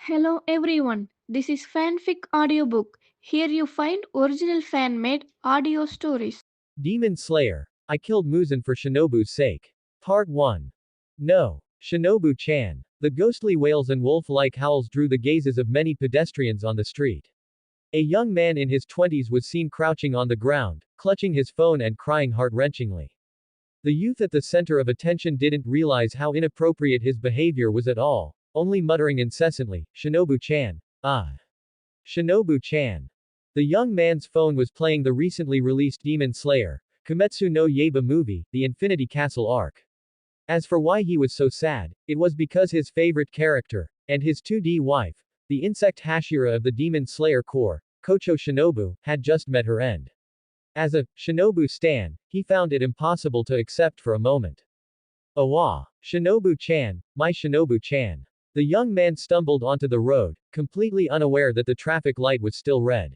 Hello everyone, this is Fanfic Audiobook. Here you find original fan made audio stories. Demon Slayer. I killed Muzan for Shinobu's sake. Part 1. No. Shinobu-chan. The ghostly wails and wolf-like howls drew the gazes of many pedestrians on the street. A young man in his 20s was seen crouching on the ground, clutching his phone and crying heart-wrenchingly. The youth at the center of attention didn't realize how inappropriate his behavior was at all, only muttering incessantly, Shinobu-chan. Ah. Shinobu-chan. The young man's phone was playing the recently released Demon Slayer, Kimetsu no Yaiba movie, the Infinity Castle arc. As for why he was so sad, it was because his favorite character, and his 2D wife, the insect Hashira of the Demon Slayer Corps, Kocho Shinobu, had just met her end. As a Shinobu stan, he found it impossible to accept for a moment. Awa! Shinobu-chan, my Shinobu-chan. The young man stumbled onto the road, completely unaware that the traffic light was still red.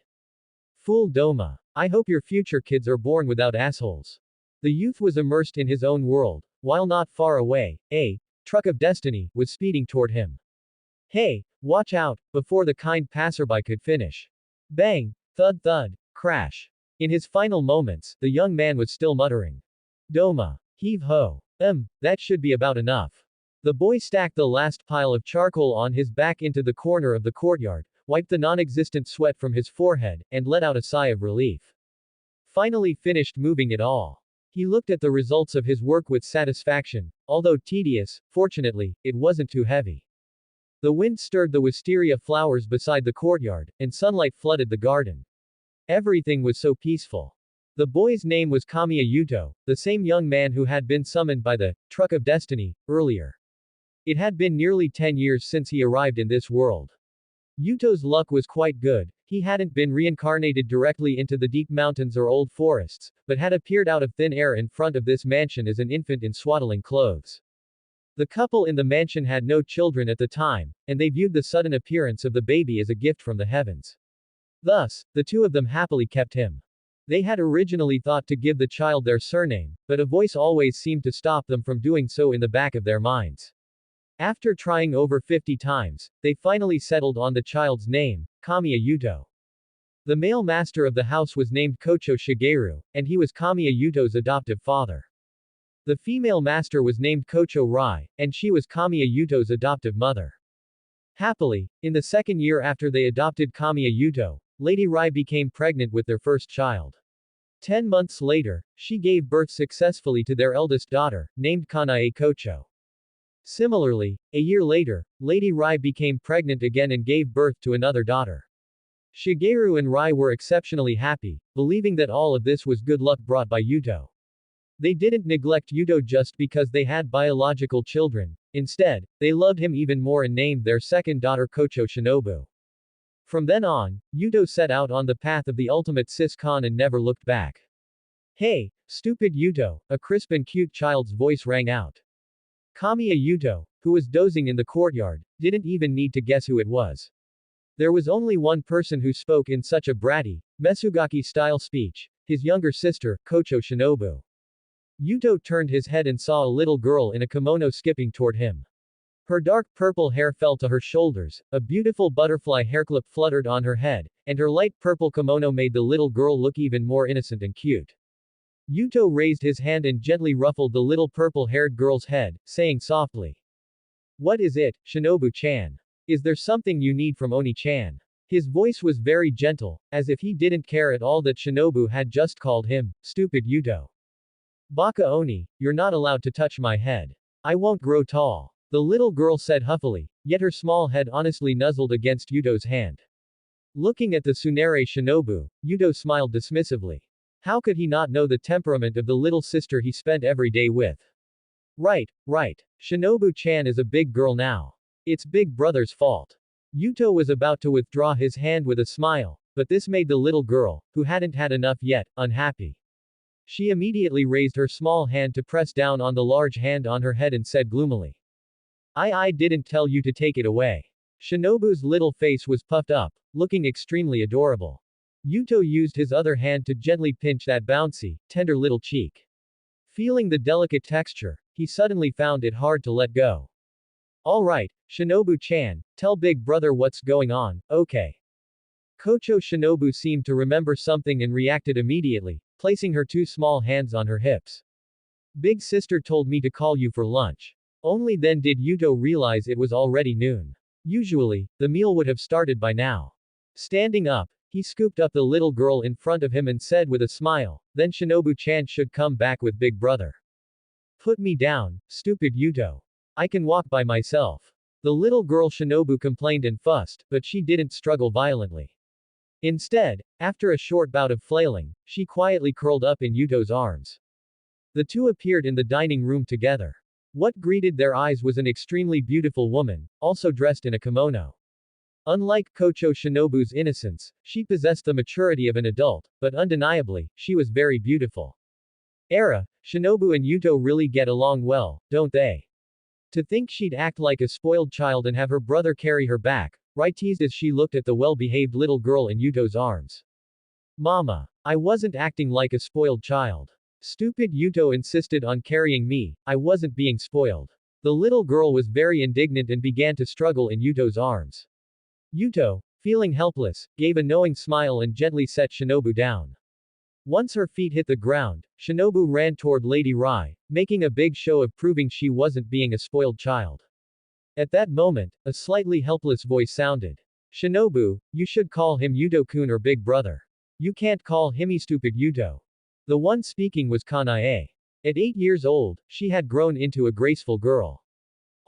Fool Doma. I hope your future kids are born without assholes. The youth was immersed in his own world, while not far away, a truck of destiny was speeding toward him. Hey, watch out, before the kind passerby could finish. Bang, thud thud, crash. In his final moments, the young man was still muttering. Doma. Heave ho. That should be about enough. The boy stacked the last pile of charcoal on his back into the corner of the courtyard, wiped the non-existent sweat from his forehead, and let out a sigh of relief. Finally finished moving it all. He looked at the results of his work with satisfaction, although tedious, fortunately, it wasn't too heavy. The wind stirred the wisteria flowers beside the courtyard, and sunlight flooded the garden. Everything was so peaceful. The boy's name was Kamiya Yuto, the same young man who had been summoned by the truck of destiny earlier. It had been nearly 10 years since he arrived in this world. Yuto's luck was quite good, he hadn't been reincarnated directly into the deep mountains or old forests, but had appeared out of thin air in front of this mansion as an infant in swaddling clothes. The couple in the mansion had no children at the time, and they viewed the sudden appearance of the baby as a gift from the heavens. Thus, the two of them happily kept him. They had originally thought to give the child their surname, but a voice always seemed to stop them from doing so in the back of their minds. After trying over 50 times, they finally settled on the child's name, Kamiya Yuto. The male master of the house was named Kocho Shigeru, and he was Kamiya Yuto's adoptive father. The female master was named Kocho Rai, and she was Kamiya Yuto's adoptive mother. Happily, in the second year after they adopted Kamiya Yuto, Lady Rai became pregnant with their first child. 10 months later, she gave birth successfully to their eldest daughter, named Kanae Kocho. Similarly, a year later, Lady Rai became pregnant again and gave birth to another daughter. Shigeru and Rai were exceptionally happy, believing that all of this was good luck brought by Yuto. They didn't neglect Yuto just because they had biological children, instead, they loved him even more and named their second daughter Kocho Shinobu. From then on, Yuto set out on the path of the ultimate cis-con and never looked back. Hey, stupid Yuto, a crisp and cute child's voice rang out. Kamiya Yuto, who was dozing in the courtyard, didn't even need to guess who it was. There was only one person who spoke in such a bratty, Mesugaki-style speech, his younger sister, Kocho Shinobu. Yuto turned his head and saw a little girl in a kimono skipping toward him. Her dark purple hair fell to her shoulders, a beautiful butterfly hairclip fluttered on her head, and her light purple kimono made the little girl look even more innocent and cute. Yuto raised his hand and gently ruffled the little purple-haired girl's head, saying softly. What is it, Shinobu-chan? Is there something you need from Oni-chan? His voice was very gentle, as if he didn't care at all that Shinobu had just called him, stupid Yuto. Baka Oni, you're not allowed to touch my head. I won't grow tall. The little girl said huffily, yet her small head honestly nuzzled against Yuto's hand. Looking at the tsundere Shinobu, Yuto smiled dismissively. How could he not know the temperament of the little sister he spent every day with? Right. Shinobu-chan is a big girl now. It's Big Brother's fault. Yuto was about to withdraw his hand with a smile, but this made the little girl, who hadn't had enough yet, unhappy. She immediately raised her small hand to press down on the large hand on her head and said gloomily. I didn't tell you to take it away. Shinobu's little face was puffed up, looking extremely adorable. Yuto used his other hand to gently pinch that bouncy, tender little cheek. Feeling the delicate texture, he suddenly found it hard to let go. Alright, Shinobu-chan, tell big brother what's going on, okay. Kocho Shinobu seemed to remember something and reacted immediately, placing her two small hands on her hips. Big sister told me to call you for lunch. Only then did Yuto realize it was already noon. Usually, the meal would have started by now. Standing up, he scooped up the little girl in front of him and said with a smile, then Shinobu-chan should come back with big brother. Put me down, stupid Yuto. I can walk by myself. The little girl Shinobu complained and fussed, but she didn't struggle violently. Instead, after a short bout of flailing, she quietly curled up in Yuto's arms. The two appeared in the dining room together. What greeted their eyes was an extremely beautiful woman, also dressed in a kimono. Unlike Kocho Shinobu's innocence, she possessed the maturity of an adult, but undeniably, she was very beautiful. Shinobu and Yuto really get along well, don't they? To think she'd act like a spoiled child and have her brother carry her back, right, teased as she looked at the well-behaved little girl in Yuto's arms. Mama. I wasn't acting like a spoiled child. Stupid Yuto insisted on carrying me, I wasn't being spoiled. The little girl was very indignant and began to struggle in Yuto's arms. Yuto, feeling helpless, gave a knowing smile and gently set Shinobu down. Once her feet hit the ground, Shinobu ran toward Lady Rai, making a big show of proving she wasn't being a spoiled child. At that moment, a slightly helpless voice sounded. Shinobu, you should call him Yuto-kun or big brother. You can't call him stupid Yuto. The one speaking was Kanae. At 8 years old, she had grown into a graceful girl.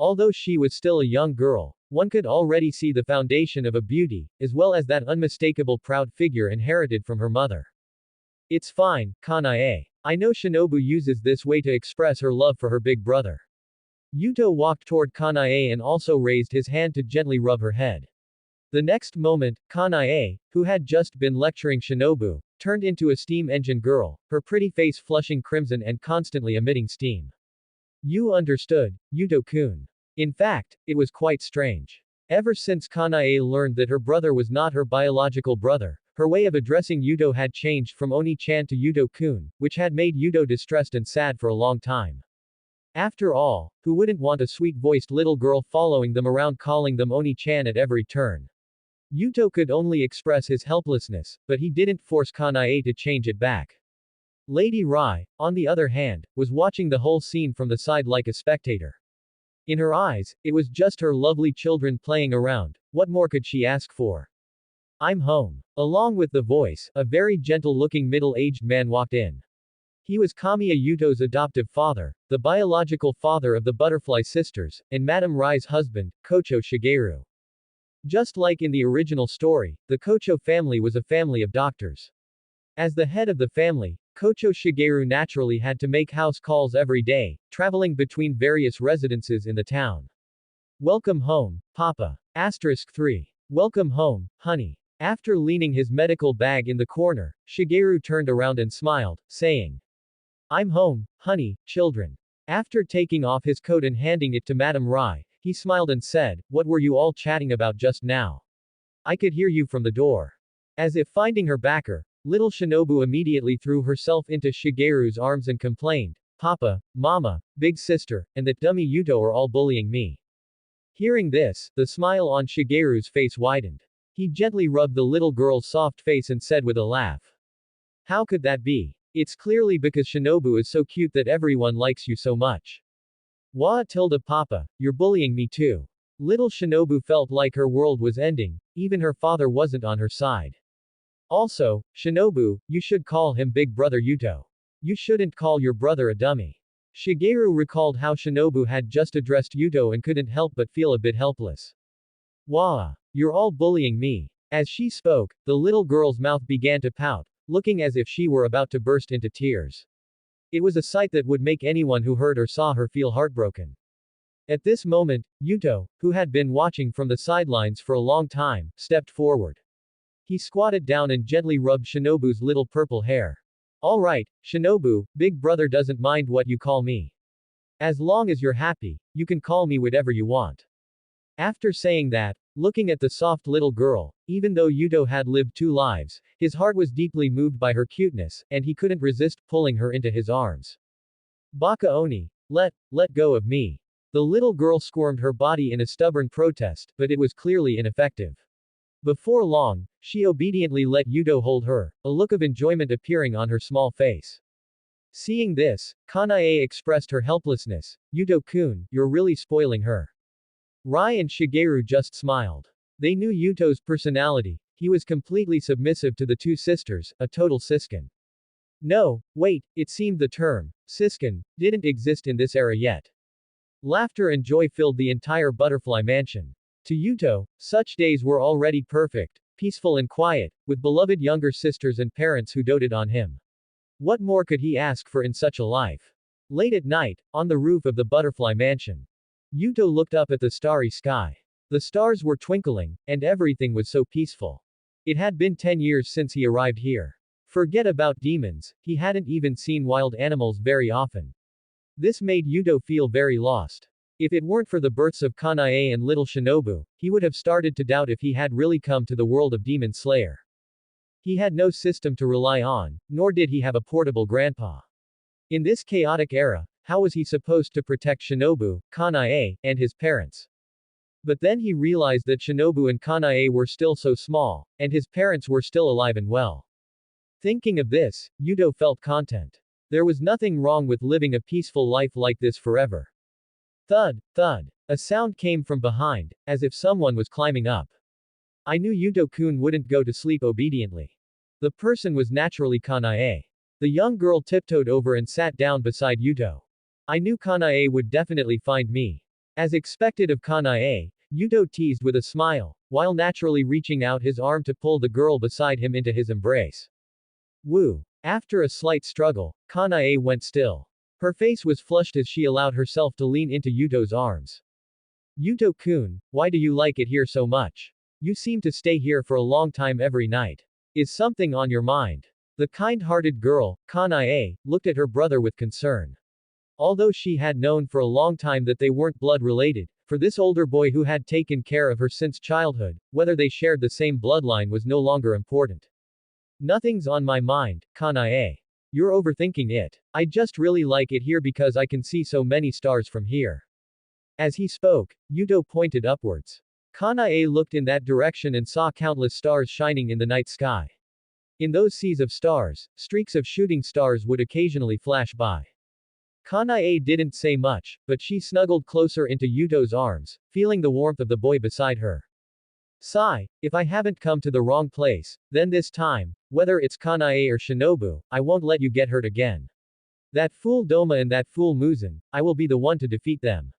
Although she was still a young girl, one could already see the foundation of a beauty, as well as that unmistakable proud figure inherited from her mother. It's fine, Kanae. I know Shinobu uses this way to express her love for her big brother. Yuto walked toward Kanae and also raised his hand to gently rub her head. The next moment, Kanae, who had just been lecturing Shinobu, turned into a steam engine girl, her pretty face flushing crimson and constantly emitting steam. You understood, Yuto-kun. In fact, it was quite strange. Ever since Kanae learned that her brother was not her biological brother, her way of addressing Yuto had changed from Oni-chan to Yuto-kun, which had made Yuto distressed and sad for a long time. After all, who wouldn't want a sweet-voiced little girl following them around calling them Oni-chan at every turn? Yuto could only express his helplessness, but he didn't force Kanae to change it back. Lady Rai, on the other hand, was watching the whole scene from the side like a spectator. In her eyes, it was just her lovely children playing around, what more could she ask for? I'm home. Along with the voice, a very gentle-looking middle-aged man walked in. He was Kamiya Yuto's adoptive father, the biological father of the Butterfly Sisters, and Madame Rai's husband, Kocho Shigeru. Just like in the original story, the Kocho family was a family of doctors. As the head of the family, Kocho Shigeru naturally had to make house calls every day, traveling between various residences in the town. Welcome home, Papa. Asterisk 3. Welcome home, honey. After leaning his medical bag in the corner, Shigeru turned around and smiled, saying, I'm home, honey, children. After taking off his coat and handing it to Madame Rai, he smiled and said, what were you all chatting about just now? I could hear you from the door. As if finding her backer, little Shinobu immediately threw herself into Shigeru's arms and complained, Papa, Mama, Big Sister, and that dummy Yuto are all bullying me. Hearing this, the smile on Shigeru's face widened. He gently rubbed the little girl's soft face and said with a laugh. How could that be? It's clearly because Shinobu is so cute that everyone likes you so much. Wah tilde Papa, you're bullying me too. Little Shinobu felt like her world was ending, even her father wasn't on her side. Also, Shinobu, you should call him Big Brother Yuto. You shouldn't call your brother a dummy. Shigeru recalled how Shinobu had just addressed Yuto and couldn't help but feel a bit helpless. Wah! You're all bullying me. As she spoke, the little girl's mouth began to pout, looking as if she were about to burst into tears. It was a sight that would make anyone who heard or saw her feel heartbroken. At this moment, Yuto, who had been watching from the sidelines for a long time, stepped forward. He squatted down and gently rubbed Shinobu's little purple hair. Alright, Shinobu, Big Brother doesn't mind what you call me. As long as you're happy, you can call me whatever you want. After saying that, looking at the soft little girl, even though Yuto had lived 2 lives, his heart was deeply moved by her cuteness, and he couldn't resist pulling her into his arms. Baka Oni. Let go of me. The little girl squirmed her body in a stubborn protest, but it was clearly ineffective. Before long, she obediently let Yuto hold her, a look of enjoyment appearing on her small face. Seeing this, Kanae expressed her helplessness. Yuto-kun, you're really spoiling her. Rai and Shigeru just smiled. They knew Yuto's personality. He was completely submissive to the two sisters, a total siskin. No, wait, it seemed the term, siskin, didn't exist in this era yet. Laughter and joy filled the entire butterfly mansion. To Yuto, such days were already perfect, peaceful and quiet, with beloved younger sisters and parents who doted on him. What more could he ask for in such a life? Late at night, on the roof of the butterfly mansion, Yuto looked up at the starry sky. The stars were twinkling, and everything was so peaceful. It had been 10 years since he arrived here. Forget about demons, he hadn't even seen wild animals very often. This made Yuto feel very lost. If it weren't for the births of Kanae and little Shinobu, he would have started to doubt if he had really come to the world of Demon Slayer. He had no system to rely on, nor did he have a portable grandpa. In this chaotic era, how was he supposed to protect Shinobu, Kanae, and his parents? But then he realized that Shinobu and Kanae were still so small, and his parents were still alive and well. Thinking of this, Yuto felt content. There was nothing wrong with living a peaceful life like this forever. Thud, thud. A sound came from behind, as if someone was climbing up. I knew Yuto-kun wouldn't go to sleep obediently. The person was naturally Kanae. The young girl tiptoed over and sat down beside Yuto. I knew Kanae would definitely find me. As expected of Kanae, Yuto teased with a smile, while naturally reaching out his arm to pull the girl beside him into his embrace. Woo. After a slight struggle, Kanae went still. Her face was flushed as she allowed herself to lean into Yuto's arms. Yuto-kun, why do you like it here so much? You seem to stay here for a long time every night. Is something on your mind? The kind-hearted girl, Kanae, looked at her brother with concern. Although she had known for a long time that they weren't blood-related, for this older boy who had taken care of her since childhood, whether they shared the same bloodline was no longer important. Nothing's on my mind, Kanae. You're overthinking it. I just really like it here because I can see so many stars from here. As he spoke, Yuto pointed upwards. Kanae looked in that direction and saw countless stars shining in the night sky. In those seas of stars, streaks of shooting stars would occasionally flash by. Kanae didn't say much, but she snuggled closer into Yuto's arms, feeling the warmth of the boy beside her. Sigh, if I haven't come to the wrong place, then this time, whether it's Kanae or Shinobu, I won't let you get hurt again. That fool Doma and that fool Muzan, I will be the one to defeat them.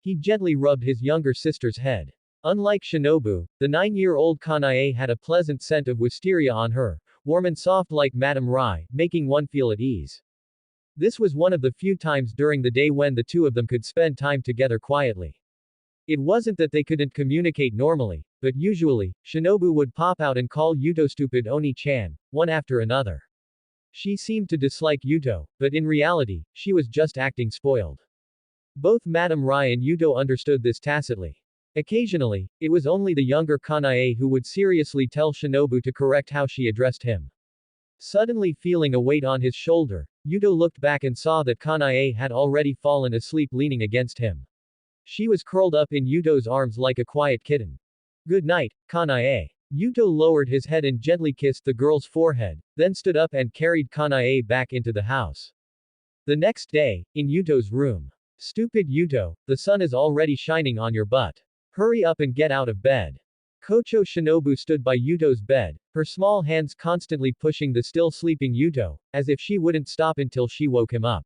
He gently rubbed his younger sister's head. Unlike Shinobu, the 9-year-old Kanae had a pleasant scent of wisteria on her, warm and soft like Madame Rai, making one feel at ease. This was one of the few times during the day when the two of them could spend time together quietly. It wasn't that they couldn't communicate normally, but usually, Shinobu would pop out and call Yuto stupid Oni-chan, one after another. She seemed to dislike Yuto, but in reality, she was just acting spoiled. Both Madame Rai and Yuto understood this tacitly. Occasionally, it was only the younger Kanae who would seriously tell Shinobu to correct how she addressed him. Suddenly feeling a weight on his shoulder, Yuto looked back and saw that Kanae had already fallen asleep leaning against him. She was curled up in Yuto's arms like a quiet kitten. Good night, Kanae. Yuto lowered his head and gently kissed the girl's forehead, then stood up and carried Kanae back into the house. The next day, in Yuto's room. Stupid Yuto, the sun is already shining on your butt. Hurry up and get out of bed. Kocho Shinobu stood by Yuto's bed, her small hands constantly pushing the still sleeping Yuto, as if she wouldn't stop until she woke him up.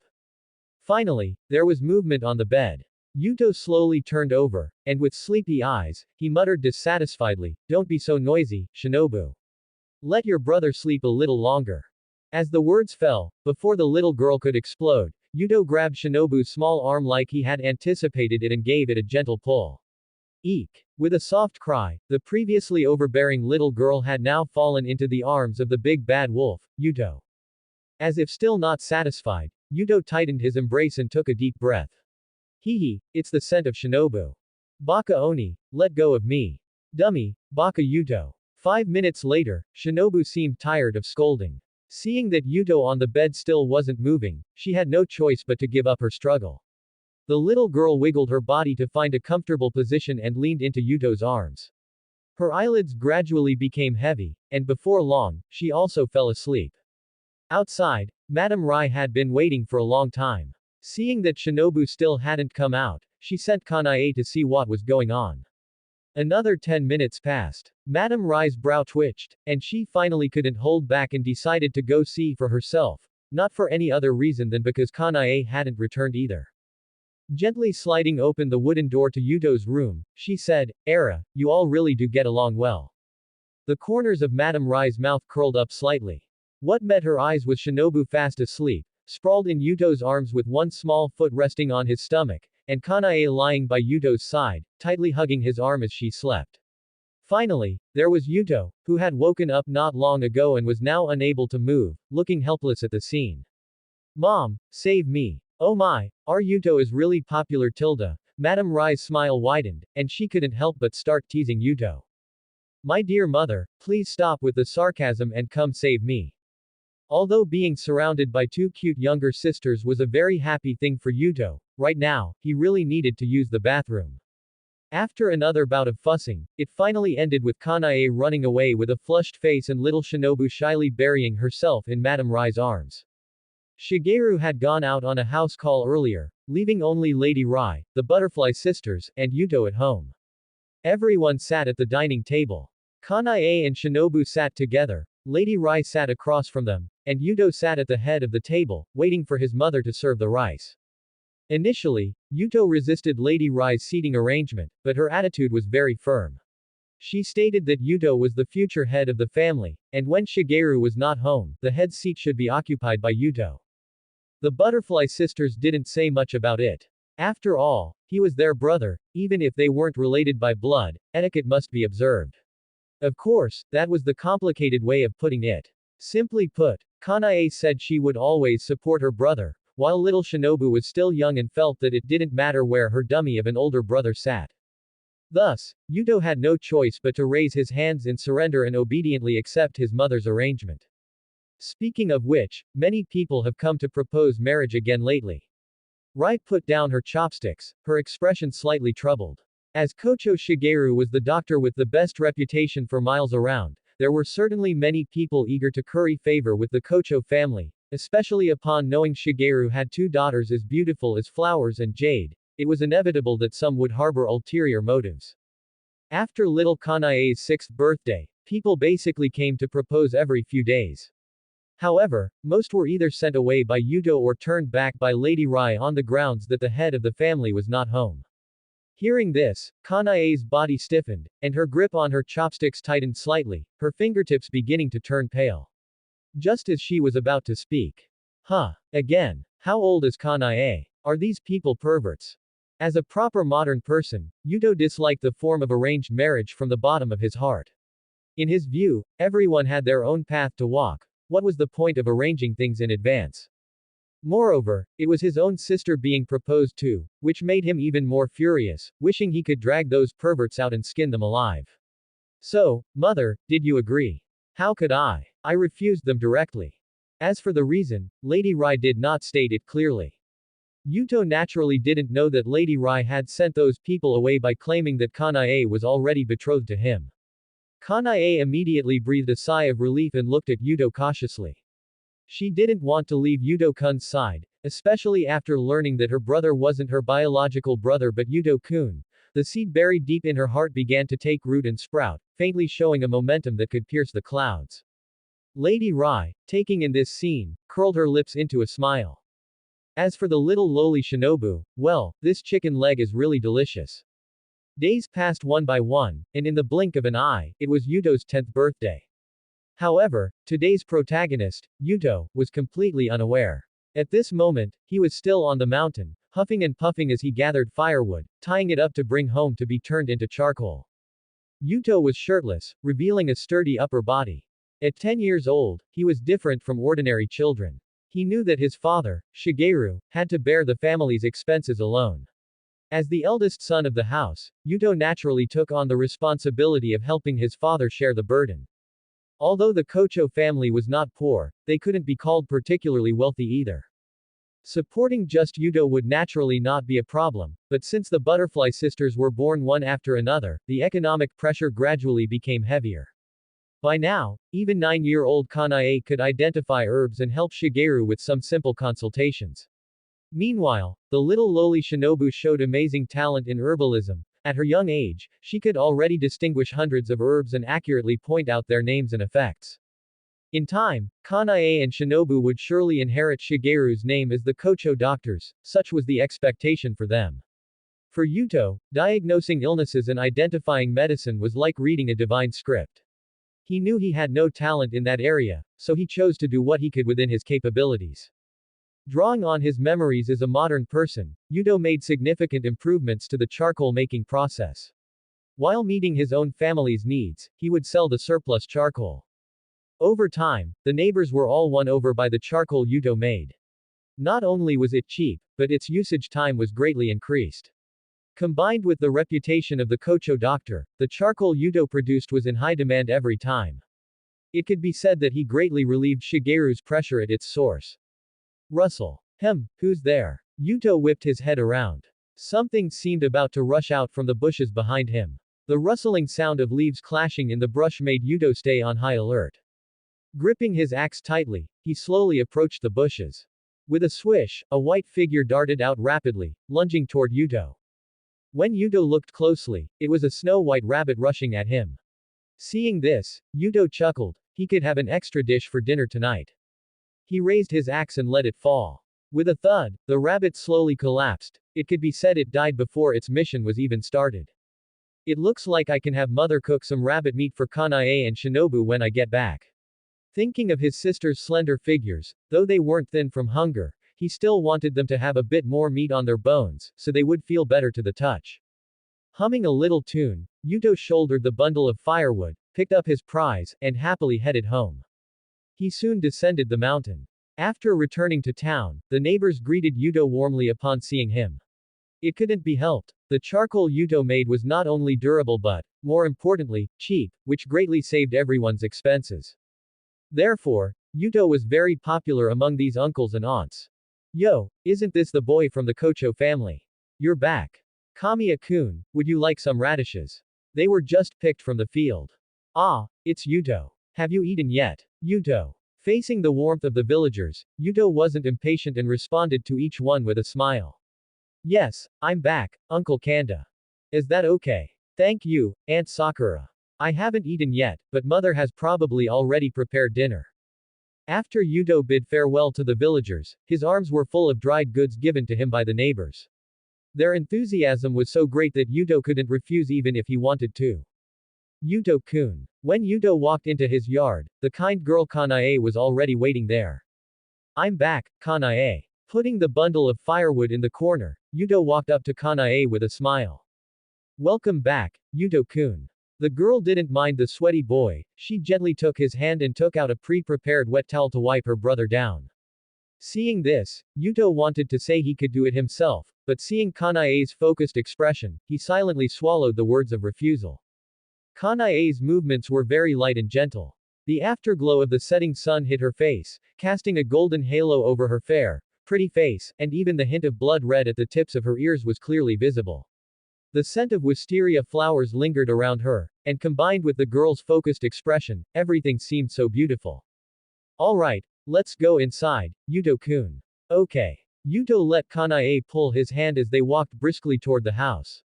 Finally, there was movement on the bed. Yuto slowly turned over, and with sleepy eyes, he muttered dissatisfiedly, "Don't be so noisy, Shinobu. Let your brother sleep a little longer." As the words fell, before the little girl could explode, Yuto grabbed Shinobu's small arm like he had anticipated it and gave it a gentle pull. Eek! With a soft cry, the previously overbearing little girl had now fallen into the arms of the big bad wolf, Yuto. As if still not satisfied, Yuto tightened his embrace and took a deep breath. Hee, it's the scent of Shinobu. Baka Oni, let go of me. Dummy, Baka Yuto. 5 minutes later, Shinobu seemed tired of scolding. Seeing that Yuto on the bed still wasn't moving, she had no choice but to give up her struggle. The little girl wiggled her body to find a comfortable position and leaned into Yuto's arms. Her eyelids gradually became heavy, and before long, she also fell asleep. Outside, Madame Rai had been waiting for a long time. Seeing that Shinobu still hadn't come out, she sent Kanae to see what was going on. Another 10 minutes passed. Madame Rai's brow twitched, and she finally couldn't hold back and decided to go see for herself, not for any other reason than because Kanae hadn't returned either. Gently sliding open the wooden door to Yuto's room, she said, "Era, you all really do get along well." The corners of Madame Rai's mouth curled up slightly. What met her eyes was Shinobu fast asleep, sprawled in Yuto's arms with one small foot resting on his stomach, and Kanae lying by Yuto's side, tightly hugging his arm as she slept. Finally, there was Yuto, who had woken up not long ago and was now unable to move, looking helpless at the scene. "Mom, save me. Oh my, our Yuto is really popular tilde." Madame Rai's smile widened, and she couldn't help but start teasing Yuto. "My dear mother, please stop with the sarcasm and come save me." Although being surrounded by two cute younger sisters was a very happy thing for Yuto, right now, he really needed to use the bathroom. After another bout of fussing, it finally ended with Kanae running away with a flushed face and little Shinobu shyly burying herself in Madame Rai's arms. Shigeru had gone out on a house call earlier, leaving only Lady Rai, the Butterfly Sisters, and Yuto at home. Everyone sat at the dining table. Kanae and Shinobu sat together, Lady Rai sat across from them, and Yuto sat at the head of the table, waiting for his mother to serve the rice. Initially, Yuto resisted Lady Rai's seating arrangement, but her attitude was very firm. She stated that Yuto was the future head of the family, and when Shigeru was not home, the head seat should be occupied by Yuto. The Butterfly Sisters didn't say much about it. After all, he was their brother, even if they weren't related by blood, etiquette must be observed. Of course, that was the complicated way of putting it. Simply put, Kanae said she would always support her brother, while little Shinobu was still young and felt that it didn't matter where her dummy of an older brother sat. Thus, Yuto had no choice but to raise his hands in surrender and obediently accept his mother's arrangement. Speaking of which, many people have come to propose marriage again lately. Rai put down her chopsticks, her expression slightly troubled. As Kocho Shigeru was the doctor with the best reputation for miles around, there were certainly many people eager to curry favor with the Kocho family, especially upon knowing Shigeru had two daughters as beautiful as flowers and jade. It was inevitable that some would harbor ulterior motives. After little Kanae's 6th birthday, people basically came to propose every few days. However, most were either sent away by Yuto or turned back by Lady Rai on the grounds that the head of the family was not home. Hearing this, Kanae's body stiffened, and her grip on her chopsticks tightened slightly, her fingertips beginning to turn pale. Just as she was about to speak. Huh. Again. How old is Kanae? Are these people perverts? As a proper modern person, Yuto disliked the form of arranged marriage from the bottom of his heart. In his view, everyone had their own path to walk. What was the point of arranging things in advance? Moreover, it was his own sister being proposed to, which made him even more furious, wishing he could drag those perverts out and skin them alive. So, mother, did you agree? How could I? I refused them directly. As for the reason, Lady Rai did not state it clearly. Yuto naturally didn't know that Lady Rai had sent those people away by claiming that Kanae was already betrothed to him. Kanae immediately breathed a sigh of relief and looked at Yuto cautiously. She didn't want to leave Yuto-kun's side, especially after learning that her brother wasn't her biological brother but Yuto-kun. The seed buried deep in her heart began to take root and sprout, faintly showing a momentum that could pierce the clouds. Lady Rai, taking in this scene, curled her lips into a smile. As for the little lowly Shinobu, well, this chicken leg is really delicious. Days passed one by one, and in the blink of an eye, it was Yuto's 10th birthday. However, today's protagonist, Yuto, was completely unaware. At this moment, he was still on the mountain, huffing and puffing as he gathered firewood, tying it up to bring home to be turned into charcoal. Yuto was shirtless, revealing a sturdy upper body. At 10 years old, he was different from ordinary children. He knew that his father, Shigeru, had to bear the family's expenses alone. As the eldest son of the house, Yuto naturally took on the responsibility of helping his father share the burden. Although the Kocho family was not poor, they couldn't be called particularly wealthy either. Supporting just Yudo would naturally not be a problem, but since the butterfly sisters were born one after another, the economic pressure gradually became heavier. By now, even 9-year-old Kanae could identify herbs and help Shigeru with some simple consultations. Meanwhile, the little lowly Shinobu showed amazing talent in herbalism. At her young age, she could already distinguish hundreds of herbs and accurately point out their names and effects. In time, Kanae and Shinobu would surely inherit Shigeru's name as the Kocho doctors, such was the expectation for them. For Yuto, diagnosing illnesses and identifying medicine was like reading a divine script. He knew he had no talent in that area, so he chose to do what he could within his capabilities. Drawing on his memories as a modern person, Yuto made significant improvements to the charcoal making process. While meeting his own family's needs, he would sell the surplus charcoal. Over time, the neighbors were all won over by the charcoal Yuto made. Not only was it cheap, but its usage time was greatly increased. Combined with the reputation of the Kocho doctor, the charcoal Yuto produced was in high demand every time. It could be said that he greatly relieved Shigeru's pressure at its source. Rustle. Who's there? Yuto whipped his head around. Something seemed about to rush out from the bushes behind him. The rustling sound of leaves clashing in the brush made Yuto stay on high alert. Gripping his axe tightly, he slowly approached the bushes. With a swish, a white figure darted out rapidly, lunging toward Yuto. When Yuto looked closely, it was a snow-white rabbit rushing at him. Seeing this, Yuto chuckled. He could have an extra dish for dinner tonight. He raised his axe and let it fall. With a thud, the rabbit slowly collapsed. It could be said it died before its mission was even started. It looks like I can have mother cook some rabbit meat for Kanae and Shinobu when I get back. Thinking of his sister's slender figures, though they weren't thin from hunger, he still wanted them to have a bit more meat on their bones, so they would feel better to the touch. Humming a little tune, Yuto shouldered the bundle of firewood, picked up his prize, and happily headed home. He soon descended the mountain. After returning to town, the neighbors greeted Yuto warmly upon seeing him. It couldn't be helped. The charcoal Yuto made was not only durable but, more importantly, cheap, which greatly saved everyone's expenses. Therefore, Yuto was very popular among these uncles and aunts. Yo, isn't this the boy from the Kocho family? You're back. Kamiya-kun, would you like some radishes? They were just picked from the field. Ah, it's Yuto. Have you eaten yet? Yuto. Facing the warmth of the villagers, Yuto wasn't impatient and responded to each one with a smile. Yes, I'm back, Uncle Kanda. Is that okay? Thank you, Aunt Sakura. I haven't eaten yet, but mother has probably already prepared dinner. After Yuto bid farewell to the villagers, his arms were full of dried goods given to him by the neighbors. Their enthusiasm was so great that Yuto couldn't refuse even if he wanted to. Yuto-kun. When Yuto walked into his yard, the kind girl Kanae was already waiting there. I'm back, Kanae. Putting the bundle of firewood in the corner, Yuto walked up to Kanae with a smile. Welcome back, Yuto-kun. The girl didn't mind the sweaty boy. She gently took his hand and took out a pre-prepared wet towel to wipe her brother down. Seeing this, Yuto wanted to say he could do it himself, but seeing Kanae's focused expression, he silently swallowed the words of refusal. Kanae's movements were very light and gentle. The afterglow of the setting sun hit her face, casting a golden halo over her fair, pretty face, and even the hint of blood red at the tips of her ears was clearly visible. The scent of wisteria flowers lingered around her, and combined with the girl's focused expression, everything seemed so beautiful. Alright, let's go inside, Yuto-kun. Okay. Yuto let Kanae pull his hand as they walked briskly toward the house.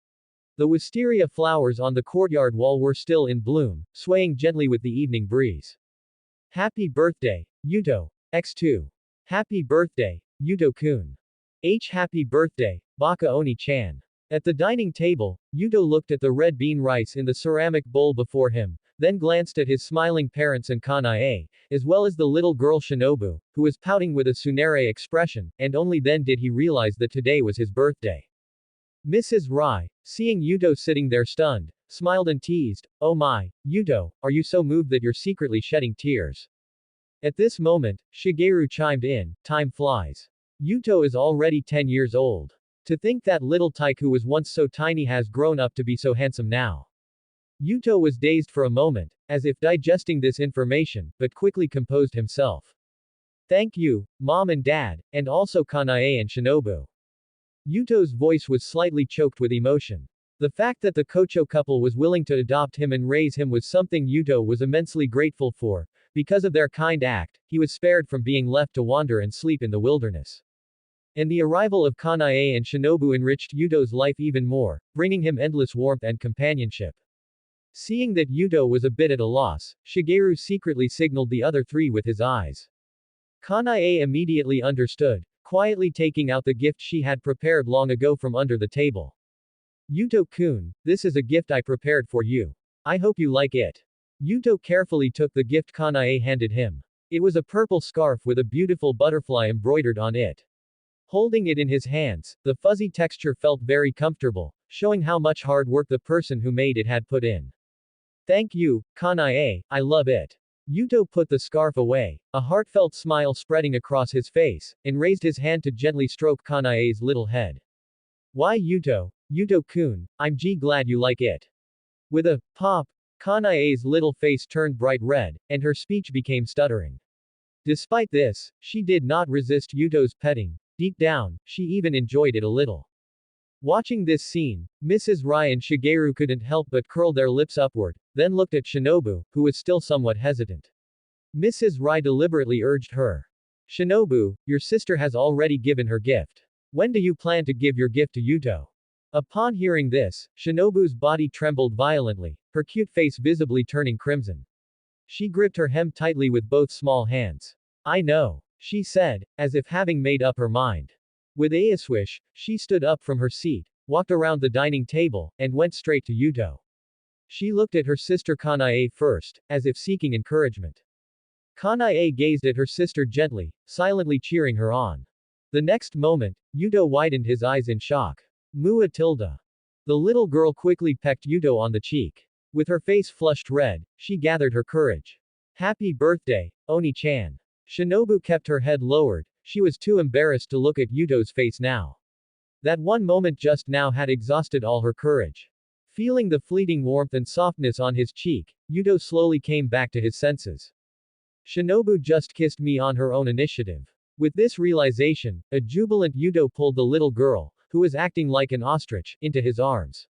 The wisteria flowers on the courtyard wall were still in bloom, swaying gently with the evening breeze. Happy birthday, Yuto. X2. Happy birthday, Yuto-kun. Happy birthday, Baka Oni-chan. At the dining table, Yuto looked at the red bean rice in the ceramic bowl before him, then glanced at his smiling parents and Kanae, as well as the little girl Shinobu, who was pouting with a tsundere expression, and only then did he realize that today was his birthday. Mrs. Rai, seeing Yuto sitting there stunned, smiled and teased, "Oh my, Yuto, are you so moved that you're secretly shedding tears?" At this moment, Shigeru chimed in, "Time flies. Yuto is already 10 years old. To think that little tyke who was once so tiny has grown up to be so handsome now." Yuto was dazed for a moment, as if digesting this information, but quickly composed himself. Thank you, Mom and Dad, and also Kanae and Shinobu. Yuto's voice was slightly choked with emotion. The fact that the Kocho couple was willing to adopt him and raise him was something Yuto was immensely grateful for. Because of their kind act, he was spared from being left to wander and sleep in the wilderness. And the arrival of Kanae and Shinobu enriched Yuto's life even more, bringing him endless warmth and companionship. Seeing that Yuto was a bit at a loss, Shigeru secretly signaled the other three with his eyes. Kanae immediately understood, quietly taking out the gift she had prepared long ago from under the table. Yuto-kun, this is a gift I prepared for you. I hope you like it. Yuto carefully took the gift Kanae handed him. It was a purple scarf with a beautiful butterfly embroidered on it. Holding it in his hands, the fuzzy texture felt very comfortable, showing how much hard work the person who made it had put in. Thank you, Kanae, I love it. Yuto put the scarf away, a heartfelt smile spreading across his face, and raised his hand to gently stroke Kanae's little head. Why Yuto? Yuto-kun, I'm glad you like it. With a pop, Kanae's little face turned bright red, and her speech became stuttering. Despite this, she did not resist Yuto's petting. Deep down, she even enjoyed it a little. Watching this scene, Mrs. Rai and Shigeru couldn't help but curl their lips upward, then looked at Shinobu, who was still somewhat hesitant. Mrs. Rai deliberately urged her. Shinobu, your sister has already given her gift. When do you plan to give your gift to Yuto? Upon hearing this, Shinobu's body trembled violently, her cute face visibly turning crimson. She gripped her hem tightly with both small hands. I know, she said, as if having made up her mind. With a swish, she stood up from her seat, walked around the dining table, and went straight to Yuto. She looked at her sister Kanae first, as if seeking encouragement. Kanae gazed at her sister gently, silently cheering her on. The next moment, Yuto widened his eyes in shock. Mua tilde. The little girl quickly pecked Yuto on the cheek. With her face flushed red, she gathered her courage. Happy birthday, Oni-chan. Shinobu kept her head lowered, she was too embarrassed to look at Yuto's face now. That one moment just now had exhausted all her courage. Feeling the fleeting warmth and softness on his cheek, Yuto slowly came back to his senses. Shinobu just kissed me on her own initiative. With this realization, a jubilant Yuto pulled the little girl, who was acting like an ostrich, into his arms.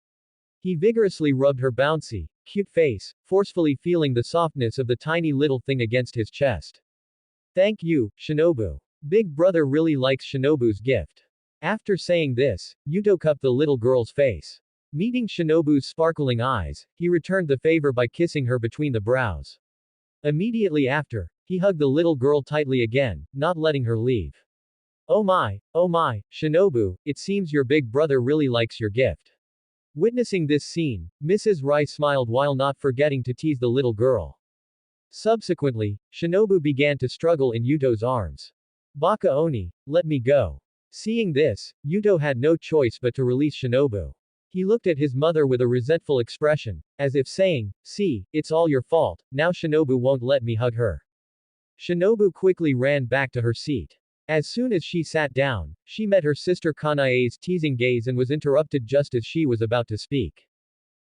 He vigorously rubbed her bouncy, cute face, forcefully feeling the softness of the tiny little thing against his chest. Thank you, Shinobu. Big brother really likes Shinobu's gift. After saying this, Yuto cupped the little girl's face. Meeting Shinobu's sparkling eyes, he returned the favor by kissing her between the brows. Immediately after, he hugged the little girl tightly again, not letting her leave. Oh my, Shinobu, it seems your big brother really likes your gift. Witnessing this scene, Mrs. Rai smiled while not forgetting to tease the little girl. Subsequently, Shinobu began to struggle in Yuto's arms. Baka Oni, let me go. Seeing this, Yuto had no choice but to release Shinobu. He looked at his mother with a resentful expression, as if saying, see, it's all your fault, now Shinobu won't let me hug her. Shinobu quickly ran back to her seat. As soon as she sat down, she met her sister Kanae's teasing gaze and was interrupted just as she was about to speak.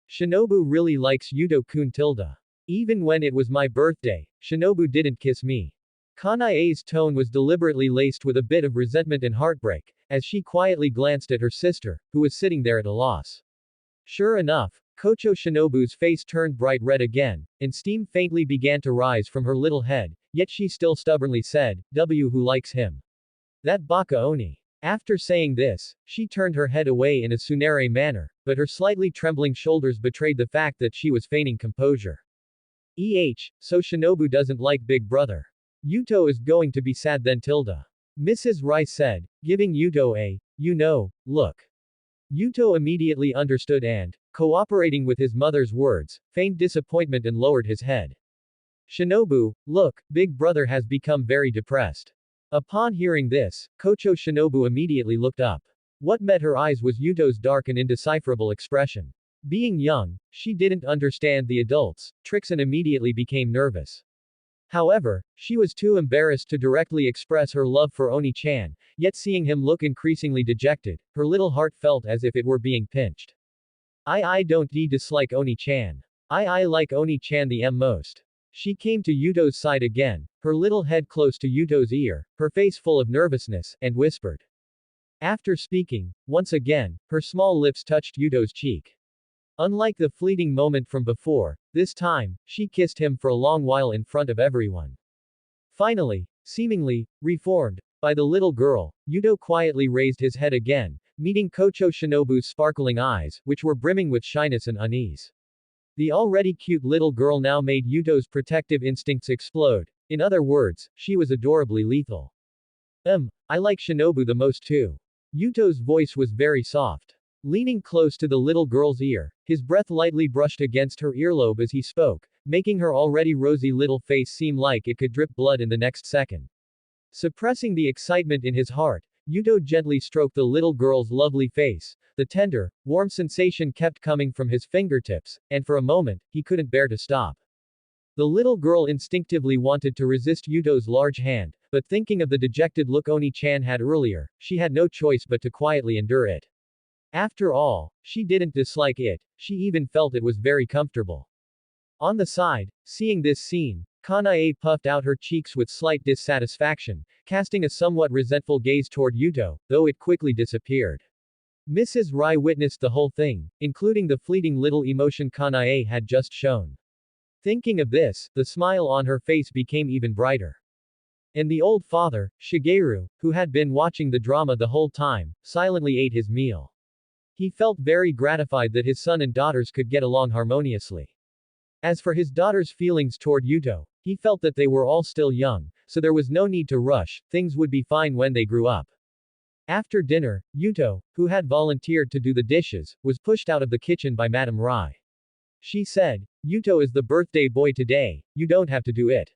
Shinobu really likes Yuto-kun tilde. Even when it was my birthday, Shinobu didn't kiss me. Kanae's tone was deliberately laced with a bit of resentment and heartbreak, as she quietly glanced at her sister, who was sitting there at a loss. Sure enough, Kocho Shinobu's face turned bright red again, and steam faintly began to rise from her little head, yet she still stubbornly said, who likes him? That Baka Oni. After saying this, she turned her head away in a tsundere manner, but her slightly trembling shoulders betrayed the fact that she was feigning composure. So Shinobu doesn't like big brother. Yuto is going to be sad then tilde. Mrs. Rai said, giving Yuto a, look. Yuto immediately understood and, cooperating with his mother's words, feigned disappointment and lowered his head. Shinobu, look, big brother has become very depressed. Upon hearing this, Kocho Shinobu immediately looked up. What met her eyes was Yuto's dark and indecipherable expression. Being young, she didn't understand the adults' tricks and immediately became nervous. However, she was too embarrassed to directly express her love for Oni-chan, yet seeing him look increasingly dejected, her little heart felt as if it were being pinched. I don't dislike Oni-chan. I like Oni-chan the most. She came to Yuto's side again, her little head close to Yuto's ear, her face full of nervousness, and whispered. After speaking, once again, her small lips touched Yuto's cheek. Unlike the fleeting moment from before, this time, she kissed him for a long while in front of everyone. Finally, seemingly reformed by the little girl, Yuto quietly raised his head again, meeting Kocho Shinobu's sparkling eyes, which were brimming with shyness and unease. The already cute little girl now made Yuto's protective instincts explode. In other words, she was adorably lethal. I like Shinobu the most too. Yuto's voice was very soft. Leaning close to the little girl's ear, his breath lightly brushed against her earlobe as he spoke, making her already rosy little face seem like it could drip blood in the next second. Suppressing the excitement in his heart, Yuto gently stroked the little girl's lovely face. The tender, warm sensation kept coming from his fingertips, and for a moment, he couldn't bear to stop. The little girl instinctively wanted to resist Yuto's large hand, but thinking of the dejected look Oni-chan had earlier, she had no choice but to quietly endure it. After all, she didn't dislike it, she even felt it was very comfortable. On the side, seeing this scene, Kanae puffed out her cheeks with slight dissatisfaction, casting a somewhat resentful gaze toward Yuto, though it quickly disappeared. Mrs. Rai witnessed the whole thing, including the fleeting little emotion Kanae had just shown. Thinking of this, the smile on her face became even brighter. And the old father, Shigeru, who had been watching the drama the whole time, silently ate his meal. He felt very gratified that his son and daughters could get along harmoniously. As for his daughter's feelings toward Yuto, he felt that they were all still young, so there was no need to rush, things would be fine when they grew up. After dinner, Yuto, who had volunteered to do the dishes, was pushed out of the kitchen by Madame Rai. She said, Yuto is the birthday boy today, you don't have to do it.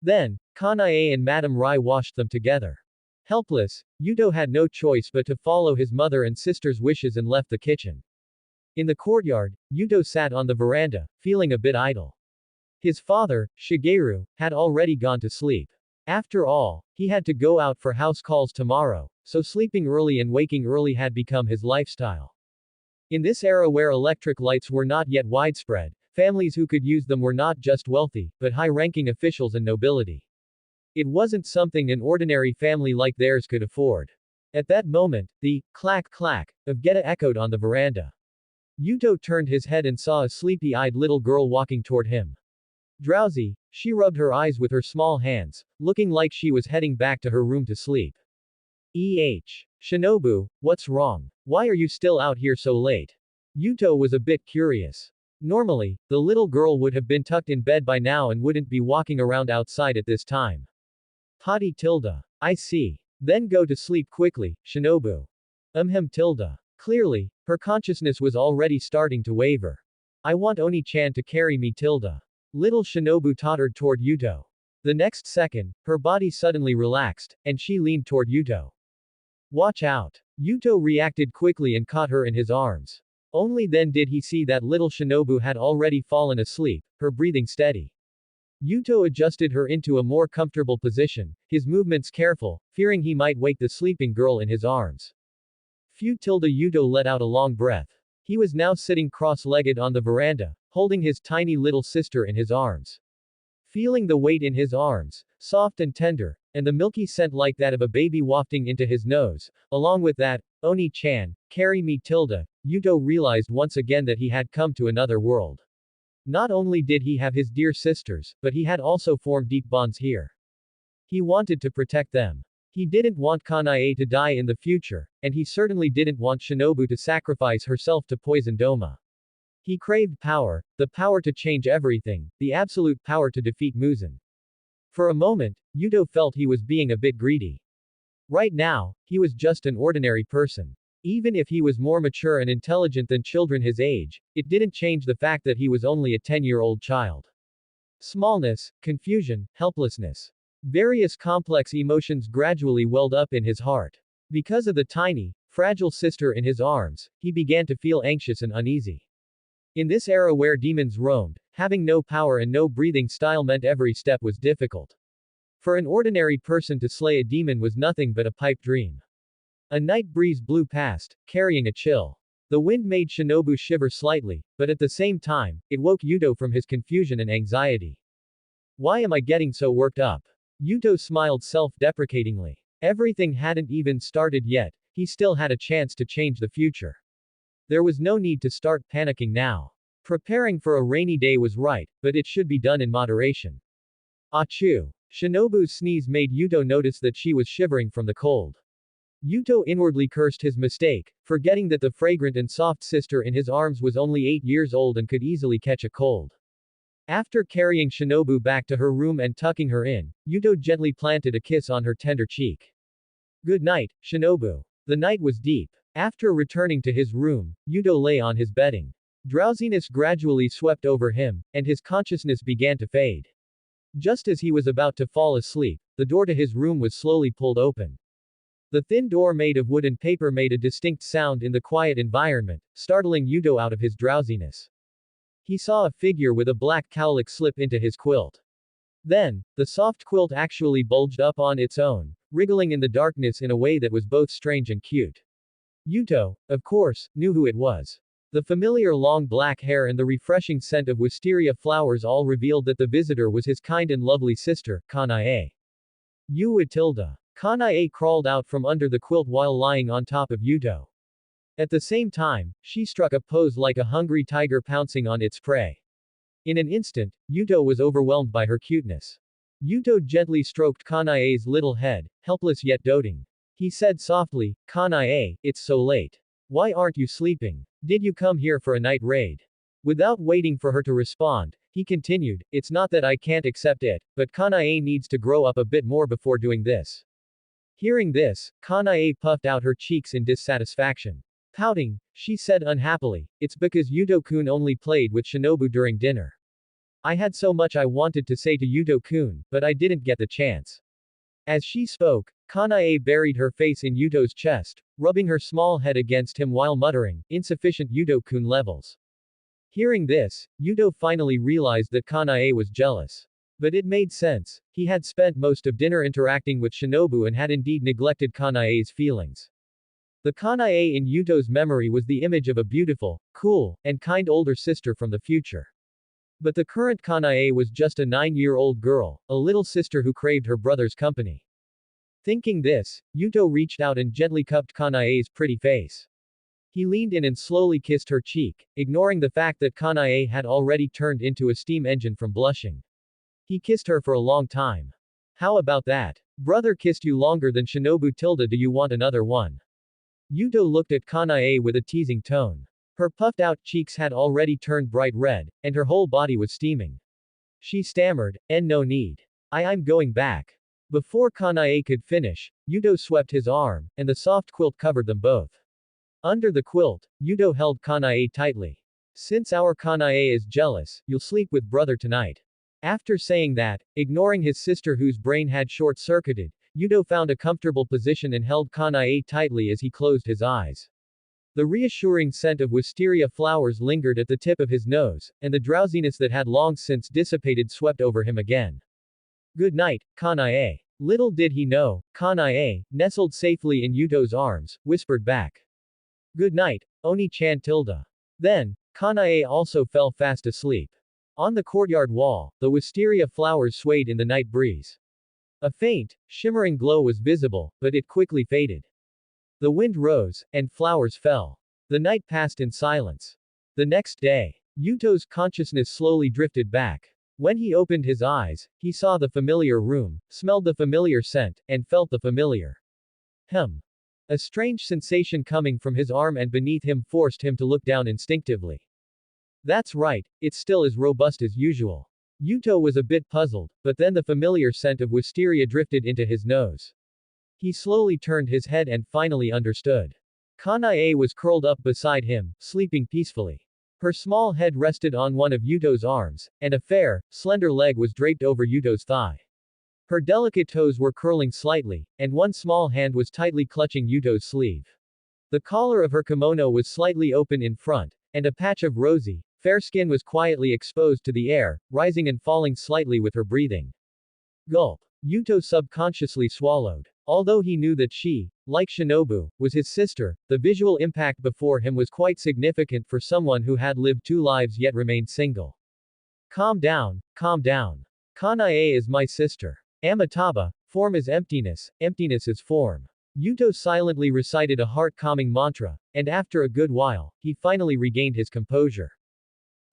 Then, Kanae and Madame Rai washed them together. Helpless, Yuto had no choice but to follow his mother and sister's wishes and left the kitchen. In the courtyard, Yuto sat on the veranda, feeling a bit idle. His father, Shigeru, had already gone to sleep. After all, he had to go out for house calls tomorrow, so sleeping early and waking early had become his lifestyle. In this era where electric lights were not yet widespread, families who could use them were not just wealthy, but high-ranking officials and nobility. It wasn't something an ordinary family like theirs could afford. At that moment, the clack clack of Geta echoed on the veranda. Yuto turned his head and saw a sleepy-eyed little girl walking toward him. Drowsy, she rubbed her eyes with her small hands, looking like she was heading back to her room to sleep. Shinobu, what's wrong? Why are you still out here so late? Yuto was a bit curious. Normally, the little girl would have been tucked in bed by now and wouldn't be walking around outside at this time. Hottie tilde. I see. Then go to sleep quickly, Shinobu. Tilde. Clearly, her consciousness was already starting to waver. I want Oni-chan to carry me tilde. Little Shinobu tottered toward Yuto. The next second, her body suddenly relaxed, and she leaned toward Yuto. Watch out. Yuto reacted quickly and caught her in his arms. Only then did he see that little Shinobu had already fallen asleep, her breathing steady. Yuto adjusted her into a more comfortable position, his movements careful, fearing he might wake the sleeping girl in his arms. Yuto let out a long breath. He was now sitting cross-legged on the veranda, holding his tiny little sister in his arms. Feeling the weight in his arms, soft and tender, and the milky scent like that of a baby wafting into his nose, along with that, Oni-chan, carry me tilde, Yuto realized once again that he had come to another world. Not only did he have his dear sisters, but he had also formed deep bonds here. He wanted to protect them. He didn't want Kanae to die in the future, and he certainly didn't want Shinobu to sacrifice herself to poison Doma. He craved power, the power to change everything, the absolute power to defeat Muzan. For a moment, Yuto felt he was being a bit greedy. Right now, he was just an ordinary person. Even if he was more mature and intelligent than children his age, it didn't change the fact that he was only a 10-year-old child. Smallness, confusion, helplessness. Various complex emotions gradually welled up in his heart. Because of the tiny, fragile sister in his arms, he began to feel anxious and uneasy. In this era where demons roamed, having no power and no breathing style meant every step was difficult. For an ordinary person to slay a demon was nothing but a pipe dream. A night breeze blew past, carrying a chill. The wind made Shinobu shiver slightly, but at the same time, it woke Yuto from his confusion and anxiety. Why am I getting so worked up? Yuto smiled self-deprecatingly. Everything hadn't even started yet, he still had a chance to change the future. There was no need to start panicking now. Preparing for a rainy day was right, but it should be done in moderation. Achoo! Shinobu's sneeze made Yuto notice that she was shivering from the cold. Yuto inwardly cursed his mistake, forgetting that the fragrant and soft sister in his arms was only 8 years old and could easily catch a cold. After carrying Shinobu back to her room and tucking her in, Yuto gently planted a kiss on her tender cheek. Good night, Shinobu. The night was deep. After returning to his room, Yuto lay on his bedding. Drowsiness gradually swept over him, and his consciousness began to fade. Just as he was about to fall asleep, the door to his room was slowly pulled open. The thin door made of wood and paper made a distinct sound in the quiet environment, startling Yuto out of his drowsiness. He saw a figure with a black cowlick slip into his quilt. Then, the soft quilt actually bulged up on its own, wriggling in the darkness in a way that was both strange and cute. Yuto, of course, knew who it was. The familiar long black hair and the refreshing scent of wisteria flowers all revealed that the visitor was his kind and lovely sister, Kanae. Tilda. Kanae crawled out from under the quilt while lying on top of Yuto. At the same time, she struck a pose like a hungry tiger pouncing on its prey. In an instant, Yuto was overwhelmed by her cuteness. Yuto gently stroked Kanae's little head, helpless yet doting. He said softly, Kanae, it's so late. Why aren't you sleeping? Did you come here for a night raid? Without waiting for her to respond, he continued, it's not that I can't accept it, but Kanae needs to grow up a bit more before doing this. Hearing this, Kanae puffed out her cheeks in dissatisfaction. Pouting, she said unhappily, it's because Yuto-kun only played with Shinobu during dinner. I had so much I wanted to say to Yuto-kun, but I didn't get the chance. As she spoke, Kanae buried her face in Yuto's chest, rubbing her small head against him while muttering, insufficient Yuto-kun levels. Hearing this, Yuto finally realized that Kanae was jealous. But it made sense, he had spent most of dinner interacting with Shinobu and had indeed neglected Kanae's feelings. The Kanae in Yuto's memory was the image of a beautiful, cool, and kind older sister from the future. But the current Kanae was just a 9-year-old girl, a little sister who craved her brother's company. Thinking this, Yuto reached out and gently cupped Kanae's pretty face. He leaned in and slowly kissed her cheek, ignoring the fact that Kanae had already turned into a steam engine from blushing. He kissed her for a long time. How about that? Brother kissed you longer than Shinobu tilde, do you want another one? Yuto looked at Kanae with a teasing tone. Her puffed-out cheeks had already turned bright red, and her whole body was steaming. She stammered, no need. I'm going back. Before Kanae could finish, Yuto swept his arm, and the soft quilt covered them both. Under the quilt, Yuto held Kanae tightly. Since our Kanae is jealous, you'll sleep with brother tonight. After saying that, ignoring his sister whose brain had short-circuited, Yuto found a comfortable position and held Kanae tightly as he closed his eyes. The reassuring scent of wisteria flowers lingered at the tip of his nose, and the drowsiness that had long since dissipated swept over him again. Good night, Kanae. Little did he know, Kanae, nestled safely in Yuto's arms, whispered back. Good night, Oni-chan tilde. Then, Kanae also fell fast asleep. On the courtyard wall, the wisteria flowers swayed in the night breeze. A faint, shimmering glow was visible, but it quickly faded. The wind rose, and flowers fell. The night passed in silence. The next day, Yuto's consciousness slowly drifted back. When he opened his eyes, he saw the familiar room, smelled the familiar scent, and felt the familiar. A strange sensation coming from his arm and beneath him forced him to look down instinctively. That's right, it still is robust as usual. Yuto was a bit puzzled, but then the familiar scent of wisteria drifted into his nose. He slowly turned his head and finally understood. Kanae was curled up beside him, sleeping peacefully. Her small head rested on one of Yuto's arms, and a fair, slender leg was draped over Yuto's thigh. Her delicate toes were curling slightly, and one small hand was tightly clutching Yuto's sleeve. The collar of her kimono was slightly open in front, and a patch of rosy, fair skin was quietly exposed to the air, rising and falling slightly with her breathing. Gulp. Yuto subconsciously swallowed. Although he knew that she, like Shinobu, was his sister, the visual impact before him was quite significant for someone who had lived 2 lives yet remained single. Calm down, calm down. Kanae is my sister. Amitabha, form is emptiness, emptiness is form. Yuto silently recited a heart-calming mantra, and after a good while, he finally regained his composure.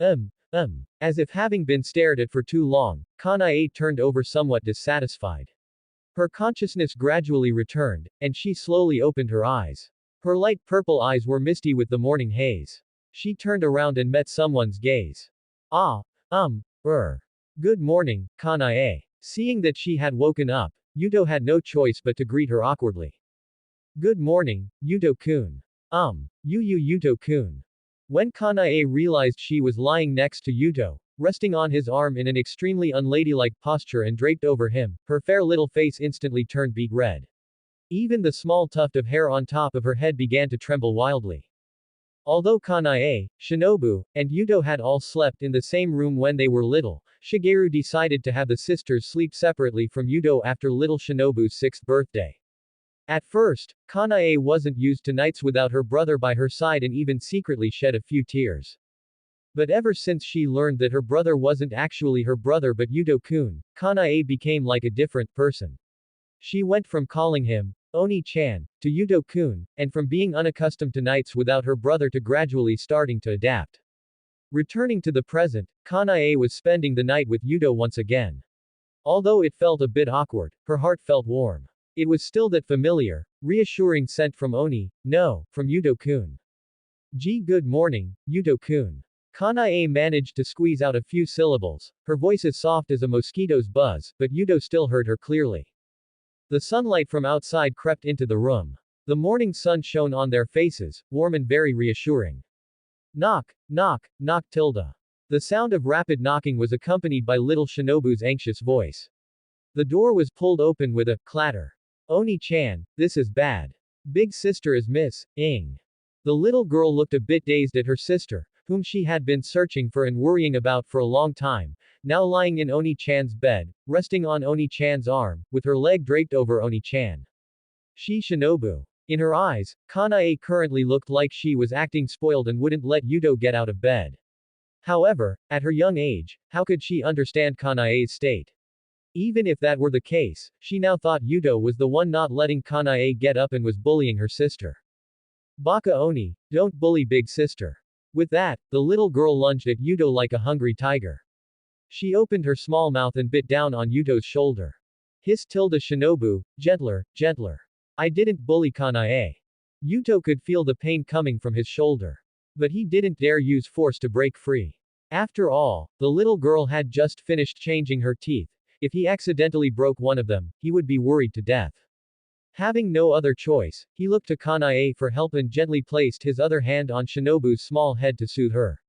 As if having been stared at for too long, Kanae turned over somewhat dissatisfied. Her consciousness gradually returned, and she slowly opened her eyes. Her light purple eyes were misty with the morning haze. She turned around and met someone's gaze. Ah, Good morning, Kanae. Seeing that she had woken up, Yuto had no choice but to greet her awkwardly. Good morning, Yuto-kun. Yuto-kun. When Kanae realized she was lying next to Yuto, resting on his arm in an extremely unladylike posture and draped over him, her fair little face instantly turned beet red. Even the small tuft of hair on top of her head began to tremble wildly. Although Kanae, Shinobu, and Yuto had all slept in the same room when they were little, Shigeru decided to have the sisters sleep separately from Yuto after little Shinobu's 6th birthday. At first, Kanae wasn't used to nights without her brother by her side and even secretly shed a few tears. But ever since she learned that her brother wasn't actually her brother but Yuto-kun, Kanae became like a different person. She went from calling him Oni-chan to Yuto-kun, and from being unaccustomed to nights without her brother to gradually starting to adapt. Returning to the present, Kanae was spending the night with Yuto once again. Although it felt a bit awkward, her heart felt warm. It was still that familiar, reassuring scent from Oni, no, from Yuto-kun. Good morning, Yuto-kun. Kanae managed to squeeze out a few syllables, her voice as soft as a mosquito's buzz, but Yuto still heard her clearly. The sunlight from outside crept into the room. The morning sun shone on their faces, warm and very reassuring. Knock, knock, knock tilde. The sound of rapid knocking was accompanied by little Shinobu's anxious voice. The door was pulled open with a clatter. Oni-chan, this is bad. Big sister is Miss Ing. The little girl looked a bit dazed at her sister, whom she had been searching for and worrying about for a long time, now lying in Oni-chan's bed, resting on Oni-chan's arm, with her leg draped over Oni-chan. Shinobu. In her eyes, Kanae currently looked like she was acting spoiled and wouldn't let Yuto get out of bed. However, at her young age, how could she understand Kanae's state? Even if that were the case, she now thought Yuto was the one not letting Kanae get up and was bullying her sister. Baka Oni, don't bully big sister. With that, the little girl lunged at Yuto like a hungry tiger. She opened her small mouth and bit down on Yuto's shoulder. Hiss tilde Shinobu, gentler, gentler. I didn't bully Kanae. Yuto could feel the pain coming from his shoulder. But he didn't dare use force to break free. After all, the little girl had just finished changing her teeth. If he accidentally broke one of them, he would be worried to death. Having no other choice, he looked to Kanae for help and gently placed his other hand on Shinobu's small head to soothe her.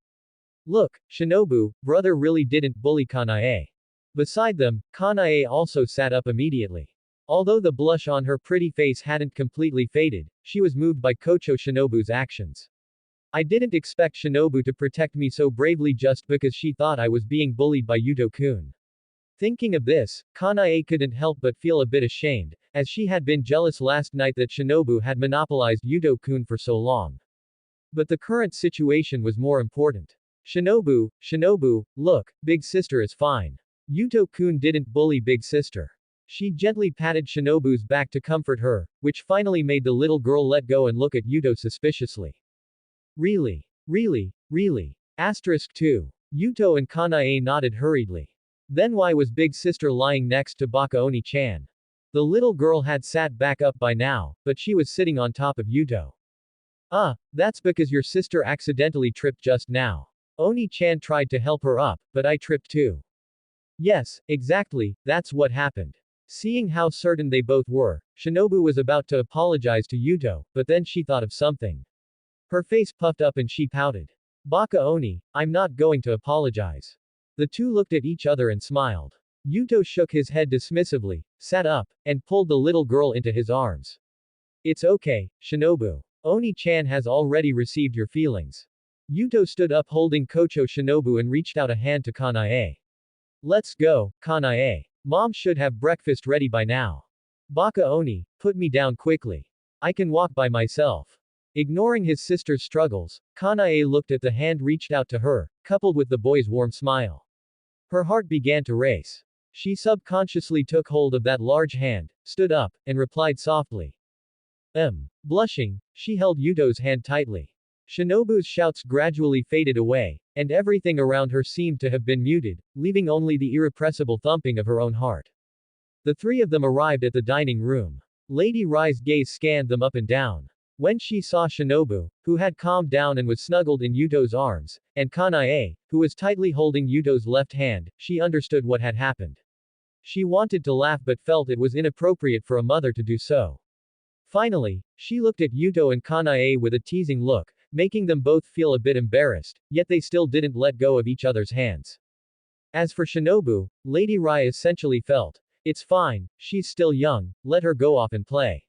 Look, Shinobu, brother really didn't bully Kanae. Beside them, Kanae also sat up immediately. Although the blush on her pretty face hadn't completely faded, she was moved by Kocho Shinobu's actions. I didn't expect Shinobu to protect me so bravely just because she thought I was being bullied by Yuto-kun. Thinking of this, Kanae couldn't help but feel a bit ashamed, as she had been jealous last night that Shinobu had monopolized Yuto-kun for so long. But the current situation was more important. Shinobu, look, big sister is fine. Yuto-kun didn't bully big sister. She gently patted Shinobu's back to comfort her, which finally made the little girl let go and look at Yuto suspiciously. Really? Asterisk 2. Yuto and Kanae nodded hurriedly. Then why was big sister lying next to Baka Oni-chan? The little girl had sat back up by now, but she was sitting on top of Yuto. That's because your sister accidentally tripped just now. Oni-chan tried to help her up, but I tripped too. Yes, exactly, that's what happened. Seeing how certain they both were, Shinobu was about to apologize to Yuto, but then she thought of something. Her face puffed up and she pouted. Baka Oni, I'm not going to apologize. The two looked at each other and smiled. Yuto shook his head dismissively, sat up, and pulled the little girl into his arms. It's okay, Shinobu. Oni-chan has already received your feelings. Yuto stood up holding Kocho Shinobu and reached out a hand to Kanae. Let's go, Kanae. Mom should have breakfast ready by now. Baka Oni, put me down quickly. I can walk by myself. Ignoring his sister's struggles, Kanae looked at the hand reached out to her, coupled with the boy's warm smile. Her heart began to race. She subconsciously took hold of that large hand, stood up, and replied softly. Blushing, she held Yuto's hand tightly. Shinobu's shouts gradually faded away, and everything around her seemed to have been muted, leaving only the irrepressible thumping of her own heart. The three of them arrived at the dining room. Lady Rai's gaze scanned them up and down. When she saw Shinobu, who had calmed down and was snuggled in Yuto's arms, and Kanae, who was tightly holding Yuto's left hand, she understood what had happened. She wanted to laugh but felt it was inappropriate for a mother to do so. Finally, she looked at Yuto and Kanae with a teasing look, making them both feel a bit embarrassed, yet they still didn't let go of each other's hands. As for Shinobu, Lady Rai essentially felt, it's fine, she's still young, let her go off and play.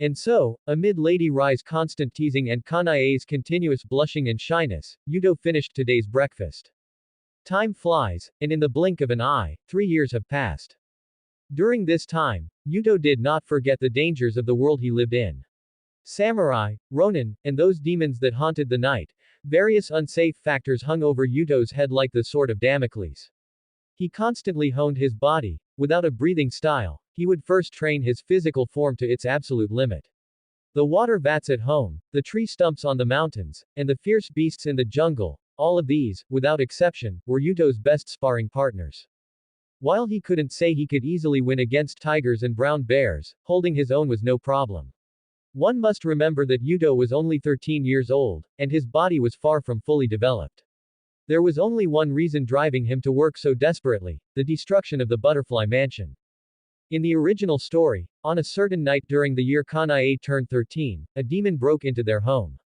And so, amid Lady Rai's constant teasing and Kanae's continuous blushing and shyness, Yuto finished today's breakfast. Time flies, and in the blink of an eye, 3 years have passed. During this time, Yuto did not forget the dangers of the world he lived in. Samurai, Ronin, and those demons that haunted the night, various unsafe factors hung over Yuto's head like the sword of Damocles. He constantly honed his body. Without a breathing style, he would first train his physical form to its absolute limit. The water vats at home, the tree stumps on the mountains, and the fierce beasts in the jungle, all of these, without exception, were Yuto's best sparring partners. While he couldn't say he could easily win against tigers and brown bears, holding his own was no problem. One must remember that Yuto was only 13 years old, and his body was far from fully developed. There was only one reason driving him to work so desperately, the destruction of the Butterfly Mansion. In the original story, on a certain night during the year Kanae turned 13, a demon broke into their home.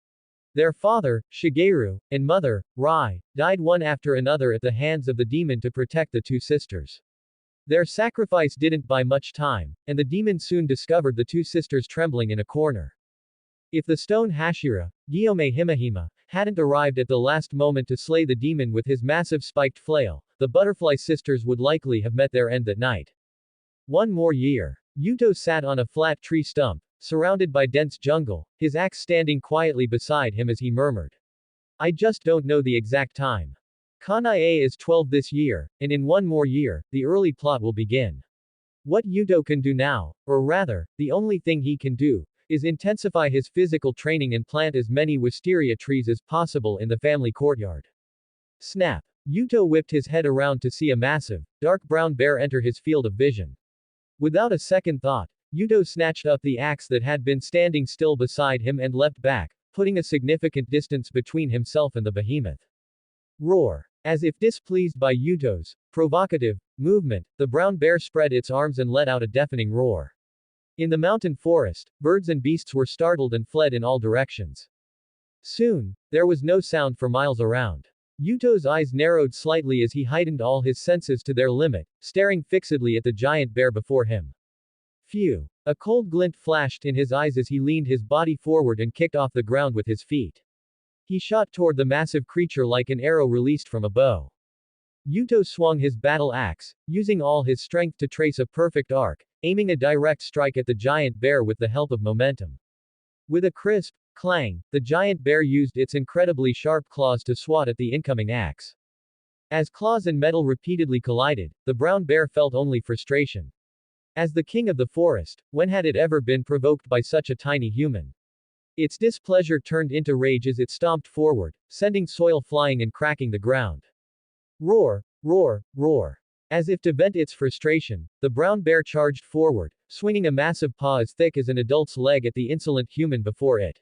Their father, Shigeru, and mother, Rai, died one after another at the hands of the demon to protect the two sisters. Their sacrifice didn't buy much time, and the demon soon discovered the two sisters trembling in a corner. If the stone Hashira, Gyome Himahima, hadn't arrived at the last moment to slay the demon with his massive spiked flail, the butterfly sisters would likely have met their end that night. One more year. Yuto sat on a flat tree stump, surrounded by dense jungle, his axe standing quietly beside him as he murmured. I just don't know the exact time. Kanae is 12 this year, and in one more year, the early plot will begin. What Yuto can do now, or rather, the only thing he can do, is intensify his physical training and plant as many wisteria trees as possible in the family courtyard. Snap! Yuto whipped his head around to see a massive, dark brown bear enter his field of vision. Without a second thought, Yuto snatched up the axe that had been standing still beside him and leapt back, putting a significant distance between himself and the behemoth. Roar! As if displeased by Yuto's provocative movement, the brown bear spread its arms and let out a deafening roar. In the mountain forest, birds and beasts were startled and fled in all directions. Soon, there was no sound for miles around. Yuto's eyes narrowed slightly as he heightened all his senses to their limit, staring fixedly at the giant bear before him. Phew! A cold glint flashed in his eyes as he leaned his body forward and kicked off the ground with his feet. He shot toward the massive creature like an arrow released from a bow. Yuto swung his battle axe, using all his strength to trace a perfect arc, aiming a direct strike at the giant bear with the help of momentum. With a crisp clang, the giant bear used its incredibly sharp claws to swat at the incoming axe. As claws and metal repeatedly collided, the brown bear felt only frustration. As the king of the forest, when had it ever been provoked by such a tiny human? Its displeasure turned into rage as it stomped forward, sending soil flying and cracking the ground. Roar, roar, roar. As if to vent its frustration, the brown bear charged forward, swinging a massive paw as thick as an adult's leg at the insolent human before it.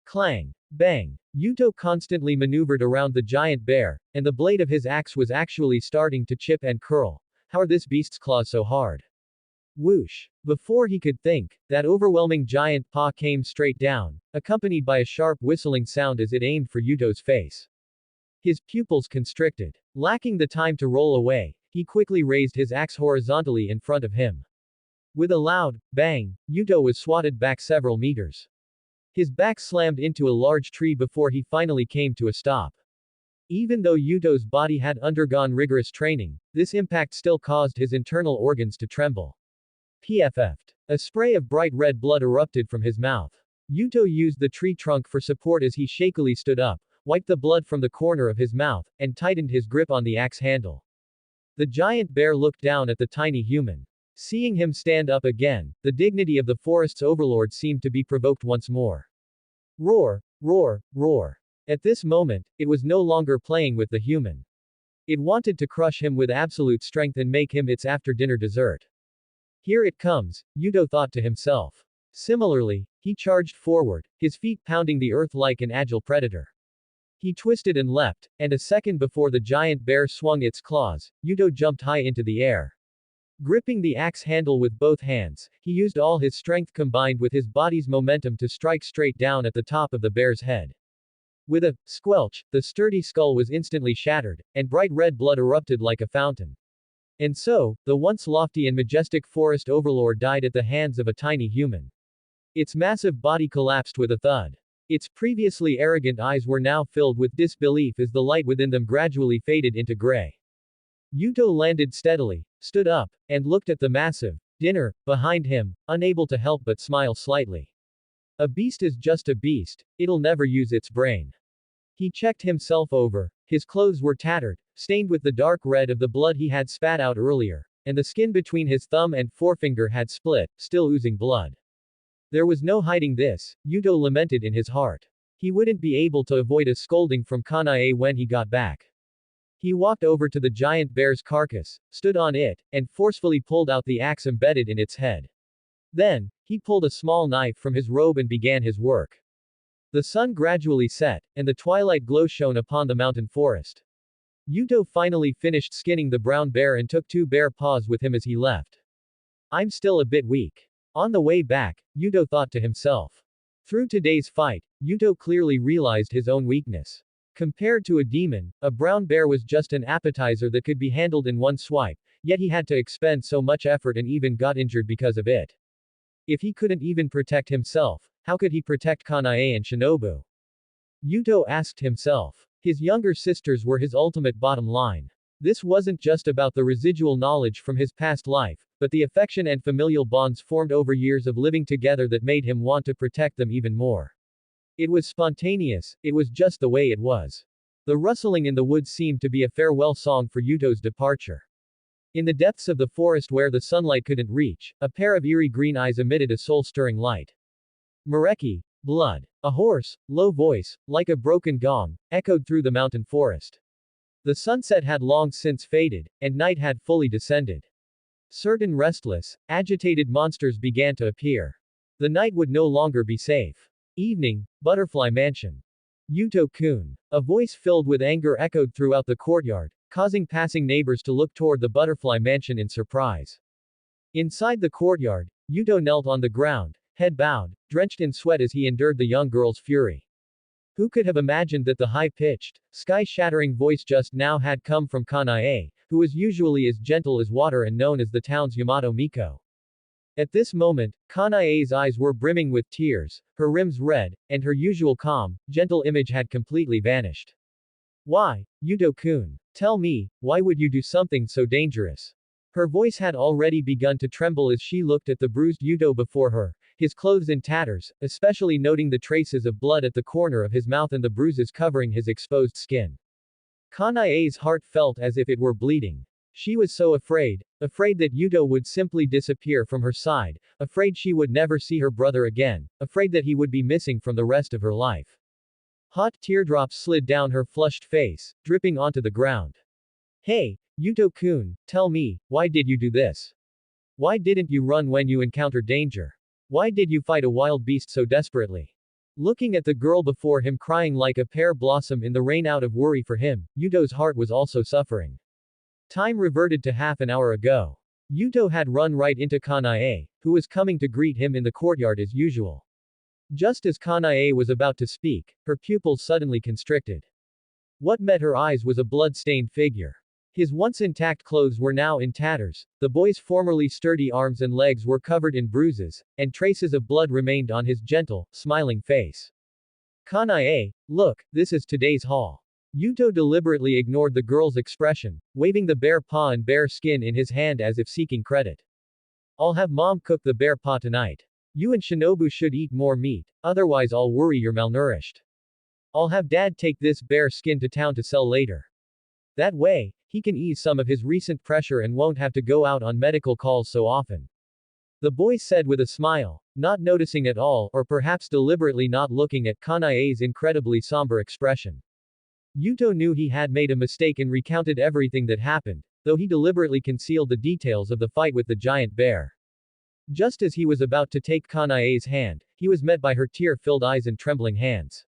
Clang! Bang! Yuto constantly maneuvered around the giant bear, and the blade of his axe was actually starting to chip and curl. How are this beast's claws so hard? Whoosh! Before he could think, that overwhelming giant paw came straight down, accompanied by a sharp whistling sound as it aimed for Yuto's face. His pupils constricted. Lacking the time to roll away, he quickly raised his axe horizontally in front of him. With a loud bang, Yuto was swatted back several meters. His back slammed into a large tree before he finally came to a stop. Even though Yuto's body had undergone rigorous training, this impact still caused his internal organs to tremble. PFF'd. A spray of bright red blood erupted from his mouth. Yuto used the tree trunk for support as he shakily stood up, wiped the blood from the corner of his mouth, and tightened his grip on the axe handle. The giant bear looked down at the tiny human. Seeing him stand up again, the dignity of the forest's overlord seemed to be provoked once more. Roar, roar, roar. At this moment, it was no longer playing with the human. It wanted to crush him with absolute strength and make him its after-dinner dessert. Here it comes, Yuto thought to himself. Similarly, he charged forward, his feet pounding the earth like an agile predator. He twisted and leapt, and a second before the giant bear swung its claws, Yuto jumped high into the air. Gripping the axe handle with both hands, he used all his strength combined with his body's momentum to strike straight down at the top of the bear's head. With a squelch, the sturdy skull was instantly shattered, and bright red blood erupted like a fountain. And so, the once lofty and majestic forest overlord died at the hands of a tiny human. Its massive body collapsed with a thud. Its previously arrogant eyes were now filled with disbelief as the light within them gradually faded into gray. Yuto landed steadily, stood up, and looked at the massive dinner behind him, unable to help but smile slightly. A beast is just a beast, it'll never use its brain. He checked himself over. His clothes were tattered, stained with the dark red of the blood he had spat out earlier, and the skin between his thumb and forefinger had split, still oozing blood. There was no hiding this, Yuto lamented in his heart. He wouldn't be able to avoid a scolding from Kanae when he got back. He walked over to the giant bear's carcass, stood on it, and forcefully pulled out the axe embedded in its head. Then, he pulled a small knife from his robe and began his work. The sun gradually set, and the twilight glow shone upon the mountain forest. Yuto finally finished skinning the brown bear and took 2 bear paws with him as he left. I'm still a bit weak. On the way back, Yuto thought to himself. Through today's fight, Yuto clearly realized his own weakness. Compared to a demon, a brown bear was just an appetizer that could be handled in one swipe, yet he had to expend so much effort and even got injured because of it. If he couldn't even protect himself, how could he protect Kanae and Shinobu? Yuto asked himself. His younger sisters were his ultimate bottom line. This wasn't just about the residual knowledge from his past life, but the affection and familial bonds formed over years of living together that made him want to protect them even more. It was spontaneous, it was just the way it was. The rustling in the woods seemed to be a farewell song for Yuto's departure. In the depths of the forest where the sunlight couldn't reach, a pair of eerie green eyes emitted a soul-stirring light. Mareki, blood. A hoarse, low voice, like a broken gong, echoed through the mountain forest. The sunset had long since faded, and night had fully descended. Certain restless, agitated monsters began to appear. The night would no longer be safe. Evening, Butterfly Mansion. Yuto-kun. A voice filled with anger echoed throughout the courtyard, causing passing neighbors to look toward the Butterfly Mansion in surprise. Inside the courtyard, Yuto knelt on the ground, head bowed, drenched in sweat as he endured the young girl's fury. Who could have imagined that the high-pitched, sky-shattering voice just now had come from Kanae, who was usually as gentle as water and known as the town's Yamato Miko. At this moment, Kanae's eyes were brimming with tears, her rims red, and her usual calm, gentle image had completely vanished. Why, Yuto-kun? Tell me, why would you do something so dangerous? Her voice had already begun to tremble as she looked at the bruised Yuto before her, his clothes in tatters, especially noting the traces of blood at the corner of his mouth and the bruises covering his exposed skin. Kanae's heart felt as if it were bleeding. She was so afraid that Yuto would simply disappear from her side, afraid she would never see her brother again, afraid that he would be missing from the rest of her life. Hot teardrops slid down her flushed face, dripping onto the ground. Hey, Yuto-kun, tell me, why did you do this? Why didn't you run when you encountered danger? Why did you fight a wild beast so desperately? Looking at the girl before him crying like a pear blossom in the rain out of worry for him, Yuto's heart was also suffering. Time reverted to half an hour ago. Yuto had run right into Kanae, who was coming to greet him in the courtyard as usual. Just as Kanae was about to speak, her pupils suddenly constricted. What met her eyes was a blood-stained figure. His once intact clothes were now in tatters, the boy's formerly sturdy arms and legs were covered in bruises, and traces of blood remained on his gentle, smiling face. Kanae, look, this is today's haul. Yuto deliberately ignored the girl's expression, waving the bear paw and bear skin in his hand as if seeking credit. I'll have mom cook the bear paw tonight. You and Shinobu should eat more meat, otherwise I'll worry you're malnourished. I'll have dad take this bear skin to town to sell later. That way, he can ease some of his recent pressure and won't have to go out on medical calls so often. The boy said with a smile, not noticing at all, or perhaps deliberately not looking at Kanae's incredibly somber expression. Yuto knew he had made a mistake and recounted everything that happened, though he deliberately concealed the details of the fight with the giant bear. Just as he was about to take Kanae's hand, he was met by her tear-filled eyes and trembling hands.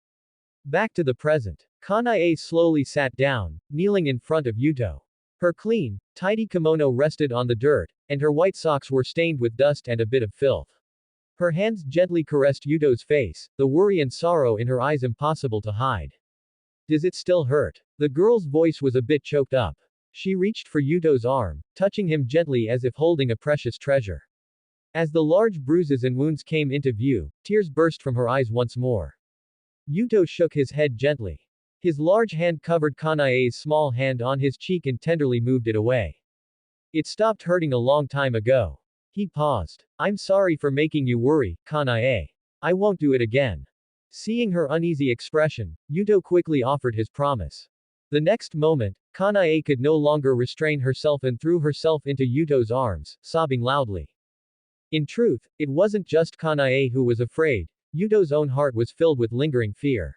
Back to the present. Kanae slowly sat down, kneeling in front of Yuto. Her clean, tidy kimono rested on the dirt, and her white socks were stained with dust and a bit of filth. Her hands gently caressed Yuto's face, the worry and sorrow in her eyes impossible to hide. Does it still hurt? The girl's voice was a bit choked up. She reached for Yuto's arm, touching him gently as if holding a precious treasure. As the large bruises and wounds came into view, tears burst from her eyes once more. Yuto shook his head gently. His large hand covered Kanae's small hand on his cheek and tenderly moved it away. It stopped hurting a long time ago. He paused. I'm sorry for making you worry, Kanae. I won't do it again. Seeing her uneasy expression, Yuto quickly offered his promise. The next moment, Kanae could no longer restrain herself and threw herself into Yuto's arms, sobbing loudly. In truth, it wasn't just Kanae who was afraid. Yuto's own heart was filled with lingering fear.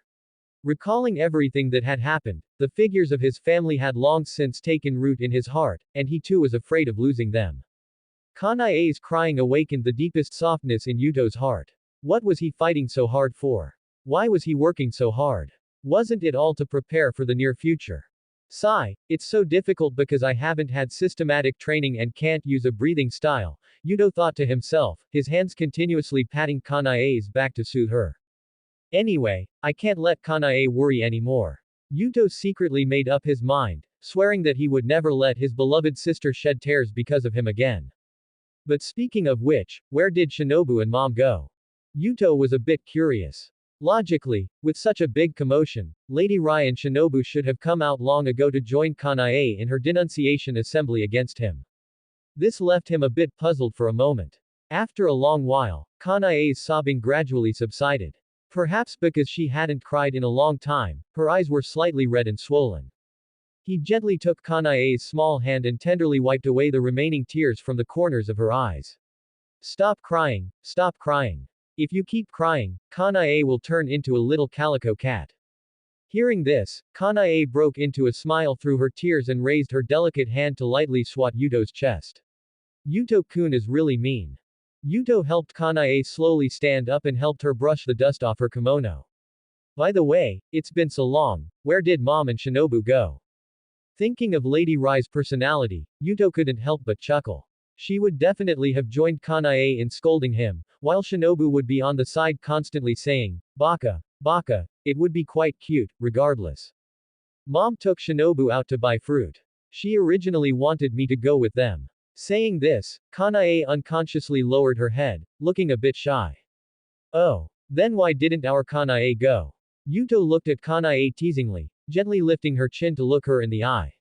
Recalling everything that had happened, the figures of his family had long since taken root in his heart, and he too was afraid of losing them. Kanae's crying awakened the deepest softness in Yuto's heart. What was he fighting so hard for? Why was he working so hard? Wasn't it all to prepare for the near future? Sigh, it's so difficult because I haven't had systematic training and can't use a breathing style, Yuto thought to himself, his hands continuously patting Kanae's back to soothe her. Anyway, I can't let Kanae worry anymore. Yuto secretly made up his mind, swearing that he would never let his beloved sister shed tears because of him again. But speaking of which, where did Shinobu and Mom go? Yuto was a bit curious. Logically, with such a big commotion, Lady Rai and Shinobu should have come out long ago to join Kanae in her denunciation assembly against him. This left him a bit puzzled for a moment. After a long while, Kanae's sobbing gradually subsided. Perhaps because she hadn't cried in a long time, her eyes were slightly red and swollen. He gently took Kanae's small hand and tenderly wiped away the remaining tears from the corners of her eyes. Stop crying, stop crying. If you keep crying, Kanae will turn into a little calico cat. Hearing this, Kanae broke into a smile through her tears and raised her delicate hand to lightly swat Yuto's chest. Yuto-kun is really mean. Yuto helped Kanae slowly stand up and helped her brush the dust off her kimono. By the way, it's been so long, where did Mom and Shinobu go? Thinking of Lady Rai's personality, Yuto couldn't help but chuckle. She would definitely have joined Kanae in scolding him, while Shinobu would be on the side constantly saying, Baka, Baka, it would be quite cute, regardless. Mom took Shinobu out to buy fruit. She originally wanted me to go with them. Saying this, Kanae unconsciously lowered her head, looking a bit shy. Oh. Then why didn't our Kanae go? Yuto looked at Kanae teasingly, gently lifting her chin to look her in the eye.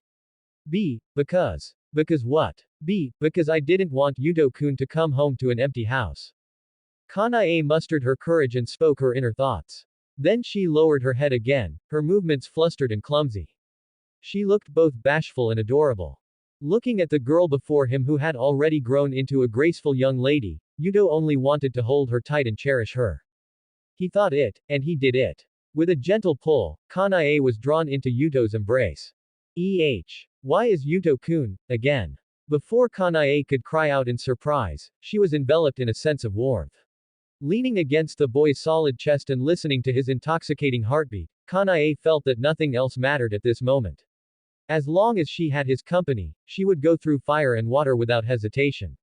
Because. Because what? Because I didn't want Yuto-kun to come home to an empty house. Kanae mustered her courage and spoke her inner thoughts. Then she lowered her head again, her movements flustered and clumsy. She looked both bashful and adorable. Looking at the girl before him who had already grown into a graceful young lady, Yuto only wanted to hold her tight and cherish her. He thought it, and he did it. With a gentle pull, Kanae was drawn into Yuto's embrace. Why is Yuto-kun, again? Before Kanae could cry out in surprise, she was enveloped in a sense of warmth. Leaning against the boy's solid chest and listening to his intoxicating heartbeat, Kanae felt that nothing else mattered at this moment. As long as she had his company, she would go through fire and water without hesitation.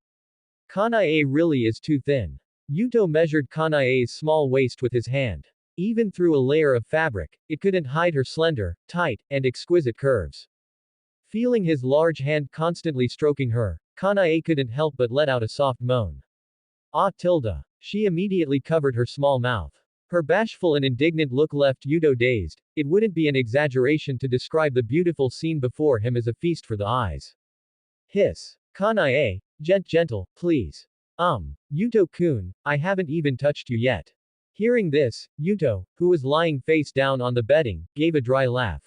Kanae really is too thin. Yuto measured Kanae's small waist with his hand. Even through a layer of fabric, it couldn't hide her slender, tight, and exquisite curves. Feeling his large hand constantly stroking her, Kanae couldn't help but let out a soft moan. Ah tilde. She immediately covered her small mouth. Her bashful and indignant look left Yuto dazed. It wouldn't be an exaggeration to describe the beautiful scene before him as a feast for the eyes. Hiss. Kanae, gentle, please. Yuto-kun, I haven't even touched you yet. Hearing this, Yuto, who was lying face down on the bedding, gave a dry laugh.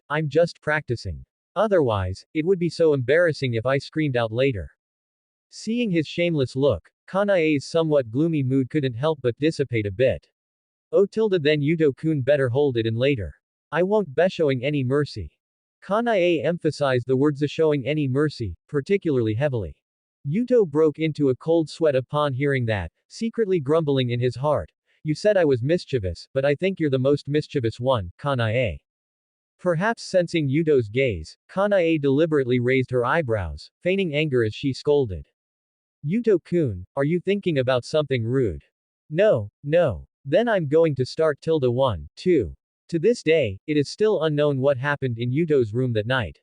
I'm just practicing. Otherwise, it would be so embarrassing if I screamed out later. Seeing his shameless look, Kanae's somewhat gloomy mood couldn't help but dissipate a bit. Oh tilde then Yuto-kun better hold it in later. I won't be showing any mercy. Kanae emphasized the words showing any mercy, particularly heavily. Yuto broke into a cold sweat upon hearing that, secretly grumbling in his heart. You said I was mischievous, but I think you're the most mischievous one, Kanae. Perhaps sensing Yuto's gaze, Kanae deliberately raised her eyebrows, feigning anger as she scolded. Yuto-kun, are you thinking about something rude? No, no. Then I'm going to start tilde 1, 2. To this day, it is still unknown what happened in Yuto's room that night.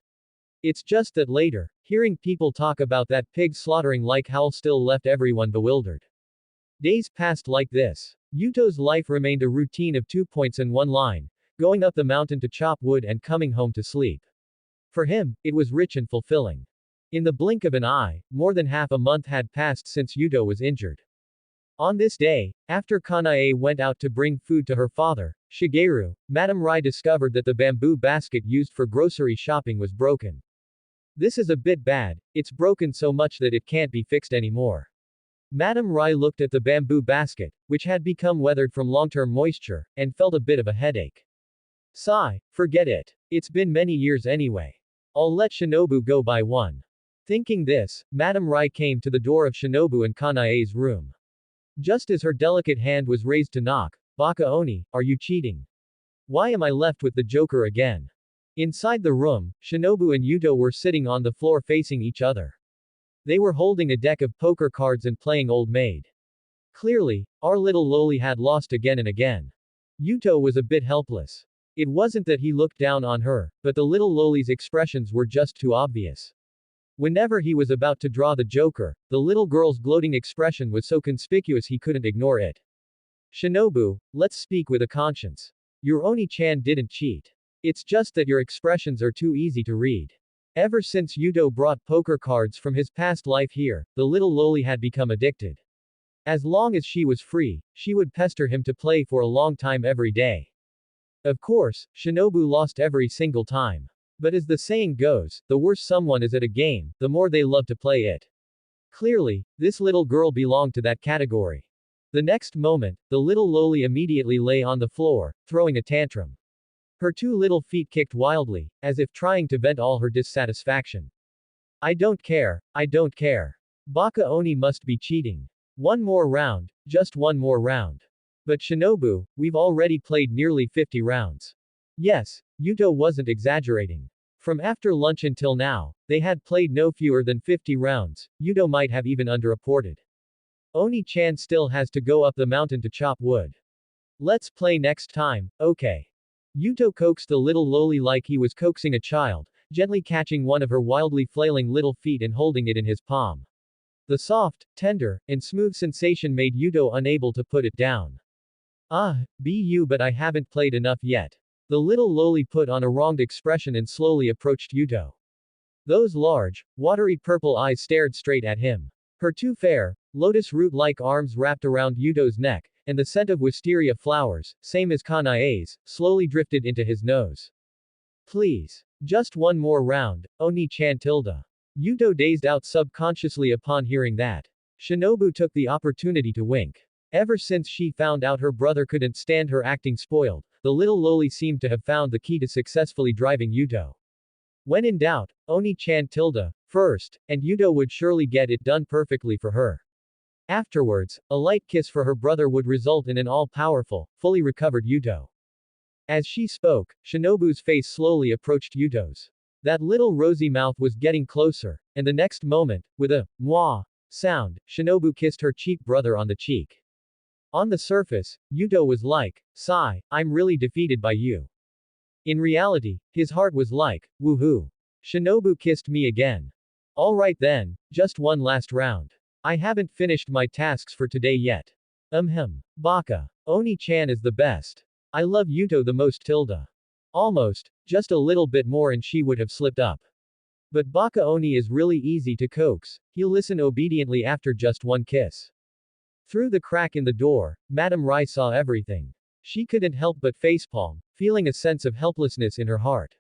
It's just that later, hearing people talk about that pig slaughtering like howl still left everyone bewildered. Days passed like this. Yuto's life remained a routine of 2 points and 1 line, going up the mountain to chop wood and coming home to sleep. For him, it was rich and fulfilling. In the blink of an eye, more than half a month had passed since Yuto was injured. On this day, after Kanae went out to bring food to her father, Shigeru, Madame Rai discovered that the bamboo basket used for grocery shopping was broken. This is a bit bad, it's broken so much that it can't be fixed anymore. Madame Rai looked at the bamboo basket, which had become weathered from long-term moisture, and felt a bit of a headache. Sigh, forget it. It's been many years anyway. I'll let Shinobu go buy one. Thinking this, Madame Rai came to the door of Shinobu and Kanae's room. Just as her delicate hand was raised to knock, Baka Oni, are you cheating? Why am I left with the Joker again? Inside the room, Shinobu and Yuto were sitting on the floor facing each other. They were holding a deck of poker cards and playing Old Maid. Clearly, our little loli had lost again and again. Yuto was a bit helpless. It wasn't that he looked down on her, but the little loli's expressions were just too obvious. Whenever he was about to draw the Joker, the little girl's gloating expression was so conspicuous he couldn't ignore it. Shinobu, let's speak with a conscience. Your Oni-chan didn't cheat. It's just that your expressions are too easy to read. Ever since Yuto brought poker cards from his past life here, the little loli had become addicted. As long as she was free, she would pester him to play for a long time every day. Of course, Shinobu lost every single time. But as the saying goes, the worse someone is at a game, the more they love to play it. Clearly, this little girl belonged to that category. The next moment, the little loli immediately lay on the floor, throwing a tantrum. Her 2 little feet kicked wildly, as if trying to vent all her dissatisfaction. I don't care, I don't care. Baka Oni must be cheating. One more round, just one more round. But Shinobu, we've already played nearly 50 rounds. Yes, Yuto wasn't exaggerating. From after lunch until now, they had played no fewer than 50 rounds, Yuto might have even underreported. Oni-chan still has to go up the mountain to chop wood. Let's play next time, okay. Yuto coaxed the little loli like he was coaxing a child, gently catching one of her wildly flailing little feet and holding it in his palm. The soft, tender, and smooth sensation made Yuto unable to put it down. But I haven't played enough yet. The little loli put on a wronged expression and slowly approached Yuto. Those large, watery purple eyes stared straight at him. Her 2 fair, lotus root-like arms wrapped around Yuto's neck, and the scent of wisteria flowers, same as Kanae's, slowly drifted into his nose. Please. Just one more round, Oni-chan tilde. Yuto dazed out subconsciously upon hearing that. Shinobu took the opportunity to wink. Ever since she found out her brother couldn't stand her acting spoiled, the little loli seemed to have found the key to successfully driving Yuto. When in doubt, Oni-chan tilde, first, and Yuto would surely get it done perfectly for her. Afterwards, a light kiss for her brother would result in an all-powerful, fully recovered Yuto. As she spoke, Shinobu's face slowly approached Yuto's. That little rosy mouth was getting closer, and the next moment, with a mwah sound, Shinobu kissed her cheap brother on the cheek. On the surface, Yuto was like, sigh, I'm really defeated by you. In reality, his heart was like, woohoo. Shinobu kissed me again. Alright then, just one last round. I haven't finished my tasks for today yet. Baka. Oni-chan is the best. I love Yuto the most tilde. Almost, just a little bit more and she would have slipped up. But Baka Oni is really easy to coax, he'll listen obediently after just one kiss. Through the crack in the door, Madame Rai saw everything. She couldn't help but facepalm, feeling a sense of helplessness in her heart.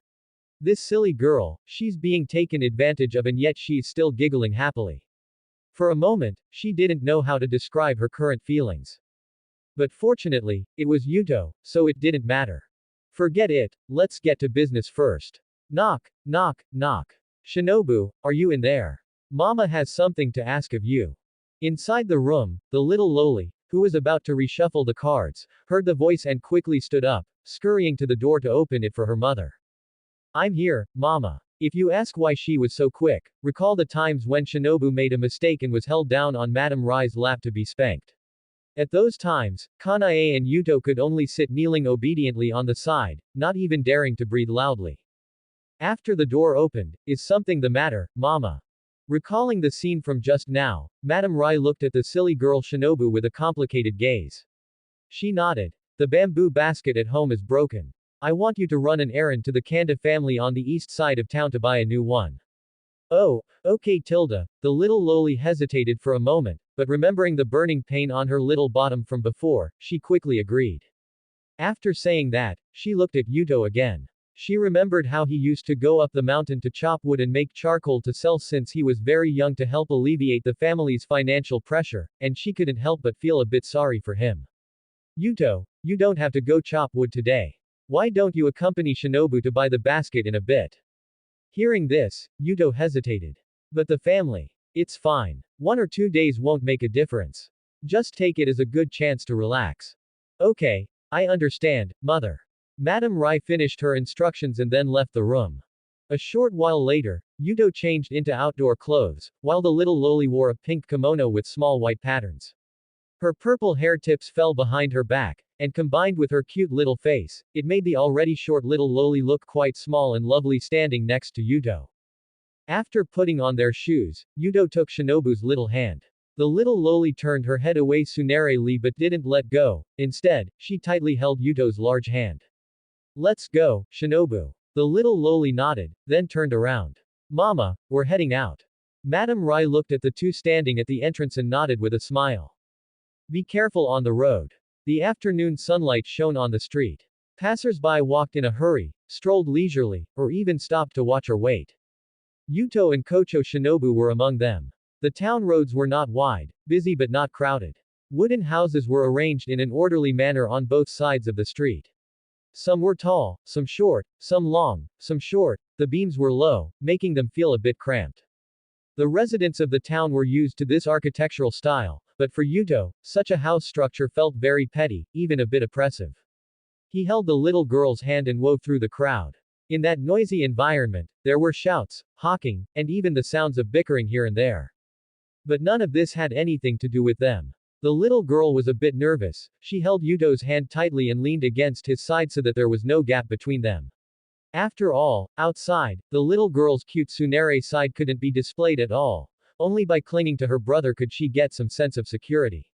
This silly girl, she's being taken advantage of and yet she's still giggling happily. For a moment, she didn't know how to describe her current feelings. But fortunately, it was Yuto, so it didn't matter. Forget it, let's get to business first. Knock, knock, knock. Shinobu, are you in there? Mama has something to ask of you. Inside the room, the little loli, who was about to reshuffle the cards, heard the voice and quickly stood up, scurrying to the door to open it for her mother. I'm here, Mama. If you ask why she was so quick, recall the times when Shinobu made a mistake and was held down on Madame Rai's lap to be spanked. At those times, Kanae and Yuto could only sit kneeling obediently on the side, not even daring to breathe loudly. After the door opened, is something the matter, Mama? Recalling the scene from just now, Madame Rai looked at the silly girl Shinobu with a complicated gaze. She nodded. The bamboo basket at home is broken. I want you to run an errand to the Kanda family on the east side of town to buy a new one. Oh, okay Tilda, the little loli hesitated for a moment, but remembering the burning pain on her little bottom from before, she quickly agreed. After saying that, she looked at Yuto again. She remembered how he used to go up the mountain to chop wood and make charcoal to sell since he was very young to help alleviate the family's financial pressure, and she couldn't help but feel a bit sorry for him. Yuto, you don't have to go chop wood today. Why don't you accompany Shinobu to buy the basket in a bit? Hearing this, Yuto hesitated. But the family. It's fine. 1 or 2 days won't make a difference. Just take it as a good chance to relax. Okay, I understand, mother. Madame Rai finished her instructions and then left the room. A short while later, Yuto changed into outdoor clothes, while the little loli wore a pink kimono with small white patterns. Her purple hair tips fell behind her back, and combined with her cute little face, it made the already short little loli look quite small and lovely standing next to Yuto. After putting on their shoes, Yuto took Shinobu's little hand. The little loli turned her head away sunarely but didn't let go. Instead, she tightly held Yuto's large hand. Let's go, Shinobu. The little loli nodded, then turned around. Mama, we're heading out. Madame Rai looked at the two standing at the entrance and nodded with a smile. Be careful on the road. The afternoon sunlight shone on the street. Passers-by walked in a hurry, strolled leisurely, or even stopped to watch or wait. Yuto and Kocho Shinobu were among them. The town roads were not wide, busy but not crowded. Wooden houses were arranged in an orderly manner on both sides of the street. Some were tall, some short, some long, some short, the beams were low, making them feel a bit cramped. The residents of the town were used to this architectural style, but for Yuto, such a house structure felt very petty, even a bit oppressive. He held the little girl's hand and wove through the crowd. In that noisy environment, there were shouts, hawking, and even the sounds of bickering here and there. But none of this had anything to do with them. The little girl was a bit nervous. She held Yuto's hand tightly and leaned against his side so that there was no gap between them. After all, outside, the little girl's cute Tsunere side couldn't be displayed at all. Only by clinging to her brother could she get some sense of security.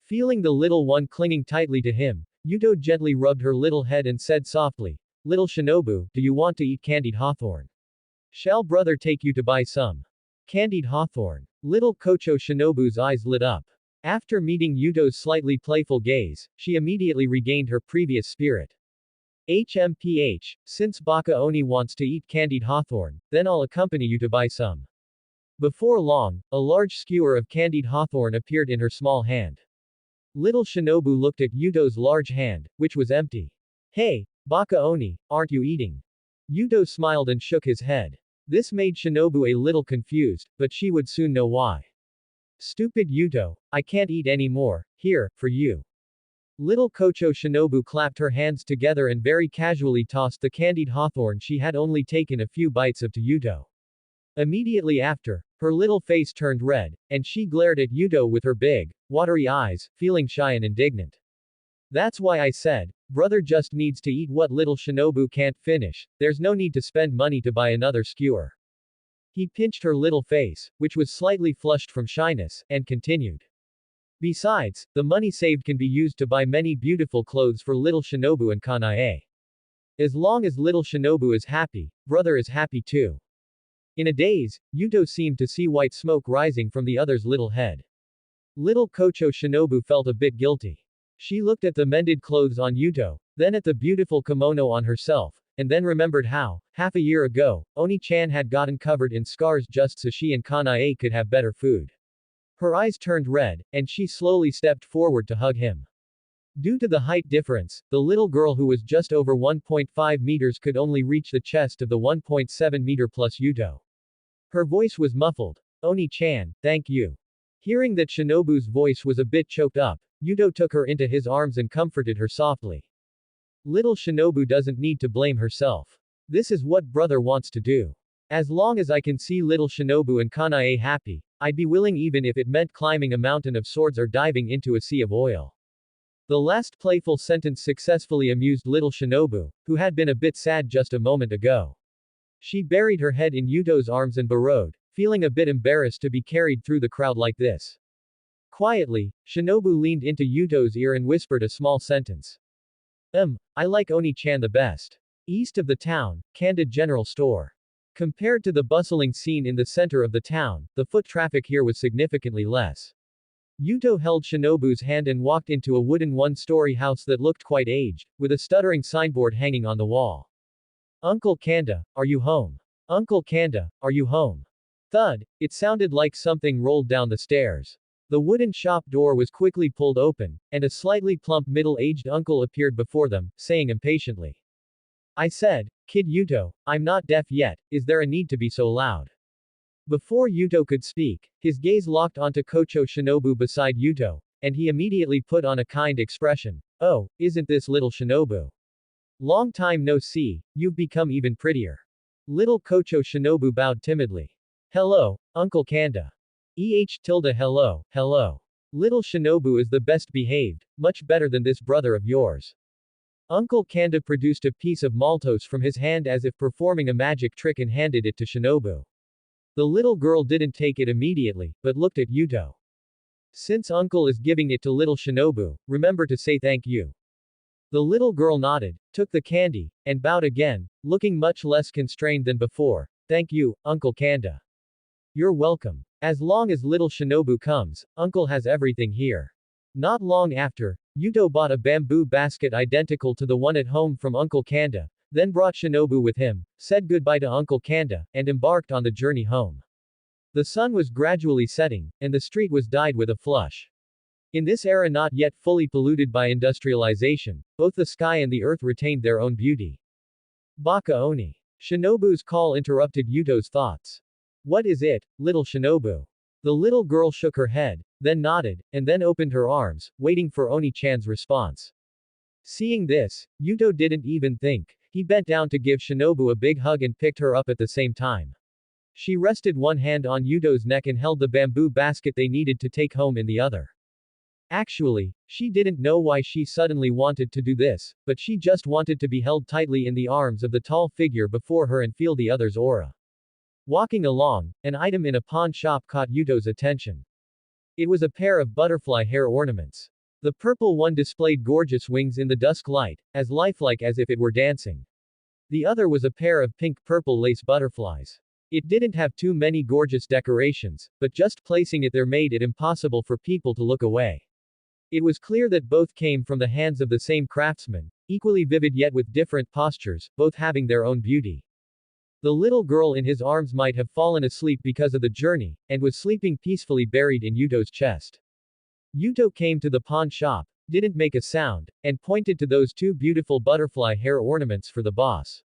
Feeling the little one clinging tightly to him, Yuto gently rubbed her little head and said softly, Little Shinobu, do you want to eat candied hawthorn? Shall brother take you to buy some? Candied hawthorn. Little Kocho Shinobu's eyes lit up. After meeting Yuto's slightly playful gaze, she immediately regained her previous spirit. HMPH, since Baka Oni wants to eat candied hawthorn, then I'll accompany you to buy some. Before long, a large skewer of candied hawthorn appeared in her small hand. Little Shinobu looked at Yuto's large hand, which was empty. Hey, Baka Oni, aren't you eating? Yuto smiled and shook his head. This made Shinobu a little confused, but she would soon know why. Stupid Yuto, I can't eat any more, here, for you. Little Kocho Shinobu clapped her hands together and very casually tossed the candied hawthorn she had only taken a few bites of to Yuto. Immediately after, her little face turned red, and she glared at Yuto with her big, watery eyes, feeling shy and indignant. That's why I said, brother just needs to eat what little Shinobu can't finish, there's no need to spend money to buy another skewer. He pinched her little face, which was slightly flushed from shyness, and continued. Besides, the money saved can be used to buy many beautiful clothes for little Shinobu and Kanae. As long as little Shinobu is happy, brother is happy too. In a daze, Yuto seemed to see white smoke rising from the other's little head. Little Kocho Shinobu felt a bit guilty. She looked at the mended clothes on Yuto, then at the beautiful kimono on herself, and then remembered how, half a year ago, Oni-chan had gotten covered in scars just so she and Kanae could have better food. Her eyes turned red, and she slowly stepped forward to hug him. Due to the height difference, the little girl who was just over 1.5 meters could only reach the chest of the 1.7 meter plus Yuto. Her voice was muffled. Oni-chan, thank you. Hearing that Shinobu's voice was a bit choked up, Yuto took her into his arms and comforted her softly. Little Shinobu doesn't need to blame herself. This is what brother wants to do. As long as I can see little Shinobu and Kanae happy, I'd be willing even if it meant climbing a mountain of swords or diving into a sea of oil. The last playful sentence successfully amused little Shinobu, who had been a bit sad just a moment ago. She buried her head in Yuto's arms and burrowed, feeling a bit embarrassed to be carried through the crowd like this. Quietly, Shinobu leaned into Yuto's ear and whispered a small sentence. I like Oni-chan the best. East of the town, Candid General Store. Compared to the bustling scene in the center of the town, the foot traffic here was significantly less. Yuto held Shinobu's hand and walked into a wooden one-story house that looked quite aged, with a stuttering signboard hanging on the wall. Uncle Kanda, are you home? Uncle Kanda, are you home? Thud, it sounded like something rolled down the stairs. The wooden shop door was quickly pulled open, and a slightly plump middle-aged uncle appeared before them, saying impatiently. I said, Kid Yuto, I'm not deaf yet, is there a need to be so loud? Before Yuto could speak, his gaze locked onto Kocho Shinobu beside Yuto, and he immediately put on a kind expression. Oh, isn't this little Shinobu? Long time no see, you've become even prettier. Little Kocho Shinobu bowed timidly. Hello, Uncle Kanda. Hello, hello. Little Shinobu is the best behaved, much better than this brother of yours. Uncle Kanda produced a piece of maltose from his hand as if performing a magic trick and handed it to Shinobu. The little girl didn't take it immediately, but looked at Yuto. Since uncle is giving it to little Shinobu, remember to say thank you. The little girl nodded, took the candy, and bowed again, looking much less constrained than before. Thank you, Uncle Kanda. You're welcome. As long as little Shinobu comes, uncle has everything here. Not long after, Yuto bought a bamboo basket identical to the one at home from Uncle Kanda, then brought Shinobu with him, said goodbye to Uncle Kanda, and embarked on the journey home. The sun was gradually setting, and the street was dyed with a flush. In this era not yet fully polluted by industrialization, both the sky and the earth retained their own beauty. Baka Oni. Shinobu's call interrupted Yuto's thoughts. What is it, little Shinobu? The little girl shook her head, then nodded, and then opened her arms, waiting for Oni-chan's response. Seeing this, Yuto didn't even think. He bent down to give Shinobu a big hug and picked her up at the same time. She rested one hand on Yuto's neck and held the bamboo basket they needed to take home in the other. Actually, she didn't know why she suddenly wanted to do this, but she just wanted to be held tightly in the arms of the tall figure before her and feel the other's aura. Walking along, an item in a pawn shop caught Yuto's attention. It was a pair of butterfly hair ornaments. The purple one displayed gorgeous wings in the dusk light, as lifelike as if it were dancing. The other was a pair of pink-purple lace butterflies. It didn't have too many gorgeous decorations, but just placing it there made it impossible for people to look away. It was clear that both came from the hands of the same craftsman, equally vivid yet with different postures, both having their own beauty. The little girl in his arms might have fallen asleep because of the journey, and was sleeping peacefully buried in Yuto's chest. Yuto came to the pawn shop, didn't make a sound, and pointed to those two beautiful butterfly hair ornaments for the boss.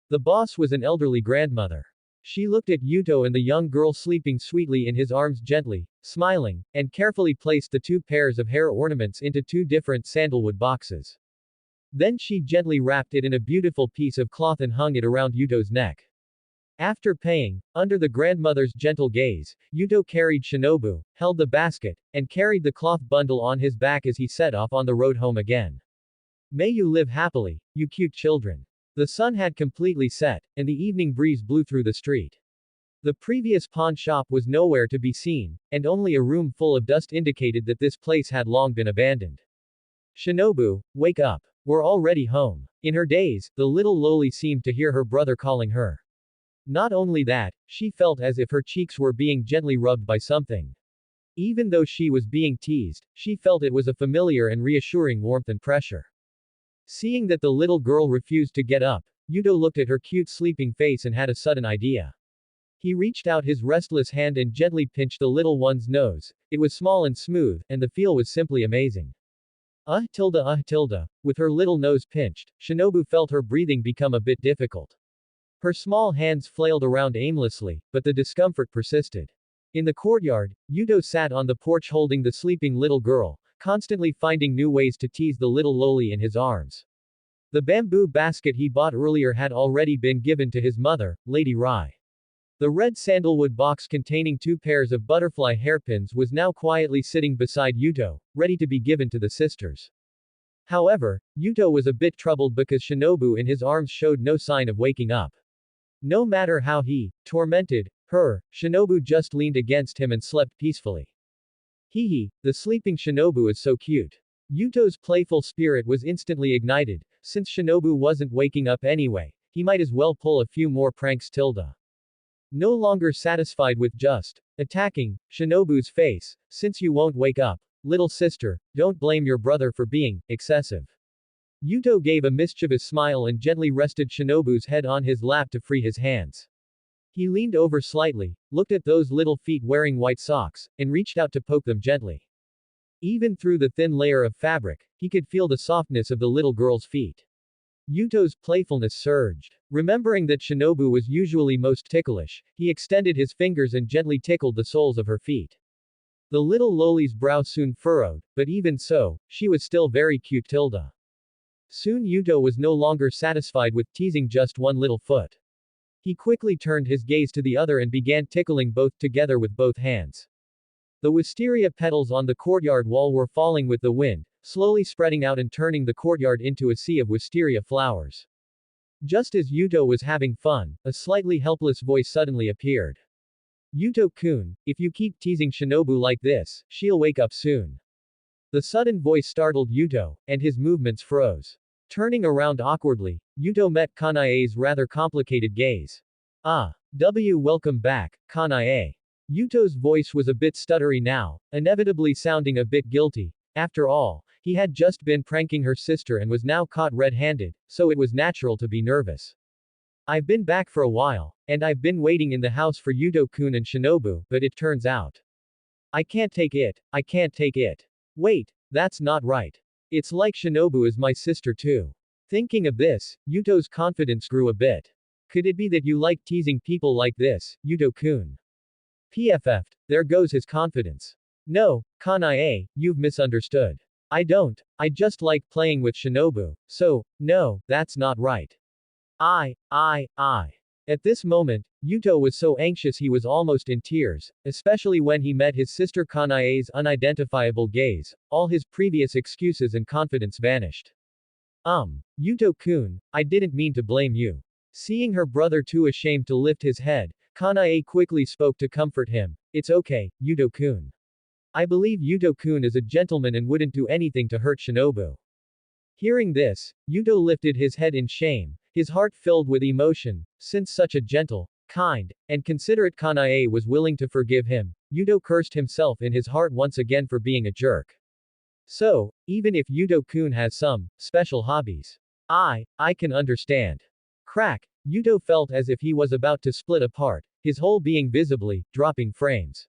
The boss was an elderly grandmother. She looked at Yuto and the young girl sleeping sweetly in his arms gently, smiling, and carefully placed the two pairs of hair ornaments into two different sandalwood boxes. Then she gently wrapped it in a beautiful piece of cloth and hung it around Yuto's neck. After paying, under the grandmother's gentle gaze, Yuto carried Shinobu, held the basket, and carried the cloth bundle on his back as he set off on the road home again. May you live happily, you cute children. The sun had completely set, and the evening breeze blew through the street. The previous pawn shop was nowhere to be seen, and only a room full of dust indicated that this place had long been abandoned. Shinobu, wake up. We're already home. In her daze, the little loli seemed to hear her brother calling her. Not only that, she felt as if her cheeks were being gently rubbed by something. Even though she was being teased, she felt it was a familiar and reassuring warmth and pressure. Seeing that the little girl refused to get up, Yuto looked at her cute sleeping face and had a sudden idea. He reached out his restless hand and gently pinched the little one's nose. It was small and smooth, and the feel was simply amazing. Tilda. With her little nose pinched, Shinobu felt her breathing become a bit difficult. Her small hands flailed around aimlessly, but the discomfort persisted. In the courtyard, Yuto sat on the porch holding the sleeping little girl, constantly finding new ways to tease the little loli in his arms. The bamboo basket he bought earlier had already been given to his mother, Lady Rai. The red sandalwood box containing 2 pairs of butterfly hairpins was now quietly sitting beside Yuto, ready to be given to the sisters. However, Yuto was a bit troubled because Shinobu in his arms showed no sign of waking up. No matter how he tormented her, Shinobu just leaned against him and slept peacefully. The sleeping Shinobu is so cute. Yuto's playful spirit was instantly ignited. Since Shinobu wasn't waking up anyway, he might as well pull a few more pranks. No longer satisfied with just attacking Shinobu's face, since you won't wake up, little sister, don't blame your brother for being excessive. Yuto gave a mischievous smile and gently rested Shinobu's head on his lap to free his hands. He leaned over slightly, looked at those little feet wearing white socks, and reached out to poke them gently. Even through the thin layer of fabric, he could feel the softness of the little girl's feet. Yuto's playfulness surged. Remembering that Shinobu was usually most ticklish, he extended his fingers and gently tickled the soles of her feet. The little loli's brow soon furrowed, but even so, she was still very cute. Soon Yuto was no longer satisfied with teasing just one little foot. He quickly turned his gaze to the other and began tickling both together with both hands. The wisteria petals on the courtyard wall were falling with the wind, slowly spreading out and turning the courtyard into a sea of wisteria flowers. Just as Yuto was having fun, a slightly helpless voice suddenly appeared. Yuto-kun, if you keep teasing Shinobu like this, she'll wake up soon. The sudden voice startled Yuto, and his movements froze. Turning around awkwardly, Yuto met Kanae's rather complicated gaze. Welcome back, Kanae. Yuto's voice was a bit stuttery now, inevitably sounding a bit guilty. After all, he had just been pranking her sister and was now caught red-handed, so it was natural to be nervous. I've been back for a while, and I've been waiting in the house for Yuto-kun and Shinobu, but it turns out. I can't take it. Wait, that's not right. It's like Shinobu is my sister too. Thinking of this, Yuto's confidence grew a bit. Could it be that you like teasing people like this, Yuto-kun? PFF'd, there goes his confidence. No, Kanae, you've misunderstood. I don't, I just like playing with Shinobu, so, no, that's not right. I. At this moment, Yuto was so anxious he was almost in tears, especially when he met his sister Kanae's unidentifiable gaze. All his previous excuses and confidence vanished. Yuto-kun, I didn't mean to blame you. Seeing her brother too ashamed to lift his head, Kanae quickly spoke to comfort him. It's okay, Yuto-kun. I believe Yuto-kun is a gentleman and wouldn't do anything to hurt Shinobu. Hearing this, Yuto lifted his head in shame, his heart filled with emotion. Since such a gentle, kind, and considerate Kanae was willing to forgive him, Yuto cursed himself in his heart once again for being a jerk. So, even if Yuto-kun has some special hobbies, I can understand. Crack, Yuto felt as if he was about to split apart, his whole being visibly dropping frames.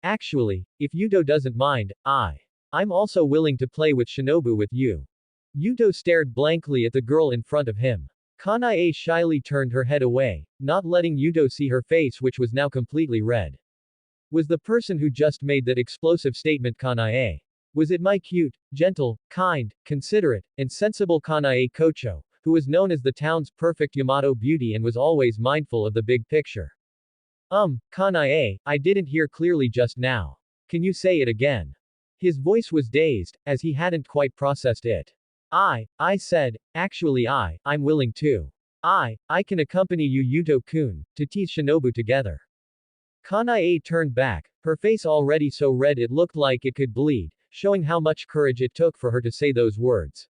Actually, if Yuto doesn't mind, I'm also willing to play with Shinobu with you. Yuto stared blankly at the girl in front of him. Kanae shyly turned her head away, not letting Yuto see her face, which was now completely red. Was the person who just made that explosive statement Kanae? Was it my cute, gentle, kind, considerate, and sensible Kanae Kocho, who was known as the town's perfect Yamato beauty and was always mindful of the big picture? Kanae, I didn't hear clearly just now. Can you say it again? His voice was dazed, as he hadn't quite processed it. I said, actually I'm willing to. I can accompany you Yuto-kun, to tease Shinobu together. Kanae turned back, her face already so red it looked like it could bleed, showing how much courage it took for her to say those words.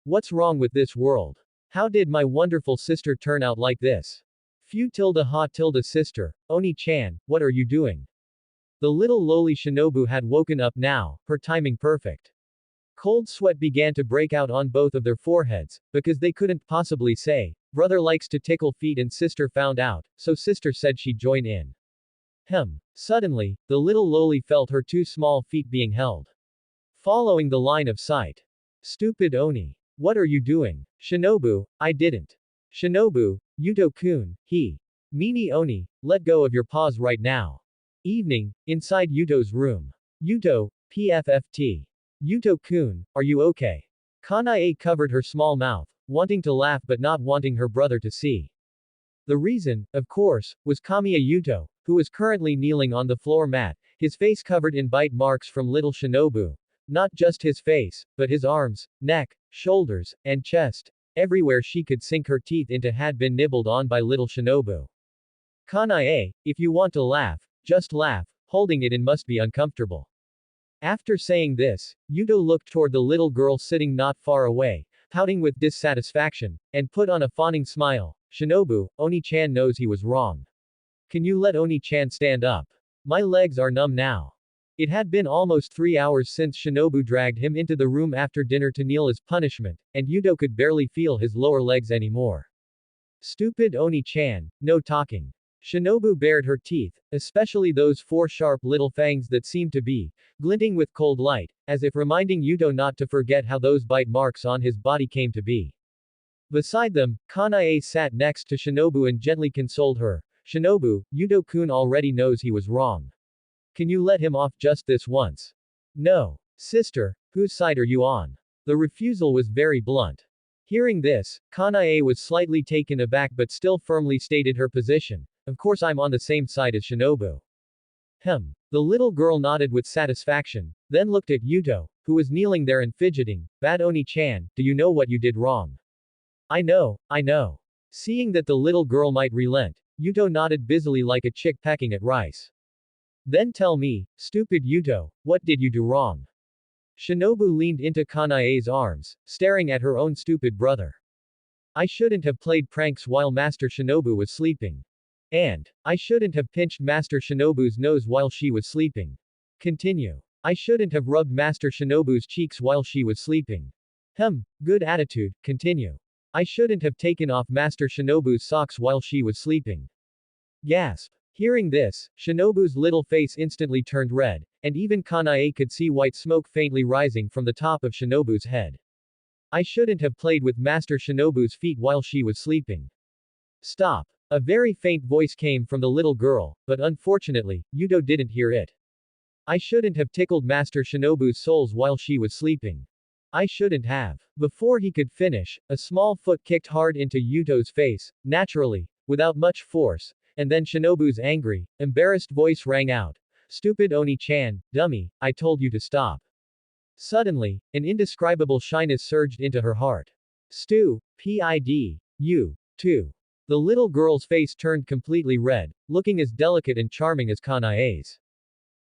What's wrong with this world? How did my wonderful sister turn out like this? Sister, Oni-chan, what are you doing? The little loli Shinobu had woken up now, her timing perfect. Cold sweat began to break out on both of their foreheads, because they couldn't possibly say, brother likes to tickle feet and sister found out, so sister said she'd join in. Suddenly, the little loli felt her two small feet being held. Following the line of sight. Stupid Oni. What are you doing? Shinobu, I didn't. Shinobu, Yuto-kun, he. Meanie Oni, let go of your paws right now. Evening, inside Yuto's room. Yuto, PFFT. Yuto-kun, are you okay? Kanae covered her small mouth, wanting to laugh but not wanting her brother to see. The reason, of course, was Kamiya Yuto, who was currently kneeling on the floor mat, his face covered in bite marks from little Shinobu. Not just his face, but his arms, neck, shoulders, and chest. Everywhere she could sink her teeth into had been nibbled on by little Shinobu. Kanae, if you want to laugh, just laugh, holding it in must be uncomfortable. After saying this, Yuto looked toward the little girl sitting not far away, pouting with dissatisfaction, and put on a fawning smile. Shinobu, Oni-chan knows he was wrong. Can you let Oni-chan stand up? My legs are numb now. It had been almost 3 hours since Shinobu dragged him into the room after dinner to kneel as punishment, and Yuto could barely feel his lower legs anymore. Stupid Oni-chan, no talking. Shinobu bared her teeth, especially those 4 sharp little fangs that seemed to be glinting with cold light, as if reminding Yuto not to forget how those bite marks on his body came to be. Beside them, Kanae sat next to Shinobu and gently consoled her. Shinobu, Yuto-kun already knows he was wrong. Can you let him off just this once? No. Sister, whose side are you on? The refusal was very blunt. Hearing this, Kanae was slightly taken aback but still firmly stated her position. Of course I'm on the same side as Shinobu. The little girl nodded with satisfaction, then looked at Yuto, who was kneeling there and fidgeting. Bad Oni-chan, do you know what you did wrong? I know. Seeing that the little girl might relent, Yuto nodded busily like a chick pecking at rice. Then tell me, stupid Yuto, what did you do wrong? Shinobu leaned into Kanae's arms, staring at her own stupid brother. I shouldn't have played pranks while Master Shinobu was sleeping. And, I shouldn't have pinched Master Shinobu's nose while she was sleeping. Continue. I shouldn't have rubbed Master Shinobu's cheeks while she was sleeping. Good attitude, continue. I shouldn't have taken off Master Shinobu's socks while she was sleeping. Gasp. Hearing this, Shinobu's little face instantly turned red, and even Kanae could see white smoke faintly rising from the top of Shinobu's head. I shouldn't have played with Master Shinobu's feet while she was sleeping. Stop. A very faint voice came from the little girl, but unfortunately, Yuto didn't hear it. I shouldn't have tickled Master Shinobu's soles while she was sleeping. I shouldn't have. Before he could finish, a small foot kicked hard into Yuto's face, naturally, without much force, and then Shinobu's angry, embarrassed voice rang out. Stupid Oni-chan, dummy, I told you to stop. Suddenly, an indescribable shyness surged into her heart. You, too. The little girl's face turned completely red, looking as delicate and charming as Kanae's.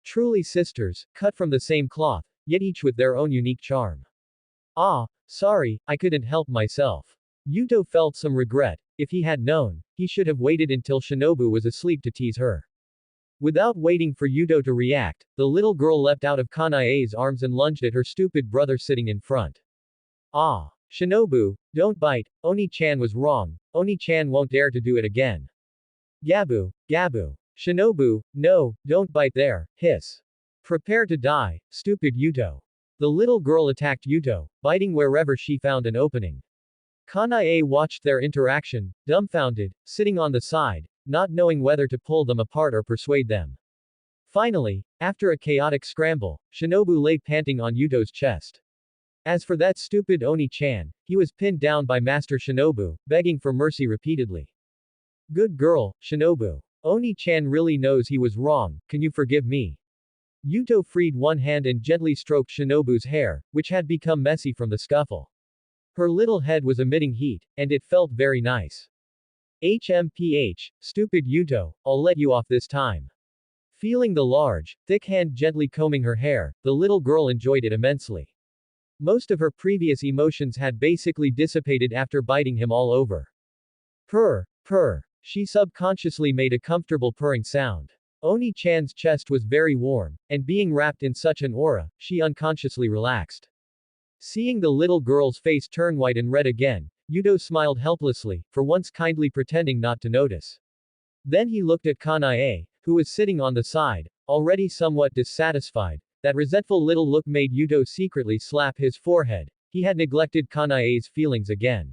Truly sisters, cut from the same cloth, yet each with their own unique charm. Sorry, I couldn't help myself. Yuto felt some regret. If he had known, he should have waited until Shinobu was asleep to tease her. Without waiting for Yuto to react, the little girl leapt out of Kanae's arms and lunged at her stupid brother sitting in front. Shinobu, don't bite, Oni-chan was wrong, Oni-chan won't dare to do it again. Gabu. Shinobu, no, don't bite there, hiss. Prepare to die, stupid Yuto. The little girl attacked Yuto, biting wherever she found an opening. Kanae watched their interaction, dumbfounded, sitting on the side, not knowing whether to pull them apart or persuade them. Finally, after a chaotic scramble, Shinobu lay panting on Yuto's chest. As for that stupid Oni-chan, he was pinned down by Master Shinobu, begging for mercy repeatedly. Good girl, Shinobu. Oni-chan really knows he was wrong, can you forgive me? Yuto freed one hand and gently stroked Shinobu's hair, which had become messy from the scuffle. Her little head was emitting heat, and it felt very nice. Stupid Yuto, I'll let you off this time. Feeling the large, thick hand gently combing her hair, the little girl enjoyed it immensely. Most of her previous emotions had basically dissipated after biting him all over. Purr. She subconsciously made a comfortable purring sound. Oni-chan's chest was very warm, and being wrapped in such an aura, she unconsciously relaxed. Seeing the little girl's face turn white and red again, Yudo smiled helplessly, for once kindly pretending not to notice. Then he looked at Kanae, who was sitting on the side, already somewhat dissatisfied. That resentful little look made Yudo secretly slap his forehead. He had neglected Kanae's feelings again.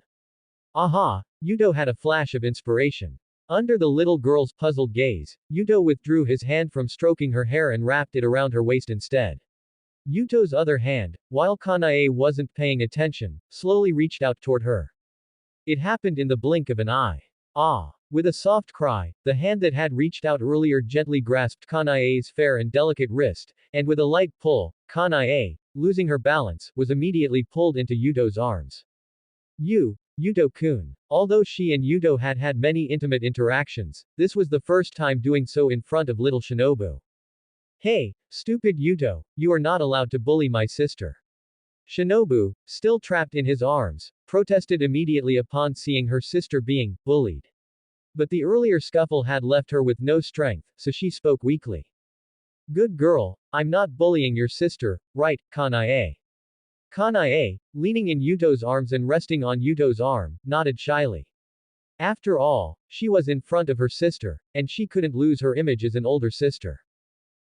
Aha! Yudo had a flash of inspiration. Under the little girl's puzzled gaze, Yudo withdrew his hand from stroking her hair and wrapped it around her waist instead. Yuto's other hand, while Kanae wasn't paying attention, slowly reached out toward her. It happened in the blink of an eye. Ah! With a soft cry, the hand that had reached out earlier gently grasped Kanae's fair and delicate wrist, and with a light pull, Kanae, losing her balance, was immediately pulled into Yuto's arms. Yuto-kun. Although she and Yuto had had many intimate interactions, this was the first time doing so in front of little Shinobu. Hey, stupid Yuto, you are not allowed to bully my sister. Shinobu, still trapped in his arms, protested immediately upon seeing her sister being bullied. But the earlier scuffle had left her with no strength, so she spoke weakly. Good girl, I'm not bullying your sister, right, Kanae? Kanae, leaning in Yuto's arms and resting on Yuto's arm, nodded shyly. After all, she was in front of her sister, and she couldn't lose her image as an older sister.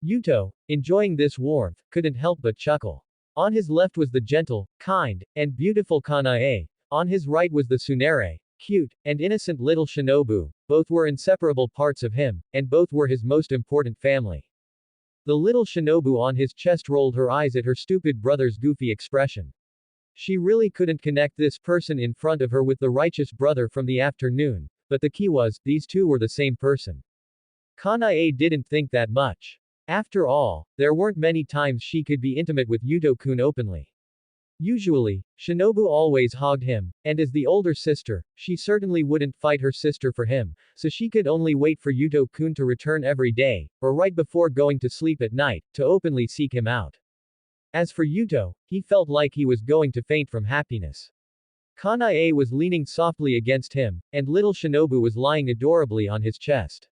Yuto, enjoying this warmth, couldn't help but chuckle. On his left was the gentle, kind, and beautiful Kanae. On his right was the tsundere, cute, and innocent little Shinobu. Both were inseparable parts of him, and both were his most important family. The little Shinobu on his chest rolled her eyes at her stupid brother's goofy expression. She really couldn't connect this person in front of her with the righteous brother from the afternoon, but the key was, these two were the same person. Kanae didn't think that much. After all, there weren't many times she could be intimate with Yuto-kun openly. Usually, Shinobu always hogged him, and as the older sister, she certainly wouldn't fight her sister for him, so she could only wait for Yuto-kun to return every day, or right before going to sleep at night, to openly seek him out. As for Yuto, he felt like he was going to faint from happiness. Kanae was leaning softly against him, and little Shinobu was lying adorably on his chest.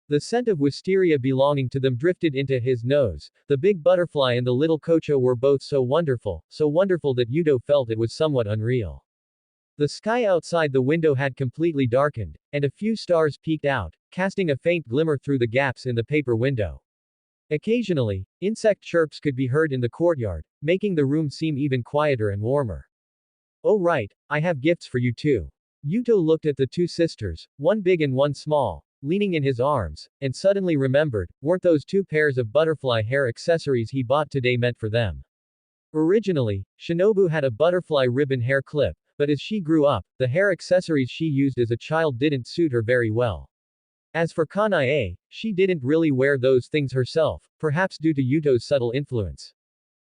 The scent of wisteria belonging to them drifted into his nose. The big butterfly and the little kocho were both so wonderful that Yuto felt it was somewhat unreal. The sky outside the window had completely darkened, and a few stars peeked out, casting a faint glimmer through the gaps in the paper window. Occasionally, insect chirps could be heard in the courtyard, making the room seem even quieter and warmer. Oh right, I have gifts for you too. Yuto looked at the two sisters, one big and one small, leaning in his arms, and suddenly remembered, weren't those two pairs of butterfly hair accessories he bought today meant for them? Originally, Shinobu had a butterfly ribbon hair clip, but as she grew up, the hair accessories she used as a child didn't suit her very well. As for Kanae, she didn't really wear those things herself, perhaps due to Yuto's subtle influence.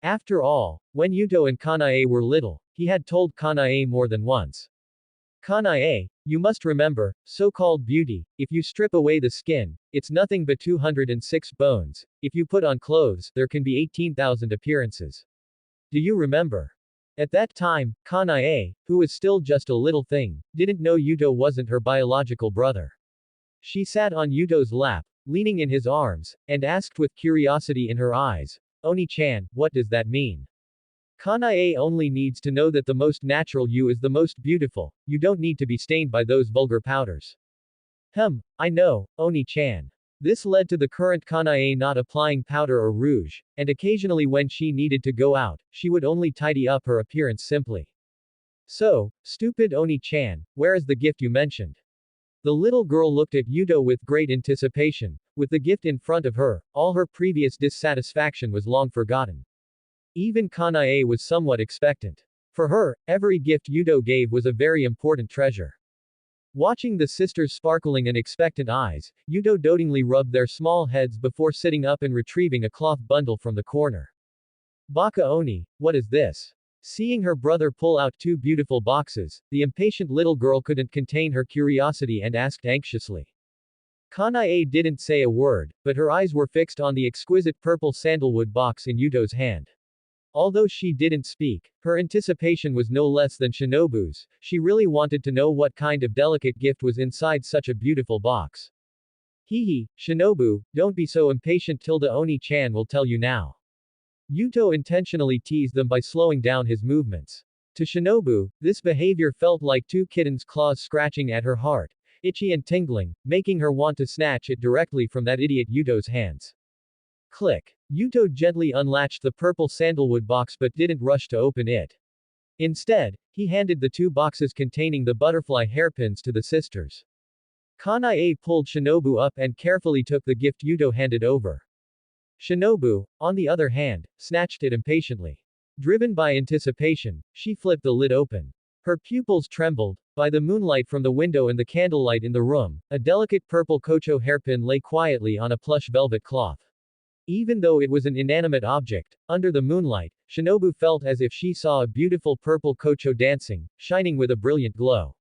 After all, when Yuto and Kanae were little, he had told Kanae more than once. Kanae, you must remember, so-called beauty, if you strip away the skin, it's nothing but 206 bones, if you put on clothes, there can be 18,000 appearances. Do you remember? At that time, Kanae, who was still just a little thing, didn't know Yuto wasn't her biological brother. She sat on Yuto's lap, leaning in his arms, and asked with curiosity in her eyes, Oni-chan, what does that mean? Kanae only needs to know that the most natural you is the most beautiful, you don't need to be stained by those vulgar powders. I know, Oni-chan. This led to the current Kanae not applying powder or rouge, and occasionally when she needed to go out, she would only tidy up her appearance simply. So, stupid Oni-chan, where is the gift you mentioned? The little girl looked at Yuto with great anticipation. With the gift in front of her, all her previous dissatisfaction was long forgotten. Even Kanae was somewhat expectant. For her, every gift Yuto gave was a very important treasure. Watching the sisters' sparkling and expectant eyes, Yuto dotingly rubbed their small heads before sitting up and retrieving a cloth bundle from the corner. Baka Oni, what is this? Seeing her brother pull out two beautiful boxes, the impatient little girl couldn't contain her curiosity and asked anxiously. Kanae didn't say a word, but her eyes were fixed on the exquisite purple sandalwood box in Yuto's hand. Although she didn't speak, her anticipation was no less than Shinobu's. She really wanted to know what kind of delicate gift was inside such a beautiful box. Shinobu, don't be so impatient, Tilda Oni-chan will tell you now. Yuto intentionally teased them by slowing down his movements. To Shinobu, this behavior felt like two kittens' claws scratching at her heart, itchy and tingling, making her want to snatch it directly from that idiot Yuto's hands. Click. Yuto gently unlatched the purple sandalwood box but didn't rush to open it. Instead, he handed the two boxes containing the butterfly hairpins to the sisters. Kanae pulled Shinobu up and carefully took the gift Yuto handed over. Shinobu, on the other hand, snatched it impatiently. Driven by anticipation, she flipped the lid open. Her pupils trembled. By the moonlight from the window and the candlelight in the room, a delicate purple kocho hairpin lay quietly on a plush velvet cloth. Even though it was an inanimate object, under the moonlight, Shinobu felt as if she saw a beautiful purple kocho dancing, shining with a brilliant glow.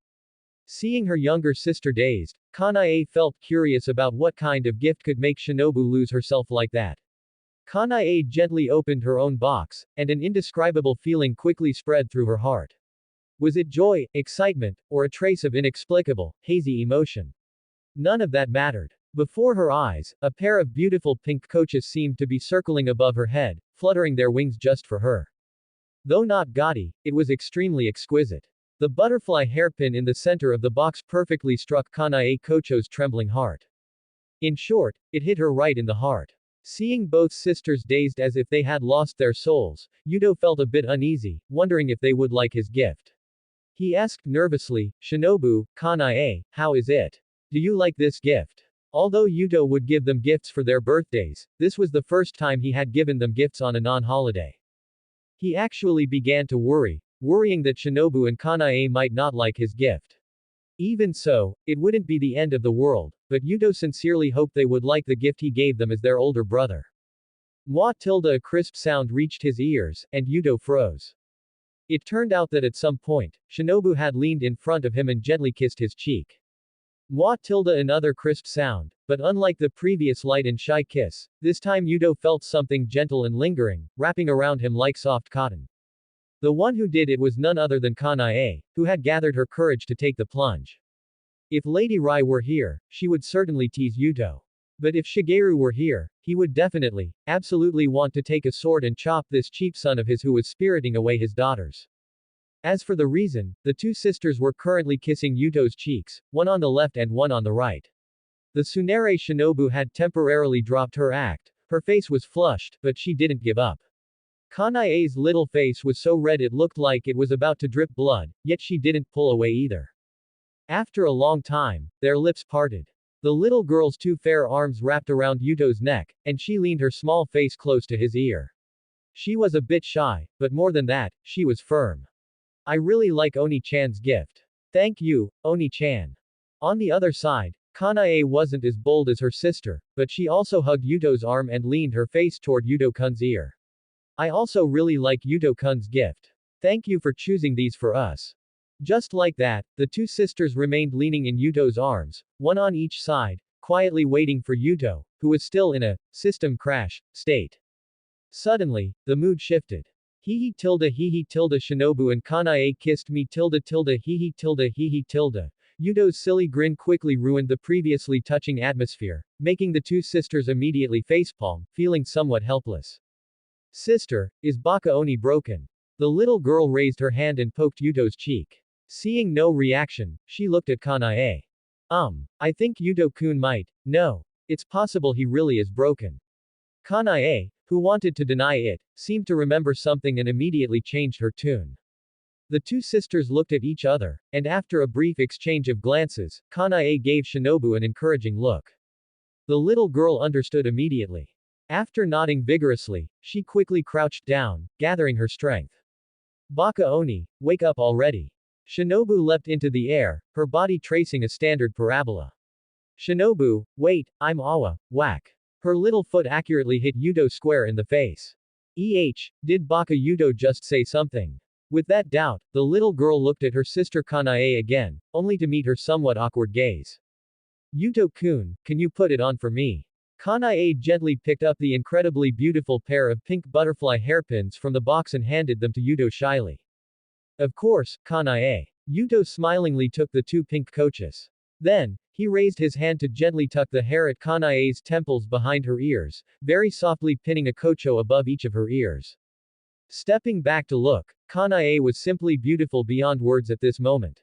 Seeing her younger sister dazed, Kanae felt curious about what kind of gift could make Shinobu lose herself like that. Kanae gently opened her own box, and an indescribable feeling quickly spread through her heart. Was it joy, excitement, or a trace of inexplicable, hazy emotion? None of that mattered. Before her eyes, a pair of beautiful pink coaches seemed to be circling above her head, fluttering their wings just for her. Though not gaudy, it was extremely exquisite. The butterfly hairpin in the center of the box perfectly struck Kanae Kocho's trembling heart. In short, it hit her right in the heart. Seeing both sisters dazed as if they had lost their souls, Yuto felt a bit uneasy, wondering if they would like his gift. He asked nervously, Shinobu, Kanae, how is it? Do you like this gift? Although Yuto would give them gifts for their birthdays, this was the first time he had given them gifts on a non-holiday. He actually began to worrying that Shinobu and Kanae might not like his gift. Even so, it wouldn't be the end of the world, but Yuto sincerely hoped they would like the gift he gave them as their older brother. Mwah tilde a crisp sound reached his ears, and Yuto froze. It turned out that at some point, Shinobu had leaned in front of him and gently kissed his cheek. Mwah tilde another crisp sound, but unlike the previous light and shy kiss, this time Yuto felt something gentle and lingering, wrapping around him like soft cotton. The one who did it was none other than Kanae, who had gathered her courage to take the plunge. If Lady Rai were here, she would certainly tease Yuto. But if Shigeru were here, he would definitely, absolutely want to take a sword and chop this cheap son of his who was spiriting away his daughters. As for the reason, the two sisters were currently kissing Yuto's cheeks, one on the left and one on the right. The tsundere Shinobu had temporarily dropped her act, her face was flushed, but she didn't give up. Kanae's little face was so red it looked like it was about to drip blood, yet she didn't pull away either. After a long time, their lips parted. The little girl's two fair arms wrapped around Yuto's neck, and she leaned her small face close to his ear. She was a bit shy, but more than that, she was firm. I really like Oni-chan's gift. Thank you, Oni-chan. On the other side, Kanae wasn't as bold as her sister, but she also hugged Yuto's arm and leaned her face toward Yuto-kun's ear. I also really like Yuto-kun's gift. Thank you for choosing these for us. Just like that, the two sisters remained leaning in Yuto's arms, one on each side, quietly waiting for Yuto, who was still in a system crash state. Suddenly, the mood shifted. Hee tilde Shinobu and Kanae kissed me tilde hee tilde. Yuto's silly grin quickly ruined the previously touching atmosphere, making the two sisters immediately facepalm, feeling somewhat helpless. Sister, is Baka Oni broken? The little girl raised her hand and poked Yuto's cheek. Seeing no reaction, she looked at Kanae. I think Yuto-kun might. No. It's possible he really is broken. Kanae, who wanted to deny it, seemed to remember something and immediately changed her tune. The two sisters looked at each other, and after a brief exchange of glances, Kanae gave Shinobu an encouraging look. The little girl understood immediately. After nodding vigorously, she quickly crouched down, gathering her strength. Baka Oni, wake up already. Shinobu leapt into the air, her body tracing a standard parabola. Shinobu, wait, I'm Awa, whack. Her little foot accurately hit Yuto square in the face. Did Baka Yuto just say something? With that doubt, the little girl looked at her sister Kanae again, only to meet her somewhat awkward gaze. Yuto-kun, can you put it on for me? Kanae gently picked up the incredibly beautiful pair of pink butterfly hairpins from the box and handed them to Yuto shyly. Of course, Kanae. Yuto smilingly took the two pink coaches. Then, He raised his hand to gently tuck the hair at Kanae's temples behind her ears, very softly pinning a kocho above each of her ears. Stepping back to look, Kanae was simply beautiful beyond words at this moment.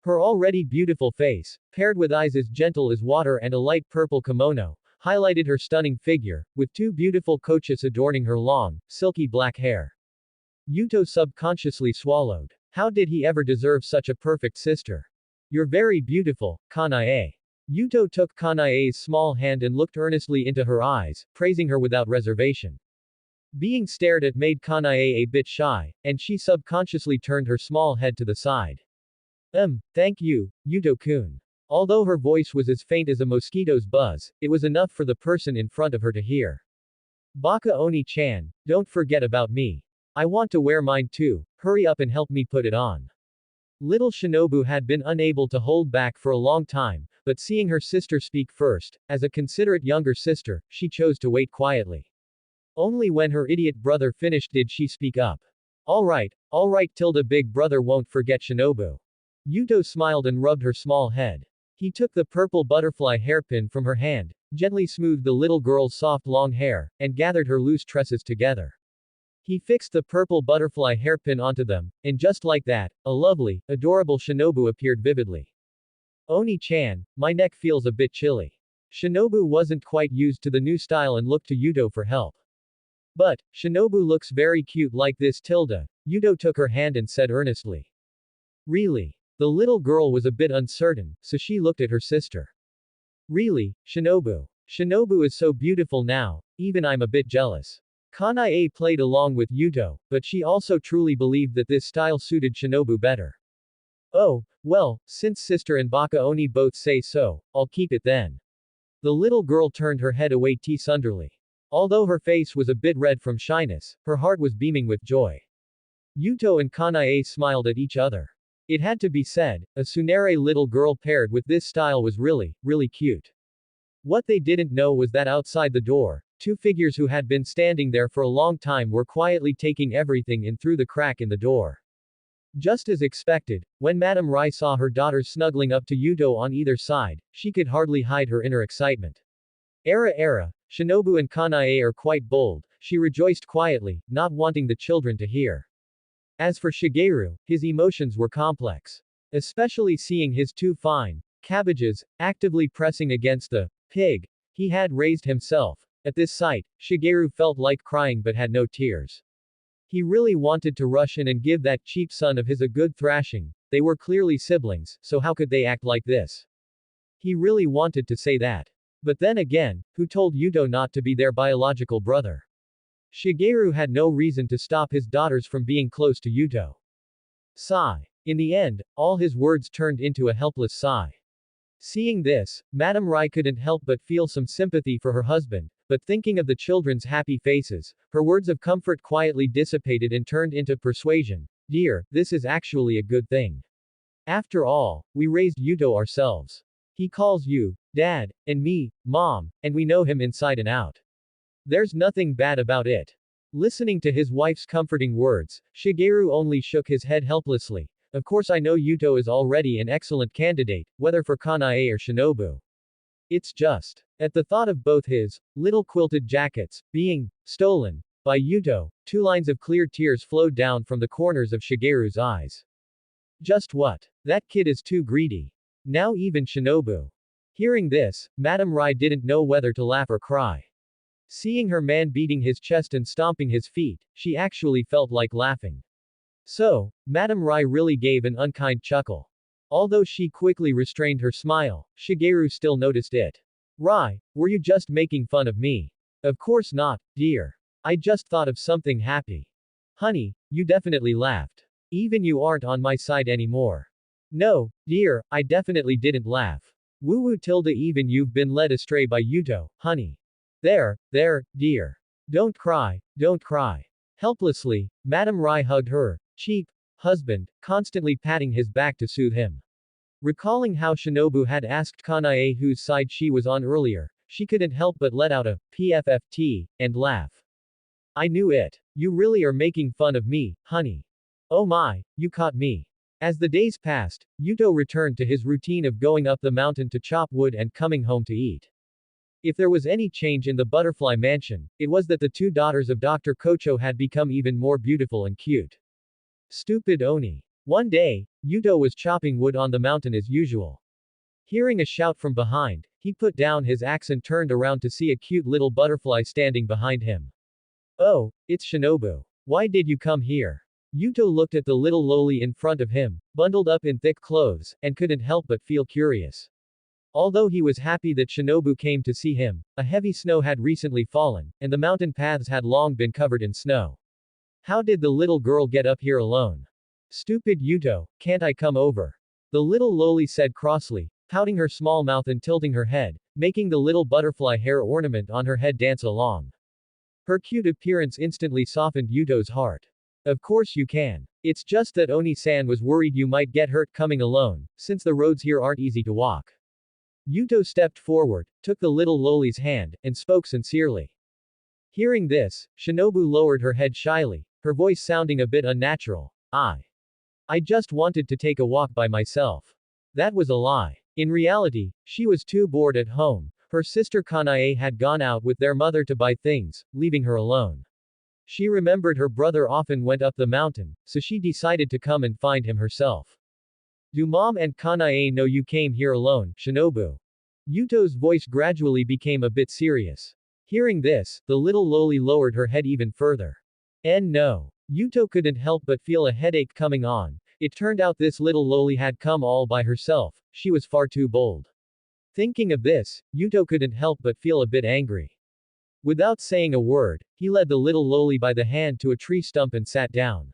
Her already beautiful face, paired with eyes as gentle as water and a light purple kimono, highlighted her stunning figure, with two beautiful kochas adorning her long, silky black hair. Yuto subconsciously swallowed. How did he ever deserve such a perfect sister? You're very beautiful, Kanae. Yuto took Kanae's small hand and looked earnestly into her eyes, praising her without reservation. Being stared at made Kanae a bit shy, and she subconsciously turned her small head to the side. Thank you, Yuto-kun. Although her voice was as faint as a mosquito's buzz, it was enough for the person in front of her to hear. Baka Oni-chan, don't forget about me. I want to wear mine too, hurry up and help me put it on. Little Shinobu had been unable to hold back for a long time, but seeing her sister speak first, as a considerate younger sister, she chose to wait quietly. Only when her idiot brother finished did she speak up. Alright, tilde big brother won't forget Shinobu. Yuto smiled and rubbed her small head. He took the purple butterfly hairpin from her hand, gently smoothed the little girl's soft long hair, and gathered her loose tresses together. He fixed the purple butterfly hairpin onto them, and just like that, a lovely, adorable Shinobu appeared vividly. Oni-chan, my neck feels a bit chilly. Shinobu wasn't quite used to the new style and looked to Yuto for help. But, Shinobu looks very cute like this tilde. Yuto took her hand and said earnestly. Really? The little girl was a bit uncertain, so she looked at her sister. Really, Shinobu. Shinobu is so beautiful now, even I'm a bit jealous. Kanae played along with Yuto, but she also truly believed that this style suited Shinobu better. Oh, well, since sister and Baka Oni both say so, I'll keep it then. The little girl turned her head away tenderly. Although her face was a bit red from shyness, her heart was beaming with joy. Yuto and Kanae smiled at each other. It had to be said, a tsundere little girl paired with this style was really, really cute. What they didn't know was that outside the door, two figures who had been standing there for a long time were quietly taking everything in through the crack in the door. Just as expected, when Madame Rai saw her daughters snuggling up to Yuto on either side, she could hardly hide her inner excitement. Shinobu and Kanae are quite bold, she rejoiced quietly, not wanting the children to hear. As for Shigeru, his emotions were complex. Especially seeing his two fine cabbages actively pressing against the pig he had raised himself. At this sight, Shigeru felt like crying but had no tears. He really wanted to rush in and give that cheap son of his a good thrashing. They were clearly siblings, so how could they act like this? He really wanted to say that. But then again, who told Yuto not to be their biological brother? Shigeru had no reason to stop his daughters from being close to Yuto. Sigh. In the end, all his words turned into a helpless sigh. Seeing this, Madame Rai couldn't help but feel some sympathy for her husband, but thinking of the children's happy faces, her words of comfort quietly dissipated and turned into persuasion. Dear, this is actually a good thing. After all, we raised Yuto ourselves. He calls you, Dad, and me, Mom, and we know him inside and out. There's nothing bad about it. Listening to his wife's comforting words, Shigeru only shook his head helplessly. Of course I know Yuto is already an excellent candidate, whether for Kanae or Shinobu. It's just. At the thought of both his little quilted jackets being stolen by Yuto, two lines of clear tears flowed down from the corners of Shigeru's eyes. Just what? That kid is too greedy. Now even Shinobu. Hearing this, Madame Rai didn't know whether to laugh or cry. Seeing her man beating his chest and stomping his feet, she actually felt like laughing. So, Madame Rai really gave an unkind chuckle. Although she quickly restrained her smile, Shigeru still noticed it. Rai, were you just making fun of me? Of course not, dear. I just thought of something happy. Honey, you definitely laughed. Even you aren't on my side anymore. No, dear, I definitely didn't laugh. Woo tilde even you've been led astray by Yuto, honey. There, dear. Don't cry, don't cry. Helplessly, Madame Rai hugged her cheap husband, constantly patting his back to soothe him. Recalling how Shinobu had asked Kanae whose side she was on earlier, she couldn't help but let out a pfft and laugh. I knew it. You really are making fun of me, honey. Oh my, you caught me. As the days passed, Yuto returned to his routine of going up the mountain to chop wood and coming home to eat. If there was any change in the butterfly mansion, it was that the two daughters of Dr. Kocho had become even more beautiful and cute. Stupid Oni. One day, Yuto was chopping wood on the mountain as usual. Hearing a shout from behind, he put down his axe and turned around to see a cute little butterfly standing behind him. Oh, it's Shinobu. Why did you come here? Yuto looked at the little loli in front of him, bundled up in thick clothes, and couldn't help but feel curious. Although he was happy that Shinobu came to see him, a heavy snow had recently fallen, and the mountain paths had long been covered in snow. How did the little girl get up here alone? Stupid Yuto, can't I come over? The little loli said crossly, pouting her small mouth and tilting her head, making the little butterfly hair ornament on her head dance along. Her cute appearance instantly softened Yuto's heart. Of course you can. It's just that Oni-san was worried you might get hurt coming alone, since the roads here aren't easy to walk. Yuto stepped forward, took the little loli's hand, and spoke sincerely. Hearing this, Shinobu lowered her head shyly, her voice sounding a bit unnatural. I just wanted to take a walk by myself. That was a lie. In reality, she was too bored at home. Her sister Kanae had gone out with their mother to buy things, leaving her alone. She remembered her brother often went up the mountain, so she decided to come and find him herself. Do Mom and Kanae know you came here alone, Shinobu? Yuto's voice gradually became a bit serious. Hearing this, the little loli lowered her head even further. No. Yuto couldn't help but feel a headache coming on. It turned out this little loli had come all by herself, she was far too bold. Thinking of this, Yuto couldn't help but feel a bit angry. Without saying a word, he led the little loli by the hand to a tree stump and sat down.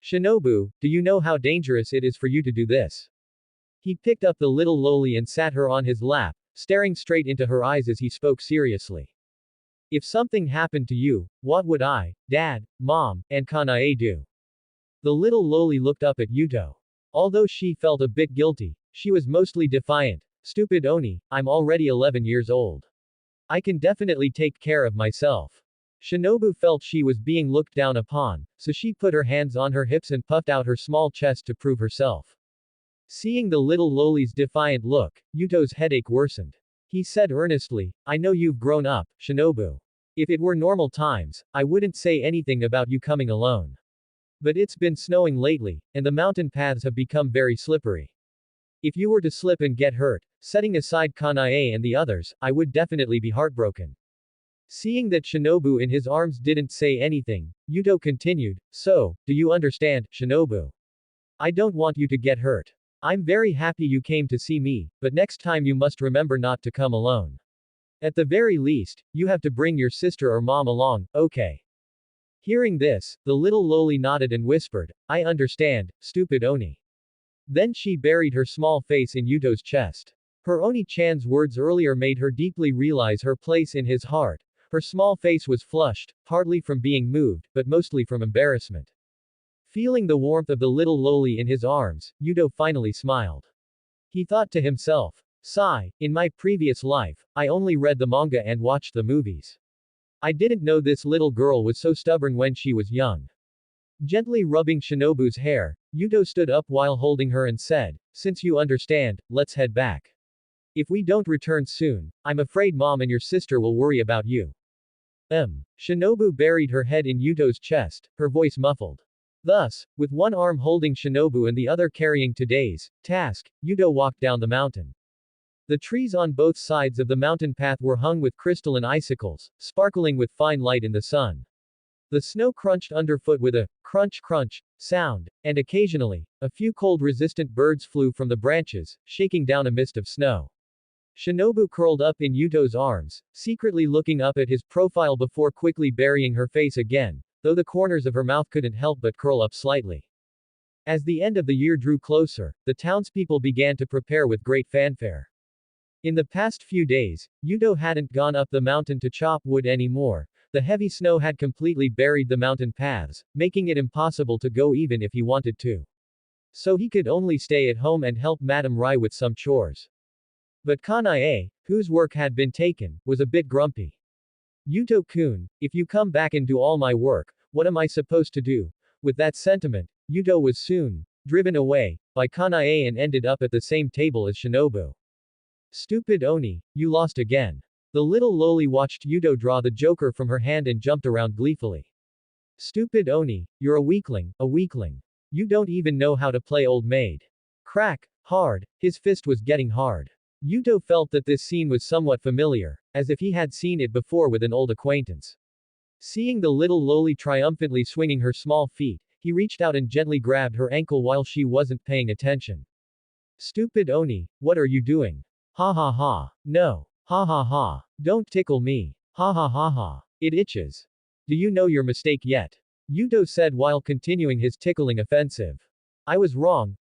Shinobu, do you know how dangerous it is for you to do this? He picked up the little loli and sat her on his lap, staring straight into her eyes as he spoke seriously. If something happened to you, what would I, Dad, Mom, and Kanae do? The little loli looked up at Yuto. Although she felt a bit guilty, she was mostly defiant. Stupid Oni, I'm already 11 years old. I can definitely take care of myself. Shinobu felt she was being looked down upon, so she put her hands on her hips and puffed out her small chest to prove herself. Seeing the little loli's defiant look, Yuto's headache worsened. He said earnestly, I know you've grown up, Shinobu. If it were normal times, I wouldn't say anything about you coming alone. But it's been snowing lately, and the mountain paths have become very slippery. If you were to slip and get hurt, setting aside Kanae and the others, I would definitely be heartbroken. Seeing that Shinobu in his arms didn't say anything, Yuto continued, so, do you understand, Shinobu? I don't want you to get hurt. I'm very happy you came to see me, but next time you must remember not to come alone. At the very least, you have to bring your sister or mom along, okay? Hearing this, the little loli nodded and whispered, I understand, stupid Oni. Then she buried her small face in Yuto's chest. Her Oni-chan's words earlier made her deeply realize her place in his heart. Her small face was flushed, partly from being moved, but mostly from embarrassment. Feeling the warmth of the little loli in his arms, Yuto finally smiled. He thought to himself, sigh, in my previous life, I only read the manga and watched the movies. I didn't know this little girl was so stubborn when she was young. Gently rubbing Shinobu's hair, Yuto stood up while holding her and said, since you understand, let's head back. If we don't return soon, I'm afraid Mom and your sister will worry about you. Shinobu buried her head in Yuto's chest, her voice muffled. Thus, with one arm holding Shinobu and the other carrying today's task, Yuto walked down the mountain. The trees on both sides of the mountain path were hung with crystalline icicles, sparkling with fine light in the sun. The snow crunched underfoot with a crunch crunch sound, and occasionally, a few cold-resistant birds flew from the branches, shaking down a mist of snow. Shinobu curled up in Yuto's arms, secretly looking up at his profile before quickly burying her face again, though the corners of her mouth couldn't help but curl up slightly. As the end of the year drew closer, the townspeople began to prepare with great fanfare. In the past few days, Yuto hadn't gone up the mountain to chop wood anymore. The heavy snow had completely buried the mountain paths, making it impossible to go even if he wanted to. So he could only stay at home and help Madame Rai with some chores. But Kanae, whose work had been taken, was a bit grumpy. Yuto-kun, if you come back and do all my work, what am I supposed to do? With that sentiment, Yuto was soon driven away, by Kanae and ended up at the same table as Shinobu. Stupid Oni, you lost again. The little loli watched Yuto draw the joker from her hand and jumped around gleefully. Stupid Oni, you're a weakling, a weakling. You don't even know how to play old maid. Crack, hard, his fist was getting hard. Yuto felt that this scene was somewhat familiar, as if he had seen it before with an old acquaintance. Seeing the little loli triumphantly swinging her small feet, he reached out and gently grabbed her ankle while she wasn't paying attention. Stupid Oni, what are you doing? Ha ha ha. No. Ha ha ha. Don't tickle me. Ha ha ha ha. It itches. Do you know your mistake yet? Yuto said while continuing his tickling offensive. I was wrong,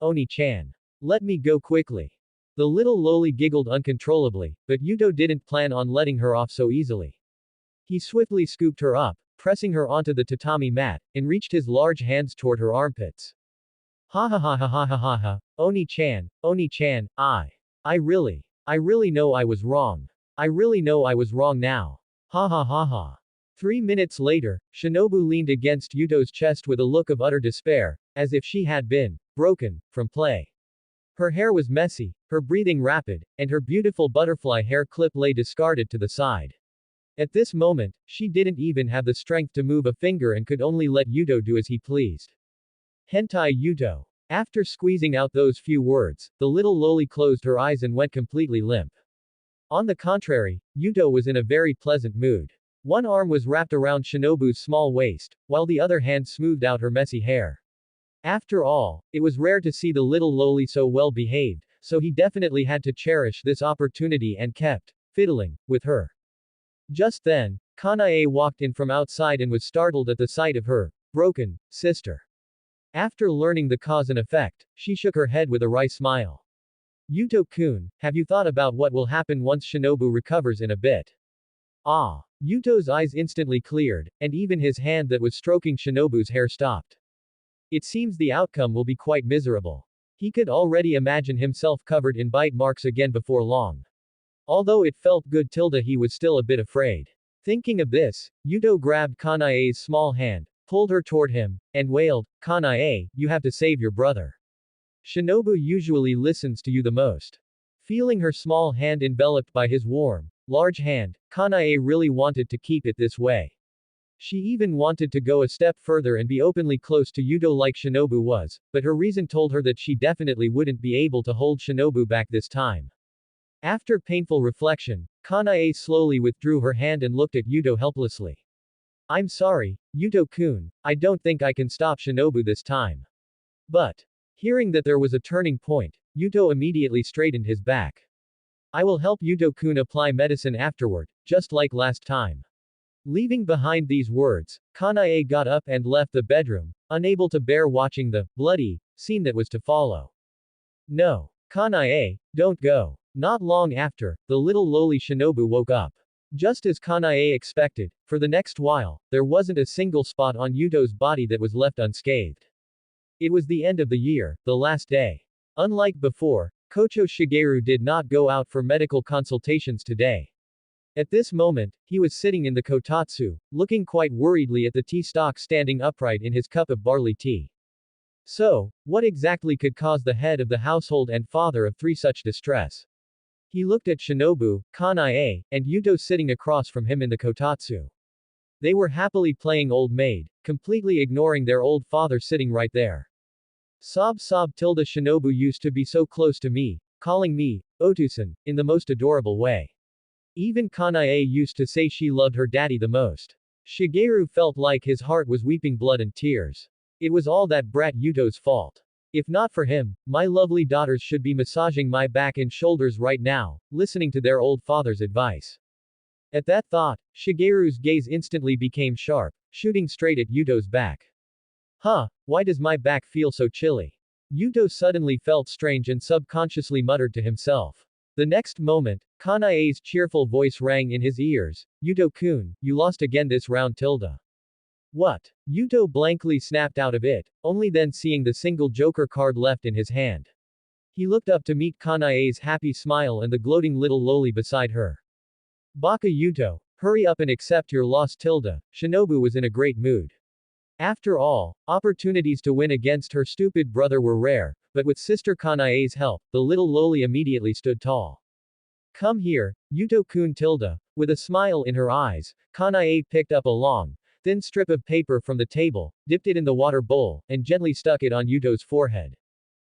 Oni-chan. Let me go quickly. The little loli giggled uncontrollably, but Yuto didn't plan on letting her off so easily. He swiftly scooped her up, pressing her onto the tatami mat, and reached his large hands toward her armpits. Ha ha ha ha ha ha ha ha, Oni-chan, I really know I was wrong. I really know I was wrong now. Ha ha ha ha. 3 minutes later, Shinobu leaned against Yuto's chest with a look of utter despair, as if she had been broken from play. Her hair was messy, her breathing rapid, and her beautiful butterfly hair clip lay discarded to the side. At this moment, she didn't even have the strength to move a finger and could only let Yuto do as he pleased. Hentai Yuto. After squeezing out those few words, the little loli closed her eyes and went completely limp. On the contrary, Yuto was in a very pleasant mood. One arm was wrapped around Shinobu's small waist, while the other hand smoothed out her messy hair. After all, it was rare to see the little loli so well behaved, so he definitely had to cherish this opportunity and kept fiddling with her. Just then, Kanae walked in from outside and was startled at the sight of her broken sister. After learning the cause and effect, she shook her head with a wry smile. Yuto-kun, have you thought about what will happen once Shinobu recovers in a bit? Ah. Yuto's eyes instantly cleared, and even his hand that was stroking Shinobu's hair stopped. It seems the outcome will be quite miserable. He could already imagine himself covered in bite marks again before long. Although it felt good he was still a bit afraid. Thinking of this, Yuto grabbed Kanae's small hand, pulled her toward him, and wailed, Kanae, you have to save your brother. Shinobu usually listens to you the most. Feeling her small hand enveloped by his warm, large hand, Kanae really wanted to keep it this way. She even wanted to go a step further and be openly close to Yuto like Shinobu was, but her reason told her that she definitely wouldn't be able to hold Shinobu back this time. After painful reflection, Kanae slowly withdrew her hand and looked at Yuto helplessly. I'm sorry, Yuto-kun, I don't think I can stop Shinobu this time. But, hearing that there was a turning point, Yuto immediately straightened his back. I will help Yuto-kun apply medicine afterward, just like last time. Leaving behind these words, Kanae got up and left the bedroom, unable to bear watching the bloody scene that was to follow. No. Kanae, don't go. Not long after, the little loli Shinobu woke up. Just as Kanae expected, for the next while, there wasn't a single spot on Yuto's body that was left unscathed. It was the end of the year, the last day. Unlike before, Kocho Shigeru did not go out for medical consultations today. At this moment, he was sitting in the kotatsu, looking quite worriedly at the tea stalk standing upright in his cup of barley tea. So, what exactly could cause the head of the household and father of three such distress? He looked at Shinobu, Kanae, and Yuto sitting across from him in the kotatsu. They were happily playing old maid, completely ignoring their old father sitting right there. Sob Shinobu used to be so close to me, calling me, Otusan, in the most adorable way. Even Kanae used to say she loved her daddy the most. Shigeru felt like his heart was weeping blood and tears. It was all that brat Yuto's fault. If not for him, my lovely daughters should be massaging my back and shoulders right now, listening to their old father's advice. At that thought, Shigeru's gaze instantly became sharp, shooting straight at Yuto's back. Huh, why does my back feel so chilly? Yuto suddenly felt strange and subconsciously muttered to himself. The next moment, Kanae's cheerful voice rang in his ears, Yuto-kun, you lost again this round tilde. What? Yuto blankly snapped out of it, only then seeing the single joker card left in his hand. He looked up to meet Kanae's happy smile and the gloating little loli beside her. Baka Yuto, hurry up and accept your loss tilde. Shinobu was in a great mood. After all, opportunities to win against her stupid brother were rare, but with Sister Kanae's help, the little Loli immediately stood tall. Come here, Yuto-kun tilde. With a smile in her eyes, Kanae picked up a long, thin strip of paper from the table, dipped it in the water bowl, and gently stuck it on Yuto's forehead.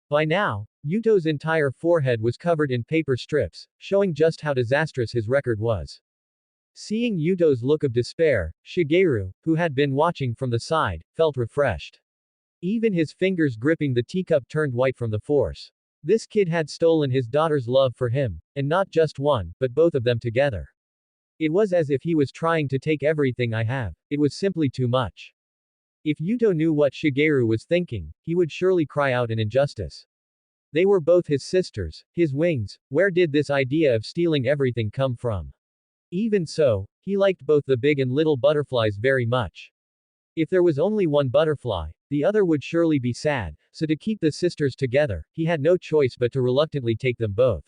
By now, Yuto's entire forehead was covered in paper strips, showing just how disastrous his record was. Seeing Yuto's look of despair, Shigeru, who had been watching from the side, felt refreshed. Even his fingers gripping the teacup turned white from the force. This kid had stolen his daughter's love for him, and not just one, but both of them together. It was as if he was trying to take everything I have. It was simply too much. If Yuto knew what Shigeru was thinking, he would surely cry out in injustice. They were both his sisters, his wings. Where did this idea of stealing everything come from? Even so, he liked both the big and little butterflies very much. If there was only one butterfly, the other would surely be sad, so to keep the sisters together, he had no choice but to reluctantly take them both.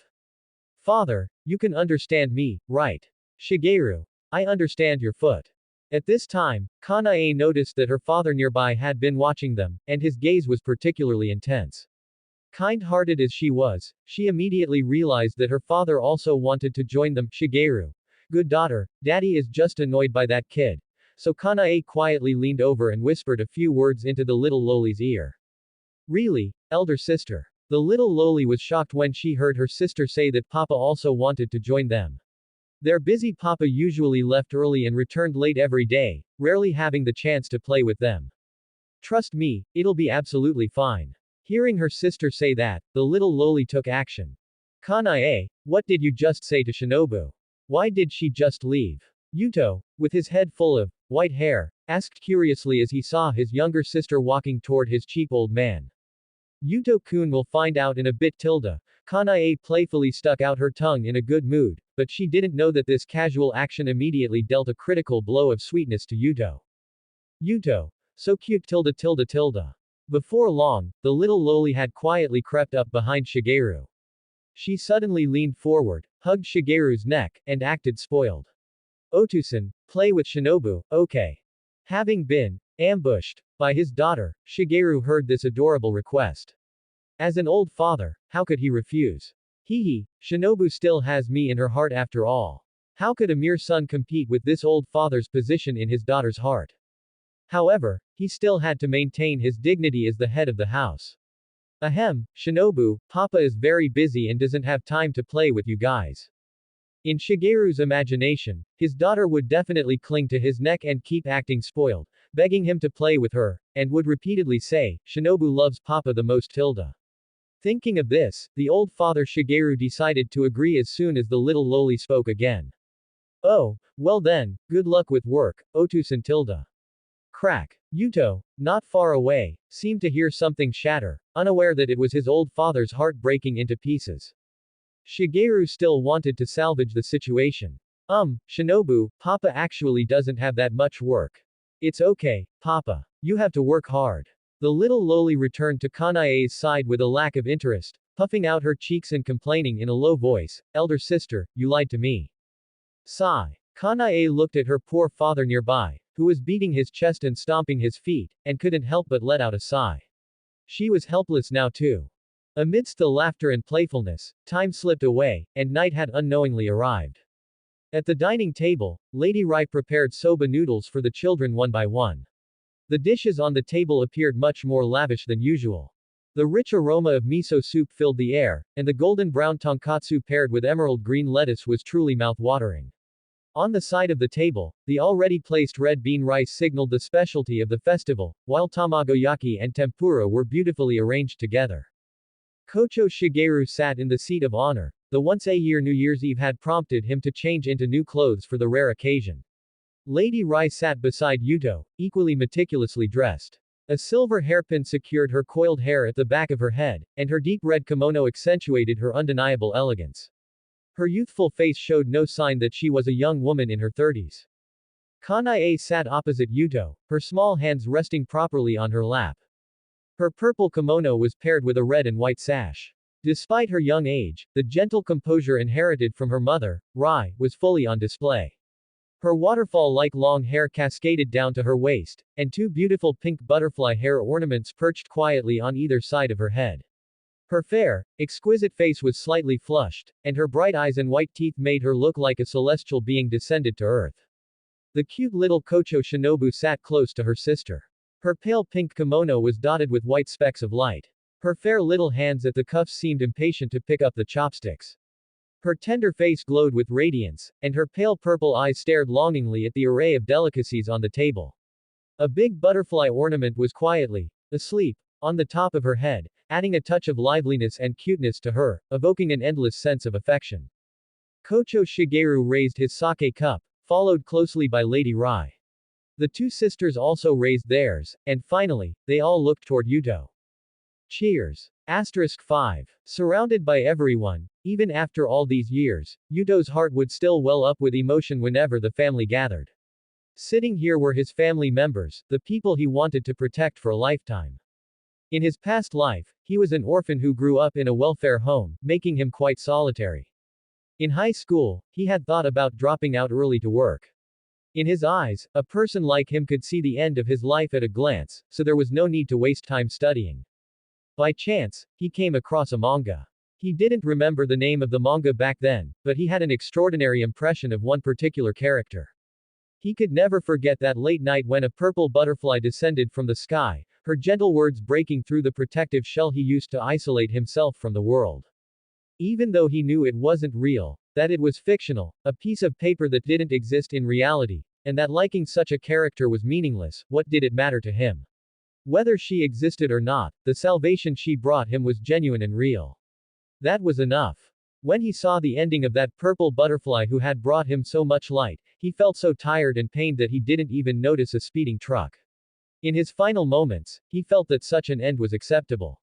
Father, you can understand me, right? Shigeru. I understand your foot. At this time, Kanae noticed that her father nearby had been watching them, and his gaze was particularly intense. Kind-hearted as she was, she immediately realized that her father also wanted to join them. Shigeru. Good daughter, daddy is just annoyed by that kid. So Kanae quietly leaned over and whispered a few words into the little Loli's ear. Really, elder sister. The little Loli was shocked when she heard her sister say that Papa also wanted to join them. Their busy Papa usually left early and returned late every day, rarely having the chance to play with them. Trust me, it'll be absolutely fine. Hearing her sister say that, the little Loli took action. Kanae, what did you just say to Shinobu? Why did she just leave? Yuto, with his head full of white hair, asked curiously as he saw his younger sister walking toward his cheap old man. Yuto-kun will find out in a bit tilde. Kanae playfully stuck out her tongue in a good mood, but she didn't know that this casual action immediately dealt a critical blow of sweetness to Yuto. Yuto. So cute tilde tilde tilde. Before long, the little Loli had quietly crept up behind Shigeru. She suddenly leaned forward, hugged Shigeru's neck, and acted spoiled. Otusan, play with Shinobu, okay. Having been ambushed by his daughter, Shigeru heard this adorable request. As an old father, how could he refuse? Hee, Shinobu still has me in her heart after all. How could a mere son compete with this old father's position in his daughter's heart? However, he still had to maintain his dignity as the head of the house. Ahem, Shinobu, Papa is very busy and doesn't have time to play with you guys. In Shigeru's imagination, his daughter would definitely cling to his neck and keep acting spoiled, begging him to play with her, and would repeatedly say, Shinobu loves Papa the most tilde. Thinking of this, the old father Shigeru decided to agree as soon as the little Loli spoke again. Oh, well then, good luck with work, Otusan tilde. Crack. Yuto, not far away, seemed to hear something shatter, unaware that it was his old father's heart breaking into pieces. Shigeru still wanted to salvage the situation. Shinobu, Papa actually doesn't have that much work. It's okay, Papa. You have to work hard. The little Loli returned to Kanae's side with a lack of interest, puffing out her cheeks and complaining in a low voice, Elder sister, you lied to me. Sigh. Kanae looked at her poor father nearby, who was beating his chest and stomping his feet, and couldn't help but let out a sigh. She was helpless now too. Amidst the laughter and playfulness, time slipped away, and night had unknowingly arrived. At the dining table, Lady Rai prepared soba noodles for the children one by one. The dishes on the table appeared much more lavish than usual. The rich aroma of miso soup filled the air, and the golden brown tonkatsu paired with emerald green lettuce was truly mouth-watering. On the side of the table, the already placed red bean rice signaled the specialty of the festival, while tamagoyaki and tempura were beautifully arranged together. Kocho Shigeru sat in the seat of honor. The once-a-year New Year's Eve had prompted him to change into new clothes for the rare occasion. Lady Rai sat beside Yuto, equally meticulously dressed. A silver hairpin secured her coiled hair at the back of her head, and her deep red kimono accentuated her undeniable elegance. Her youthful face showed no sign that she was a young woman in her 30s. Kanae sat opposite Yuto, her small hands resting properly on her lap. Her purple kimono was paired with a red and white sash. Despite her young age, the gentle composure inherited from her mother, Rai, was fully on display. Her waterfall-like long hair cascaded down to her waist, and two beautiful pink butterfly hair ornaments perched quietly on either side of her head. Her fair, exquisite face was slightly flushed, and her bright eyes and white teeth made her look like a celestial being descended to earth. The cute little Kocho Shinobu sat close to her sister. Her pale pink kimono was dotted with white specks of light. Her fair little hands at the cuffs seemed impatient to pick up the chopsticks. Her tender face glowed with radiance, and her pale purple eyes stared longingly at the array of delicacies on the table. A big butterfly ornament was quietly asleep on the top of her head, adding a touch of liveliness and cuteness to her, evoking an endless sense of affection. Kocho Shigeru raised his sake cup, followed closely by Lady Rai. The two sisters also raised theirs, and finally, they all looked toward Yuto. Cheers. Asterisk 5. Surrounded by everyone, even after all these years, Yuto's heart would still well up with emotion whenever the family gathered. Sitting here were his family members, the people he wanted to protect for a lifetime. In his past life, he was an orphan who grew up in a welfare home, making him quite solitary. In high school, he had thought about dropping out early to work. In his eyes, a person like him could see the end of his life at a glance, so there was no need to waste time studying. By chance, he came across a manga. He didn't remember the name of the manga back then, but he had an extraordinary impression of one particular character. He could never forget that late night when a purple butterfly descended from the sky, her gentle words breaking through the protective shell he used to isolate himself from the world. Even though he knew it wasn't real, that it was fictional, a piece of paper that didn't exist in reality, and that liking such a character was meaningless, what did it matter to him? Whether she existed or not, the salvation she brought him was genuine and real. That was enough. When he saw the ending of that purple butterfly who had brought him so much light, he felt so tired and pained that he didn't even notice a speeding truck. In his final moments, he felt that such an end was acceptable.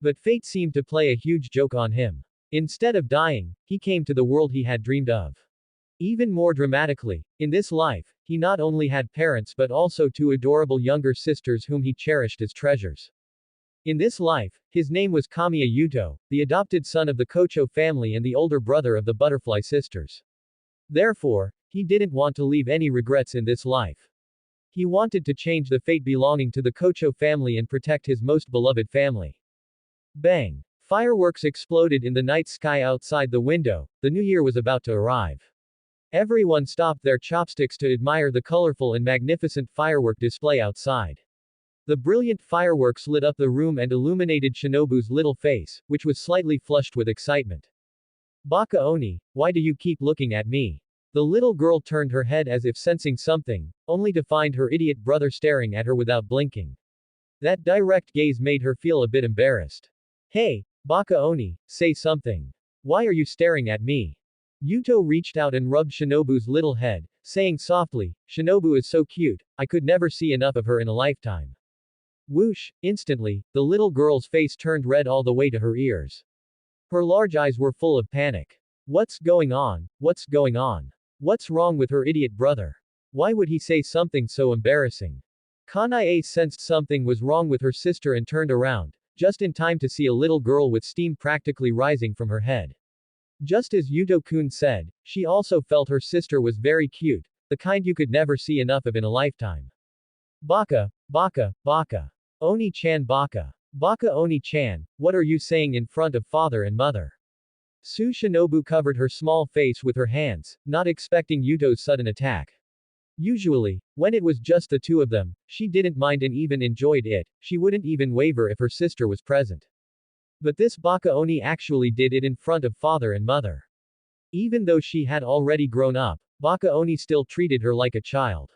But fate seemed to play a huge joke on him. Instead of dying, he came to the world he had dreamed of. Even more dramatically, in this life, he not only had parents but also two adorable younger sisters whom he cherished as treasures. In this life, his name was Kamiya Yuto, the adopted son of the Kocho family and the older brother of the Butterfly sisters. Therefore, he didn't want to leave any regrets in this life. He wanted to change the fate belonging to the Kocho family and protect his most beloved family. Bang! Fireworks exploded in the night sky outside the window. The new year was about to arrive. Everyone stopped their chopsticks to admire the colorful and magnificent firework display outside. The brilliant fireworks lit up the room and illuminated Shinobu's little face, which was slightly flushed with excitement. Baka Oni, why do you keep looking at me? The little girl turned her head as if sensing something, only to find her idiot brother staring at her without blinking. That direct gaze made her feel a bit embarrassed. Hey, Baka Oni, say something. Why are you staring at me? Yuto reached out and rubbed Shinobu's little head, saying softly, Shinobu is so cute, I could never see enough of her in a lifetime. Whoosh! Instantly, the little girl's face turned red all the way to her ears. Her large eyes were full of panic. What's going on? What's going on? What's wrong with her idiot brother? Why would he say something so embarrassing? Kanae sensed something was wrong with her sister and turned around, just in time to see a little girl with steam practically rising from her head. Just as Yuto-kun said, she also felt her sister was very cute, the kind you could never see enough of in a lifetime. Baka, Baka, Baka. Oni-chan Baka. Baka Oni-chan, what are you saying in front of father and mother? Su Shinobu covered her small face with her hands, not expecting Yuto's sudden attack. Usually, when it was just the two of them, she didn't mind and even enjoyed it, she wouldn't even waver if her sister was present. But this Baka Oni actually did it in front of father and mother. Even though she had already grown up, Baka Oni still treated her like a child.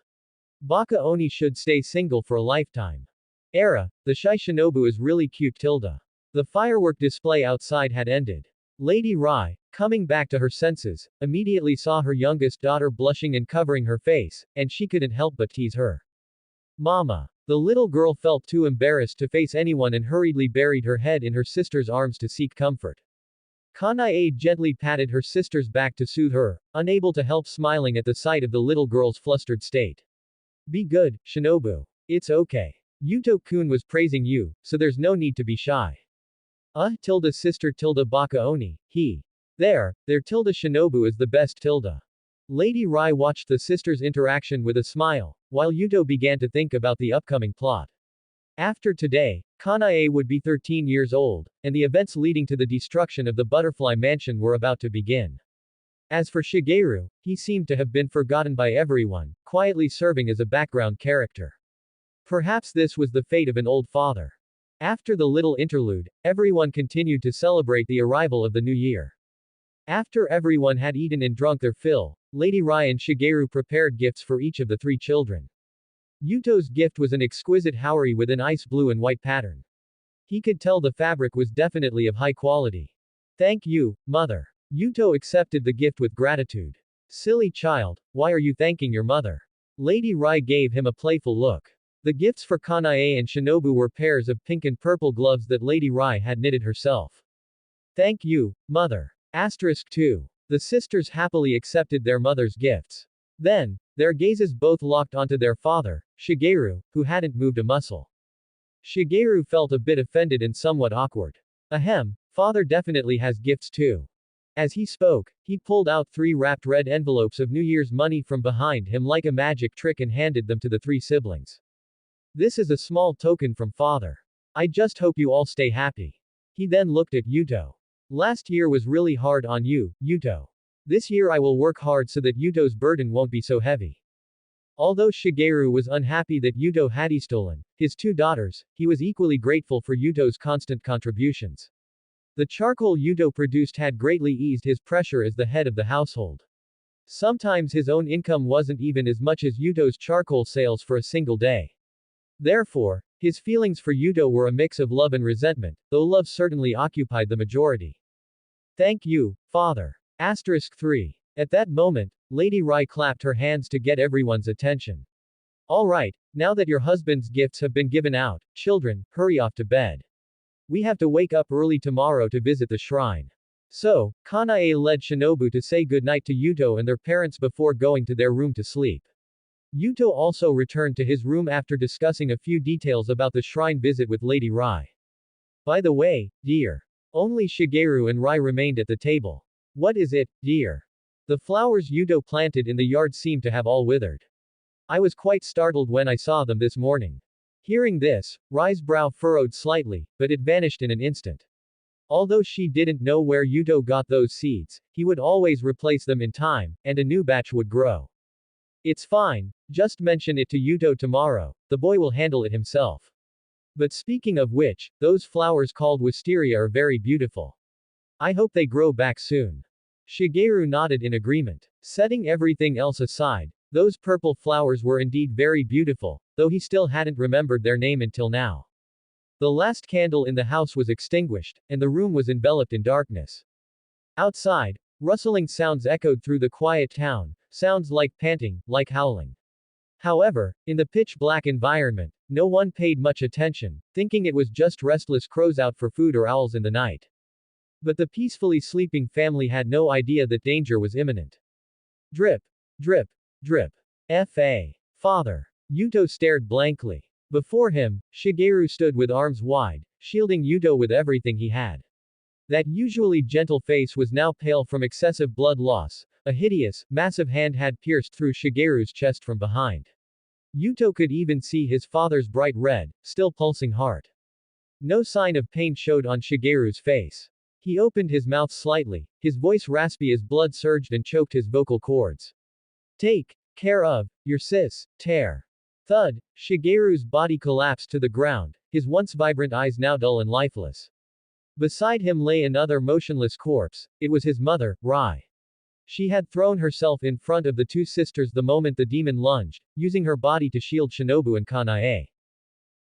Baka Oni should stay single for a lifetime. The shy Shinobu is really cute tilde. The firework display outside had ended. Lady Rai, coming back to her senses, immediately saw her youngest daughter blushing and covering her face, and she couldn't help but tease her. Mama. The little girl felt too embarrassed to face anyone and hurriedly buried her head in her sister's arms to seek comfort. Kanae gently patted her sister's back to soothe her, unable to help smiling at the sight of the little girl's flustered state. Be good, Shinobu. It's okay. Yuto-kun was praising you, so there's no need to be shy. Tilde sister tilde Baka Oni, he. There Shinobu is the best tilde. Lady Rai watched the sisters' interaction with a smile, while Yuto began to think about the upcoming plot. After today, Kanae would be 13 years old, and the events leading to the destruction of the Butterfly Mansion were about to begin. As for Shigeru, he seemed to have been forgotten by everyone, quietly serving as a background character. Perhaps this was the fate of an old father. After the little interlude, everyone continued to celebrate the arrival of the new year. After everyone had eaten and drunk their fill, Lady Rai and Shigeru prepared gifts for each of the three children. Yuto's gift was an exquisite haori with an ice blue and white pattern. He could tell the fabric was definitely of high quality. Thank you, mother. Yuto accepted the gift with gratitude. Silly child, why are you thanking your mother? Lady Rai gave him a playful look. The gifts for Kanae and Shinobu were pairs of pink and purple gloves that Lady Rai had knitted herself. Thank you, mother. Asterisk 2. The sisters happily accepted their mother's gifts. Then, their gazes both locked onto their father, Shigeru, who hadn't moved a muscle. Shigeru felt a bit offended and somewhat awkward. Ahem, father definitely has gifts too. As he spoke, he pulled out 3 wrapped red envelopes of New Year's money from behind him like a magic trick and handed them to the 3 siblings. This is a small token from father. I just hope you all stay happy. He then looked at Yuto. Last year was really hard on you, Yuto. This year I will work hard so that Yuto's burden won't be so heavy. Although Shigeru was unhappy that Yuto had stolen his 2 daughters, he was equally grateful for Yuto's constant contributions. The charcoal Yuto produced had greatly eased his pressure as the head of the household. Sometimes his own income wasn't even as much as Yuto's charcoal sales for a single day. Therefore, his feelings for Yuto were a mix of love and resentment, though love certainly occupied the majority. Thank you, father. Asterisk 3. At that moment, Lady Rai clapped her hands to get everyone's attention. Alright, now that your husband's gifts have been given out, children, hurry off to bed. We have to wake up early tomorrow to visit the shrine. So, Kanae led Shinobu to say goodnight to Yuto and their parents before going to their room to sleep. Yuto also returned to his room after discussing a few details about the shrine visit with Lady Rai. By the way, dear. Only Shigeru and Rai remained at the table. What is it, dear? The flowers Yuto planted in the yard seemed to have all withered. I was quite startled when I saw them this morning. Hearing this, Rai's brow furrowed slightly, but it vanished in an instant. Although she didn't know where Yuto got those seeds, he would always replace them in time, and a new batch would grow. It's fine, just mention it to Yuto tomorrow, the boy will handle it himself. But speaking of which, those flowers called wisteria are very beautiful. I hope they grow back soon. Shigeru nodded in agreement. Setting everything else aside, those purple flowers were indeed very beautiful, though he still hadn't remembered their name until now. The last candle in the house was extinguished, and the room was enveloped in darkness. Outside, rustling sounds echoed through the quiet town, sounds like panting, like howling. However, in the pitch-black environment, no one paid much attention, thinking it was just restless crows out for food or owls in the night. But the peacefully sleeping family had no idea that danger was imminent. Drip. Drip. Drip. F.A. Father. Yuto stared blankly. Before him, Shigeru stood with arms wide, shielding Yuto with everything he had. That usually gentle face was now pale from excessive blood loss. A hideous, massive hand had pierced through Shigeru's chest from behind. Yuto could even see his father's bright red, still pulsing heart. No sign of pain showed on Shigeru's face. He opened his mouth slightly, his voice raspy as blood surged and choked his vocal cords. Take care of your sis, tear. Thud, Shigeru's body collapsed to the ground, his once vibrant eyes now dull and lifeless. Beside him lay another motionless corpse, it was his mother, Rai. She had thrown herself in front of the 2 sisters the moment the demon lunged, using her body to shield Shinobu and Kanae.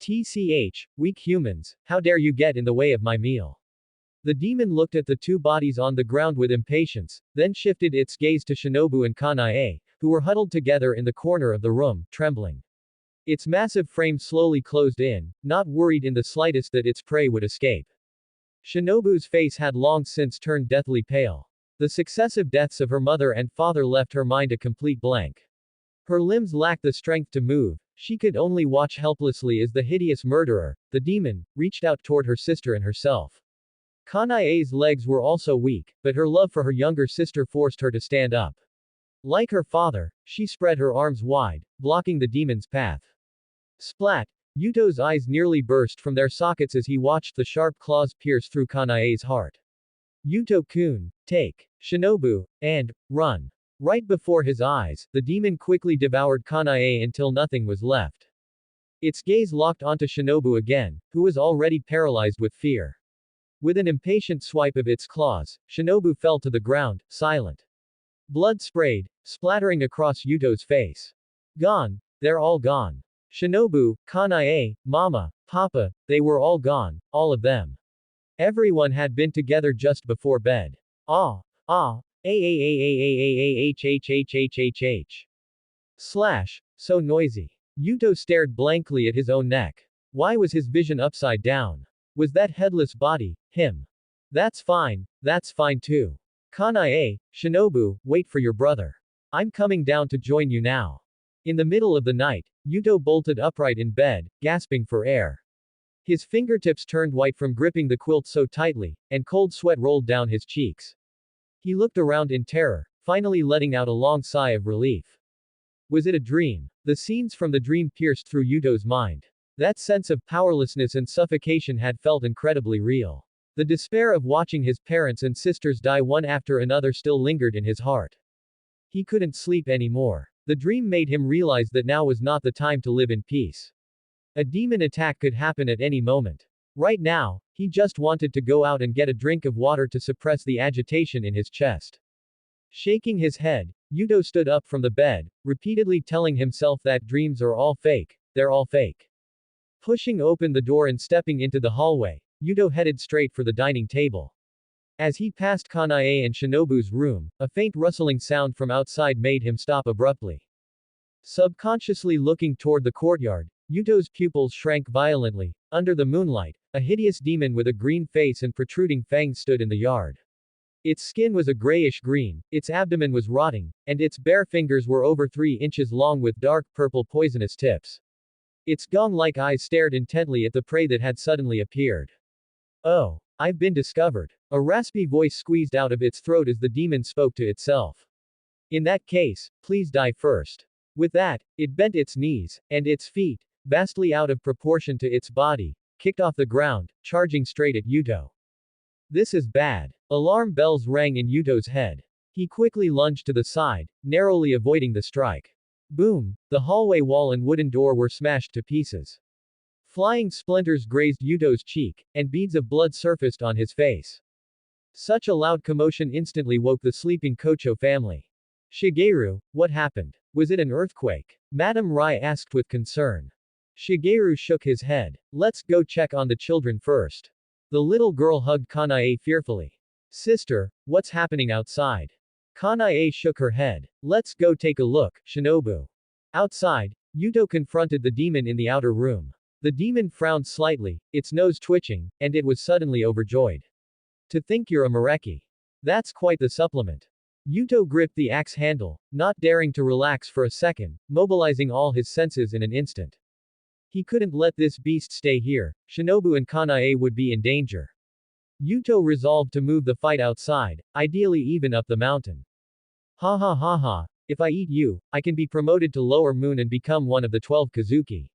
TCH, weak humans, how dare you get in the way of my meal? The demon looked at the 2 bodies on the ground with impatience, then shifted its gaze to Shinobu and Kanae, who were huddled together in the corner of the room, trembling. Its massive frame slowly closed in, not worried in the slightest that its prey would escape. Shinobu's face had long since turned deathly pale. The successive deaths of her mother and father left her mind a complete blank. Her limbs lacked the strength to move, she could only watch helplessly as the hideous murderer, the demon, reached out toward her sister and herself. Kanae's legs were also weak, but her love for her younger sister forced her to stand up. Like her father, she spread her arms wide, blocking the demon's path. Splat! Yuto's eyes nearly burst from their sockets as he watched the sharp claws pierce through Kanae's heart. Yuto-kun, take Shinobu, and run. Right before his eyes, the demon quickly devoured Kanae until nothing was left. Its gaze locked onto Shinobu again, who was already paralyzed with fear. With an impatient swipe of its claws, Shinobu fell to the ground, silent. Blood sprayed, splattering across Yuto's face. Gone. They're all gone. Shinobu, Kanae, Mama, Papa, they were all gone, all of them. Everyone had been together just before bed. Ah, ah, h. Slash, so noisy. Yuto stared blankly at his own neck. Why was his vision upside down? Was that headless body him? That's fine too. Kanae, Shinobu, wait for your brother. I'm coming down to join you now. In the middle of the night, Yuto bolted upright in bed, gasping for air. His fingertips turned white from gripping the quilt so tightly, and cold sweat rolled down his cheeks. He looked around in terror, finally letting out a long sigh of relief. Was it a dream? The scenes from the dream pierced through Yuto's mind. That sense of powerlessness and suffocation had felt incredibly real. The despair of watching his parents and sisters die one after another still lingered in his heart. He couldn't sleep anymore. The dream made him realize that now was not the time to live in peace. A demon attack could happen at any moment. Right now, he just wanted to go out and get a drink of water to suppress the agitation in his chest. Shaking his head, Yuto stood up from the bed, repeatedly telling himself that dreams are all fake, they're all fake. Pushing open the door and stepping into the hallway, Yuto headed straight for the dining table. As he passed Kanae and Shinobu's room, a faint rustling sound from outside made him stop abruptly. Subconsciously looking toward the courtyard, Yuto's pupils shrank violently. Under the moonlight, a hideous demon with a green face and protruding fangs stood in the yard. Its skin was a grayish green, its abdomen was rotting, and its bare fingers were over 3 inches long with dark purple poisonous tips. Its gong-like eyes stared intently at the prey that had suddenly appeared. Oh, I've been discovered. A raspy voice squeezed out of its throat as the demon spoke to itself. In that case, please die first. With that, it bent its knees, and its feet, vastly out of proportion to its body, kicked off the ground, charging straight at Yuto. This is bad. Alarm bells rang in Yuto's head. He quickly lunged to the side, narrowly avoiding the strike. Boom! The hallway wall and wooden door were smashed to pieces. Flying splinters grazed Yuto's cheek, and beads of blood surfaced on his face. Such a loud commotion instantly woke the sleeping Kocho family. Shigeru, what happened? Was it an earthquake? Madame Rai asked with concern. Shigeru shook his head. Let's go check on the children first. The little girl hugged Kanae fearfully. Sister, what's happening outside? Kanae shook her head. Let's go take a look, Shinobu. Outside, Yuto confronted the demon in the outer room. The demon frowned slightly, its nose twitching, and it was suddenly overjoyed. To think you're a Mareki. That's quite the supplement. Yuto gripped the axe handle, not daring to relax for a second, mobilizing all his senses in an instant. He couldn't let this beast stay here. Shinobu and Kanae would be in danger. Yuto resolved to move the fight outside, ideally even up the mountain. Ha ha ha ha, if I eat you, I can be promoted to lower moon and become one of the 12 Kazuki.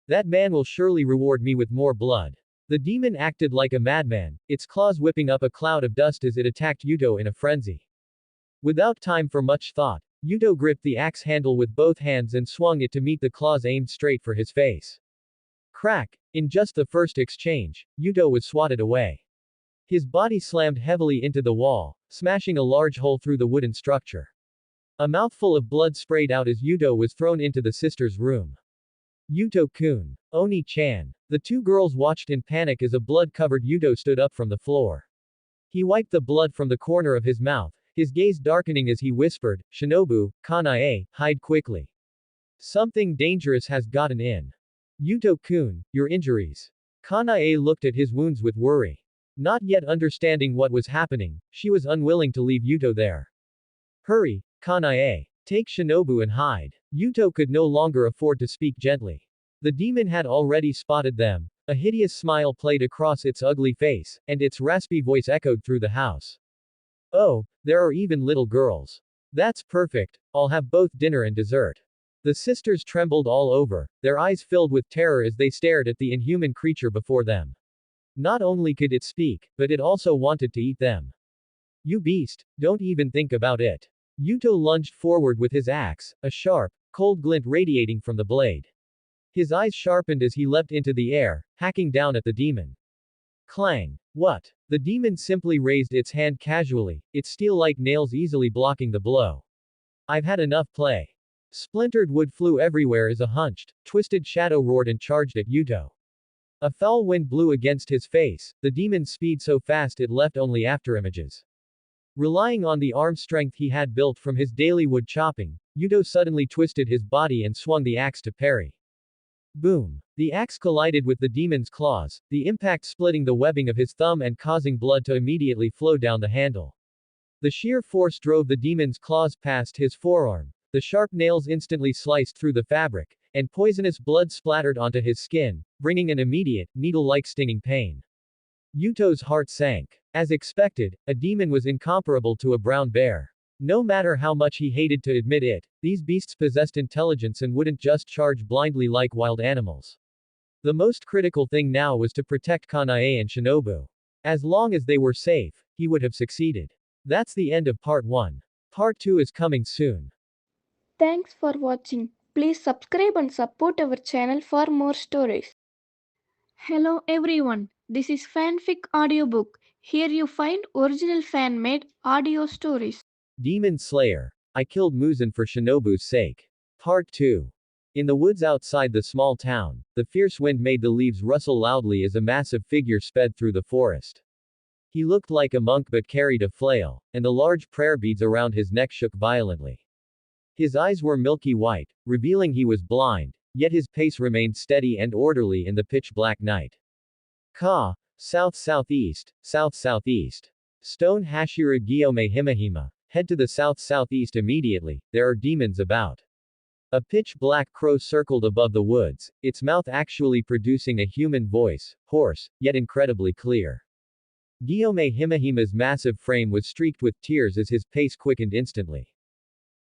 That man will surely reward me with more blood. The demon acted like a madman, its claws whipping up a cloud of dust as it attacked Yuto in a frenzy. Without time for much thought, Yuto gripped the axe handle with both hands and swung it to meet the claws aimed straight for his face. Crack! In just the first exchange, Yuto was swatted away. His body slammed heavily into the wall, smashing a large hole through the wooden structure. A mouthful of blood sprayed out as Yuto was thrown into the sister's room. Yuto-kun. Oni-chan. The two girls watched in panic as a blood-covered Yuto stood up from the floor. He wiped the blood from the corner of his mouth, his gaze darkening as he whispered, Shinobu, Kanae, hide quickly. Something dangerous has gotten in. Yuto-kun, your injuries. Kanae looked at his wounds with worry. Not yet understanding what was happening, she was unwilling to leave Yuto there. Hurry, Kanae. Take Shinobu and hide. Yuto could no longer afford to speak gently. The demon had already spotted them. A hideous smile played across its ugly face, and its raspy voice echoed through the house. Oh, there are even little girls. That's perfect, I'll have both dinner and dessert. The sisters trembled all over, their eyes filled with terror as they stared at the inhuman creature before them. Not only could it speak, but it also wanted to eat them. You beast, don't even think about it. Yuto lunged forward with his axe, a sharp, cold glint radiating from the blade. His eyes sharpened as he leapt into the air, hacking down at the demon. Clang! What? The demon simply raised its hand casually, its steel-like nails easily blocking the blow. I've had enough play. Splintered wood flew everywhere as a hunched, twisted shadow roared and charged at Yuto. A foul wind blew against his face, the demon's speed so fast it left only afterimages. Relying on the arm strength he had built from his daily wood chopping, Yuto suddenly twisted his body and swung the axe to parry. Boom! The axe collided with the demon's claws, the impact splitting the webbing of his thumb and causing blood to immediately flow down the handle. The sheer force drove the demon's claws past his forearm, the sharp nails instantly sliced through the fabric, and poisonous blood splattered onto his skin, bringing an immediate, needle-like stinging pain. Yuto's heart sank. As expected, a demon was incomparable to a brown bear. No matter how much he hated to admit it, these beasts possessed intelligence and wouldn't just charge blindly like wild animals. The most critical thing now was to protect Kanae and Shinobu. As long as they were safe, he would have succeeded. That's the end of part 1. Part 2 is coming soon. Thanks for watching. Please subscribe and support our channel for more stories. Hello everyone, this is Fanfic Audiobook. Here you find original fan-made audio stories. Demon Slayer. I killed Muzan for Shinobu's sake. Part 2. In the woods outside the small town, the fierce wind made the leaves rustle loudly as a massive figure sped through the forest. He looked like a monk but carried a flail, and the large prayer beads around his neck shook violently. His eyes were milky white, revealing he was blind, yet his pace remained steady and orderly in the pitch-black night. Ka, south-southeast, south-southeast. Stone Hashira Gyome Himahima, head to the south-southeast immediately, there are demons about. A pitch-black crow circled above the woods, its mouth actually producing a human voice, hoarse, yet incredibly clear. Gyome Himahima's massive frame was streaked with tears as his pace quickened instantly.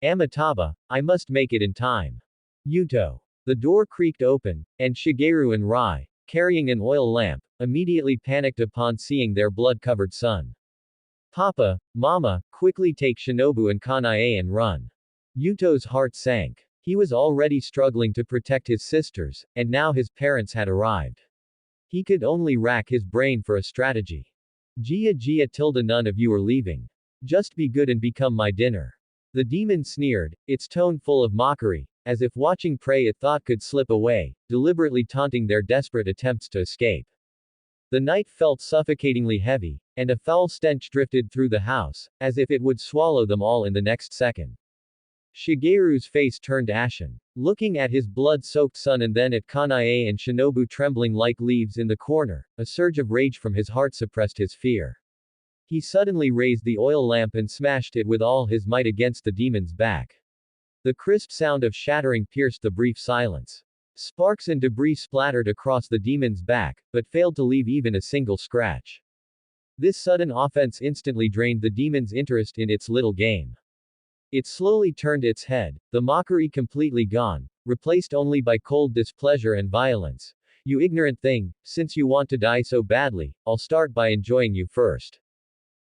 Amitabha, I must make it in time. Yuto. The door creaked open, and Shigeru and Rai, carrying an oil lamp, immediately panicked upon seeing their blood-covered son. Papa, Mama, quickly take Shinobu and Kanae and run. Yuto's heart sank. He was already struggling to protect his sisters, and now his parents had arrived. He could only rack his brain for a strategy. Gia tilde none of you are leaving. Just be good and become my dinner. The demon sneered, its tone full of mockery, as if watching prey it thought could slip away, deliberately taunting their desperate attempts to escape. The night felt suffocatingly heavy, and a foul stench drifted through the house, as if it would swallow them all in the next second. Shigeru's face turned ashen. Looking at his blood-soaked son and then at Kanae and Shinobu trembling like leaves in the corner, a surge of rage from his heart suppressed his fear. He suddenly raised the oil lamp and smashed it with all his might against the demon's back. The crisp sound of shattering pierced the brief silence. Sparks and debris splattered across the demon's back, but failed to leave even a single scratch. This sudden offense instantly drained the demon's interest in its little game. It slowly turned its head, the mockery completely gone, replaced only by cold displeasure and violence. You ignorant thing, since you want to die so badly, I'll start by enjoying you first.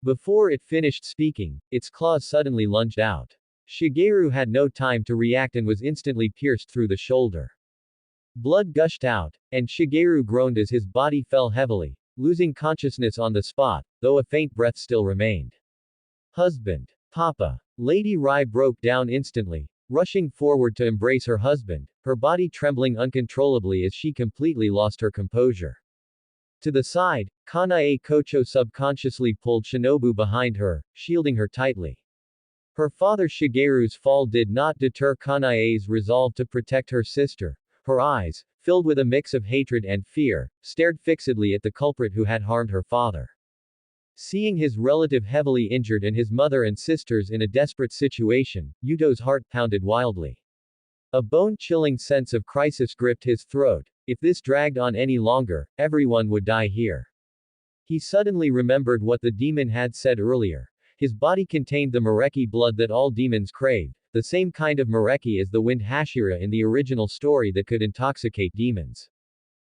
Before it finished speaking, its claws suddenly lunged out. Shigeru had no time to react and was instantly pierced through the shoulder. Blood gushed out, and Shigeru groaned as his body fell heavily, losing consciousness on the spot, though a faint breath still remained. Husband. Papa. Lady Rai broke down instantly, rushing forward to embrace her husband, her body trembling uncontrollably as she completely lost her composure. To the side, Kanae Kocho subconsciously pulled Shinobu behind her, shielding her tightly. Her father Shigeru's fall did not deter Kanae's resolve to protect her sister. Her eyes, filled with a mix of hatred and fear, stared fixedly at the culprit who had harmed her father. Seeing his relative heavily injured and his mother and sisters in a desperate situation, Yuto's heart pounded wildly. A bone-chilling sense of crisis gripped his throat. If this dragged on any longer, everyone would die here. He suddenly remembered what the demon had said earlier. His body contained the Mareki blood that all demons craved, the same kind of Mareki as the wind Hashira in the original story that could intoxicate demons.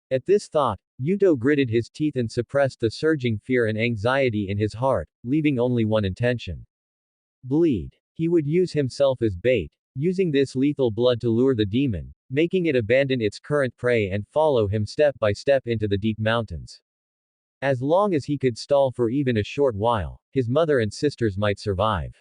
At this thought, Yuto gritted his teeth and suppressed the surging fear and anxiety in his heart, leaving only one intention. Bleed. He would use himself as bait, using this lethal blood to lure the demon, making it abandon its current prey and follow him step by step into the deep mountains. As long as he could stall for even a short while, his mother and sisters might survive.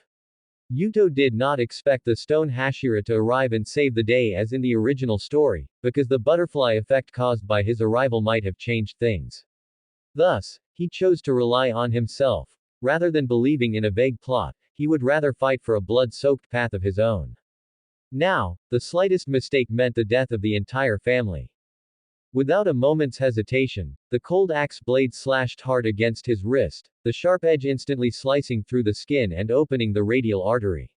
Yuto did not expect the stone Hashira to arrive and save the day as in the original story, because the butterfly effect caused by his arrival might have changed things. Thus, he chose to rely on himself. Rather than believing in a vague plot, he would rather fight for a blood-soaked path of his own. Now, the slightest mistake meant the death of the entire family. Without a moment's hesitation, the cold axe blade slashed hard against his wrist, the sharp edge instantly slicing through the skin and opening the radial artery.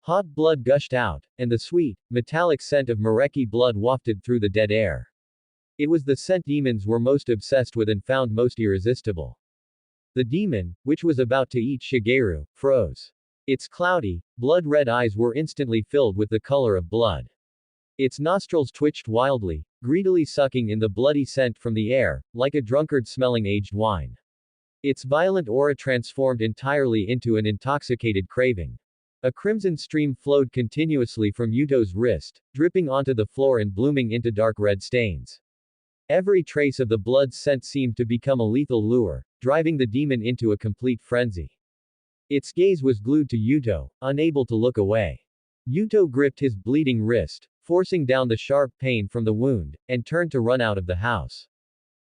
Hot blood gushed out, and the sweet, metallic scent of Mareki blood wafted through the dead air. It was the scent demons were most obsessed with and found most irresistible. The demon, which was about to eat Shigeru, froze. Its cloudy, blood-red eyes were instantly filled with the color of blood. Its nostrils twitched wildly, greedily sucking in the bloody scent from the air, like a drunkard smelling aged wine. Its violent aura transformed entirely into an intoxicated craving. A crimson stream flowed continuously from Yuto's wrist, dripping onto the floor and blooming into dark red stains. Every trace of the blood scent seemed to become a lethal lure, driving the demon into a complete frenzy. Its gaze was glued to Yuto, unable to look away. Yuto gripped his bleeding wrist, forcing down the sharp pain from the wound, and turned to run out of the house.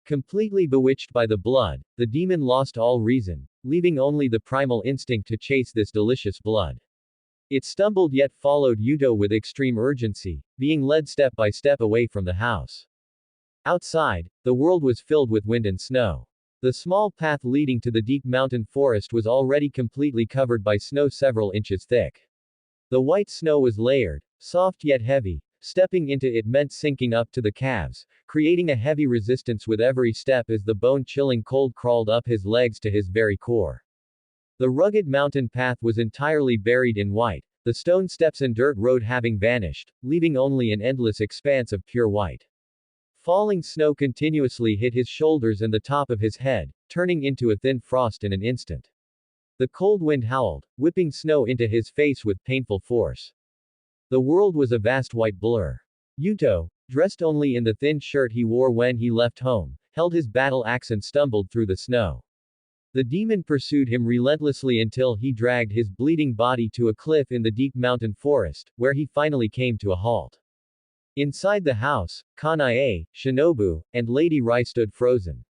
Completely bewitched by the blood, the demon lost all reason, leaving only the primal instinct to chase this delicious blood. It stumbled yet followed Yuto with extreme urgency, being led step by step away from the house. Outside, the world was filled with wind and snow. The small path leading to the deep mountain forest was already completely covered by snow several inches thick. The white snow was layered, soft yet heavy. Stepping into it meant sinking up to the calves, creating a heavy resistance with every step as the bone-chilling cold crawled up his legs to his very core. The rugged mountain path was entirely buried in white, the stone steps and dirt road having vanished, leaving only an endless expanse of pure white. Falling snow continuously hit his shoulders and the top of his head, turning into a thin frost in an instant. The cold wind howled, whipping snow into his face with painful force. The world was a vast white blur. Yuto, dressed only in the thin shirt he wore when he left home, held his battle axe and stumbled through the snow. The demon pursued him relentlessly until he dragged his bleeding body to a cliff in the deep mountain forest, where he finally came to a halt. Inside the house, Kanae, Shinobu, and Lady Rai stood frozen.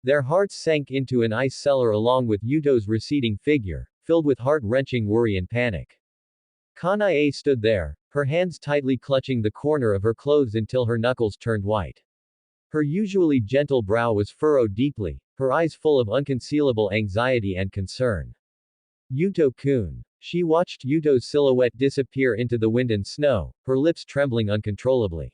Their hearts sank into an ice cellar along with Yuto's receding figure, filled with heart-wrenching worry and panic. Kanae stood there, her hands tightly clutching the corner of her clothes until her knuckles turned white. Her usually gentle brow was furrowed deeply, her eyes full of unconcealable anxiety and concern. Yuto-kun. She watched Yuto's silhouette disappear into the wind and snow, her lips trembling uncontrollably.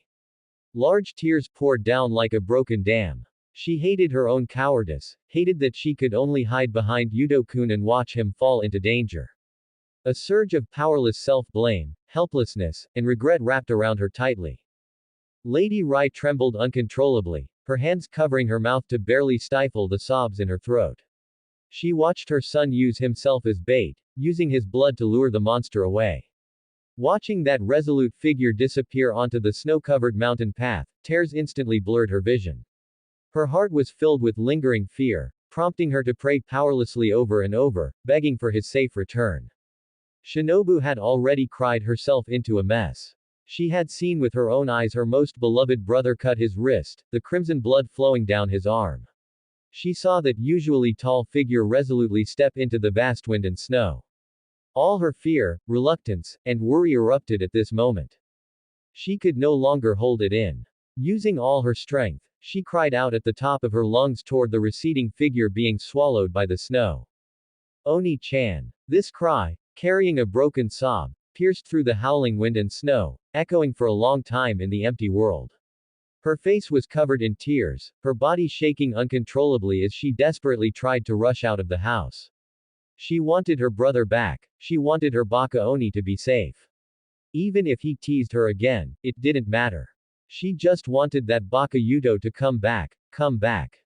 Large tears poured down like a broken dam. She hated her own cowardice, hated that she could only hide behind Yuto-kun and watch him fall into danger. A surge of powerless self-blame, helplessness, and regret wrapped around her tightly. Lady Rai trembled uncontrollably, her hands covering her mouth to barely stifle the sobs in her throat. She watched her son use himself as bait, using his blood to lure the monster away. Watching that resolute figure disappear onto the snow-covered mountain path, tears instantly blurred her vision. Her heart was filled with lingering fear, prompting her to pray powerlessly over and over, begging for his safe return. Shinobu had already cried herself into a mess. She had seen with her own eyes her most beloved brother cut his wrist, the crimson blood flowing down his arm. She saw that usually tall figure resolutely step into the vast wind and snow. All her fear, reluctance, and worry erupted at this moment. She could no longer hold it in. Using all her strength, she cried out at the top of her lungs toward the receding figure being swallowed by the snow. Oni-chan. This cry, carrying a broken sob, pierced through the howling wind and snow, echoing for a long time in the empty world. Her face was covered in tears, her body shaking uncontrollably as she desperately tried to rush out of the house. She wanted her brother back, she wanted her Baka Oni to be safe. Even if he teased her again, it didn't matter. She just wanted that Baka Yudo to come back, come back.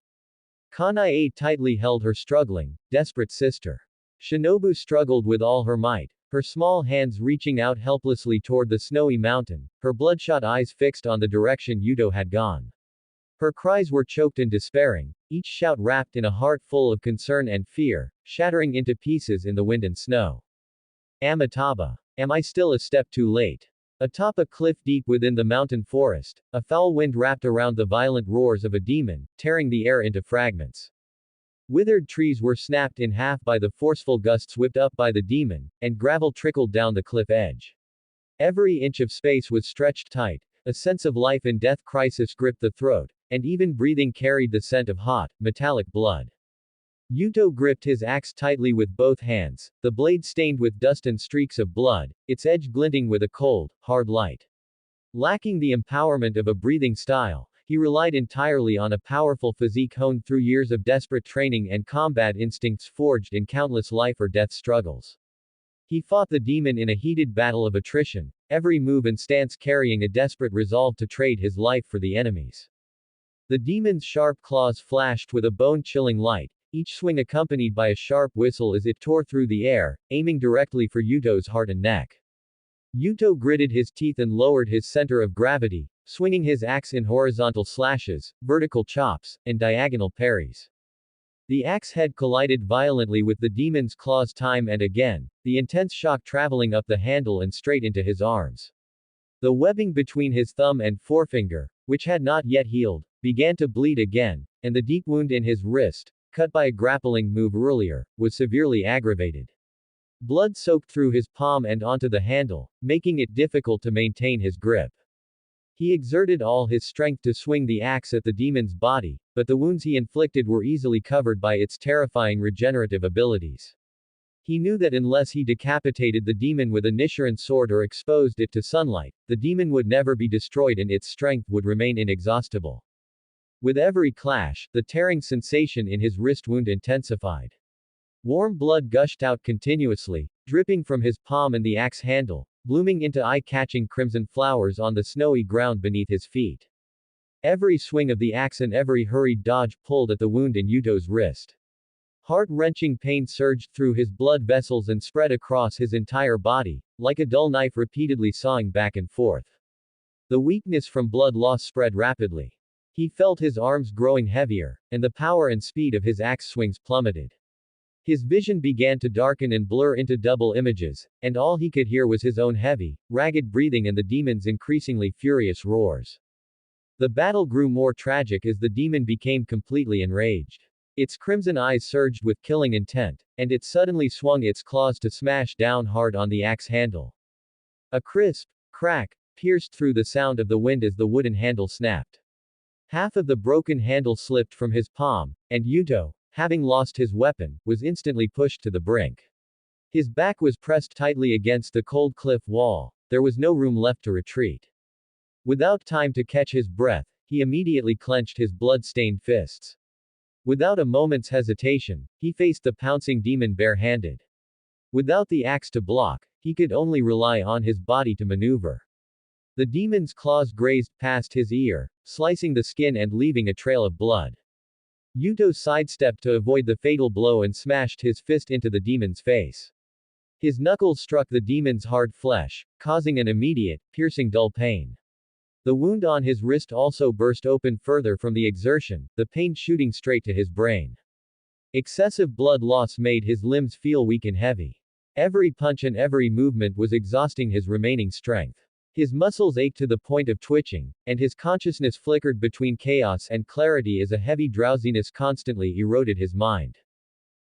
Kanae tightly held her struggling, desperate sister. Shinobu struggled with all her might, her small hands reaching out helplessly toward the snowy mountain, her bloodshot eyes fixed on the direction Yudo had gone. Her cries were choked and despairing, each shout wrapped in a heart full of concern and fear, shattering into pieces in the wind and snow. Amitabha. Am I still a step too late? Atop a cliff deep within the mountain forest, a foul wind wrapped around the violent roars of a demon, tearing the air into fragments. Withered trees were snapped in half by the forceful gusts whipped up by the demon, and gravel trickled down the cliff edge. Every inch of space was stretched tight, a sense of life and death crisis gripped the throat, and even breathing carried the scent of hot, metallic blood. Yuto gripped his axe tightly with both hands, the blade stained with dust and streaks of blood, its edge glinting with a cold, hard light. Lacking the empowerment of a breathing style, he relied entirely on a powerful physique honed through years of desperate training and combat instincts forged in countless life or death struggles. He fought the demon in a heated battle of attrition, every move and stance carrying a desperate resolve to trade his life for the enemy's. The demon's sharp claws flashed with a bone-chilling light, each swing accompanied by a sharp whistle as it tore through the air, aiming directly for Yuto's heart and neck. Yuto gritted his teeth and lowered his center of gravity, swinging his axe in horizontal slashes, vertical chops, and diagonal parries. The axe head collided violently with the demon's claws time and again, the intense shock traveling up the handle and straight into his arms. The webbing between his thumb and forefinger, which had not yet healed, began to bleed again, and the deep wound in his wrist, cut by a grappling move earlier, was severely aggravated. Blood soaked through his palm and onto the handle, making it difficult to maintain his grip. He exerted all his strength to swing the axe at the demon's body, but the wounds he inflicted were easily covered by its terrifying regenerative abilities. He knew that unless he decapitated the demon with a Nichiren sword or exposed it to sunlight, the demon would never be destroyed and its strength would remain inexhaustible. With every clash, the tearing sensation in his wrist wound intensified. Warm blood gushed out continuously, dripping from his palm and the axe handle, blooming into eye-catching crimson flowers on the snowy ground beneath his feet. Every swing of the axe and every hurried dodge pulled at the wound in Yuto's wrist. Heart-wrenching pain surged through his blood vessels and spread across his entire body, like a dull knife repeatedly sawing back and forth. The weakness from blood loss spread rapidly. He felt his arms growing heavier, and the power and speed of his axe swings plummeted. His vision began to darken and blur into double images, and all he could hear was his own heavy, ragged breathing and the demon's increasingly furious roars. The battle grew more tragic as the demon became completely enraged. Its crimson eyes surged with killing intent, and it suddenly swung its claws to smash down hard on the axe handle. A crisp crack pierced through the sound of the wind as the wooden handle snapped. Half of the broken handle slipped from his palm, and Yuto, having lost his weapon, was instantly pushed to the brink. His back was pressed tightly against the cold cliff wall, there was no room left to retreat. Without time to catch his breath, he immediately clenched his blood-stained fists. Without a moment's hesitation, he faced the pouncing demon bare-handed. Without the axe to block, he could only rely on his body to maneuver. The demon's claws grazed past his ear, slicing the skin and leaving a trail of blood. Yuto sidestepped to avoid the fatal blow and smashed his fist into the demon's face. His knuckles struck the demon's hard flesh, causing an immediate, piercing dull pain. The wound on his wrist also burst open further from the exertion, the pain shooting straight to his brain. Excessive blood loss made his limbs feel weak and heavy. Every punch and every movement was exhausting his remaining strength. His muscles ached to the point of twitching, and his consciousness flickered between chaos and clarity as a heavy drowsiness constantly eroded his mind.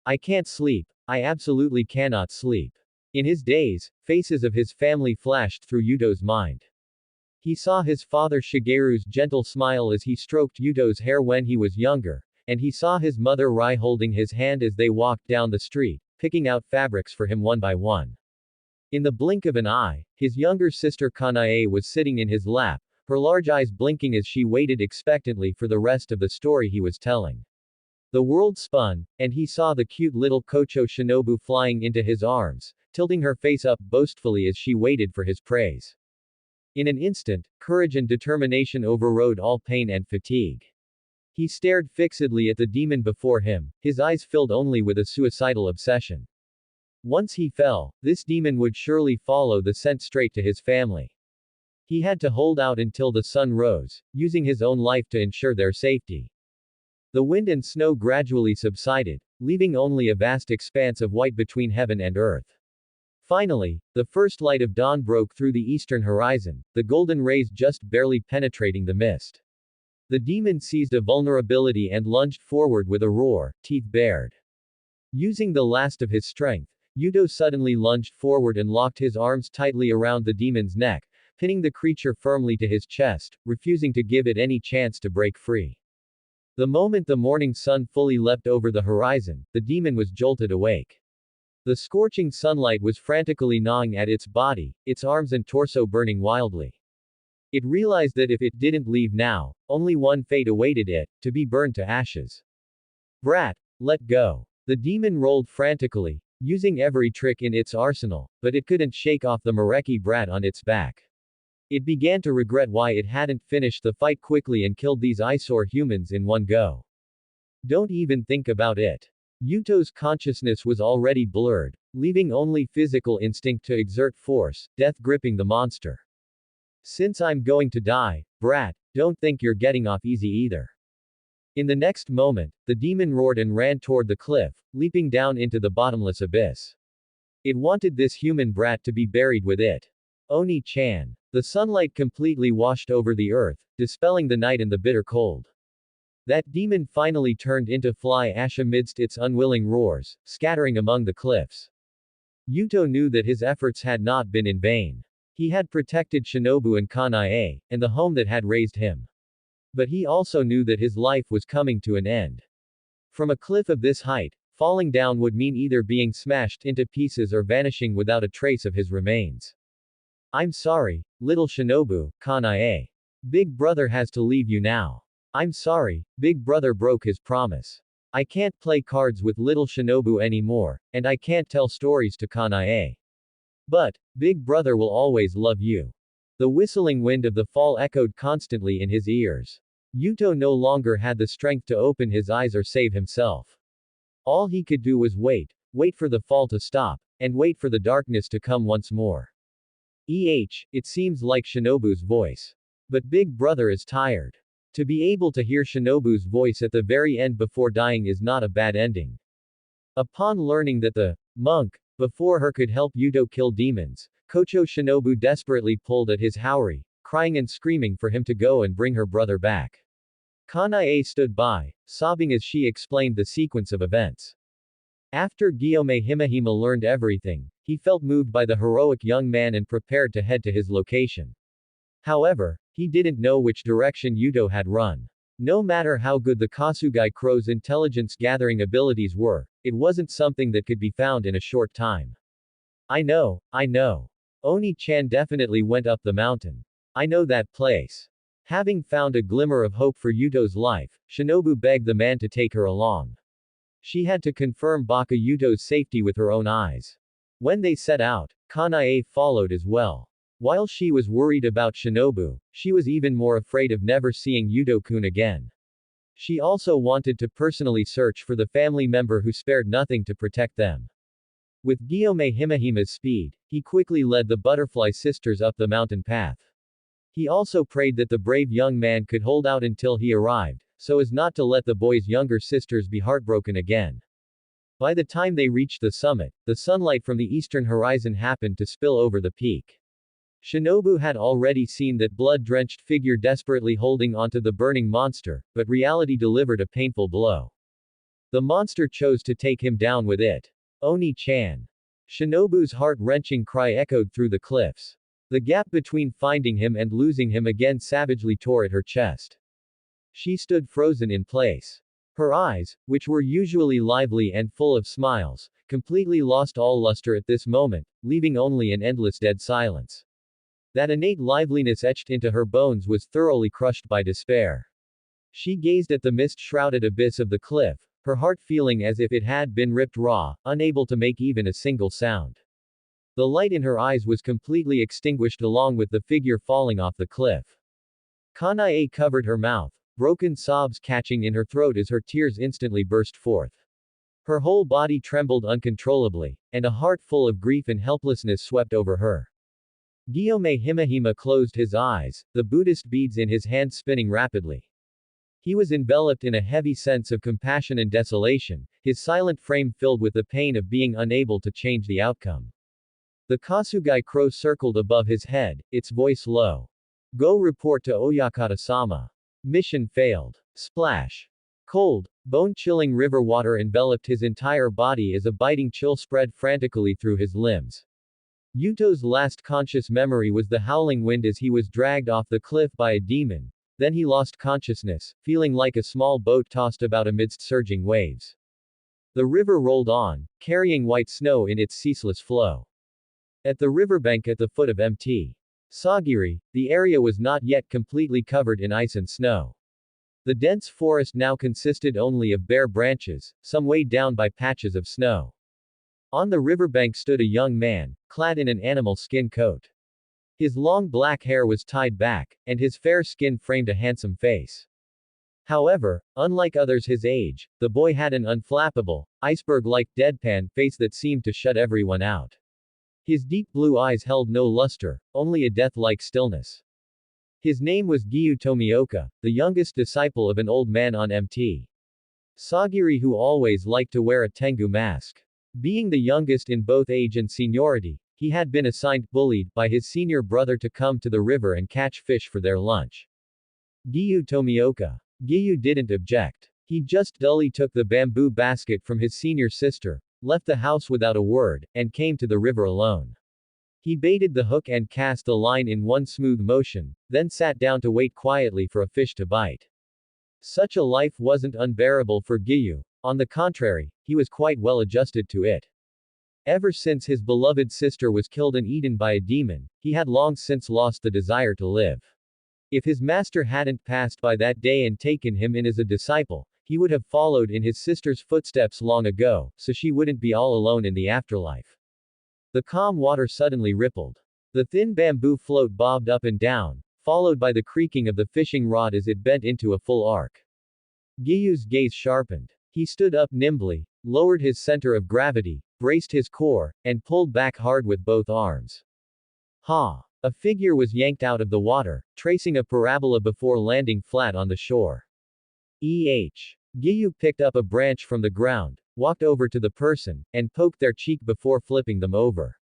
I can't sleep. I absolutely cannot sleep. In his daze, faces of his family flashed through Yuto's mind. He saw his father Shigeru's gentle smile as he stroked Yuto's hair when he was younger, and he saw his mother Rai holding his hand as they walked down the street, picking out fabrics for him one by one. In the blink of an eye, his younger sister Kanae was sitting in his lap, her large eyes blinking as she waited expectantly for the rest of the story he was telling. The world spun, and he saw the cute little Kocho Shinobu flying into his arms, tilting her face up boastfully as she waited for his praise. In an instant, courage and determination overrode all pain and fatigue. He stared fixedly at the demon before him, his eyes filled only with a suicidal obsession. Once he fell, this demon would surely follow the scent straight to his family. He had to hold out until the sun rose, using his own life to ensure their safety. The wind and snow gradually subsided, leaving only a vast expanse of white between heaven and earth. Finally, the first light of dawn broke through the eastern horizon, the golden rays just barely penetrating the mist. The demon seized a vulnerability and lunged forward with a roar, teeth bared. Using the last of his strength, Yudo suddenly lunged forward and locked his arms tightly around the demon's neck, pinning the creature firmly to his chest, refusing to give it any chance to break free. The moment the morning sun fully leapt over the horizon, the demon was jolted awake. The scorching sunlight was frantically gnawing at its body, its arms and torso burning wildly. It realized that if it didn't leave now, only one fate awaited it, to be burned to ashes. Brat, let go. The demon rolled frantically, using every trick in its arsenal, but it couldn't shake off the Mareki brat on its back. It began to regret why it hadn't finished the fight quickly and killed these eyesore humans in one go. Don't even think about it. Yuto's consciousness was already blurred, leaving only physical instinct to exert force, death gripping the monster. Since I'm going to die, brat, don't think you're getting off easy either. In the next moment, the demon roared and ran toward the cliff, leaping down into the bottomless abyss. It wanted this human brat to be buried with it. Oni-chan. The sunlight completely washed over the earth, dispelling the night and the bitter cold. That demon finally turned into fly ash amidst its unwilling roars, scattering among the cliffs. Yuto knew that his efforts had not been in vain. He had protected Shinobu and Kanae, and the home that had raised him. But he also knew that his life was coming to an end. From a cliff of this height, falling down would mean either being smashed into pieces or vanishing without a trace of his remains. I'm sorry, little Shinobu, Kanae. Big brother has to leave you now. I'm sorry, big brother broke his promise. I can't play cards with little Shinobu anymore, and I can't tell stories to Kanae. But, big brother will always love you. The whistling wind of the fall echoed constantly in his ears. Yuto no longer had the strength to open his eyes or save himself. All he could do was wait for the fall to stop, and wait for the darkness to come once more. It seems like Shinobu's voice. But big brother is tired. To be able to hear Shinobu's voice at the very end before dying is not a bad ending. Upon learning that the monk before her could help Yuto kill demons, Kocho Shinobu desperately pulled at his haori, crying and screaming for him to go and bring her brother back. Kanae stood by, sobbing as she explained the sequence of events. After Gyome Himahima learned everything, he felt moved by the heroic young man and prepared to head to his location. However, he didn't know which direction Yuto had run. No matter how good the Kasugai Crow's intelligence gathering abilities were, it wasn't something that could be found in a short time. I know. Oni-chan definitely went up the mountain. I know that place. Having found a glimmer of hope for Yuto's life, Shinobu begged the man to take her along. She had to confirm Baka Yuto's safety with her own eyes. When they set out, Kanae followed as well. While she was worried about Shinobu, she was even more afraid of never seeing Yuto-kun again. She also wanted to personally search for the family member who spared nothing to protect them. With Gyome Himahima's speed, he quickly led the butterfly sisters up the mountain path. He also prayed that the brave young man could hold out until he arrived, so as not to let the boy's younger sisters be heartbroken again. By the time they reached the summit, the sunlight from the eastern horizon happened to spill over the peak. Shinobu had already seen that blood-drenched figure desperately holding onto the burning monster, but reality delivered a painful blow. The monster chose to take him down with it. Oni-chan. Shinobu's heart-wrenching cry echoed through the cliffs. The gap between finding him and losing him again savagely tore at her chest. She stood frozen in place. Her eyes, which were usually lively and full of smiles, completely lost all luster at this moment, leaving only an endless dead silence. That innate liveliness etched into her bones was thoroughly crushed by despair. She gazed at the mist-shrouded abyss of the cliff, her heart feeling as if it had been ripped raw, unable to make even a single sound. The light in her eyes was completely extinguished along with the figure falling off the cliff. Kanae covered her mouth, broken sobs catching in her throat as her tears instantly burst forth. Her whole body trembled uncontrollably, and a heart full of grief and helplessness swept over her. Guillaume Himahima closed his eyes, the Buddhist beads in his hands spinning rapidly. He was enveloped in a heavy sense of compassion and desolation, his silent frame filled with the pain of being unable to change the outcome. The Kasugai crow circled above his head, its voice low. Go report to Oyakata-sama. Mission failed. Splash. Cold, bone-chilling river water enveloped his entire body as a biting chill spread frantically through his limbs. Yuto's last conscious memory was the howling wind as he was dragged off the cliff by a demon. Then he lost consciousness, feeling like a small boat tossed about amidst surging waves. The river rolled on, carrying white snow in its ceaseless flow. At the riverbank at the foot of Mt. Sagiri, the area was not yet completely covered in ice and snow. The dense forest now consisted only of bare branches, some weighed down by patches of snow. On the riverbank stood a young man, clad in an animal skin coat. His long black hair was tied back, and his fair skin framed a handsome face. However, unlike others his age, the boy had an unflappable, iceberg-like deadpan face that seemed to shut everyone out. His deep blue eyes held no luster, only a death-like stillness. His name was Giyu Tomioka, the youngest disciple of an old man on Mt. Sagiri who always liked to wear a tengu mask. Being the youngest in both age and seniority, he had been assigned, bullied, by his senior brother to come to the river and catch fish for their lunch. Giyu Tomioka. Giyu didn't object. He just dully took the bamboo basket from his senior sister, left the house without a word, and came to the river alone. He baited the hook and cast the line in one smooth motion, then sat down to wait quietly for a fish to bite. Such a life wasn't unbearable for Giyu. On the contrary, he was quite well adjusted to it. Ever since his beloved sister was killed and eaten by a demon, he had long since lost the desire to live. If his master hadn't passed by that day and taken him in as a disciple, he would have followed in his sister's footsteps long ago, so she wouldn't be all alone in the afterlife. The calm water suddenly rippled. The thin bamboo float bobbed up and down, followed by the creaking of the fishing rod as it bent into a full arc. Giyu's gaze sharpened. He stood up nimbly, lowered his center of gravity, braced his core, and pulled back hard with both arms. Ha! A figure was yanked out of the water, tracing a parabola before landing flat on the shore. Giyu picked up a branch from the ground, walked over to the person, and poked their cheek before flipping them over.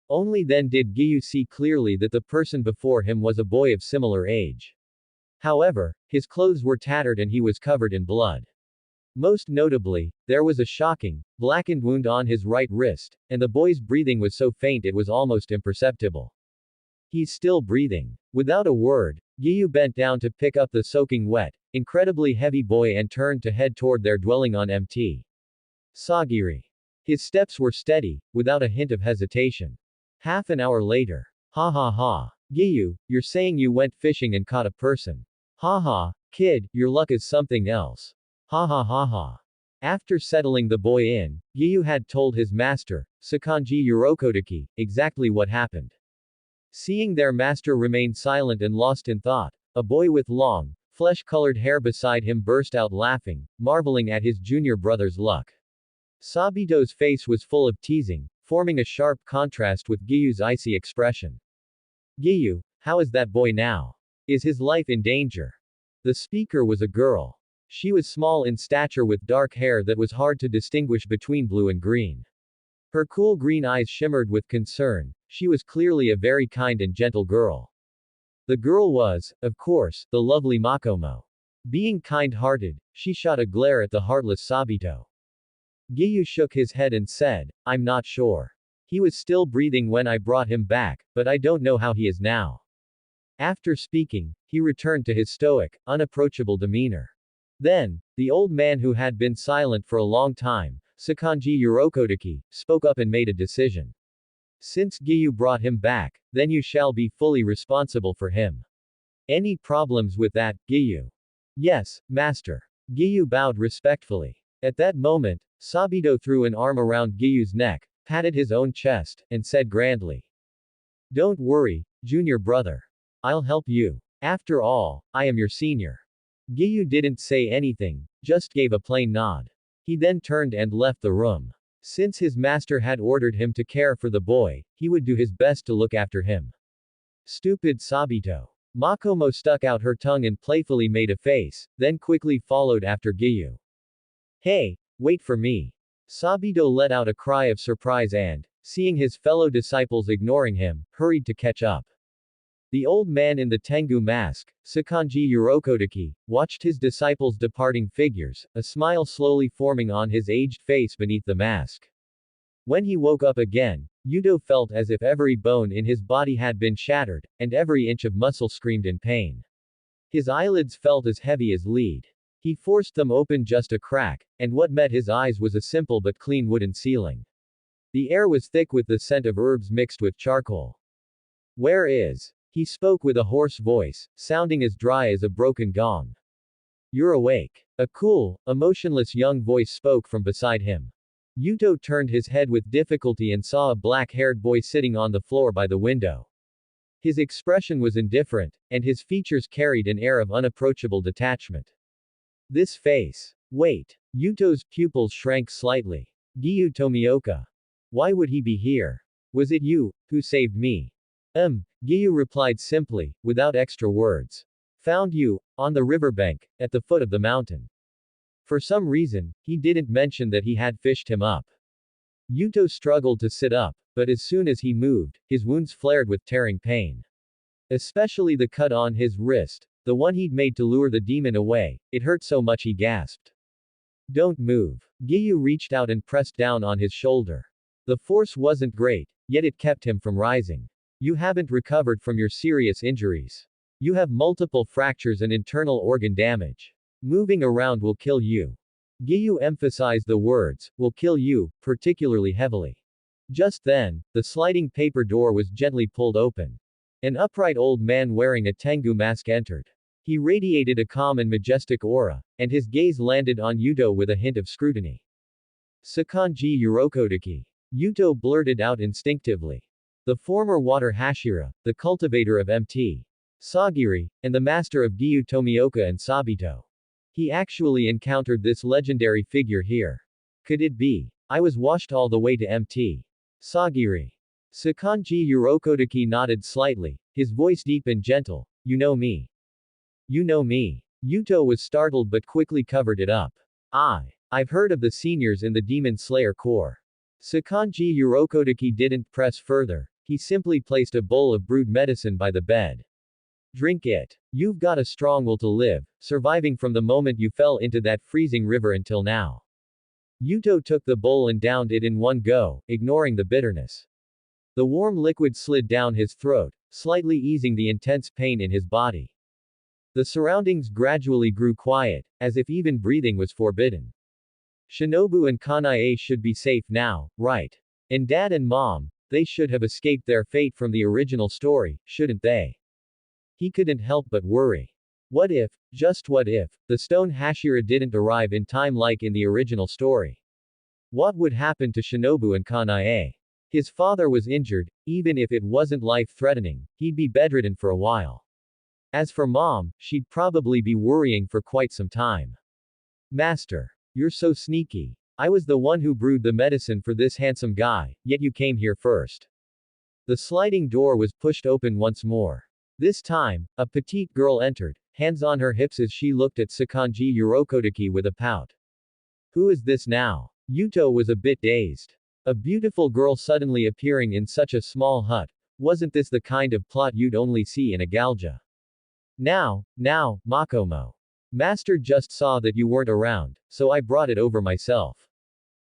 Only then did Giyu see clearly that the person before him was a boy of similar age. However, his clothes were tattered and he was covered in blood. Most notably, there was a shocking, blackened wound on his right wrist, and the boy's breathing was so faint it was almost imperceptible. He's still breathing. Without a word, Giyu bent down to pick up the soaking wet, incredibly heavy boy and turned to head toward their dwelling on Mt. Sagiri. His steps were steady, without a hint of hesitation. Half an hour later. Ha ha ha. Giyu, you're saying you went fishing and caught a person. Ha ha, kid, your luck is something else. Ha ha ha ha. After settling the boy in, Giyu had told his master, Sakanji Yurokotake, exactly what happened. Seeing their master remain silent and lost in thought, a boy with long, flesh-colored hair beside him burst out laughing, marveling at his junior brother's luck. Sabito's face was full of teasing, forming a sharp contrast with Giyu's icy expression. Giyu, how is that boy now? Is his life in danger? The speaker was a girl. She was small in stature with dark hair that was hard to distinguish between blue and green. Her cool green eyes shimmered with concern. She was clearly a very kind and gentle girl. The girl was, of course, the lovely Makomo. Being kind-hearted, she shot a glare at the heartless Sabito. Giyu shook his head and said, I'm not sure. He was still breathing when I brought him back, but I don't know how he is now. After speaking, he returned to his stoic, unapproachable demeanor. Then, the old man who had been silent for a long time, Sakanji Yurokotake, spoke up and made a decision. Since Giyu brought him back, then you shall be fully responsible for him. Any problems with that, Giyu? Yes, master. Giyu bowed respectfully. At that moment, Sabito threw an arm around Giyu's neck, patted his own chest, and said grandly, "Don't worry, junior brother. I'll help you. After all, I am your senior." Giyu didn't say anything, just gave a plain nod. He then turned and left the room. Since his master had ordered him to care for the boy, he would do his best to look after him. Stupid Sabito. Makomo stuck out her tongue and playfully made a face, then quickly followed after Giyu. "Hey, wait for me." Sabito let out a cry of surprise and, seeing his fellow disciples ignoring him, hurried to catch up. The old man in the Tengu mask, Sakanji Urokodaki, watched his disciples' departing figures, a smile slowly forming on his aged face beneath the mask. When he woke up again, Yudo felt as if every bone in his body had been shattered, and every inch of muscle screamed in pain. His eyelids felt as heavy as lead. He forced them open just a crack, and what met his eyes was a simple but clean wooden ceiling. The air was thick with the scent of herbs mixed with charcoal. "Where is?" He spoke with a hoarse voice, sounding as dry as a broken gong. "You're awake." A cool, emotionless young voice spoke from beside him. Yuto turned his head with difficulty and saw a black-haired boy sitting on the floor by the window. His expression was indifferent, and his features carried an air of unapproachable detachment. This face. Wait. Yuto's pupils shrank slightly. Giyu Tomioka. Why would he be here? Was it you who saved me? Giyu replied simply, without extra words. Found you, on the riverbank, at the foot of the mountain. For some reason, he didn't mention that he had fished him up. Yuto struggled to sit up, but as soon as he moved, his wounds flared with tearing pain. Especially the cut on his wrist, the one he'd made to lure the demon away, it hurt so much he gasped. Don't move. Giyu reached out and pressed down on his shoulder. The force wasn't great, yet it kept him from rising. You haven't recovered from your serious injuries. You have multiple fractures and internal organ damage. Moving around will kill you. Giyu emphasized the words, will kill you, particularly heavily. Just then, the sliding paper door was gently pulled open. An upright old man wearing a Tengu mask entered. He radiated a calm and majestic aura, and his gaze landed on Yuto with a hint of scrutiny. Sakanji Urokodaki. Yuto blurted out instinctively. The former water Hashira, the cultivator of Mt. Sagiri, and the master of Giyu Tomioka and Sabito. He actually encountered this legendary figure here. Could it be? I was washed all the way to Mt. Sagiri. Sakanji Urokodaki nodded slightly, his voice deep and gentle. You know me. You know me. Yuto was startled but quickly covered it up. I've heard of the seniors in the Demon Slayer Corps. Sakanji Urokodaki didn't press further, he simply placed a bowl of brewed medicine by the bed. Drink it. You've got a strong will to live, surviving from the moment you fell into that freezing river until now. Yuto took the bowl and downed it in one go, ignoring the bitterness. The warm liquid slid down his throat, slightly easing the intense pain in his body. The surroundings gradually grew quiet, as if even breathing was forbidden. Shinobu and Kanae should be safe now, right? And Dad and Mom, they should have escaped their fate from the original story, shouldn't they? He couldn't help but worry. What if, just what if, the stone Hashira didn't arrive in time like in the original story? What would happen to Shinobu and Kanae? His father was injured, even if it wasn't life-threatening, he'd be bedridden for a while. As for Mom, she'd probably be worrying for quite some time. Master. You're so sneaky. I was the one who brewed the medicine for this handsome guy, yet you came here first. The sliding door was pushed open once more. This time, a petite girl entered, hands on her hips as she looked at Sakanji Urokodaki with a pout. Who is this now? Yuto was a bit dazed. A beautiful girl suddenly appearing in such a small hut, wasn't this the kind of plot you'd only see in a galja? Now, Makomo. Master just saw that you weren't around, so I brought it over myself.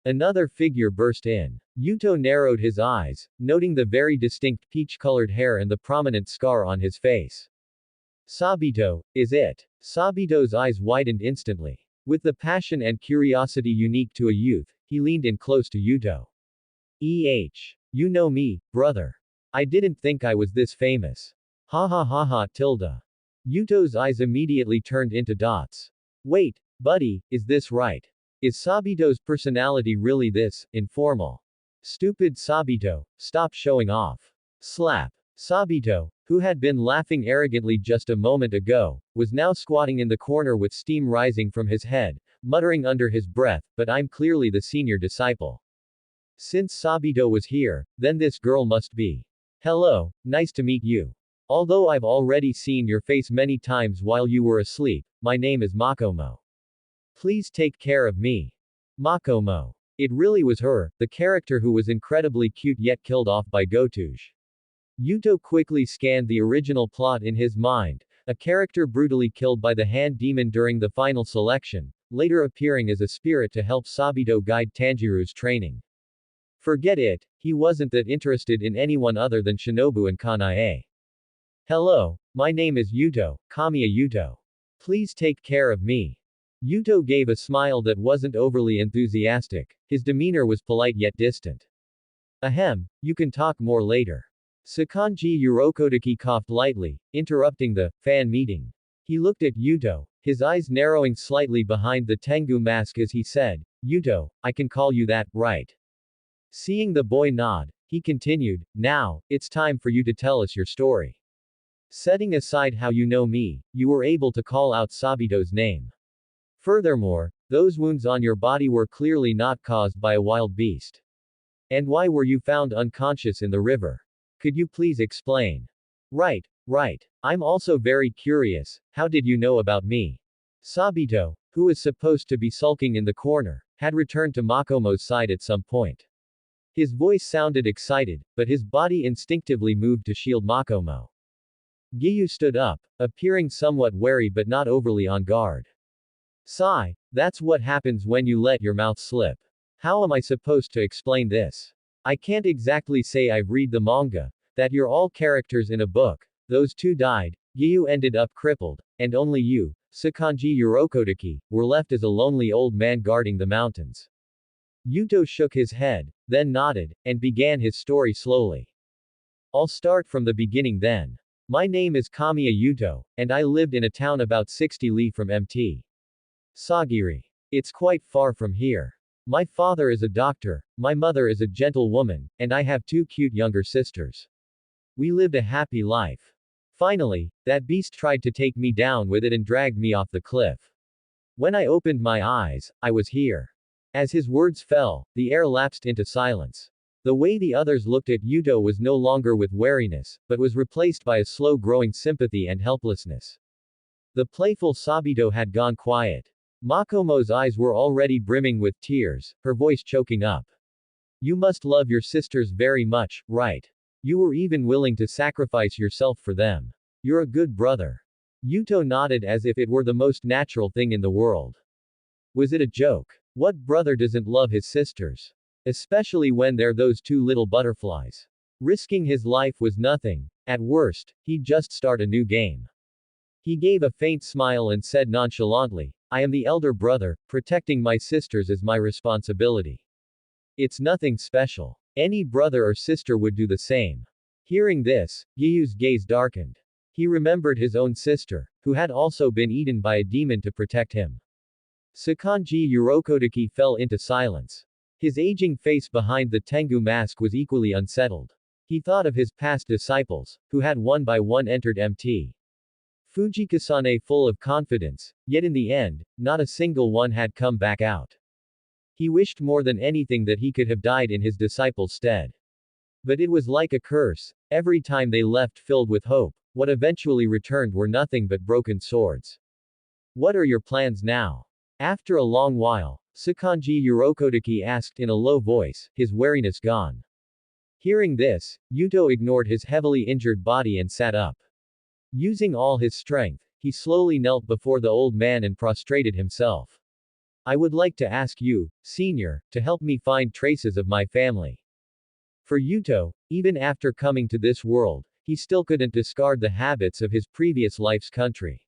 Another figure burst in. Yuto narrowed his eyes, noting the very distinct peach-colored hair and the prominent scar on his face. Sabito, is it? Sabito's eyes widened instantly. With the passion and curiosity unique to a youth, he leaned in close to Yuto. You know me, brother. I didn't think I was this famous. Ha ha ha ha tilde. Yuto's eyes immediately turned into dots. Wait, buddy, is this right? Is Sabito's personality really this informal? Stupid Sabito, stop showing off. Slap. Sabito, who had been laughing arrogantly just a moment ago, was now squatting in the corner with steam rising from his head, muttering under his breath, but I'm clearly the senior disciple. Since Sabito was here, then this girl must be. Hello, nice to meet you. Although I've already seen your face many times while you were asleep, my name is Makomo. Please take care of me. Makomo. It really was her, the character who was incredibly cute yet killed off by Gotuge. Yuto quickly scanned the original plot in his mind, a character brutally killed by the hand demon during the final selection, later appearing as a spirit to help Sabito guide Tanjiro's training. Forget it, he wasn't that interested in anyone other than Shinobu and Kanae. Hello, my name is Yuto, Kamiya Yuto. Please take care of me. Yuto gave a smile that wasn't overly enthusiastic. His demeanor was polite yet distant. Ahem, you can talk more later. Sakanji Urokodaki coughed lightly, interrupting the fan meeting. He looked at Yuto, his eyes narrowing slightly behind the Tengu mask as he said, Yuto, I can call you that, right? Seeing the boy nod, he continued, now, it's time for you to tell us your story. Setting aside how you know me, you were able to call out Sabito's name. Furthermore, those wounds on your body were clearly not caused by a wild beast. And why were you found unconscious in the river? Could you please explain? Right. I'm also very curious, how did you know about me? Sabito, who was supposed to be sulking in the corner, had returned to Makomo's side at some point. His voice sounded excited, but his body instinctively moved to shield Makomo. Giyu stood up, appearing somewhat wary but not overly on guard. Sigh, that's what happens when you let your mouth slip. How am I supposed to explain this? I can't exactly say I've read the manga, that you're all characters in a book, those two died, Giyu ended up crippled, and only you, Sakanji Urokodaki, were left as a lonely old man guarding the mountains. Yuto shook his head, then nodded, and began his story slowly. I'll start from the beginning then. My name is Kamiya Yuto, and I lived in a town about 60 li from Mt. Sagiri. It's quite far from here. My father is a doctor, my mother is a gentle woman, and I have two cute younger sisters. We lived a happy life. Finally, that beast tried to take me down with it and dragged me off the cliff. When I opened my eyes, I was here. As his words fell, the air lapsed into silence. The way the others looked at Yuto was no longer with wariness, but was replaced by a slow-growing sympathy and helplessness. The playful Sabito had gone quiet. Makomo's eyes were already brimming with tears, her voice choking up. You must love your sisters very much, right? You were even willing to sacrifice yourself for them. You're a good brother. Yuto nodded as if it were the most natural thing in the world. Was it a joke? What brother doesn't love his sisters? Especially when they're those two little butterflies. Risking his life was nothing. At worst, he'd just start a new game. He gave a faint smile and said nonchalantly, I am the elder brother, protecting my sisters is my responsibility. It's nothing special. Any brother or sister would do the same. Hearing this, Giyu's gaze darkened. He remembered his own sister, who had also been eaten by a demon to protect him. Sakanji Urokodaki fell into silence. His aging face behind the Tengu mask was equally unsettled. He thought of his past disciples, who had one by one entered Mt. Fujikasane full of confidence, yet in the end, not a single one had come back out. He wished more than anything that he could have died in his disciples' stead. But it was like a curse, every time they left filled with hope, what eventually returned were nothing but broken swords. What are your plans now? After a long while, Sakanji Urokodaki asked in a low voice, his wariness gone. Hearing this, Yuto ignored his heavily injured body and sat up. Using all his strength, he slowly knelt before the old man and prostrated himself. I would like to ask you, senior, to help me find traces of my family. For Yuto, even after coming to this world, he still couldn't discard the habits of his previous life's country.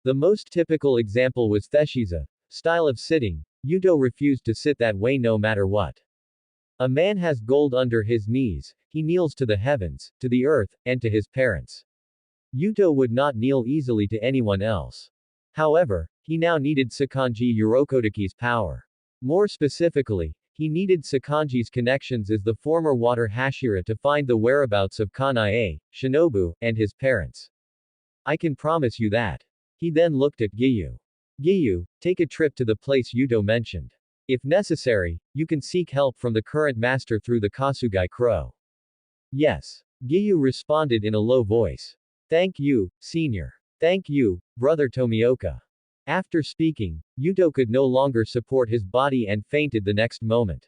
The most typical example was Theshiza, style of sitting. Yuto refused to sit that way no matter what. A man has gold under his knees, he kneels to the heavens, to the earth, and to his parents. Yuto would not kneel easily to anyone else. However, he now needed Sakanji Urokodaki's power. More specifically, he needed Sakanji's connections as the former water Hashira to find the whereabouts of Kanae, Shinobu, and his parents. I can promise you that. He then looked at Giyu. Giyu, take a trip to the place Yuto mentioned. If necessary, you can seek help from the current master through the Kasugai Crow. Yes. Giyu responded in a low voice. Thank you, senior. Thank you, brother Tomioka. After speaking, Yuto could no longer support his body and fainted the next moment.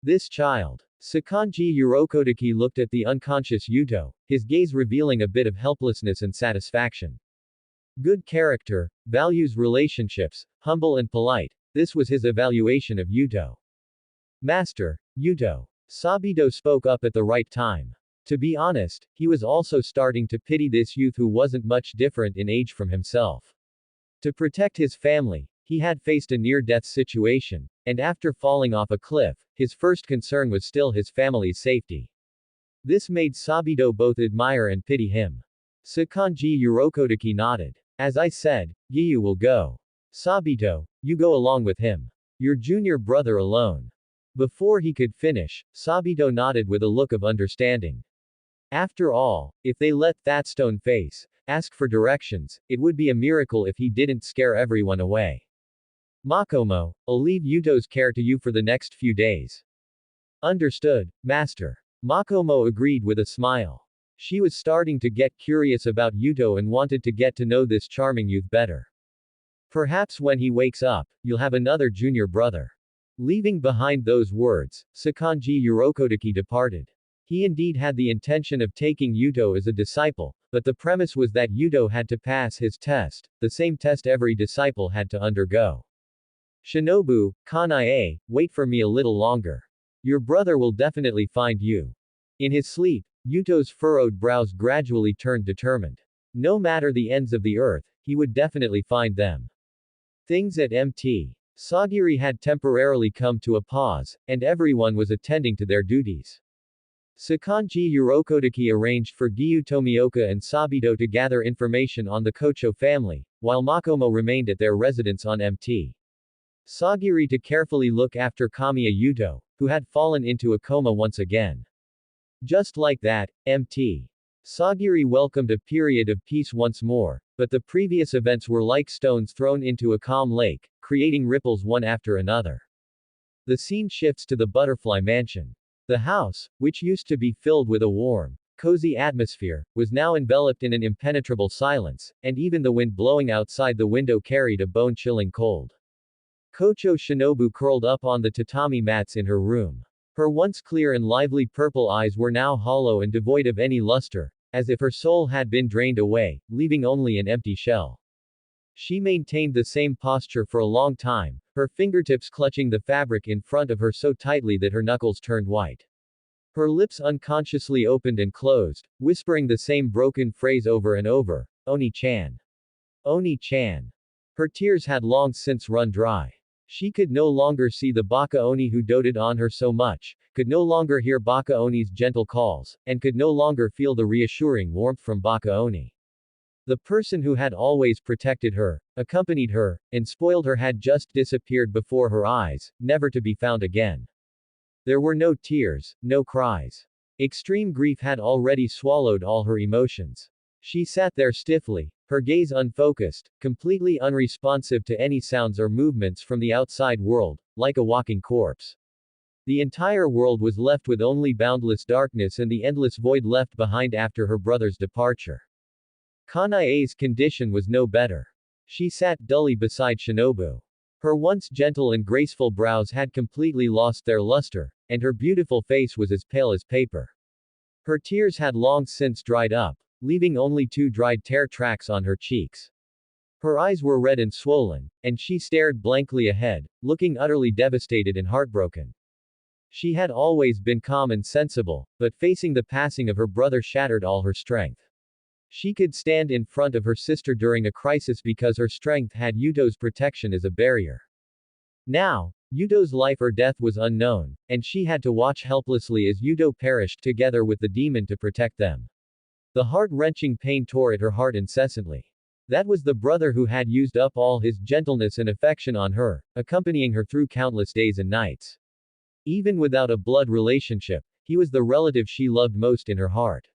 This child. Sakanji Urokodaki looked at the unconscious Yuto, his gaze revealing a bit of helplessness and satisfaction. Good character, values relationships, humble and polite. This was his evaluation of Yuto. Master, Yuto. Sabito spoke up at the right time. To be honest, he was also starting to pity this youth who wasn't much different in age from himself. To protect his family, he had faced a near-death situation, and after falling off a cliff, his first concern was still his family's safety. This made Sabito both admire and pity him. Sakanji Urokodaki nodded. As I said, Giyu will go. Sabito, you go along with him. Your junior brother alone. Before he could finish, Sabito nodded with a look of understanding. After all, if they let that stone face ask for directions, it would be a miracle if he didn't scare everyone away. Makomo, I'll leave Yuto's care to you for the next few days. Understood, master. Makomo agreed with a smile. She was starting to get curious about Yuto and wanted to get to know this charming youth better. Perhaps when he wakes up, you'll have another junior brother. Leaving behind those words, Sakanji Urokodaki departed. He indeed had the intention of taking Yuto as a disciple, but the premise was that Yuto had to pass his test, the same test every disciple had to undergo. Shinobu, Kanae, wait for me a little longer. Your brother will definitely find you. In his sleep, Yuto's furrowed brows gradually turned determined. No matter the ends of the earth, he would definitely find them. Things at Mt. Sagiri had temporarily come to a pause, and everyone was attending to their duties. Sakanji Urokodaki arranged for Giyu Tomioka and Sabito to gather information on the Kocho family, while Makomo remained at their residence on Mt. Sagiri to carefully look after Kamiya Yuto, who had fallen into a coma once again. Just like that, Mt. Sagiri welcomed a period of peace once more, but the previous events were like stones thrown into a calm lake, creating ripples one after another. The scene shifts to the Butterfly Mansion. The house, which used to be filled with a warm, cozy atmosphere, was now enveloped in an impenetrable silence, and even the wind blowing outside the window carried a bone-chilling cold. Kocho Shinobu curled up on the tatami mats in her room. Her once clear and lively purple eyes were now hollow and devoid of any luster, as if her soul had been drained away, leaving only an empty shell. She maintained the same posture for a long time, her fingertips clutching the fabric in front of her so tightly that her knuckles turned white. Her lips unconsciously opened and closed, whispering the same broken phrase over and over, Oni-chan. Oni-chan. Her tears had long since run dry. She could no longer see the Baka Oni who doted on her so much, could no longer hear Baka Oni's gentle calls, and could no longer feel the reassuring warmth from Baka Oni. The person who had always protected her, accompanied her, and spoiled her had just disappeared before her eyes, never to be found again. There were no tears, no cries. Extreme grief had already swallowed all her emotions. She sat there stiffly, her gaze unfocused, completely unresponsive to any sounds or movements from the outside world, like a walking corpse. The entire world was left with only boundless darkness and the endless void left behind after her brother's departure. Kanae's condition was no better. She sat dully beside Shinobu. Her once gentle and graceful brows had completely lost their luster, and her beautiful face was as pale as paper. Her tears had long since dried up, leaving only 2 dried tear tracks on her cheeks. Her eyes were red and swollen, and she stared blankly ahead, looking utterly devastated and heartbroken. She had always been calm and sensible, but facing the passing of her brother shattered all her strength. She could stand in front of her sister during a crisis because her strength had Yuto's protection as a barrier. Now, Yuto's life or death was unknown, and she had to watch helplessly as Yuto perished together with the demon to protect them. The heart-wrenching pain tore at her heart incessantly. That was the brother who had used up all his gentleness and affection on her, accompanying her through countless days and nights. Even without a blood relationship, he was the relative she loved most in her heart.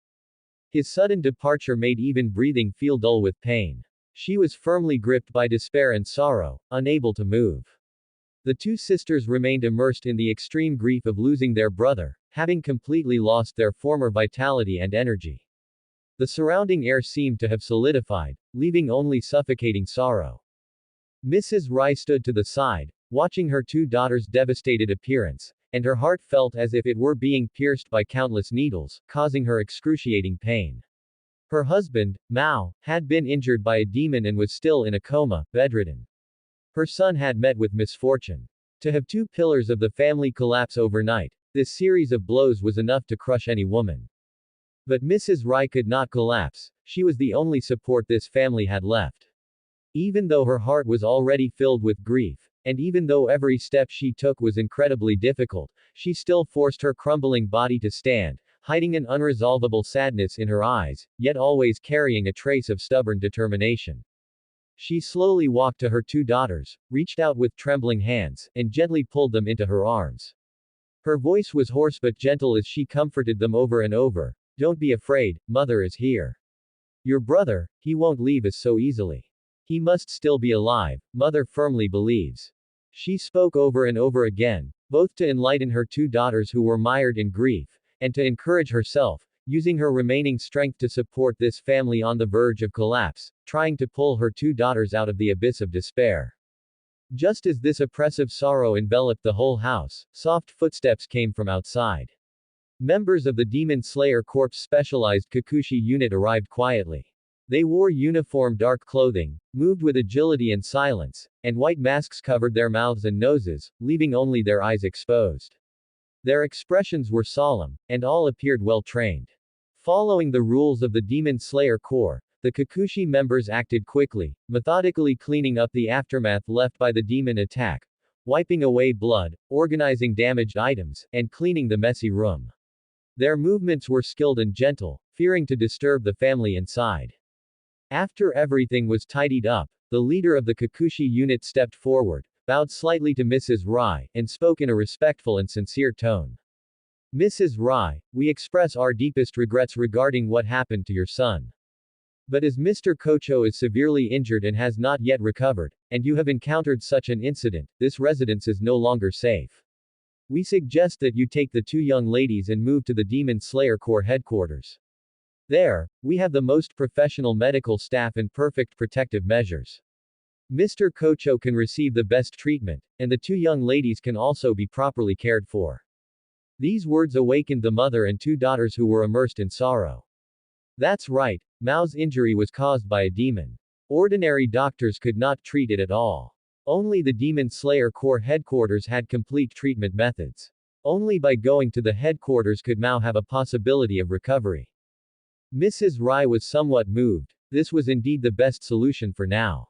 His sudden departure made even breathing feel dull with pain. She was firmly gripped by despair and sorrow, unable to move. The two sisters remained immersed in the extreme grief of losing their brother, having completely lost their former vitality and energy. The surrounding air seemed to have solidified, leaving only suffocating sorrow. Mrs. Rai stood to the side, watching her two daughters' devastated appearance, and her heart felt as if it were being pierced by countless needles, causing her excruciating pain. Her husband, Mao, had been injured by a demon and was still in a coma, bedridden. Her son had met with misfortune. To have two pillars of the family collapse overnight, this series of blows was enough to crush any woman. But Mrs. Rai could not collapse, she was the only support this family had left. Even though her heart was already filled with grief, and even though every step she took was incredibly difficult, she still forced her crumbling body to stand, hiding an unresolvable sadness in her eyes, yet always carrying a trace of stubborn determination. She slowly walked to her two daughters, reached out with trembling hands, and gently pulled them into her arms. Her voice was hoarse but gentle as she comforted them over and over. "Don't be afraid, Mother is here. Your brother, he won't leave us so easily. He must still be alive, Mother firmly believes." She spoke over and over again, both to enlighten her two daughters who were mired in grief, and to encourage herself, using her remaining strength to support this family on the verge of collapse, trying to pull her two daughters out of the abyss of despair. Just as this oppressive sorrow enveloped the whole house, soft footsteps came from outside. Members of the Demon Slayer Corps' specialized Kikushi unit arrived quietly. They wore uniform dark clothing, moved with agility and silence, and white masks covered their mouths and noses, leaving only their eyes exposed. Their expressions were solemn, and all appeared well trained. Following the rules of the Demon Slayer Corps, the Kikushi members acted quickly, methodically cleaning up the aftermath left by the demon attack, wiping away blood, organizing damaged items, and cleaning the messy room. Their movements were skilled and gentle, fearing to disturb the family inside. After everything was tidied up, the leader of the Kikushi unit stepped forward, bowed slightly to Mrs. Rai, and spoke in a respectful and sincere tone. "Mrs. Rai, we express our deepest regrets regarding what happened to your son. But as Mr. Kocho is severely injured and has not yet recovered, and you have encountered such an incident, this residence is no longer safe. We suggest that you take the two young ladies and move to the Demon Slayer Corps headquarters. There, we have the most professional medical staff and perfect protective measures. Mr. Kocho can receive the best treatment, and the two young ladies can also be properly cared for." These words awakened the mother and two daughters who were immersed in sorrow. That's right, Mao's injury was caused by a demon. Ordinary doctors could not treat it at all. Only the Demon Slayer Corps headquarters had complete treatment methods. Only by going to the headquarters could Mao have a possibility of recovery. Mrs. Rai was somewhat moved. This was indeed the best solution for now.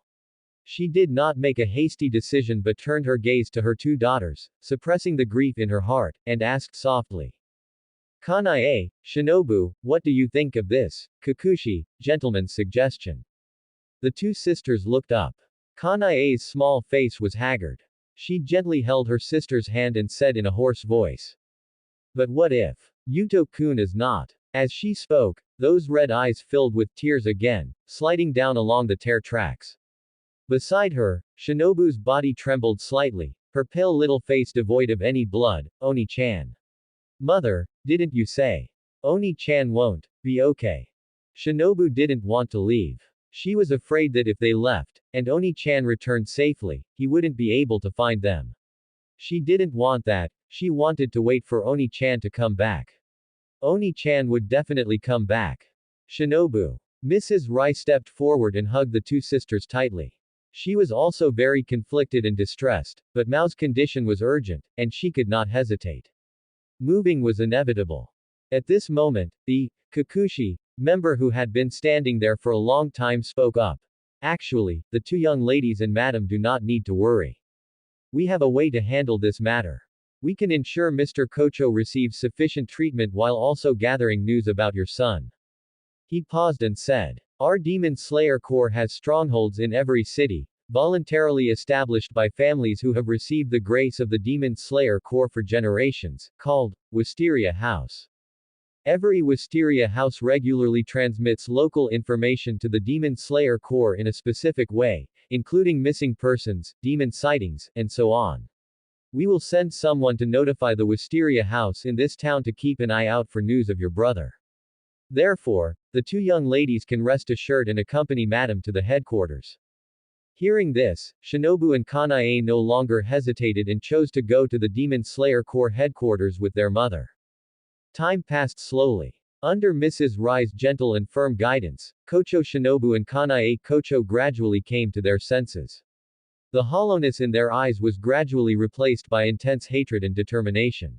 She did not make a hasty decision but turned her gaze to her two daughters, suppressing the grief in her heart, and asked softly. "Kanae, Shinobu, what do you think of this Kikushi gentleman's suggestion?" The two sisters looked up. Kanae's small face was haggard. She gently held her sister's hand and said in a hoarse voice. "But what if Yuto-kun is not?" As she spoke, those red eyes filled with tears again, sliding down along the tear tracks. Beside her, Shinobu's body trembled slightly, her pale little face devoid of any blood. "Oni-chan. Mother, didn't you say Oni-chan won't be okay?" Shinobu didn't want to leave. She was afraid that if they left, and Oni-chan returned safely, he wouldn't be able to find them. She didn't want that, she wanted to wait for Oni-chan to come back. Oni-chan would definitely come back. Shinobu. Mrs. Rai stepped forward and hugged the two sisters tightly. She was also very conflicted and distressed, but Mao's condition was urgent, and she could not hesitate. Moving was inevitable. At this moment, the Kikushi member who had been standing there for a long time spoke up. "Actually, the two young ladies and madam do not need to worry. We have a way to handle this matter. We can ensure Mr. Kocho receives sufficient treatment while also gathering news about your son." He paused and said. Our Demon Slayer Corps has strongholds in every city, voluntarily established by families who have received the grace of the Demon Slayer Corps for generations, called Wisteria House. Every Wisteria House regularly transmits local information to the Demon Slayer Corps in a specific way, including missing persons, demon sightings, and so on. We will send someone to notify the Wisteria House in this town to keep an eye out for news of your brother. Therefore, the two young ladies can rest assured and accompany Madam to the headquarters. Hearing this, Shinobu and Kanae no longer hesitated and chose to go to the Demon Slayer Corps headquarters with their mother. Time passed slowly. Under Mrs. Rai's gentle and firm guidance, Kocho Shinobu and Kanae Kocho gradually came to their senses. The hollowness in their eyes was gradually replaced by intense hatred and determination.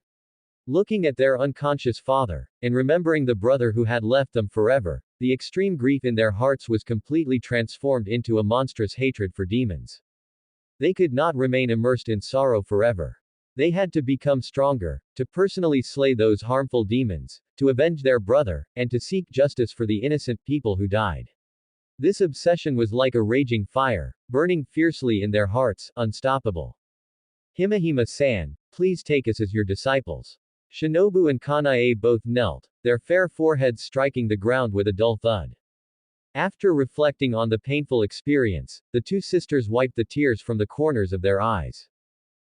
Looking at their unconscious father, and remembering the brother who had left them forever, the extreme grief in their hearts was completely transformed into a monstrous hatred for demons. They could not remain immersed in sorrow forever. They had to become stronger, to personally slay those harmful demons, to avenge their brother, and to seek justice for the innocent people who died. This obsession was like a raging fire, burning fiercely in their hearts, unstoppable. Himahima-san, please take us as your disciples. Shinobu and Kanae both knelt, their fair foreheads striking the ground with a dull thud. After reflecting on the painful experience, the two sisters wiped the tears from the corners of their eyes.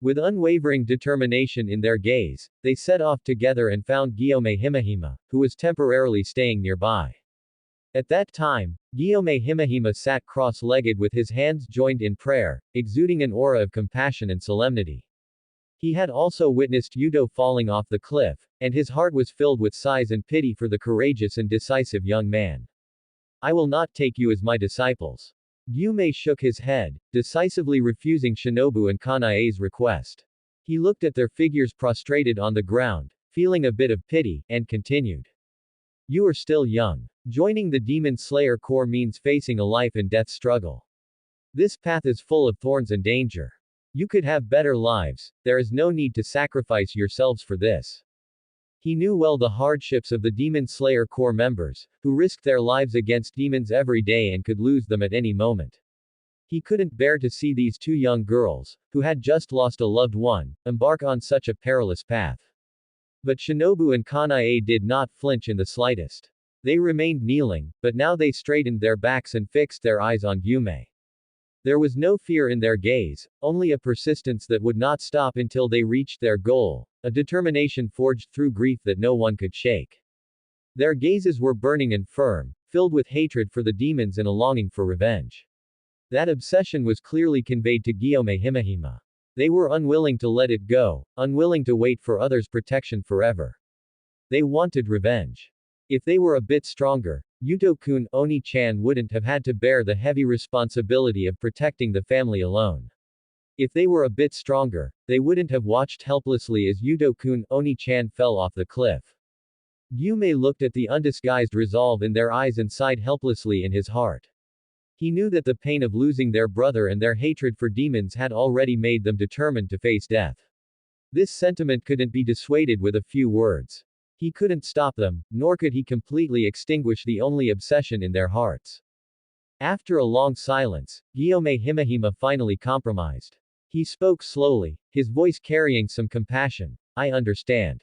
With unwavering determination in their gaze, they set off together and found Guillaume Himahima, who was temporarily staying nearby. At that time, Guillaume Himahima sat cross-legged with his hands joined in prayer, exuding an aura of compassion and solemnity. He had also witnessed Yudo falling off the cliff, and his heart was filled with sighs and pity for the courageous and decisive young man. I will not take you as my disciples. Guillaume shook his head, decisively refusing Shinobu and Kanae's request. He looked at their figures prostrated on the ground, feeling a bit of pity, and continued. You are still young. Joining the Demon Slayer Corps means facing a life and death struggle. This path is full of thorns and danger. You could have better lives, there is no need to sacrifice yourselves for this. He knew well the hardships of the Demon Slayer Corps members, who risked their lives against demons every day and could lose them at any moment. He couldn't bear to see these two young girls, who had just lost a loved one, embark on such a perilous path. But Shinobu and Kanae did not flinch in the slightest. They remained kneeling, but now they straightened their backs and fixed their eyes on Guillaume. There was no fear in their gaze, only a persistence that would not stop until they reached their goal, a determination forged through grief that no one could shake. Their gazes were burning and firm, filled with hatred for the demons and a longing for revenge. That obsession was clearly conveyed to Guillaume Himahima. They were unwilling to let it go, unwilling to wait for others' protection forever. They wanted revenge. If they were a bit stronger, Yuto-kun Oni-chan wouldn't have had to bear the heavy responsibility of protecting the family alone. If they were a bit stronger, they wouldn't have watched helplessly as Yuto-kun Oni-chan fell off the cliff. Guillaume looked at the undisguised resolve in their eyes and sighed helplessly in his heart. He knew that the pain of losing their brother and their hatred for demons had already made them determined to face death. This sentiment couldn't be dissuaded with a few words. He couldn't stop them, nor could he completely extinguish the only obsession in their hearts. After a long silence, Guillaume Himahima finally compromised. He spoke slowly, his voice carrying some compassion. I understand.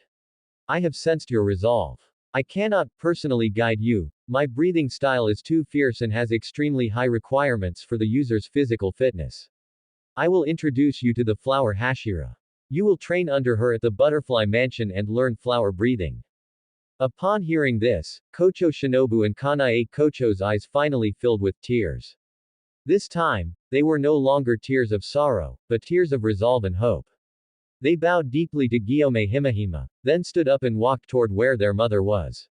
I have sensed your resolve. I cannot personally guide you. My breathing style is too fierce and has extremely high requirements for the user's physical fitness. I will introduce you to the flower Hashira. You will train under her at the Butterfly Mansion and learn flower breathing. Upon hearing this, Kocho Shinobu and Kanae Kocho's eyes finally filled with tears. This time, they were no longer tears of sorrow, but tears of resolve and hope. They bowed deeply to Guillaume Himahima, then stood up and walked toward where their mother was.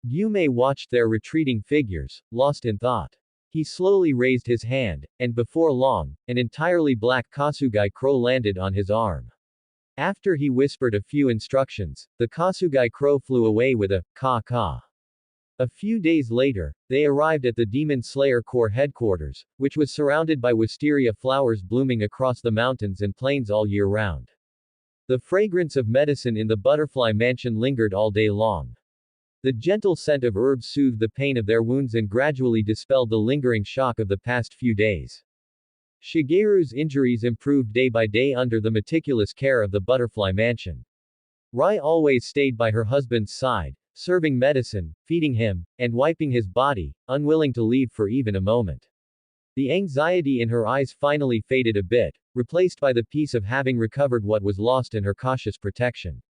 Guillaume watched their retreating figures, lost in thought. He slowly raised his hand, and before long, an entirely black Kasugai crow landed on his arm. After he whispered a few instructions, the Kasugai crow flew away with a caw-caw. A few days later, they arrived at the Demon Slayer Corps headquarters, which was surrounded by wisteria flowers blooming across the mountains and plains all year round. The fragrance of medicine in the Butterfly Mansion lingered all day long. The gentle scent of herbs soothed the pain of their wounds and gradually dispelled the lingering shock of the past few days. Shigeru's injuries improved day by day under the meticulous care of the butterfly mansion. Rai always stayed by her husband's side, serving medicine, feeding him, and wiping his body, unwilling to leave for even a moment. The anxiety in her eyes finally faded a bit, replaced by the peace of having recovered what was lost in her cautious protection.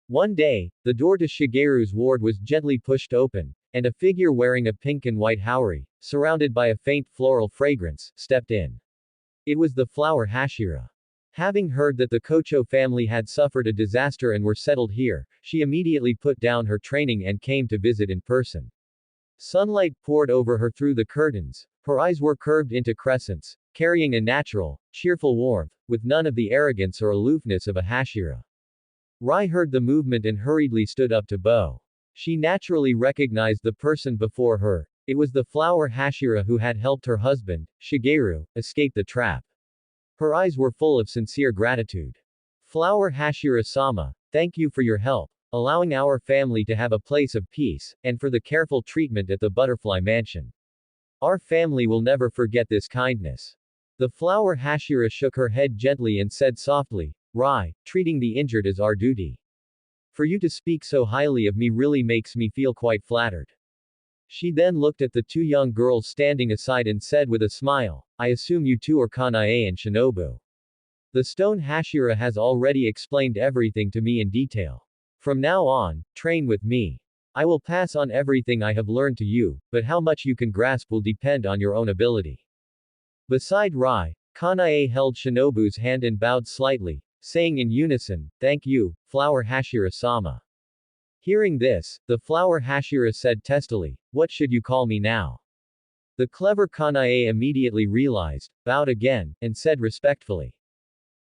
One day, the door to Shigeru's ward was gently pushed open, and a figure wearing a pink and white haori, surrounded by a faint floral fragrance, stepped in. It was the flower Hashira. Having heard that the Kocho family had suffered a disaster and were settled here, she immediately put down her training and came to visit in person. Sunlight poured over her through the curtains, her eyes were curved into crescents, carrying a natural, cheerful warmth, with none of the arrogance or aloofness of a Hashira. Rai heard the movement and hurriedly stood up to bow. She naturally recognized the person before her. It was the flower Hashira who had helped her husband, Shigeru, escape the trap. Her eyes were full of sincere gratitude. Flower Hashira-sama, thank you for your help, allowing our family to have a place of peace, and for the careful treatment at the butterfly mansion. Our family will never forget this kindness. The flower Hashira shook her head gently and said softly, Rai, treating the injured is our duty. For you to speak so highly of me really makes me feel quite flattered. She then looked at the two young girls standing aside and said with a smile, I assume you two are Kanae and Shinobu. The stone Hashira has already explained everything to me in detail. From now on, train with me. I will pass on everything I have learned to you, but how much you can grasp will depend on your own ability. Beside Rai, Kanae held Shinobu's hand and bowed slightly, saying in unison, thank you, Flower Hashira-sama. Hearing this, the flower Hashira said testily, what should you call me now? The clever Kanae immediately realized, bowed again, and said respectfully,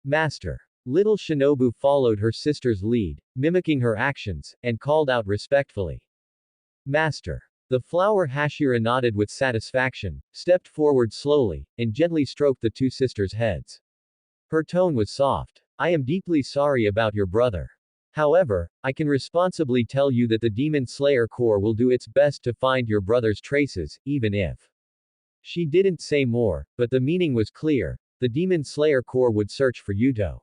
Master. Little Shinobu followed her sister's lead, mimicking her actions, and called out respectfully, Master. The flower Hashira nodded with satisfaction, stepped forward slowly, and gently stroked the two sisters' heads. Her tone was soft. I am deeply sorry about your brother. However, I can responsibly tell you that the Demon Slayer Corps will do its best to find your brother's traces, even if. She didn't say more, but the meaning was clear. The Demon Slayer Corps would search for Yuto.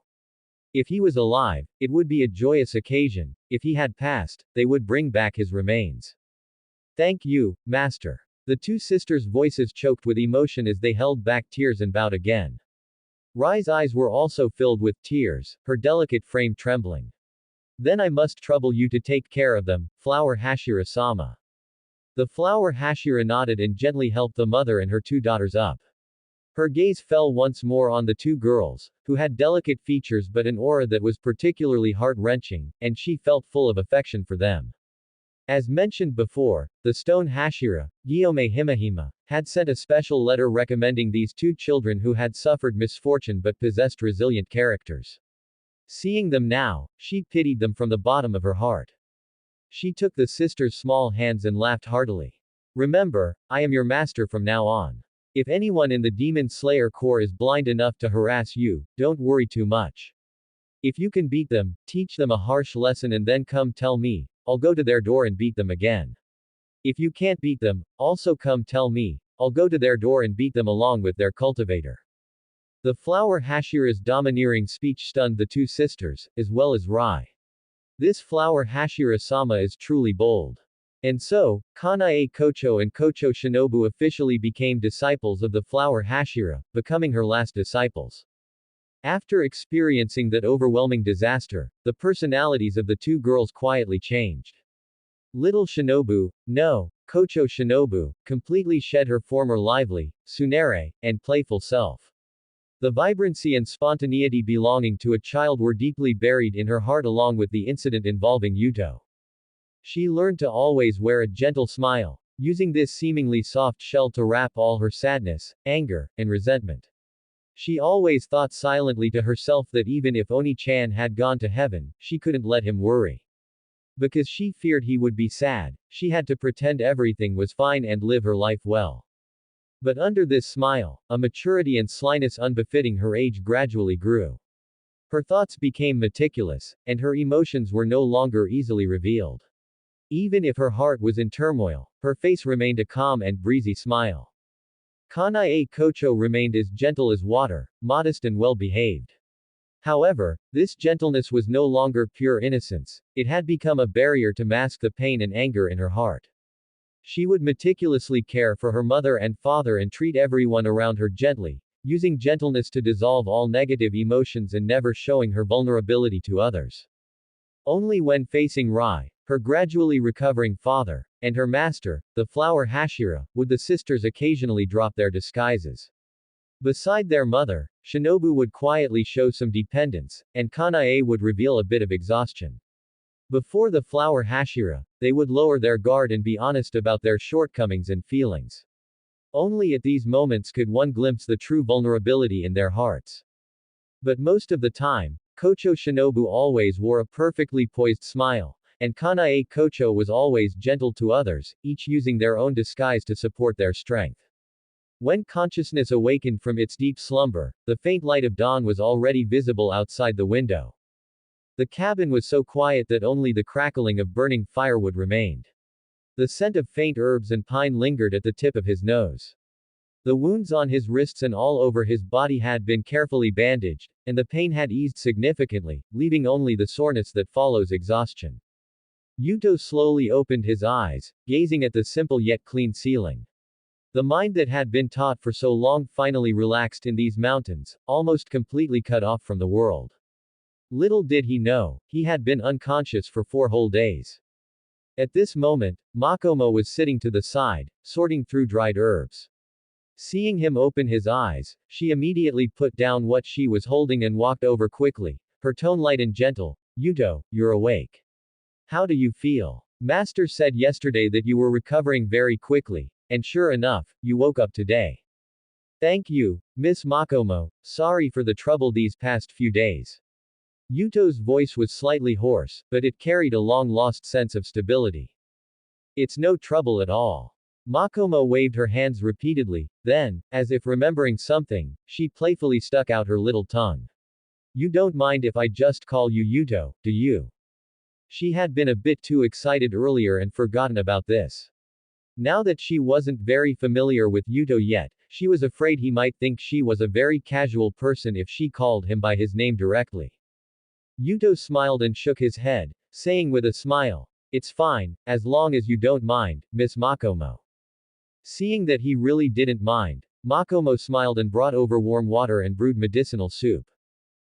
If he was alive, it would be a joyous occasion. If he had passed, they would bring back his remains. Thank you, Master. The two sisters' voices choked with emotion as they held back tears and bowed again. Rai's eyes were also filled with tears, her delicate frame trembling. Then I must trouble you to take care of them, Flower Hashira-sama. The flower Hashira nodded and gently helped the mother and her two daughters up. Her gaze fell once more on the two girls, who had delicate features but an aura that was particularly heart-wrenching, and she felt full of affection for them. As mentioned before, the stone Hashira, Gyome Himahima, had sent a special letter recommending these two children who had suffered misfortune but possessed resilient characters. Seeing them now, she pitied them from the bottom of her heart. She took the sisters' small hands and laughed heartily. Remember, I am your master from now on. If anyone in the Demon Slayer Corps is blind enough to harass you, don't worry too much. If you can beat them, teach them a harsh lesson and then come tell me, I'll go to their door and beat them again. If you can't beat them, also come tell me, I'll go to their door and beat them along with their cultivator. The flower Hashira's domineering speech stunned the two sisters, as well as Rai. This flower Hashira-sama is truly bold. And so, Kanae Kocho and Kocho Shinobu officially became disciples of the flower Hashira, becoming her last disciples. After experiencing that overwhelming disaster, the personalities of the two girls quietly changed. Little Shinobu, no, Kocho Shinobu, completely shed her former lively, tsundere, and playful self. The vibrancy and spontaneity belonging to a child were deeply buried in her heart along with the incident involving Yuto. She learned to always wear a gentle smile, using this seemingly soft shell to wrap all her sadness, anger, and resentment. She always thought silently to herself that even if Oni-chan had gone to heaven, she couldn't let him worry. Because she feared he would be sad, she had to pretend everything was fine and live her life well. But under this smile, a maturity and slyness unbefitting her age gradually grew. Her thoughts became meticulous, and her emotions were no longer easily revealed. Even if her heart was in turmoil, her face remained a calm and breezy smile. Kanae Kocho remained as gentle as water, modest and well-behaved. However, this gentleness was no longer pure innocence, it had become a barrier to mask the pain and anger in her heart. She would meticulously care for her mother and father and treat everyone around her gently, using gentleness to dissolve all negative emotions and never showing her vulnerability to others. Only when facing Rai, her gradually recovering father, and her master, the flower Hashira, would the sisters occasionally drop their disguises. Beside their mother, Shinobu would quietly show some dependence, and Kanae would reveal a bit of exhaustion. Before the flower Hashira, they would lower their guard and be honest about their shortcomings and feelings. Only at these moments could one glimpse the true vulnerability in their hearts. But most of the time, Kocho Shinobu always wore a perfectly poised smile, and Kanae Kocho was always gentle to others, each using their own disguise to support their strength. When consciousness awakened from its deep slumber, the faint light of dawn was already visible outside the window. The cabin was so quiet that only the crackling of burning firewood remained. The scent of faint herbs and pine lingered at the tip of his nose. The wounds on his wrists and all over his body had been carefully bandaged, and the pain had eased significantly, leaving only the soreness that follows exhaustion. Yuto slowly opened his eyes, gazing at the simple yet clean ceiling. The mind that had been taught for so long finally relaxed in these mountains, almost completely cut off from the world. Little did he know, he had been unconscious for 4 whole days. At this moment, Makomo was sitting to the side, sorting through dried herbs. Seeing him open his eyes, she immediately put down what she was holding and walked over quickly, her tone light and gentle. Yuto, you're awake. How do you feel? Master said yesterday that you were recovering very quickly, and sure enough, you woke up today. Thank you, Miss Makomo, sorry for the trouble these past few days. Yuto's voice was slightly hoarse, but it carried a long-lost sense of stability. It's no trouble at all. Makomo waved her hands repeatedly, then, as if remembering something, she playfully stuck out her little tongue. You don't mind if I just call you Yuto, do you? She had been a bit too excited earlier and forgotten about this. Now that she wasn't very familiar with Yuto yet, she was afraid he might think she was a very casual person if she called him by his name directly. Yuto smiled and shook his head, saying with a smile, it's fine, as long as you don't mind, Miss Makomo. Seeing that he really didn't mind, Makomo smiled and brought over warm water and brewed medicinal soup.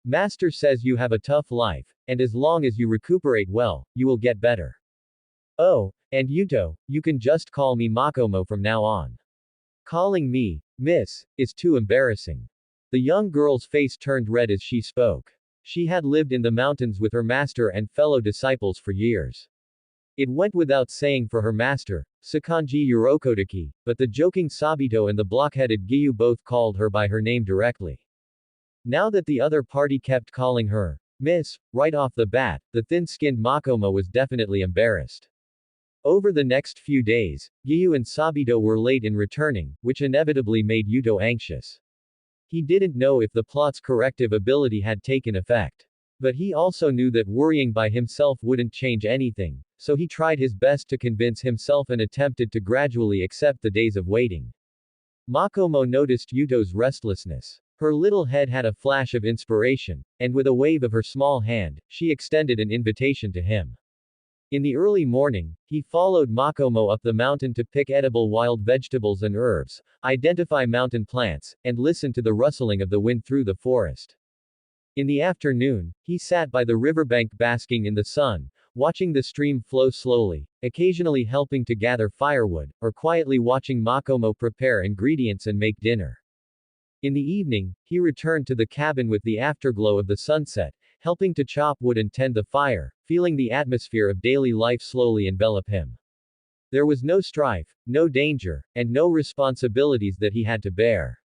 Master says you have a tough life, and as long as you recuperate well, you will get better. Oh, and Yuto, you can just call me Makomo from now on. Calling me, Miss, is too embarrassing. The young girl's face turned red as she spoke. She had lived in the mountains with her master and fellow disciples for years. It went without saying for her master, Sakanji Yurokotaki, but the joking Sabito and the blockheaded Giyu both called her by her name directly. Now that the other party kept calling her, Miss, right off the bat, the thin-skinned Makomo was definitely embarrassed. Over the next few days, Giyu and Sabito were late in returning, which inevitably made Yuto anxious. He didn't know if the plot's corrective ability had taken effect. But he also knew that worrying by himself wouldn't change anything, so he tried his best to convince himself and attempted to gradually accept the days of waiting. Makomo noticed Yuto's restlessness. Her little head had a flash of inspiration, and with a wave of her small hand, she extended an invitation to him. In the early morning, he followed Makomo up the mountain to pick edible wild vegetables and herbs, identify mountain plants, and listen to the rustling of the wind through the forest. In the afternoon, he sat by the riverbank basking in the sun, watching the stream flow slowly, occasionally helping to gather firewood, or quietly watching Makomo prepare ingredients and make dinner. In the evening, he returned to the cabin with the afterglow of the sunset, helping to chop wood and tend the fire, feeling the atmosphere of daily life slowly envelop him. There was no strife, no danger, and no responsibilities that he had to bear.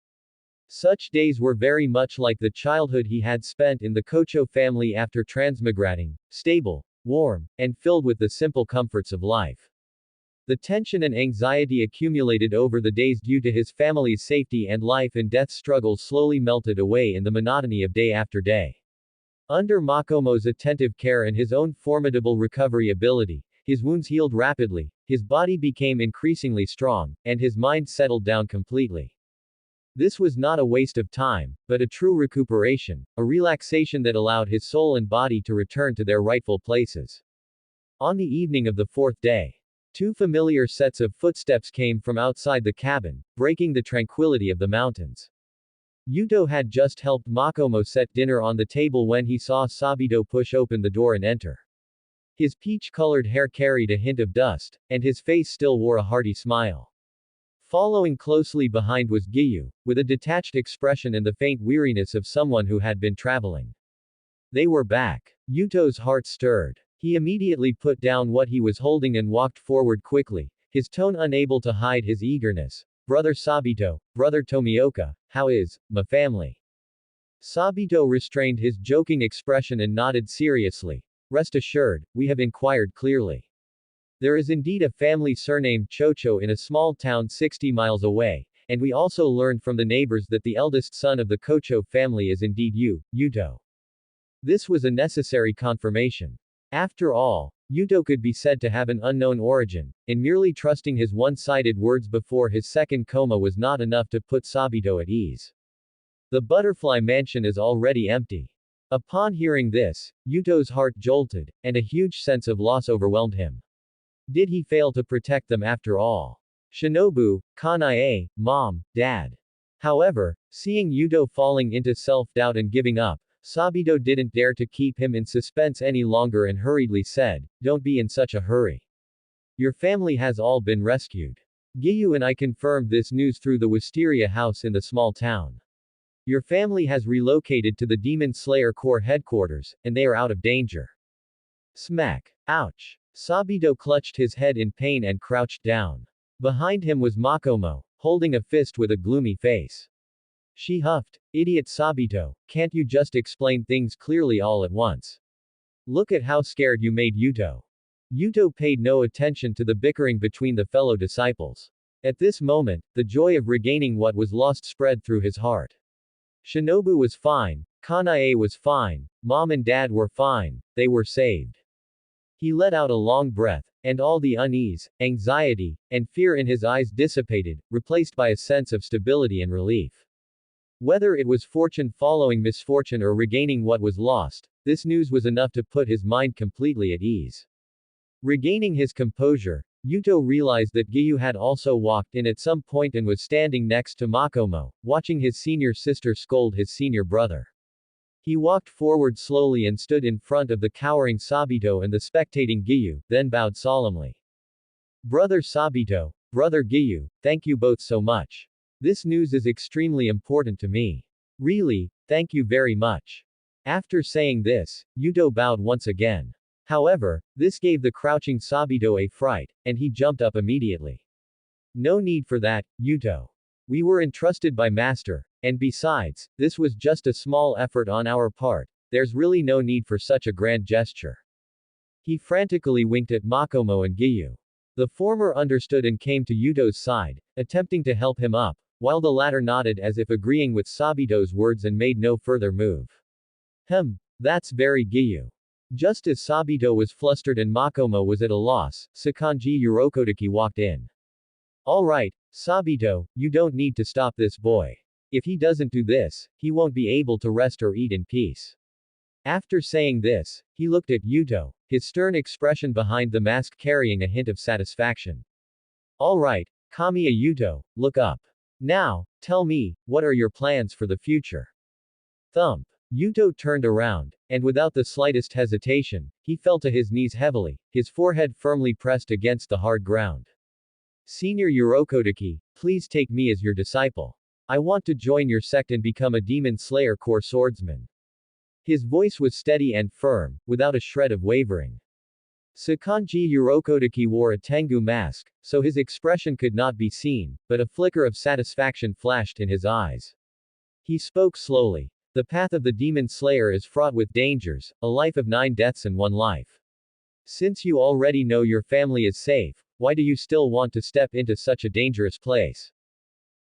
Such days were very much like the childhood he had spent in the Kocho family after transmigrating, stable, warm, and filled with the simple comforts of life. The tension and anxiety accumulated over the days due to his family's safety and life and death struggles slowly melted away in the monotony of day after day. Under Makomo's attentive care and his own formidable recovery ability, His wounds healed rapidly, his body became increasingly strong, and his mind settled down completely. This was not a waste of time, but a true recuperation, a relaxation that allowed his soul and body to return to their rightful places. On the evening of the fourth day, two familiar sets of footsteps came from outside the cabin, breaking the tranquility of the mountains. Yuto had just helped Makomo set dinner on the table when he saw Sabito push open the door and enter. His peach-colored hair carried a hint of dust, and his face still wore a hearty smile. Following closely behind was Giyu, with a detached expression and the faint weariness of someone who had been traveling. They were back. Yuto's heart stirred. He immediately put down what he was holding and walked forward quickly, his tone unable to hide his eagerness. Brother Sabito, Brother Tomioka, how is my family? Sabito restrained his joking expression and nodded seriously. Rest assured, we have inquired clearly. There is indeed a family surnamed Chocho in a small town 60 miles away, and we also learned from the neighbors that the eldest son of the Kocho family is indeed you, Yuto. This was a necessary confirmation. After all, Yuto could be said to have an unknown origin, and merely trusting his one-sided words before his second coma was not enough to put Sabito at ease. The butterfly mansion is already empty. Upon hearing this, Yuto's heart jolted, and a huge sense of loss overwhelmed him. Did he fail to protect them after all? Shinobu, Kanae, Mom, Dad. However, seeing Yuto falling into self-doubt and giving up, Sabito didn't dare to keep him in suspense any longer and hurriedly said, "Don't be in such a hurry. Your family has all been rescued. Giyu and I confirmed this news through the Wisteria house in the small town. Your family has relocated to the Demon Slayer Corps headquarters, and they are out of danger." Smack. Ouch. Sabito clutched his head in pain and crouched down. Behind him was Makomo, holding a fist with a gloomy face. She huffed, "Idiot Sabito, can't you just explain things clearly all at once? Look at how scared you made Yuto." Yuto paid no attention to the bickering between the fellow disciples. At this moment, the joy of regaining what was lost spread through his heart. Shinobu was fine, Kanae was fine, Mom and Dad were fine, they were saved. He let out a long breath, and all the unease, anxiety, and fear in his eyes dissipated, replaced by a sense of stability and relief. Whether it was fortune following misfortune or regaining what was lost, this news was enough to put his mind completely at ease. Regaining his composure, Yuto realized that Giyu had also walked in at some point and was standing next to Makomo, watching his senior sister scold his senior brother. He walked forward slowly and stood in front of the cowering Sabito and the spectating Giyu, then bowed solemnly. "Brother Sabito, Brother Giyu, thank you both so much. This news is extremely important to me. Really, thank you very much." After saying this, Yuto bowed once again. However, this gave the crouching Sabito a fright, and he jumped up immediately. "No need for that, Yuto. We were entrusted by Master, and besides, this was just a small effort on our part, there's really no need for such a grand gesture." He frantically winked at Makomo and Giyu. The former understood and came to Yuto's side, attempting to help him up, while the latter nodded as if agreeing with Sabito's words and made no further move. That's very Giyu. Just as Sabito was flustered and Makomo was at a loss, Sakanji Yurokotake walked in. "Alright, Sabito, you don't need to stop this boy. If he doesn't do this, he won't be able to rest or eat in peace." After saying this, he looked at Yuto, his stern expression behind the mask carrying a hint of satisfaction. "Alright, Kamiya Yuto, look up. Now, tell me, what are your plans for the future?" Thump. Yuto turned around, and without the slightest hesitation, he fell to his knees heavily, his forehead firmly pressed against the hard ground. "Senior Yurokotake, please take me as your disciple. I want to join your sect and become a Demon Slayer Corps swordsman." His voice was steady and firm, without a shred of wavering. Sakanji Yurokotake wore a Tengu mask, so his expression could not be seen, but a flicker of satisfaction flashed in his eyes. He spoke slowly. "The path of the Demon Slayer is fraught with dangers, a life of 9 deaths and 1 life. Since you already know your family is safe, why do you still want to step into such a dangerous place?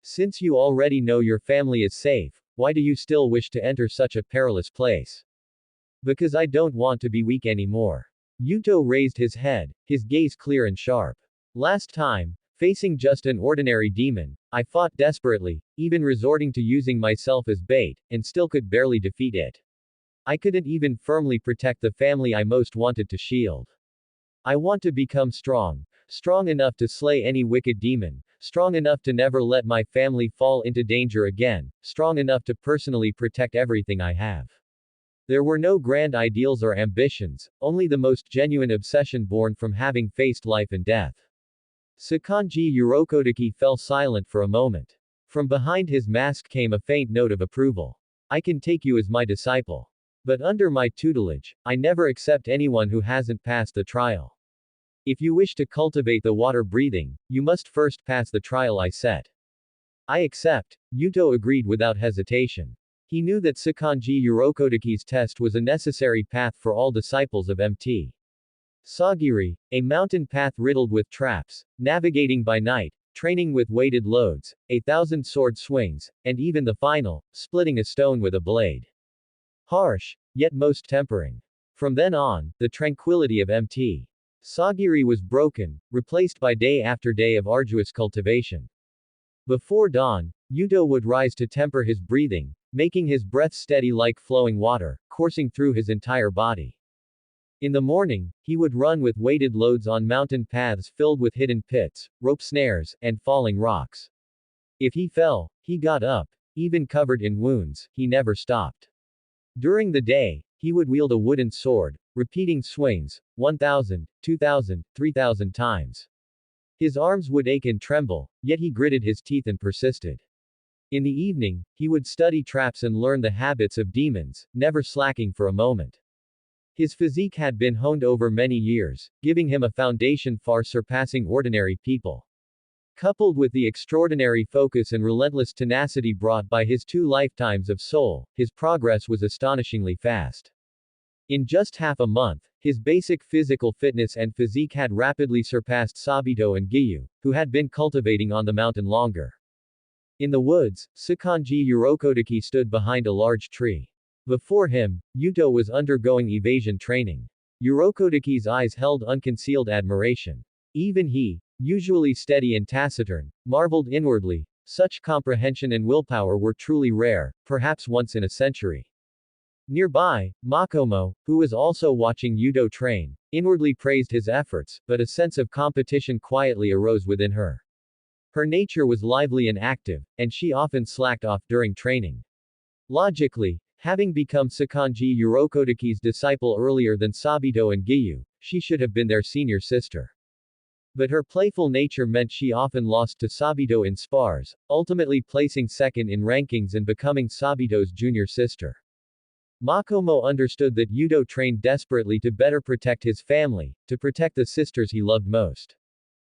Since you already know your family is safe, why do you still wish to enter such a perilous place?" "Because I don't want to be weak anymore. Yuto raised his head, his gaze clear and sharp. Last time, facing just an ordinary demon, I fought desperately, even resorting to using myself as bait, and still could barely defeat it. I couldn't even firmly protect the family I most wanted to shield. I want to become strong. Strong enough to slay any wicked demon. Strong enough to never let my family fall into danger again. Strong enough to personally protect everything I have. There were no grand ideals or ambitions, only the most genuine obsession born from having faced life and death. Sakanji Urokodaki fell silent for a moment. From behind his mask came a faint note of approval. I can take you as my disciple. But under my tutelage, I never accept anyone who hasn't passed the trial. If you wish to cultivate the water breathing, you must first pass the trial I set. I accept, Yuto agreed without hesitation. He knew that Sakanji Urokodaki's test was a necessary path for all disciples of Mt. Sagiri, a mountain path riddled with traps, navigating by night, training with weighted loads, 1,000 sword swings, and even the final, splitting a stone with a blade. Harsh, yet most tempering. From then on, the tranquility of Mt. Sagiri was broken, replaced by day after day of arduous cultivation. Before dawn, Yuto would rise to temper his breathing, making his breath steady like flowing water, coursing through his entire body. In the morning, he would run with weighted loads on mountain paths filled with hidden pits, rope snares, and falling rocks. If he fell, he got up. Even covered in wounds, he never stopped. During the day, he would wield a wooden sword, repeating swings, 1,000, 2,000, 3,000 times. His arms would ache and tremble, yet he gritted his teeth and persisted. In the evening, he would study traps and learn the habits of demons, never slacking for a moment. His physique had been honed over many years, giving him a foundation far surpassing ordinary people. Coupled with the extraordinary focus and relentless tenacity brought by his 2 lifetimes of soul, his progress was astonishingly fast. In just half a month, his basic physical fitness and physique had rapidly surpassed Sabito and Giyu, who had been cultivating on the mountain longer. In the woods, Sakanji Urokodaki stood behind a large tree. Before him, Yuto was undergoing evasion training. Urokodaki's eyes held unconcealed admiration. Even he, usually steady and taciturn, marveled inwardly. Such comprehension and willpower were truly rare, perhaps once in a century. Nearby, Makomo, who was also watching Yuto train, inwardly praised his efforts, but a sense of competition quietly arose within her. Her nature was lively and active, and she often slacked off during training. Logically, having become Sakanji Urokodaki's disciple earlier than Sabito and Giyu, she should have been their senior sister. But her playful nature meant she often lost to Sabito in spars, ultimately placing second in rankings and becoming Sabito's junior sister. Makomo understood that Yuto trained desperately to better protect his family, to protect the sisters he loved most.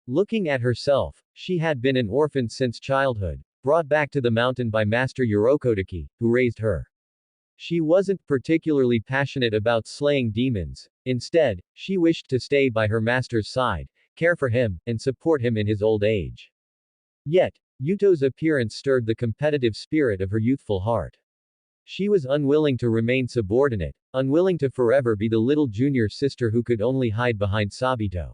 Looking at herself, she had been an orphan since childhood, brought back to the mountain by Master Urokodaki, who raised her. She wasn't particularly passionate about slaying demons. Instead, she wished to stay by her master's side, care for him, and support him in his old age. Yet, Yuto's appearance stirred the competitive spirit of her youthful heart. She was unwilling to remain subordinate, unwilling to forever be the little junior sister who could only hide behind Sabito.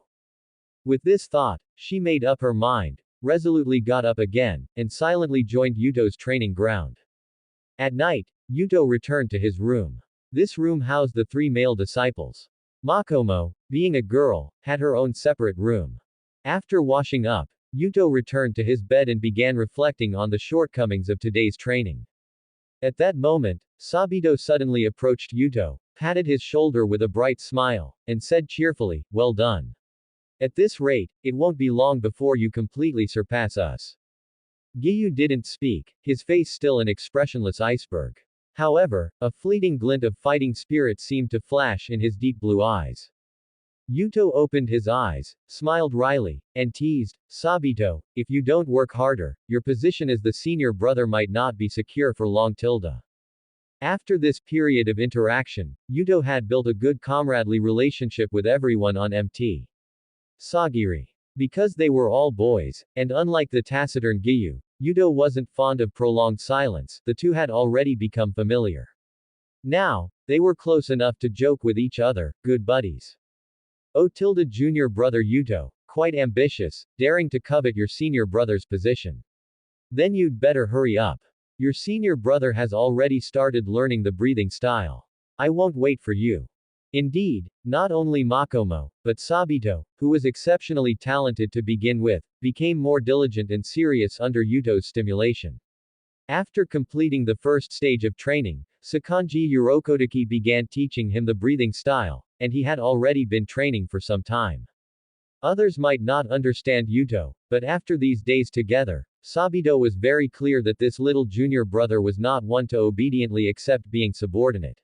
With this thought, she made up her mind, resolutely got up again, and silently joined Yuto's training ground. At night, Yuto returned to his room. This room housed the 3 male disciples. Makomo, being a girl, had her own separate room. After washing up, Yuto returned to his bed and began reflecting on the shortcomings of today's training. At that moment, Sabito suddenly approached Yuto, patted his shoulder with a bright smile, and said cheerfully, "Well done. At this rate, it won't be long before you completely surpass us." Giyu didn't speak, his face still an expressionless iceberg. However, a fleeting glint of fighting spirit seemed to flash in his deep blue eyes. Yuto opened his eyes, smiled wryly, and teased, "Sabito, if you don't work harder, your position as the senior brother might not be secure for long. After this period of interaction, Yuto had built a good comradely relationship with everyone on Mt. Sagiri. Because they were all boys, and unlike the taciturn Giyu, Yuto wasn't fond of prolonged silence, the two had already become familiar. Now, they were close enough to joke with each other, good buddies. O tilde junior brother Yuto, quite ambitious, daring to covet your senior brother's position. Then you'd better hurry up. Your senior brother has already started learning the breathing style. I won't wait for you. Indeed, not only Makomo, but Sabito, who was exceptionally talented to begin with, became more diligent and serious under Yuto's stimulation. After completing the first stage of training, Sakanji Urokodaki began teaching him the breathing style, and he had already been training for some time. Others might not understand Yuto, but after these days together, Sabito was very clear that this little junior brother was not one to obediently accept being subordinate.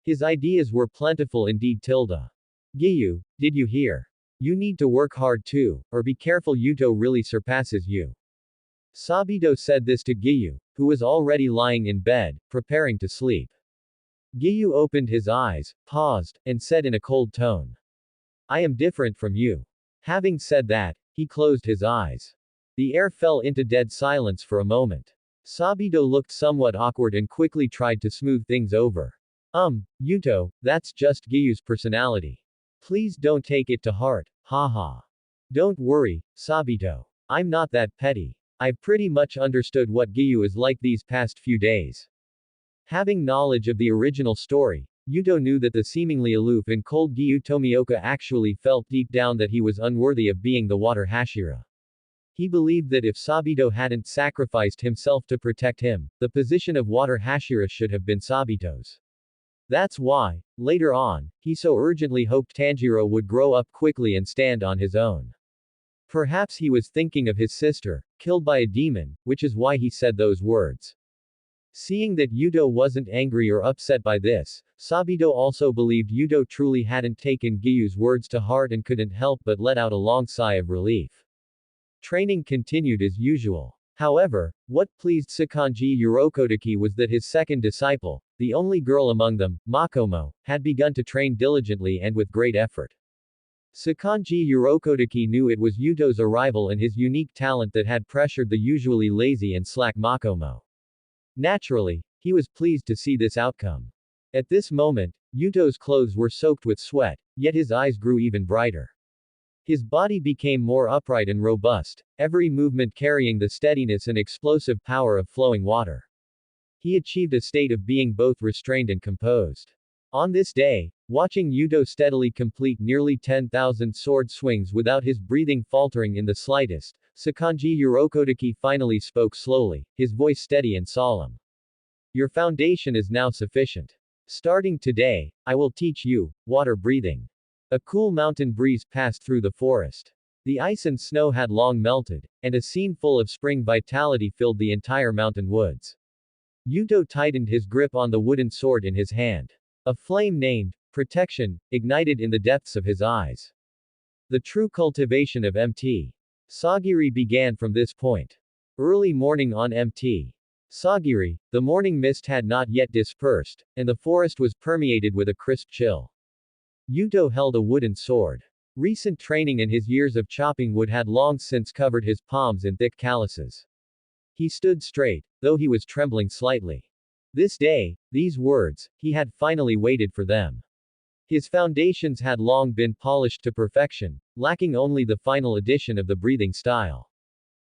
His ideas were plentiful indeed. Giyu, did you hear? You need to work hard too, or be careful Yuto really surpasses you. Sabito said this to Giyu, who was already lying in bed, preparing to sleep. Giyu opened his eyes, paused, and said in a cold tone. I am different from you. Having said that, he closed his eyes. The air fell into dead silence for a moment. Sabito looked somewhat awkward and quickly tried to smooth things over. Yuto, that's just Giyu's personality. Please don't take it to heart, haha. Don't worry, Sabito. I'm not that petty. I've pretty much understood what Giyu is like these past few days. Having knowledge of the original story, Yuto knew that the seemingly aloof and cold Giyu Tomioka actually felt deep down that he was unworthy of being the water Hashira. He believed that if Sabito hadn't sacrificed himself to protect him, the position of water Hashira should have been Sabito's. That's why, later on, he so urgently hoped Tanjiro would grow up quickly and stand on his own. Perhaps he was thinking of his sister, killed by a demon, which is why he said those words. Seeing that Yuto wasn't angry or upset by this, Sabito also believed Yuto truly hadn't taken Giyu's words to heart and couldn't help but let out a long sigh of relief. Training continued as usual. However, what pleased Sakanji Urokodaki was that his second disciple, the only girl among them, Makomo, had begun to train diligently and with great effort. Sakanji Urokodaki knew it was Yuto's arrival and his unique talent that had pressured the usually lazy and slack Makomo. Naturally, he was pleased to see this outcome. At this moment, Yuto's clothes were soaked with sweat, yet his eyes grew even brighter. His body became more upright and robust, every movement carrying the steadiness and explosive power of flowing water. He achieved a state of being both restrained and composed. On this day, watching Yuto steadily complete nearly 10,000 sword swings without his breathing faltering in the slightest, Sakanji Urokodaki finally spoke slowly, his voice steady and solemn. Your foundation is now sufficient. Starting today, I will teach you water breathing. A cool mountain breeze passed through the forest. The ice and snow had long melted, and a scene full of spring vitality filled the entire mountain woods. Yuto tightened his grip on the wooden sword in his hand. A flame named protection ignited in the depths of his eyes. The true cultivation of Mt. Sagiri began from this point. Early morning on Mt. Sagiri, the morning mist had not yet dispersed, and the forest was permeated with a crisp chill. Yuto held a wooden sword. Recent training and his years of chopping wood had long since covered his palms in thick calluses. He stood straight, though he was trembling slightly. This day, these words, he had finally waited for them. His foundations had long been polished to perfection, lacking only the final addition of the breathing style.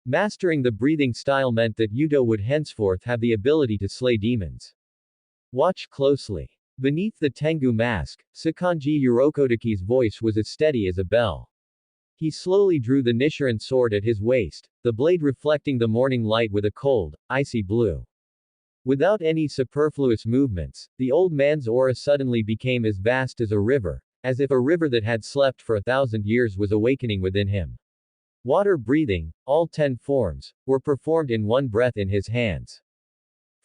Mastering the breathing style meant that Yuto would henceforth have the ability to slay demons. Watch closely. Beneath the Tengu mask, Sakanji Urokodaki's voice was as steady as a bell. He slowly drew the Nichiren sword at his waist, the blade reflecting the morning light with a cold, icy blue. Without any superfluous movements, the old man's aura suddenly became as vast as a river, as if a river that had slept for 1,000 years was awakening within him. Water breathing, all 10 forms, were performed in one breath in his hands.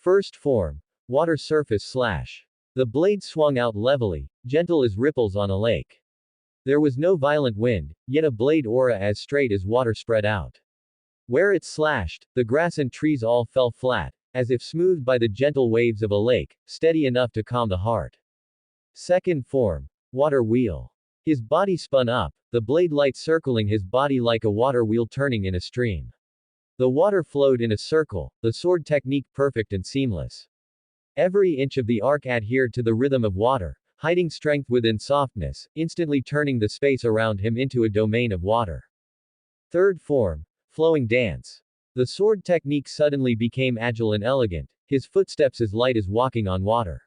First form, water surface slash. The blade swung out levelly, gentle as ripples on a lake. There was no violent wind, yet a blade aura as straight as water spread out. Where it slashed, the grass and trees all fell flat, as if smoothed by the gentle waves of a lake, steady enough to calm the heart. Second form, water wheel. His body spun up, the blade light circling his body like a water wheel turning in a stream. The water flowed in a circle, the sword technique perfect and seamless. Every inch of the arc adhered to the rhythm of water, hiding strength within softness, instantly turning the space around him into a domain of water. Third form, flowing dance. The sword technique suddenly became agile and elegant, his footsteps as light as walking on water.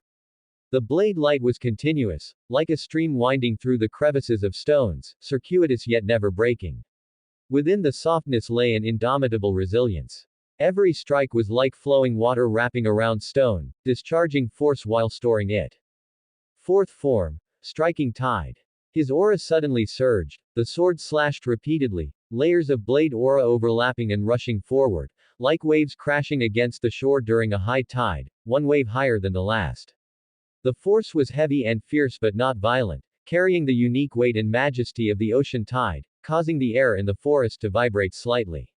The blade light was continuous, like a stream winding through the crevices of stones, circuitous yet never breaking. Within the softness lay an indomitable resilience. Every strike was like flowing water wrapping around stone, discharging force while storing it. Fourth form, striking tide. His aura suddenly surged, the sword slashed repeatedly, layers of blade aura overlapping and rushing forward, like waves crashing against the shore during a high tide, one wave higher than the last. The force was heavy and fierce but not violent, carrying the unique weight and majesty of the ocean tide, causing the air in the forest to vibrate slightly.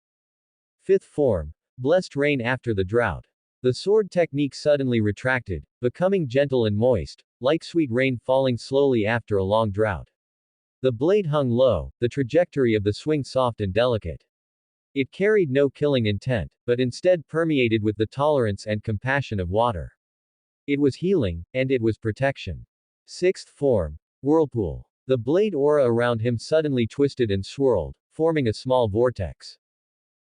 Fifth form, blessed rain after the drought. The sword technique suddenly retracted, becoming gentle and moist, like sweet rain falling slowly after a long drought. The blade hung low, the trajectory of the swing soft and delicate. It carried no killing intent, but instead permeated with the tolerance and compassion of water. It was healing, and it was protection. Sixth form, whirlpool. The blade aura around him suddenly twisted and swirled, forming a small vortex.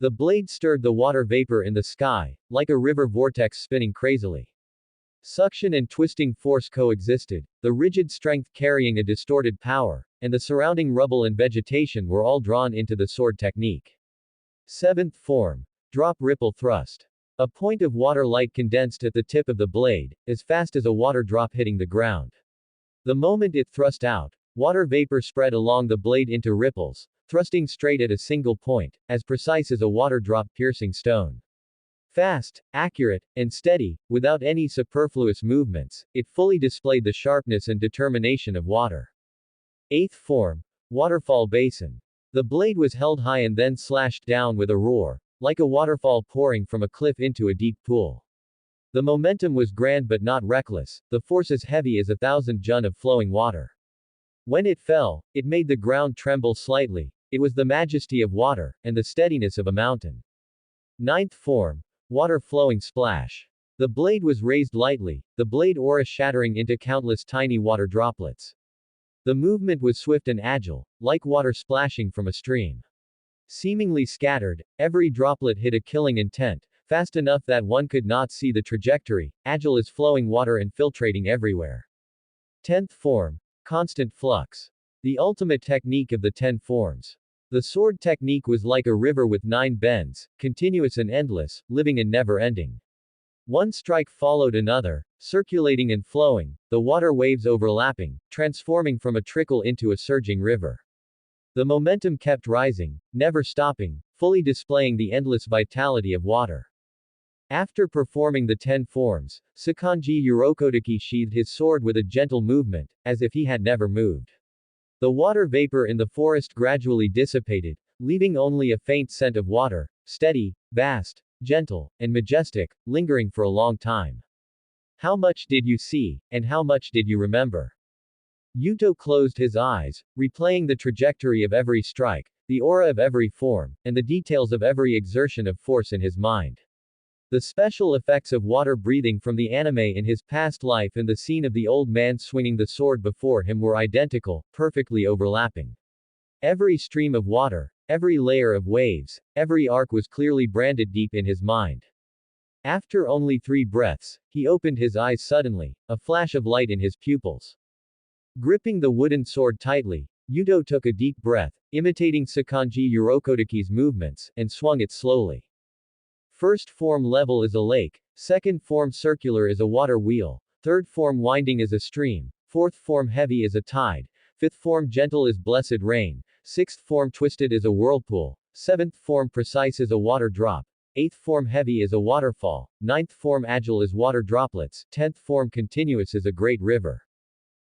The blade stirred the water vapor in the sky, like a river vortex spinning crazily. Suction and twisting force coexisted, the rigid strength carrying a distorted power, and the surrounding rubble and vegetation were all drawn into the sword technique. Seventh form, drop ripple thrust. A point of water light condensed at the tip of the blade, as fast as a water drop hitting the ground. The moment it thrust out, water vapor spread along the blade into ripples, thrusting straight at a single point, as precise as a water drop piercing stone. Fast, accurate, and steady, without any superfluous movements, it fully displayed the sharpness and determination of water. Eighth form, waterfall basin. The blade was held high and then slashed down with a roar, like a waterfall pouring from a cliff into a deep pool. The momentum was grand but not reckless, the force as heavy as 1,000 jun of flowing water. When it fell, it made the ground tremble slightly. It was the majesty of water, and the steadiness of a mountain. Ninth form, water flowing splash. The blade was raised lightly, the blade aura shattering into countless tiny water droplets. The movement was swift and agile, like water splashing from a stream. Seemingly scattered, every droplet hit a killing intent, fast enough that one could not see the trajectory, agile as flowing water infiltrating everywhere. Tenth form, constant flux. The ultimate technique of the 10 forms. The sword technique was like a river with 9 bends, continuous and endless, living and never ending. One strike followed another, circulating and flowing, the water waves overlapping, transforming from a trickle into a surging river. The momentum kept rising, never stopping, fully displaying the endless vitality of water. After performing the 10 forms, Sakanji Urokodaki sheathed his sword with a gentle movement, as if he had never moved. The water vapor in the forest gradually dissipated, leaving only a faint scent of water, steady, vast, gentle, and majestic, lingering for a long time. How much did you see, and how much did you remember? Yuto closed his eyes, replaying the trajectory of every strike, the aura of every form, and the details of every exertion of force in his mind. The special effects of water breathing from the anime in his past life and the scene of the old man swinging the sword before him were identical, perfectly overlapping. Every stream of water, every layer of waves, every arc was clearly branded deep in his mind. After only 3 breaths, he opened his eyes suddenly, a flash of light in his pupils. Gripping the wooden sword tightly, Yuto took a deep breath, imitating Sakanji Urokodaki's movements, and swung it slowly. First form level is a lake, second form circular is a water wheel, third form winding is a stream, fourth form heavy is a tide, fifth form gentle is blessed rain, sixth form twisted is a whirlpool, seventh form precise is a water drop, eighth form heavy is a waterfall, ninth form agile is water droplets, 10th form continuous is a great river.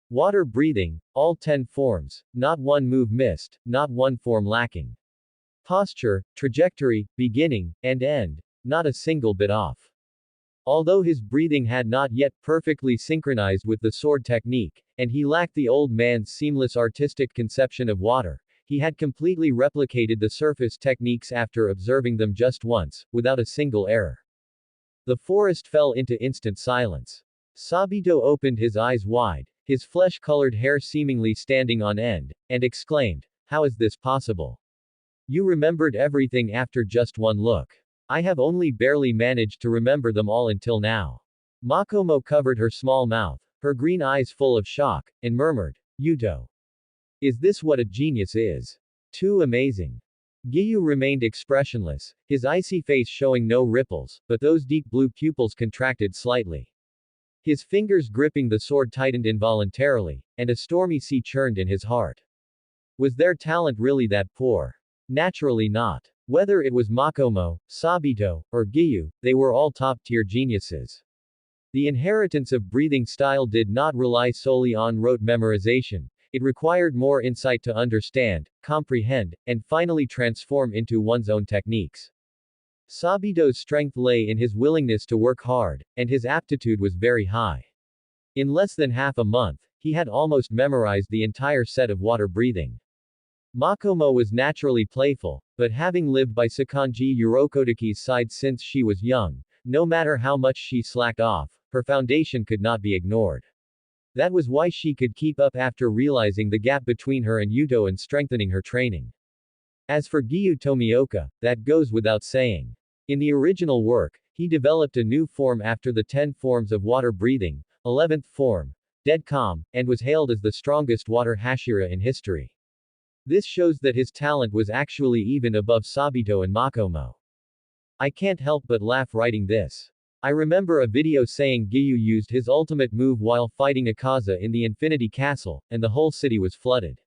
Water breathing, all 10 forms, not one move missed, not one form lacking. Posture, trajectory, beginning, and end, not a single bit off. Although his breathing had not yet perfectly synchronized with the sword technique, and he lacked the old man's seamless artistic conception of water, he had completely replicated the surface techniques after observing them just once, without a single error. The forest fell into instant silence. Sabito opened his eyes wide, his flesh-colored hair seemingly standing on end, and exclaimed, "How is this possible? You remembered everything after just one look. I have only barely managed to remember them all until now." Makomo covered her small mouth, her green eyes full of shock, and murmured, "Yuto. Is this what a genius is? Too amazing." Giyu remained expressionless, his icy face showing no ripples, but those deep blue pupils contracted slightly. His fingers gripping the sword tightened involuntarily, and a stormy sea churned in his heart. Was their talent really that poor? Naturally not. Whether it was Makomo, Sabito, or Giyu, they were all top-tier geniuses. The inheritance of breathing style did not rely solely on rote memorization. It required more insight to understand, comprehend, and finally transform into one's own techniques. Sabito's strength lay in his willingness to work hard, and his aptitude was very high. In less than half a month, he had almost memorized the entire set of water breathing. Makomo was naturally playful, but having lived by Sakanji Urokotaki's side since she was young, no matter how much she slacked off, her foundation could not be ignored. That was why she could keep up after realizing the gap between her and Yuto and strengthening her training. As for Giyu Tomioka, that goes without saying. In the original work, he developed a new form after the 10 forms of water breathing, 11th form, dead calm, and was hailed as the strongest water Hashira in history. This shows that his talent was actually even above Sabito and Makomo. I can't help but laugh writing this. I remember a video saying Giyu used his ultimate move while fighting Akaza in the Infinity Castle, and the whole city was flooded.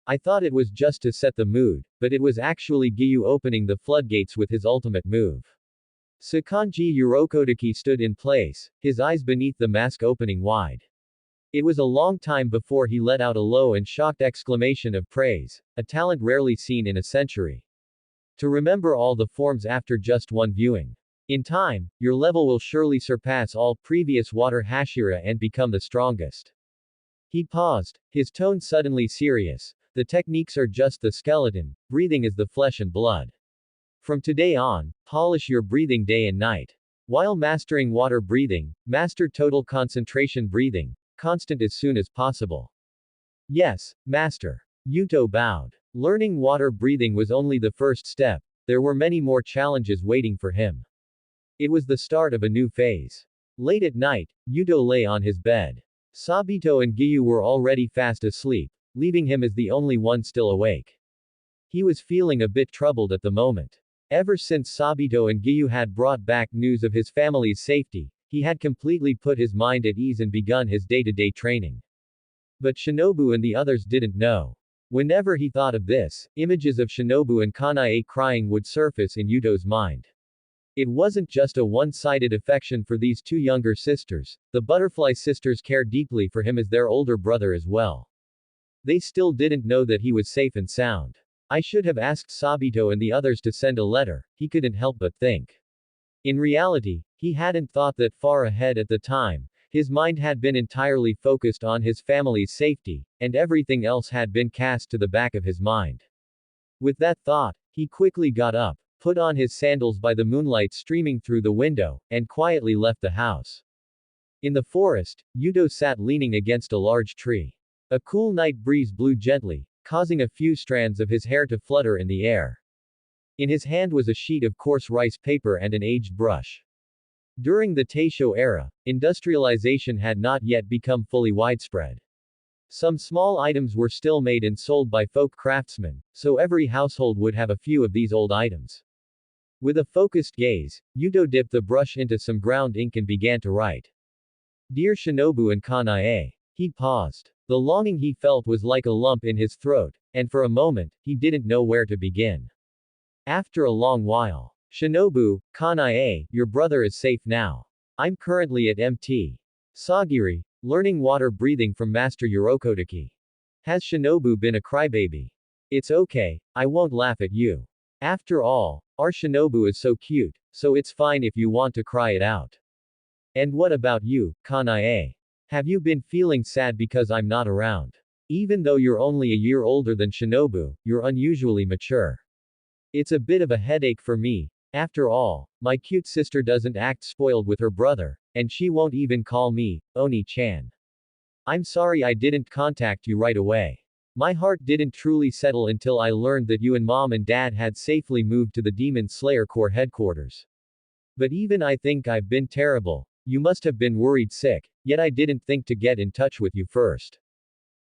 I thought it was just to set the mood, but it was actually Giyu opening the floodgates with his ultimate move. Sakanji Urokotaki stood in place, his eyes beneath the mask opening wide. It was a long time before he let out a low and shocked exclamation of praise, a talent rarely seen in a century. To remember all the forms after just one viewing. In time, your level will surely surpass all previous water Hashira and become the strongest. He paused, his tone suddenly serious. The techniques are just the skeleton, breathing is the flesh and blood. From today on, polish your breathing day and night. While mastering water breathing, master total concentration breathing, constant as soon as possible. Yes, master. Yuto bowed. Learning water breathing was only the first step, there were many more challenges waiting for him. It was the start of a new phase. Late at night, Yuto lay on his bed. Sabito and Giyu were already fast asleep, leaving him as the only one still awake. He was feeling a bit troubled at the moment. Ever since Sabito and Giyu had brought back news of his family's safety, he had completely put his mind at ease and begun his day-to-day training. But Shinobu and the others didn't know. Whenever he thought of this, images of Shinobu and Kanae crying would surface in Yuto's mind. It wasn't just a one-sided affection for these two younger sisters, the Butterfly sisters cared deeply for him as their older brother as well. They still didn't know that he was safe and sound. I should have asked Sabito and the others to send a letter, he couldn't help but think. In reality, he hadn't thought that far ahead at the time, his mind had been entirely focused on his family's safety, and everything else had been cast to the back of his mind. With that thought, he quickly got up, put on his sandals by the moonlight streaming through the window, and quietly left the house. In the forest, Yuto sat leaning against a large tree. A cool night breeze blew gently, causing a few strands of his hair to flutter in the air. In his hand was a sheet of coarse rice paper and an aged brush. During the Taisho era, industrialization had not yet become fully widespread. Some small items were still made and sold by folk craftsmen, so every household would have a few of these old items. With a focused gaze, Yuto dipped the brush into some ground ink and began to write. Dear Shinobu and Kanae. He paused. The longing he felt was like a lump in his throat, and for a moment, he didn't know where to begin. After a long while. Shinobu, Kanae, your brother is safe now. I'm currently at Mt. Sagiri, learning water breathing from Master Urokotaki. Has Shinobu been a crybaby? It's okay, I won't laugh at you. After all, our Shinobu is so cute, so it's fine if you want to cry it out. And what about you, Kanae? Have you been feeling sad because I'm not around? Even though you're only a year older than Shinobu, you're unusually mature. It's a bit of a headache for me. After all, my cute sister doesn't act spoiled with her brother, and she won't even call me Oni-chan. I'm sorry I didn't contact you right away. My heart didn't truly settle until I learned that you and mom and dad had safely moved to the Demon Slayer Corps headquarters. But even I think I've been terrible. You must have been worried sick, yet I didn't think to get in touch with you first.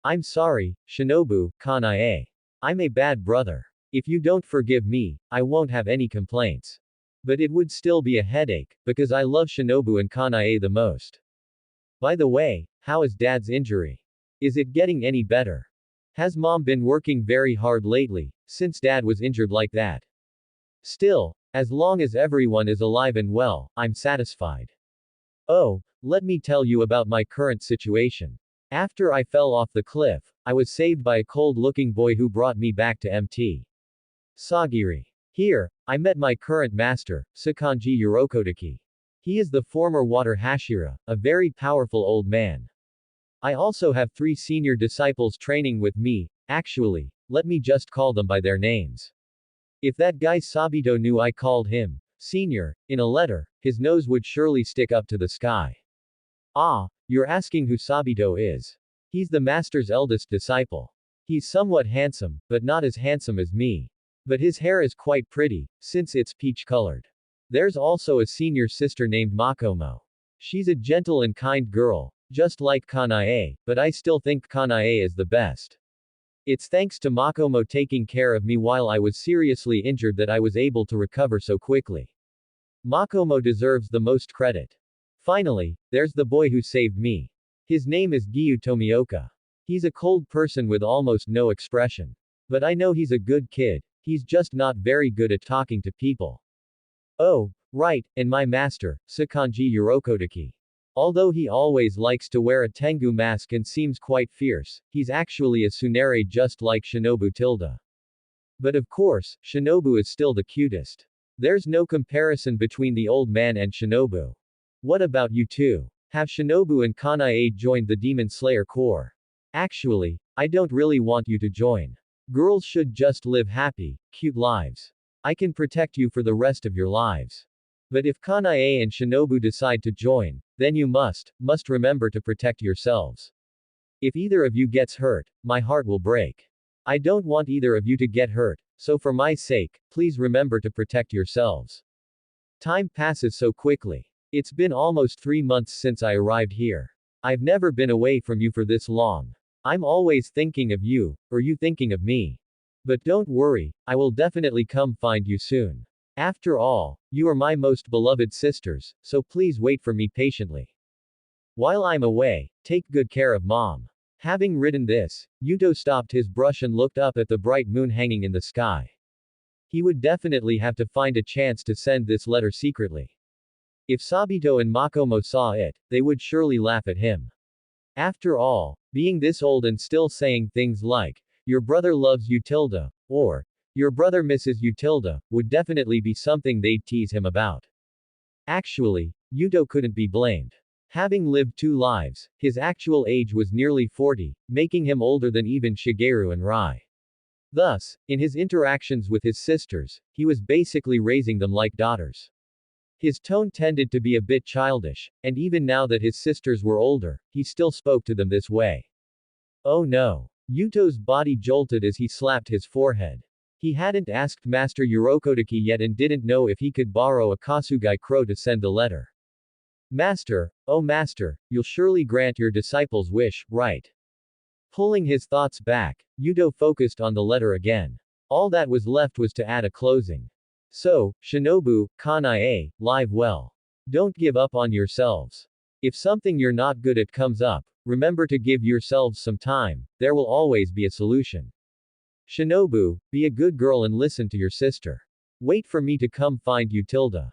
I'm sorry, Shinobu, Kanae. I'm a bad brother. If you don't forgive me, I won't have any complaints. But it would still be a headache, because I love Shinobu and Kanae the most. By the way, how is dad's injury? Is it getting any better? Has mom been working very hard lately, since dad was injured like that? Still, as long as everyone is alive and well, I'm satisfied. Oh, let me tell you about my current situation. After I fell off the cliff, I was saved by a cold-looking boy who brought me back to Mt. Sagiri. Here, I met my current master, Sakanji Yurokotaki. He is the former water Hashira, a very powerful old man. I also have 3 senior disciples training with me, actually, let me just call them by their names. If that guy Sabito knew I called him, senior, in a letter, his nose would surely stick up to the sky. Ah, you're asking who Sabito is. He's the master's eldest disciple. He's somewhat handsome, but not as handsome as me. But his hair is quite pretty, since it's peach-colored. There's also a senior sister named Makomo. She's a gentle and kind girl, just like Kanae, but I still think Kanae is the best. It's thanks to Makomo taking care of me while I was seriously injured that I was able to recover so quickly. Makomo deserves the most credit. Finally, there's the boy who saved me. His name is Gyu Tomioka. He's a cold person with almost no expression. But I know he's a good kid, he's just not very good at talking to people. Oh, right, and my master, Sakanji Yurokotaki. Although he always likes to wear a Tengu mask and seems quite fierce, he's actually a tsundere just like Shinobu tilde. But of course, Shinobu is still the cutest. There's no comparison between the old man and Shinobu. What about you two? Have Shinobu and Kanae joined the Demon Slayer Corps? Actually, I don't really want you to join. Girls should just live happy, cute lives. I can protect you for the rest of your lives. But if Kanae and Shinobu decide to join, then you must remember to protect yourselves. If either of you gets hurt, my heart will break. I don't want either of you to get hurt, so for my sake, please remember to protect yourselves. Time passes so quickly. It's been almost 3 months since I arrived here. I've never been away from you for this long. I'm always thinking of you, or you thinking of me. But don't worry, I will definitely come find you soon. After all, you are my most beloved sisters, so please wait for me patiently. While I'm away, take good care of mom. Having written this, Yuto stopped his brush and looked up at the bright moon hanging in the sky. He would definitely have to find a chance to send this letter secretly. If Sabito and Makomo saw it, they would surely laugh at him. After all, being this old and still saying things like, your brother loves you tilde, or, your brother misses you tilde, would definitely be something they'd tease him about. Actually, Yuto couldn't be blamed. Having lived 2 lives, his actual age was nearly 40, making him older than even Shigeru and Rai. Thus, in his interactions with his sisters, he was basically raising them like daughters. His tone tended to be a bit childish, and even now that his sisters were older, he still spoke to them this way. Oh no. Yuto's body jolted as he slapped his forehead. He hadn't asked Master Yurokotaki yet and didn't know if he could borrow a Kasugai crow to send the letter. Master, oh master, you'll surely grant your disciple's wish, right? Pulling his thoughts back, Yuto focused on the letter again. All that was left was to add a closing. So, Shinobu, Kanae, live well. Don't give up on yourselves. If something you're not good at comes up, remember to give yourselves some time, there will always be a solution. Shinobu, be a good girl and listen to your sister. Wait for me to come find you tilde.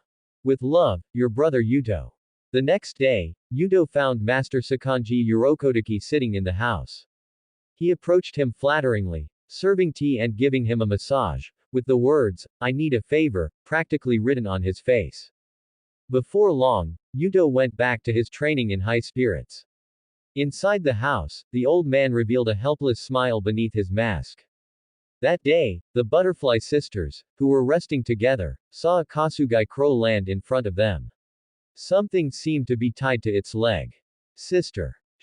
With love, your brother Yuto. The next day, Yuto found Master Sakanji Yurokotaki sitting in the house. He approached him flatteringly, serving tea and giving him a massage, with the words, I need a favor, practically written on his face. Before long, Yuto went back to his training in high spirits. Inside the house, the old man revealed a helpless smile beneath his mask. That day, the butterfly sisters, who were resting together, saw a Kasugai crow land in front of them. Something seemed to be tied to its leg. Sister.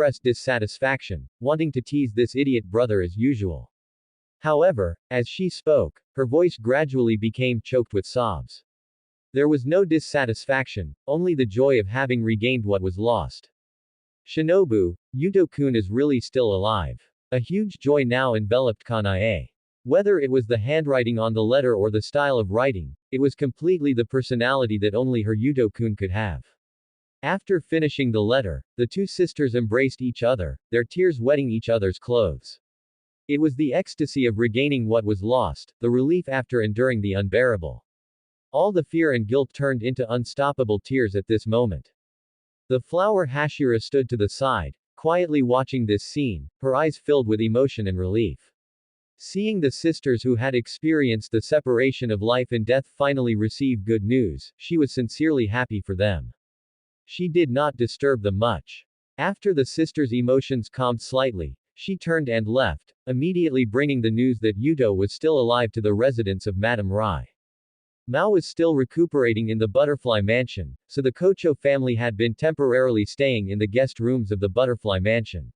expressed dissatisfaction, wanting to tease this idiot brother as usual. However, as she spoke, her voice gradually became choked with sobs. There was no dissatisfaction, only the joy of having regained what was lost. Shinobu, Yuto-kun is really still alive. A huge joy now enveloped Kanae. Whether it was the handwriting on the letter or the style of writing, it was completely the personality that only her Yuto-kun could have. After finishing the letter, the two sisters embraced each other, their tears wetting each other's clothes. It was the ecstasy of regaining what was lost, the relief after enduring the unbearable. All the fear and guilt turned into unstoppable tears at this moment. The flower Hashira stood to the side, quietly watching this scene, her eyes filled with emotion and relief. Seeing the sisters who had experienced the separation of life and death finally receive good news, she was sincerely happy for them. She did not disturb them much. After the sisters' emotions calmed slightly, she turned and left, immediately bringing the news that Yuto was still alive to the residents of Madame Rai. Mao was still recuperating in the Butterfly Mansion, so the Kocho family had been temporarily staying in the guest rooms of the Butterfly Mansion.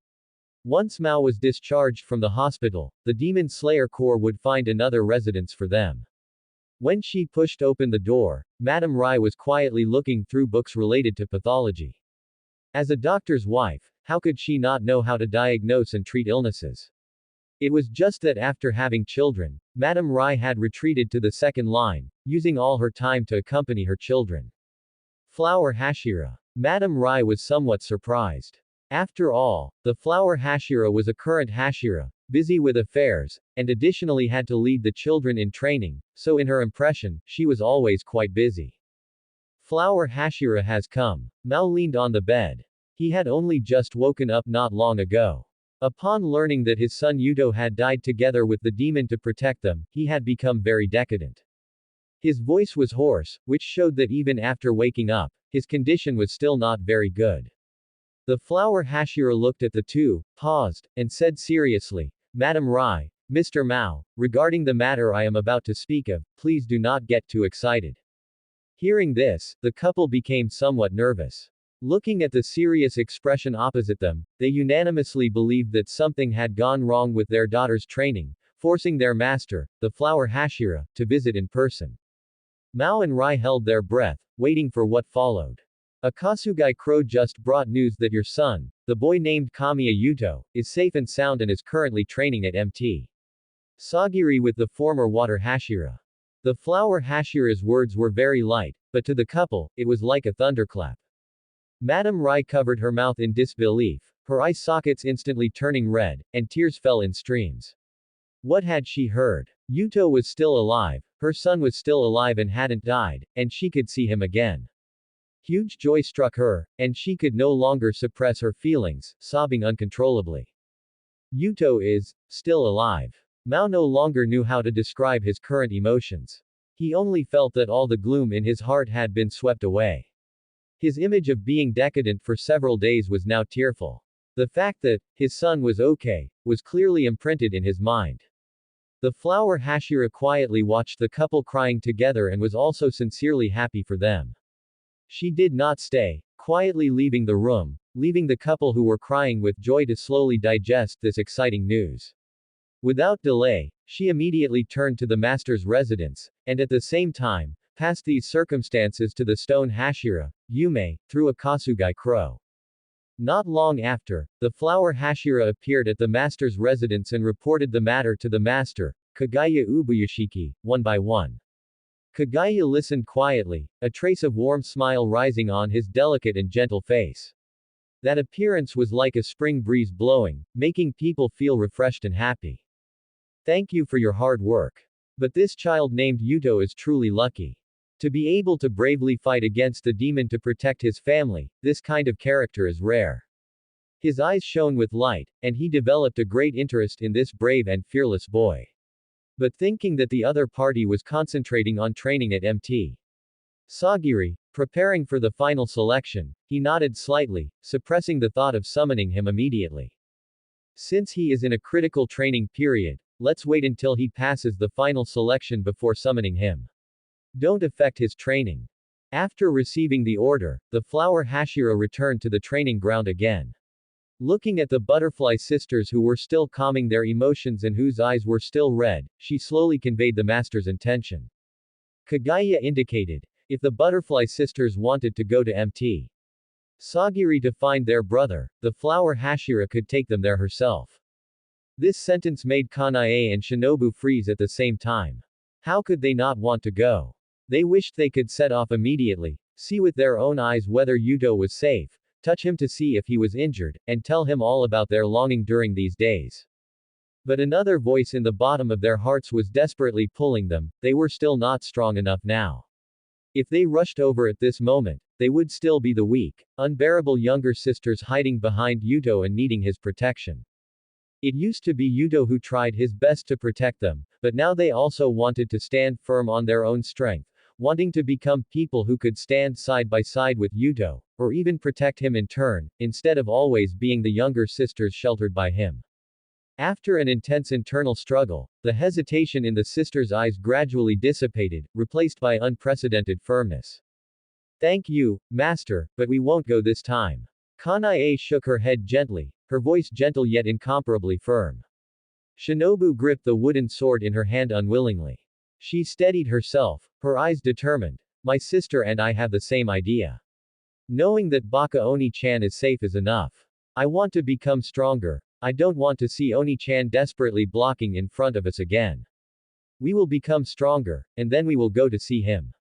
Once Mao was discharged from the hospital, the Demon Slayer Corps would find another residence for them. When she pushed open the door, Madame Rai was quietly looking through books related to pathology. As a doctor's wife, how could she not know how to diagnose and treat illnesses? It was just that after having children, Madame Rai had retreated to the second line, using all her time to accompany her children. Flower Hashira. Madame Rai was somewhat surprised. After all, the flower Hashira was a current Hashira, busy with affairs, and additionally had to lead the children in training, so in her impression, she was always quite busy. Flower Hashira has come. Mao leaned on the bed. He had only just woken up not long ago. Upon learning that his son Yuto had died together with the demon to protect them, he had become very decadent. His voice was hoarse, which showed that even after waking up, his condition was still not very good. The flower Hashira looked at the two, paused, and said seriously, Madame Rai, Mr. Mao, regarding the matter I am about to speak of, please do not get too excited. Hearing this, the couple became somewhat nervous. Looking at the serious expression opposite them, they unanimously believed that something had gone wrong with their daughter's training, forcing their master, the flower Hashira, to visit in person. Mao and Rai held their breath, waiting for what followed. Akasugai Crow just brought news that your son, the boy named Kamiya Yuto, is safe and sound and is currently training at Mt. Sagiri with the former water Hashira. The flower Hashira's words were very light, but to the couple, it was like a thunderclap. Madame Rai covered her mouth in disbelief, her eye sockets instantly turning red, and tears fell in streams. What had she heard? Yuto was still alive, her son was still alive and hadn't died, and she could see him again. Huge joy struck her, and she could no longer suppress her feelings, sobbing uncontrollably. Yuto is still alive. Mao no longer knew how to describe his current emotions. He only felt that all the gloom in his heart had been swept away. His image of being decadent for several days was now tearful. The fact that his son was okay was clearly imprinted in his mind. The flower Hashira quietly watched the couple crying together and was also sincerely happy for them. She did not stay, quietly leaving the room, leaving the couple who were crying with joy to slowly digest this exciting news. Without delay, she immediately turned to the master's residence, and at the same time, passed these circumstances to the stone Hashira, Yume, through a Kasugai crow. Not long after, the flower Hashira appeared at the master's residence and reported the matter to the master, Kagaya Ubuyashiki, one by one. Kagaya listened quietly, a trace of warm smile rising on his delicate and gentle face. That appearance was like a spring breeze blowing, making people feel refreshed and happy. Thank you for your hard work. But this child named Yuto is truly lucky. To be able to bravely fight against the demon to protect his family, this kind of character is rare. His eyes shone with light, and he developed a great interest in this brave and fearless boy. But thinking that the other party was concentrating on training at Mt. Sagiri, preparing for the final selection, he nodded slightly, suppressing the thought of summoning him immediately. Since he is in a critical training period, let's wait until he passes the final selection before summoning him. Don't affect his training. After receiving the order, the flower Hashira returned to the training ground again. Looking at the butterfly sisters who were still calming their emotions and whose eyes were still red, she slowly conveyed the master's intention. Kagaya indicated, if the butterfly sisters wanted to go to Mt. Sagiri to find their brother, the flower Hashira could take them there herself. This sentence made Kanae and Shinobu freeze at the same time. How could they not want to go? They wished they could set off immediately, see with their own eyes whether Yuto was safe, touch him to see if he was injured, and tell him all about their longing during these days. But another voice in the bottom of their hearts was desperately pulling them, they were still not strong enough now. If they rushed over at this moment, they would still be the weak, unbearable younger sisters hiding behind Yuto and needing his protection. It used to be Yuto who tried his best to protect them, but now they also wanted to stand firm on their own strength, wanting to become people who could stand side by side with Yuto, or even protect him in turn, instead of always being the younger sisters sheltered by him. After an intense internal struggle, the hesitation in the sisters' eyes gradually dissipated, replaced by unprecedented firmness. Thank you, Master, but we won't go this time. Kanae shook her head gently, her voice gentle yet incomparably firm. Shinobu gripped the wooden sword in her hand unwillingly. She steadied herself, her eyes determined. My sister and I have the same idea. Knowing that Baka Oni-chan is safe is enough. I want to become stronger. I don't want to see Oni-chan desperately blocking in front of us again. We will become stronger, and then we will go to see him.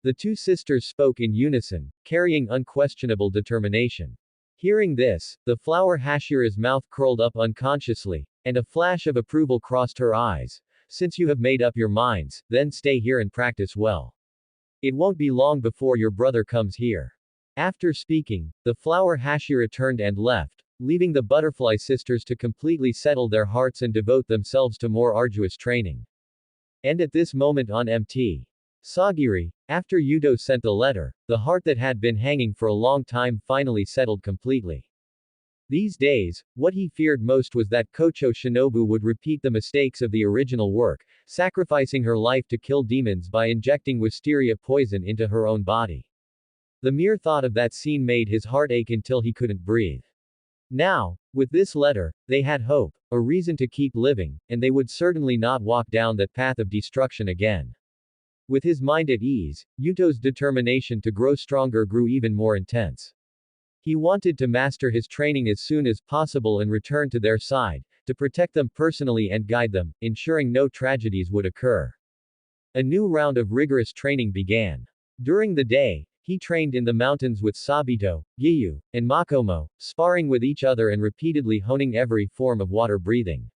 The two sisters spoke in unison, carrying unquestionable determination. Hearing this, the flower Hashira's mouth curled up unconsciously, and a flash of approval crossed her eyes. Since you have made up your minds, then stay here and practice well. It won't be long before your brother comes here. After speaking, the flower Hashira turned and left, leaving the butterfly sisters to completely settle their hearts and devote themselves to more arduous training. And at this moment on Mt. Sagiri, after Yuto sent the letter, the heart that had been hanging for a long time finally settled completely. These days, what he feared most was that Kocho Shinobu would repeat the mistakes of the original work, sacrificing her life to kill demons by injecting wisteria poison into her own body. The mere thought of that scene made his heart ache until he couldn't breathe. Now, with this letter, they had hope, a reason to keep living, and they would certainly not walk down that path of destruction again. With his mind at ease, Yuto's determination to grow stronger grew even more intense. He wanted to master his training as soon as possible and return to their side, to protect them personally and guide them, ensuring no tragedies would occur. A new round of rigorous training began. During the day, He trained in the mountains with Sabito, Giyu, and Makomo, sparring with each other and repeatedly honing every form of water breathing.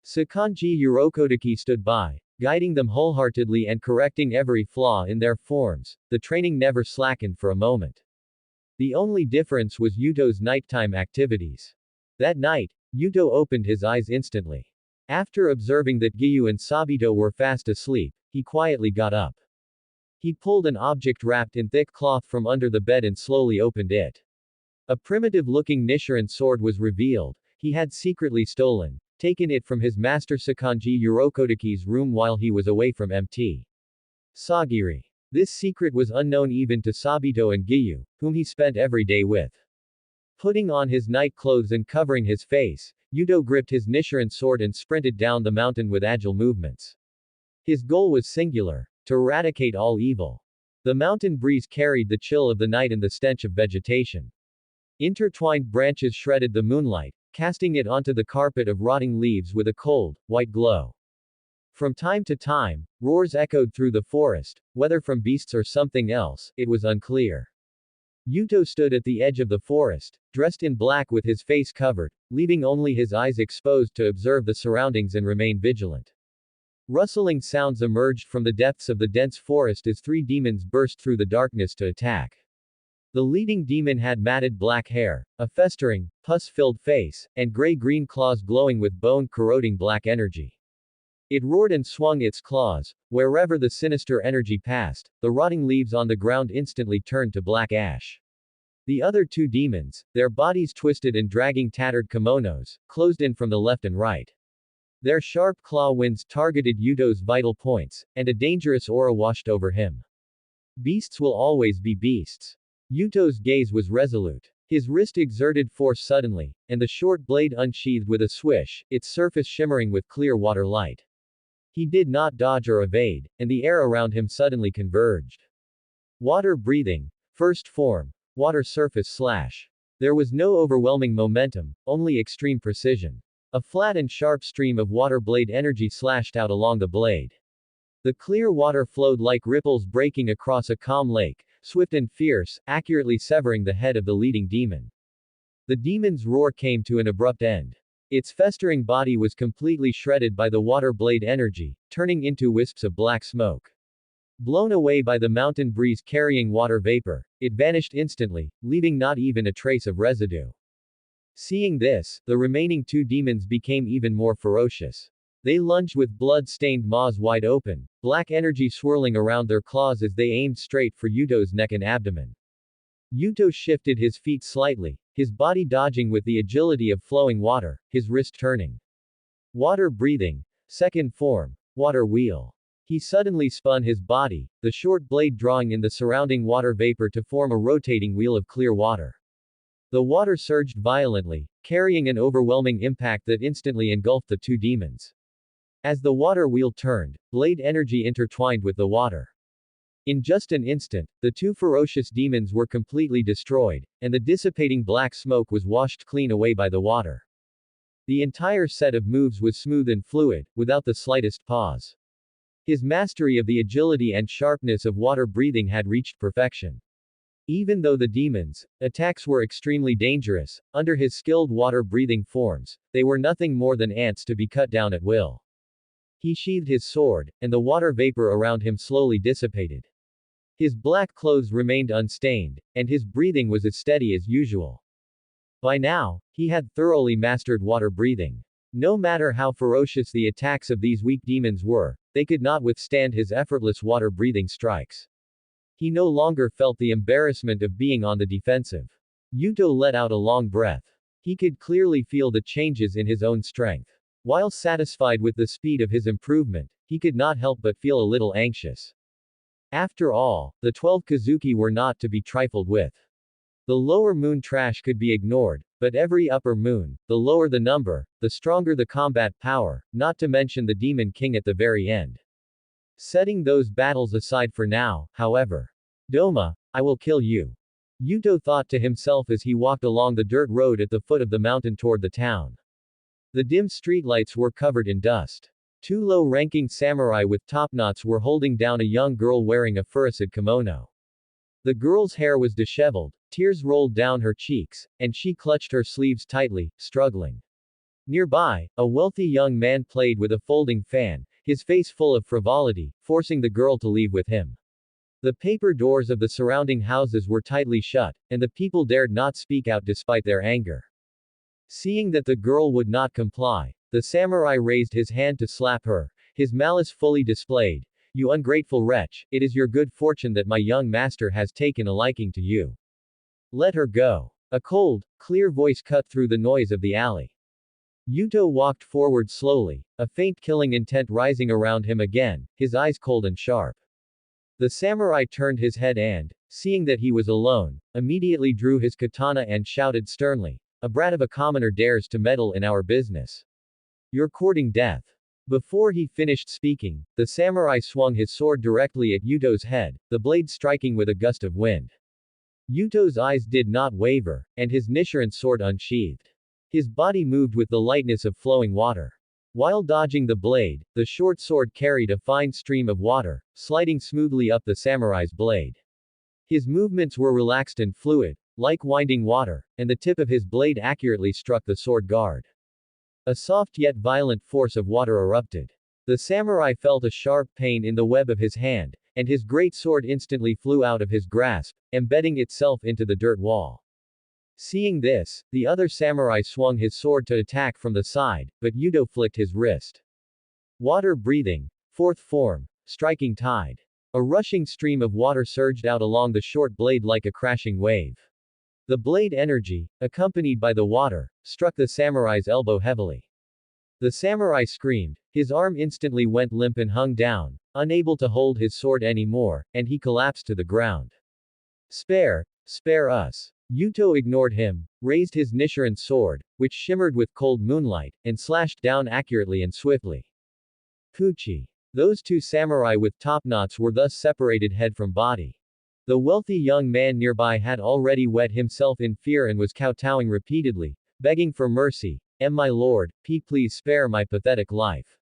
Sakanji Urokodaki stood by, guiding them wholeheartedly and correcting every flaw in their forms. The training never slackened for a moment. The only difference was Yuto's nighttime activities. That night, Yuto opened his eyes instantly. After observing that Giyu and Sabito were fast asleep, he quietly got up. He pulled an object wrapped in thick cloth from under the bed and slowly opened it. A primitive-looking Nichiren sword was revealed. He had secretly taken it from his master Sakanji Urokodaki's room while he was away from Mt. Sagiri. This secret was unknown even to Sabito and Giyu, whom he spent every day with. Putting on his night clothes and covering his face, Yuto gripped his Nichiren sword and sprinted down the mountain with agile movements. His goal was singular: to eradicate all evil. The mountain breeze carried the chill of the night and the stench of vegetation. Intertwined branches shredded the moonlight, casting it onto the carpet of rotting leaves with a cold, white glow. From time to time, roars echoed through the forest, whether from beasts or something else, it was unclear. Yuto stood at the edge of the forest, dressed in black with his face covered, leaving only his eyes exposed to observe the surroundings and remain vigilant. Rustling sounds emerged from the depths of the dense forest as three demons burst through the darkness to attack. The leading demon had matted black hair, a festering, pus-filled face, and gray-green claws glowing with bone-corroding black energy. It roared and swung its claws. Wherever the sinister energy passed, the rotting leaves on the ground instantly turned to black ash. The other two demons, their bodies twisted and dragging tattered kimonos, closed in from the left and right. Their sharp claw winds targeted Yuto's vital points, and a dangerous aura washed over him. Beasts will always be beasts. Yuto's gaze was resolute. His wrist exerted force suddenly, and the short blade unsheathed with a swish, its surface shimmering with clear water light. He did not dodge or evade, and the air around him suddenly converged. Water breathing. First form. Water surface slash. There was no overwhelming momentum, only extreme precision. A flat and sharp stream of water blade energy slashed out along the blade. The clear water flowed like ripples breaking across a calm lake, swift and fierce, accurately severing the head of the leading demon. The demon's roar came to an abrupt end. Its festering body was completely shredded by the water blade energy, turning into wisps of black smoke. Blown away by the mountain breeze carrying water vapor, it vanished instantly, leaving not even a trace of residue. Seeing this, the remaining two demons became even more ferocious. They lunged with blood-stained maws wide open, black energy swirling around their claws as they aimed straight for Yuto's neck and abdomen. Yuto shifted his feet slightly, his body dodging with the agility of flowing water, his wrist turning. Water breathing. Second form. Water wheel. He suddenly spun his body, the short blade drawing in the surrounding water vapor to form a rotating wheel of clear water. The water surged violently, carrying an overwhelming impact that instantly engulfed the two demons. As the water wheel turned, blade energy intertwined with the water. In just an instant, the two ferocious demons were completely destroyed, and the dissipating black smoke was washed clean away by the water. The entire set of moves was smooth and fluid, without the slightest pause. His mastery of the agility and sharpness of water breathing had reached perfection. Even though the demons' attacks were extremely dangerous, under his skilled water-breathing forms, they were nothing more than ants to be cut down at will. He sheathed his sword, and the water vapor around him slowly dissipated. His black clothes remained unstained, and his breathing was as steady as usual. By now, he had thoroughly mastered water breathing. No matter how ferocious the attacks of these weak demons were, they could not withstand his effortless water-breathing strikes. He no longer felt the embarrassment of being on the defensive. Yuto let out a long breath. He could clearly feel the changes in his own strength. While satisfied with the speed of his improvement, he could not help but feel a little anxious. After all, the 12 Kazuki were not to be trifled with. The lower moon trash could be ignored, but every upper moon, the lower the number, the stronger the combat power, not to mention the Demon King at the very end. Setting those battles aside for now, however. Doma, I will kill you. Yuto thought to himself as he walked along the dirt road at the foot of the mountain toward the town. The dim streetlights were covered in dust. Two low-ranking samurai with topknots were holding down a young girl wearing a furised kimono. The girl's hair was disheveled, tears rolled down her cheeks, and she clutched her sleeves tightly, struggling. Nearby, a wealthy young man played with a folding fan, his face full of frivolity, forcing the girl to leave with him. The paper doors of the surrounding houses were tightly shut, and the people dared not speak out despite their anger. Seeing that the girl would not comply, the samurai raised his hand to slap her, his malice fully displayed. You ungrateful wretch, it is your good fortune that my young master has taken a liking to you. Let her go. A cold, clear voice cut through the noise of the alley. Yuto walked forward slowly, a faint killing intent rising around him again, his eyes cold and sharp. The samurai turned his head and, seeing that he was alone, immediately drew his katana and shouted sternly, "A brat of a commoner dares to meddle in our business. You're courting death." Before he finished speaking, the samurai swung his sword directly at Yuto's head, the blade striking with a gust of wind. Yuto's eyes did not waver, and his Nichiren sword unsheathed. His body moved with the lightness of flowing water. While dodging the blade, the short sword carried a fine stream of water, sliding smoothly up the samurai's blade. His movements were relaxed and fluid, like winding water, and the tip of his blade accurately struck the sword guard. A soft yet violent force of water erupted. The samurai felt a sharp pain in the web of his hand, and his great sword instantly flew out of his grasp, embedding itself into the dirt wall. Seeing this, the other samurai swung his sword to attack from the side, but Yuto flicked his wrist. Water breathing. Fourth form. Striking tide. A rushing stream of water surged out along the short blade like a crashing wave. The blade energy, accompanied by the water, struck the samurai's elbow heavily. The samurai screamed, his arm instantly went limp and hung down, unable to hold his sword anymore, and he collapsed to the ground. Spare us. Yuto ignored him, raised his Nichiren sword, which shimmered with cold moonlight, and slashed down accurately and swiftly. Puchi. Those two samurai with topknots were thus separated head from body. The wealthy young man nearby had already wet himself in fear and was kowtowing repeatedly, begging for mercy. My lord, please spare my pathetic life.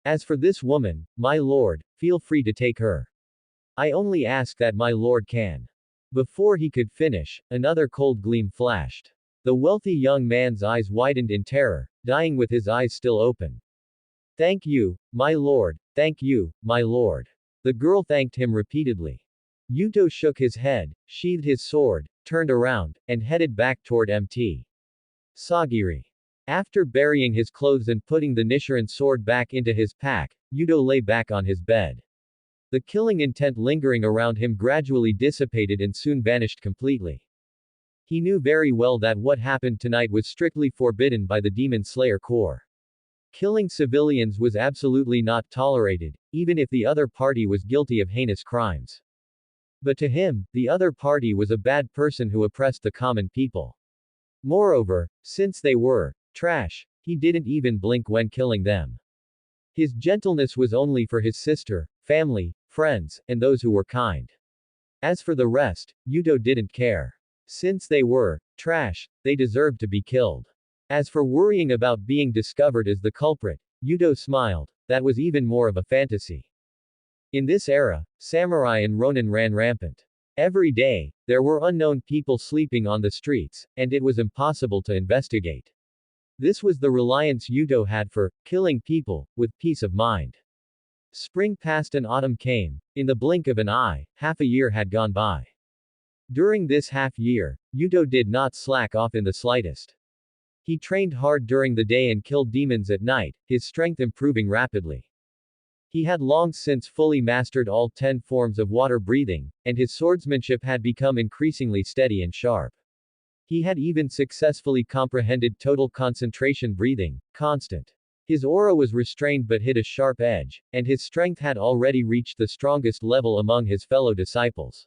As for this woman, my lord, feel free to take her. I only ask that my lord can. Before he could finish, another cold gleam flashed. The wealthy young man's eyes widened in terror, dying with his eyes still open. Thank you, my lord, thank you, my lord. The girl thanked him repeatedly. Yuto shook his head, sheathed his sword, turned around, and headed back toward Mt. Sagiri. After burying his clothes and putting the Nichiren sword back into his pack, Yuto lay back on his bed. The killing intent lingering around him gradually dissipated and soon vanished completely. He knew very well that what happened tonight was strictly forbidden by the Demon Slayer Corps. Killing civilians was absolutely not tolerated, even if the other party was guilty of heinous crimes. But to him, the other party was a bad person who oppressed the common people. Moreover, since they were trash, he didn't even blink when killing them. His gentleness was only for his sister, family, friends, and those who were kind. As for the rest, Yuto didn't care. Since they were trash, they deserved to be killed. As for worrying about being discovered as the culprit, Yuto smiled, that was even more of a fantasy. In this era, samurai and ronin ran rampant. Every day, there were unknown people sleeping on the streets, and it was impossible to investigate. This was the reliance Yuto had for killing people, with peace of mind. Spring passed and autumn came. In the blink of an eye, half a year had gone by. During this half year, Yuto did not slack off in the slightest. He trained hard during the day and killed demons at night, his strength improving rapidly. He had long since fully mastered all 10 forms of water breathing, and his swordsmanship had become increasingly steady and sharp. He had even successfully comprehended total concentration breathing, constant. His aura was restrained but hid a sharp edge, and his strength had already reached the strongest level among his fellow disciples.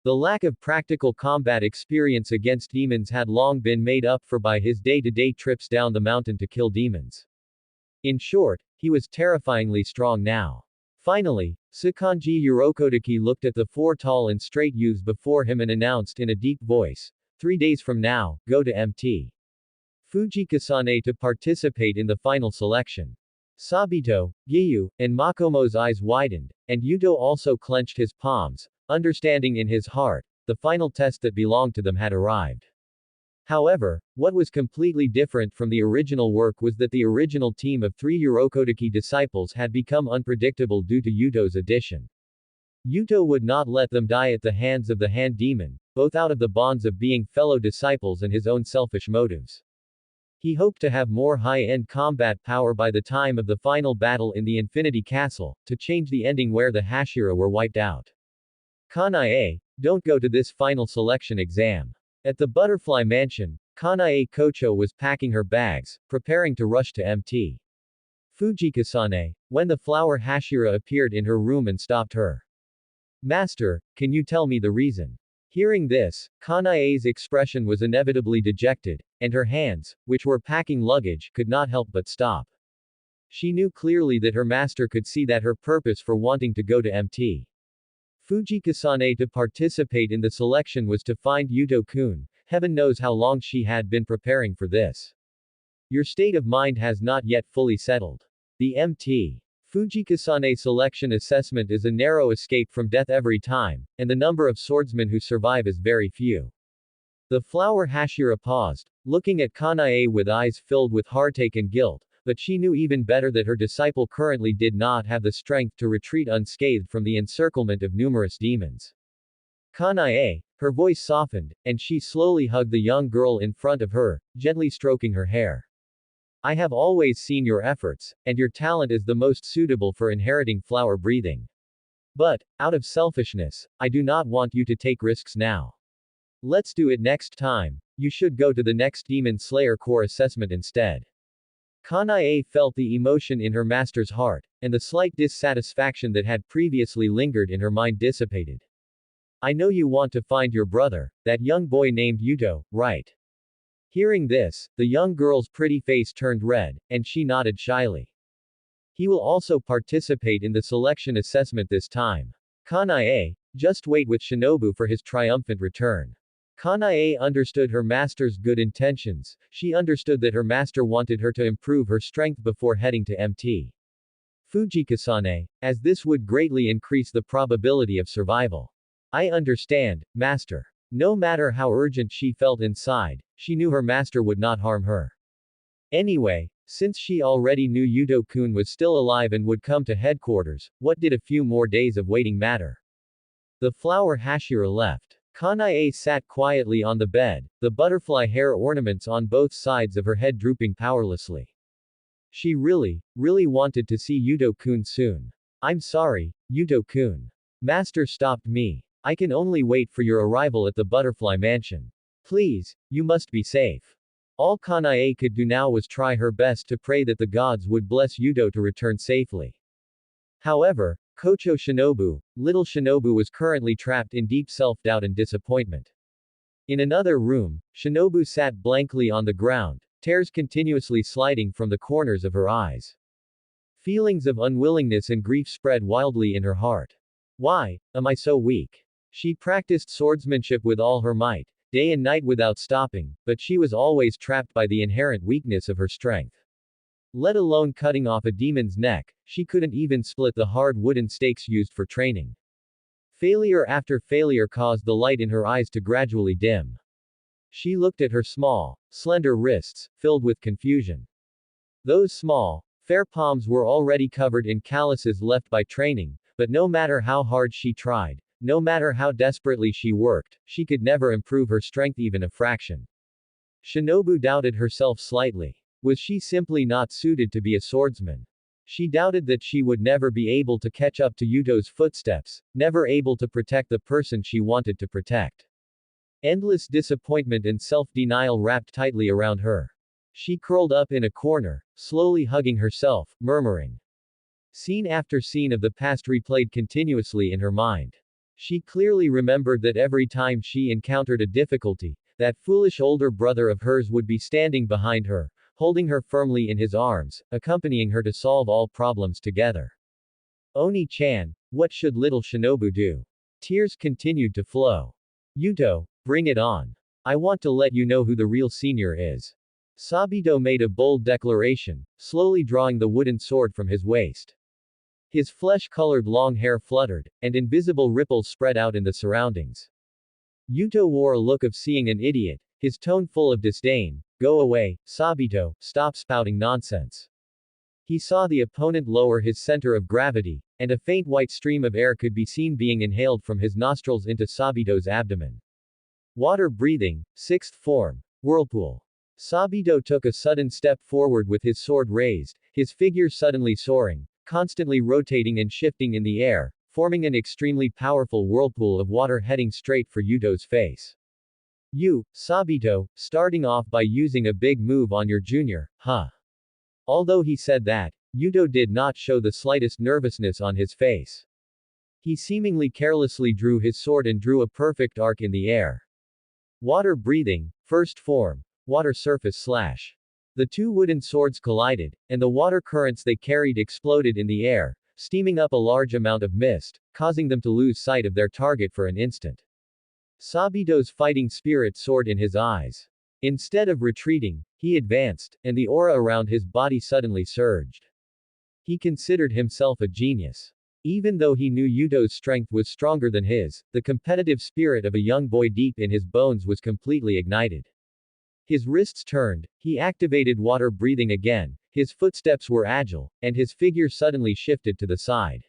The lack of practical combat experience against demons had long been made up for by his day-to-day trips down the mountain to kill demons. In short, he was terrifyingly strong now. Finally, Tsukanji Yurokotake looked at the 4 tall and straight youths before him and announced in a deep voice, 3 days from now, go to Mt. Fujikasane to participate in the final selection. Sabito, Giyu, and Makomo's eyes widened, and Yuto also clenched his palms, understanding in his heart, the final test that belonged to them had arrived. However, what was completely different from the original work was that the original team of 3 Urokodaki disciples had become unpredictable due to Yuto's addition. Yuto would not let them die at the hands of the hand demon, both out of the bonds of being fellow disciples and his own selfish motives. He hoped to have more high-end combat power by the time of the final battle in the Infinity Castle, to change the ending where the Hashira were wiped out. Kanae, don't go to this final selection exam. At the Butterfly Mansion, Kanae Kocho was packing her bags, preparing to rush to Mt. Fujikasane, when the flower Hashira appeared in her room and stopped her. Master, can you tell me the reason? Hearing this, Kanae's expression was inevitably dejected, and her hands, which were packing luggage, could not help but stop. She knew clearly that her master could see that her purpose for wanting to go to Mt. Fujikasane to participate in the selection was to find Yuto-kun. Heaven knows how long she had been preparing for this. Your state of mind has not yet fully settled. The Mt. Fujikasane selection assessment is a narrow escape from death every time, and the number of swordsmen who survive is very few. The flower Hashira paused, looking at Kanae with eyes filled with heartache and guilt, but she knew even better that her disciple currently did not have the strength to retreat unscathed from the encirclement of numerous demons. Kanae, her voice softened, and she slowly hugged the young girl in front of her, gently stroking her hair. I have always seen your efforts, and your talent is the most suitable for inheriting flower breathing. But, out of selfishness, I do not want you to take risks now. Let's do it next time. You should go to the next Demon Slayer Core assessment instead. Kanae felt the emotion in her master's heart, and the slight dissatisfaction that had previously lingered in her mind dissipated. I know you want to find your brother, that young boy named Yuto, right? Hearing this, the young girl's pretty face turned red, and she nodded shyly. He will also participate in the selection assessment this time. Kanae, just wait with Shinobu for his triumphant return. Kanae understood her master's good intentions. She understood that her master wanted her to improve her strength before heading to Mt. Fujikasane, as this would greatly increase the probability of survival. I understand, master. No matter how urgent she felt inside, she knew her master would not harm her. Anyway, since she already knew Yuto-kun was still alive and would come to headquarters, what did a few more days of waiting matter? The flower Hashira left. Kanae sat quietly on the bed, the butterfly hair ornaments on both sides of her head drooping powerlessly. She really wanted to see Yuto-kun soon. I'm sorry, Yuto-kun. Master stopped me. I can only wait for your arrival at the Butterfly Mansion. Please, you must be safe. All Kanae could do now was try her best to pray that the gods would bless Yuto to return safely. However, Kocho Shinobu, little Shinobu was currently trapped in deep self-doubt and disappointment. In another room, Shinobu sat blankly on the ground, tears continuously sliding from the corners of her eyes. Feelings of unwillingness and grief spread wildly in her heart. Why am I so weak? She practiced swordsmanship with all her might, day and night without stopping, but she was always trapped by the inherent weakness of her strength. Let alone cutting off a demon's neck, she couldn't even split the hard wooden stakes used for training. Failure after failure caused the light in her eyes to gradually dim. She looked at her small, slender wrists, filled with confusion. Those small, fair palms were already covered in calluses left by training, but no matter how hard she tried, no matter how desperately she worked, she could never improve her strength even a fraction. Shinobu doubted herself slightly. Was she simply not suited to be a swordsman? She doubted that she would never be able to catch up to Yuto's footsteps, never able to protect the person she wanted to protect. Endless disappointment and self-denial wrapped tightly around her. She curled up in a corner, slowly hugging herself, murmuring. Scene after scene of the past replayed continuously in her mind. She clearly remembered that every time she encountered a difficulty, that foolish older brother of hers would be standing behind her, holding her firmly in his arms, accompanying her to solve all problems together. Oni-chan, what should little Shinobu do? Tears continued to flow. Yuto, bring it on. I want to let you know who the real senior is. Sabito made a bold declaration, slowly drawing the wooden sword from his waist. His flesh-colored long hair fluttered, and invisible ripples spread out in the surroundings. Yuto wore a look of seeing an idiot, his tone full of disdain. Go away, Sabito, stop spouting nonsense. He saw the opponent lower his center of gravity, and a faint white stream of air could be seen being inhaled from his nostrils into Sabito's abdomen. Water breathing, sixth form. Whirlpool. Sabito took a sudden step forward with his sword raised, his figure suddenly soaring, constantly rotating and shifting in the air, forming an extremely powerful whirlpool of water heading straight for Yuto's face. You, Sabito, starting off by using a big move on your junior, huh? Although he said that, Yuto did not show the slightest nervousness on his face. He seemingly carelessly drew his sword and drew a perfect arc in the air. Water breathing, first form. Water surface slash. The two wooden swords collided, and the water currents they carried exploded in the air, steaming up a large amount of mist, causing them to lose sight of their target for an instant. Sabito's fighting spirit soared in his eyes. Instead of retreating, he advanced, and the aura around his body suddenly surged. He considered himself a genius. Even though he knew Yuto's strength was stronger than his, the competitive spirit of a young boy deep in his bones was completely ignited. His wrists turned, he activated water breathing again, his footsteps were agile, and his figure suddenly shifted to the side.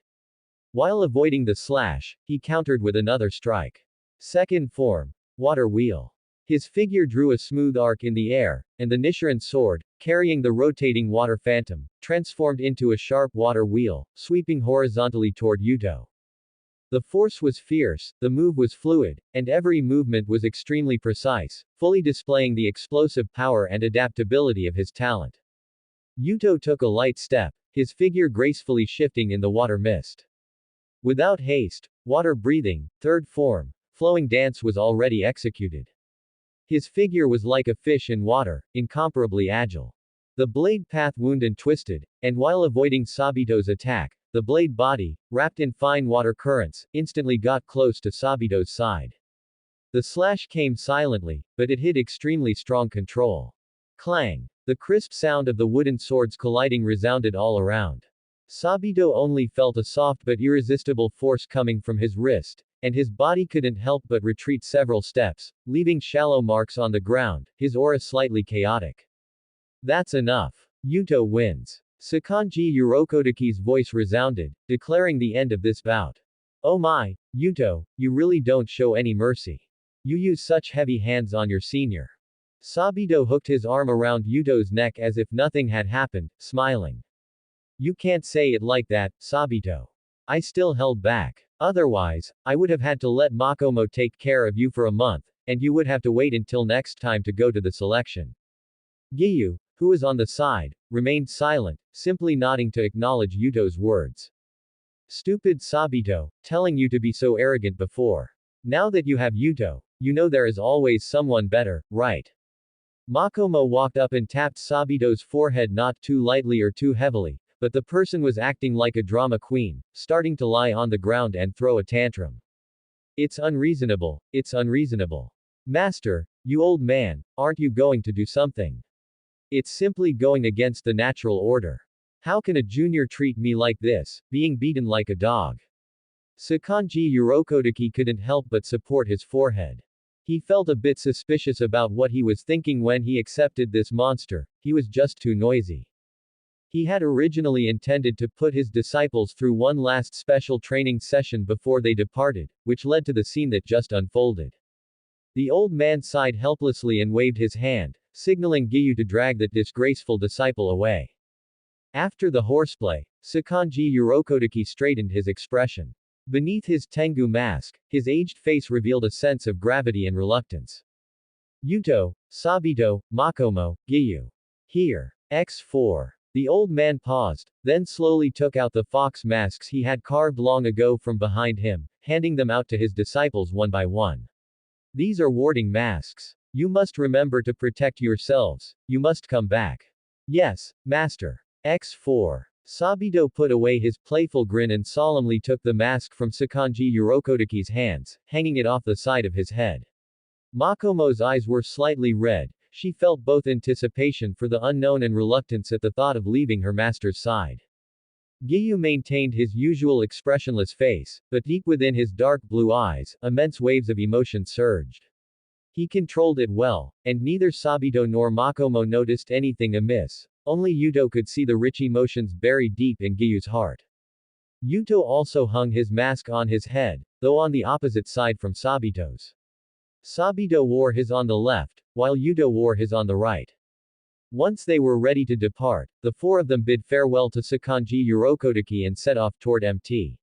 While avoiding the slash, he countered with another strike. Second form. Water wheel. His figure drew a smooth arc in the air, and the Nichiren sword, carrying the rotating water phantom, transformed into a sharp water wheel, sweeping horizontally toward Yuto. The force was fierce, the move was fluid, and every movement was extremely precise, fully displaying the explosive power and adaptability of his talent. Yuto took a light step, his figure gracefully shifting in the water mist. Without haste, water breathing, third form, flowing dance was already executed. His figure was like a fish in water, incomparably agile. The blade path wound and twisted, and while avoiding Sabito's attack, the blade body, wrapped in fine water currents, instantly got close to Sabito's side. The slash came silently, but it hit extremely strong control. Clang! The crisp sound of the wooden swords colliding resounded all around. Sabito only felt a soft but irresistible force coming from his wrist, and his body couldn't help but retreat several steps, leaving shallow marks on the ground, his aura slightly chaotic. That's enough. Yuto wins. Sakanji Urokotaki's voice resounded, declaring the end of this bout. Oh my, Yuto, you really don't show any mercy. You use such heavy hands on your senior. Sabito hooked his arm around Yuto's neck as if nothing had happened, smiling. You can't say it like that, Sabito. I still held back. Otherwise, I would have had to let Makomo take care of you for a month, and you would have to wait until next time to go to the selection. Giyu, who was on the side, remained silent, simply nodding to acknowledge Yuto's words. Stupid Sabito, telling you to be so arrogant before. Now that you have Yuto, you know there is always someone better, right? Makomo walked up and tapped Sabito's forehead not too lightly or too heavily, but the person was acting like a drama queen, starting to lie on the ground and throw a tantrum. It's unreasonable, it's unreasonable. Master, you old man, aren't you going to do something? It's simply going against the natural order. How can a junior treat me like this, being beaten like a dog? Sakanji Urokotaki couldn't help but support his forehead. He felt a bit suspicious about what he was thinking when he accepted this monster, he was just too noisy. He had originally intended to put his disciples through one last special training session before they departed, which led to the scene that just unfolded. The old man sighed helplessly and waved his hand, signaling Giyu to drag that disgraceful disciple away. After the horseplay, Sakanji Urokotaki straightened his expression. Beneath his Tengu mask, his aged face revealed a sense of gravity and reluctance. Yuto, Sabito, Makomo, Giyu. Here. X4. The old man paused, then slowly took out the fox masks he had carved long ago from behind him, handing them out to his disciples one by one. These are warding masks. You must remember to protect yourselves, you must come back. Yes, master. X4. Sabito put away his playful grin and solemnly took the mask from Sakanji Urokotaki's hands, hanging it off the side of his head. Makomo's eyes were slightly red, she felt both anticipation for the unknown and reluctance at the thought of leaving her master's side. Giyu maintained his usual expressionless face, but deep within his dark blue eyes, immense waves of emotion surged. He controlled it well, and neither Sabito nor Makomo noticed anything amiss. Only Yuto could see the rich emotions buried deep in Giyu's heart. Yuto also hung his mask on his head, though on the opposite side from Sabito's. Sabito wore his on the left, while Yuto wore his on the right. Once they were ready to depart, the four of them bid farewell to Sakanji Urokodaki and set off toward Mt.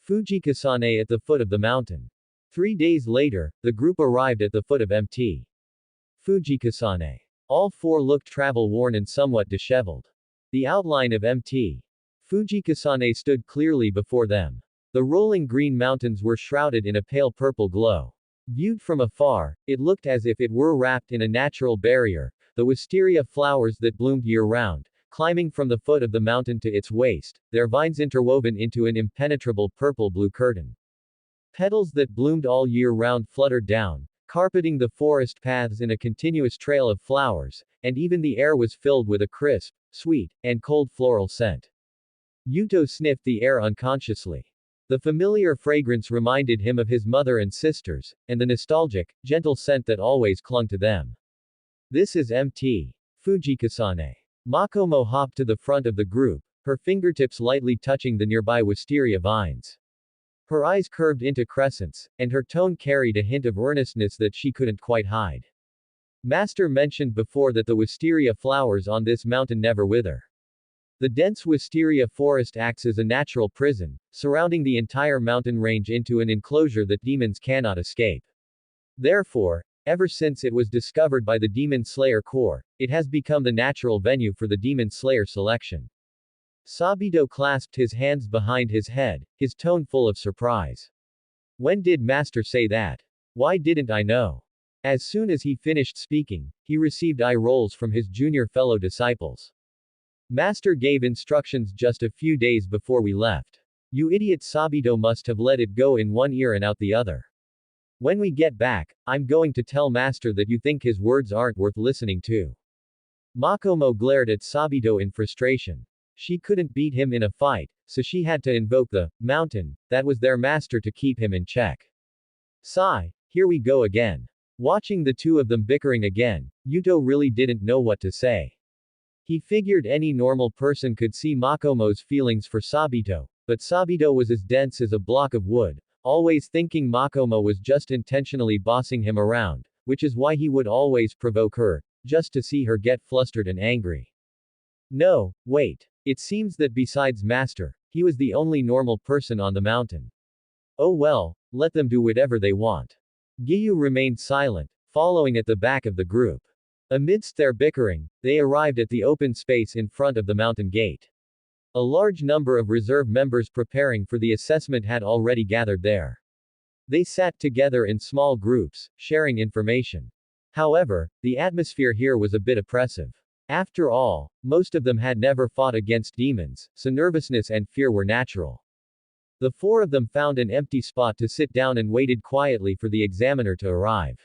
Fujikasane at the foot of the mountain. 3 days later, the group arrived at the foot of Mt. Fujikasane. All four looked travel-worn and somewhat disheveled. The outline of Mt. Fujikasane stood clearly before them. The rolling green mountains were shrouded in a pale purple glow. Viewed from afar, it looked as if it were wrapped in a natural barrier, the wisteria flowers that bloomed year-round, climbing from the foot of the mountain to its waist, their vines interwoven into an impenetrable purple-blue curtain. Petals that bloomed all year round fluttered down, carpeting the forest paths in a continuous trail of flowers, and even the air was filled with a crisp, sweet, and cold floral scent. Yuto sniffed the air unconsciously. The familiar fragrance reminded him of his mother and sisters, and the nostalgic, gentle scent that always clung to them. This is Mt. Fujikasane. Makomo hopped to the front of the group, her fingertips lightly touching the nearby wisteria vines. Her eyes curved into crescents, and her tone carried a hint of earnestness that she couldn't quite hide. Master mentioned before that the wisteria flowers on this mountain never wither. The dense wisteria forest acts as a natural prison, surrounding the entire mountain range into an enclosure that demons cannot escape. Therefore, ever since it was discovered by the Demon Slayer Corps, it has become the natural venue for the Demon Slayer selection. Sabito clasped his hands behind his head, his tone full of surprise. When did Master say that? Why didn't I know? As soon as he finished speaking, he received eye rolls from his junior fellow disciples. Master gave instructions just a few days before we left. You idiot, Sabito must have let it go in one ear and out the other. When we get back, I'm going to tell Master that you think his words aren't worth listening to. Makomo glared at Sabito in frustration. She couldn't beat him in a fight, so she had to invoke the mountain that was their master to keep him in check. Sigh, here we go again. Watching the two of them bickering again, Yuto really didn't know what to say. He figured any normal person could see Makomo's feelings for Sabito, but Sabito was as dense as a block of wood, always thinking Makomo was just intentionally bossing him around, which is why he would always provoke her, just to see her get flustered and angry. No, wait. It seems that besides Master, he was the only normal person on the mountain. Oh well, let them do whatever they want. Giyu remained silent, following at the back of the group. Amidst their bickering, they arrived at the open space in front of the mountain gate. A large number of reserve members preparing for the assessment had already gathered there. They sat together in small groups, sharing information. However, the atmosphere here was a bit oppressive. After all, most of them had never fought against demons, so nervousness and fear were natural. The four of them found an empty spot to sit down and waited quietly for the examiner to arrive.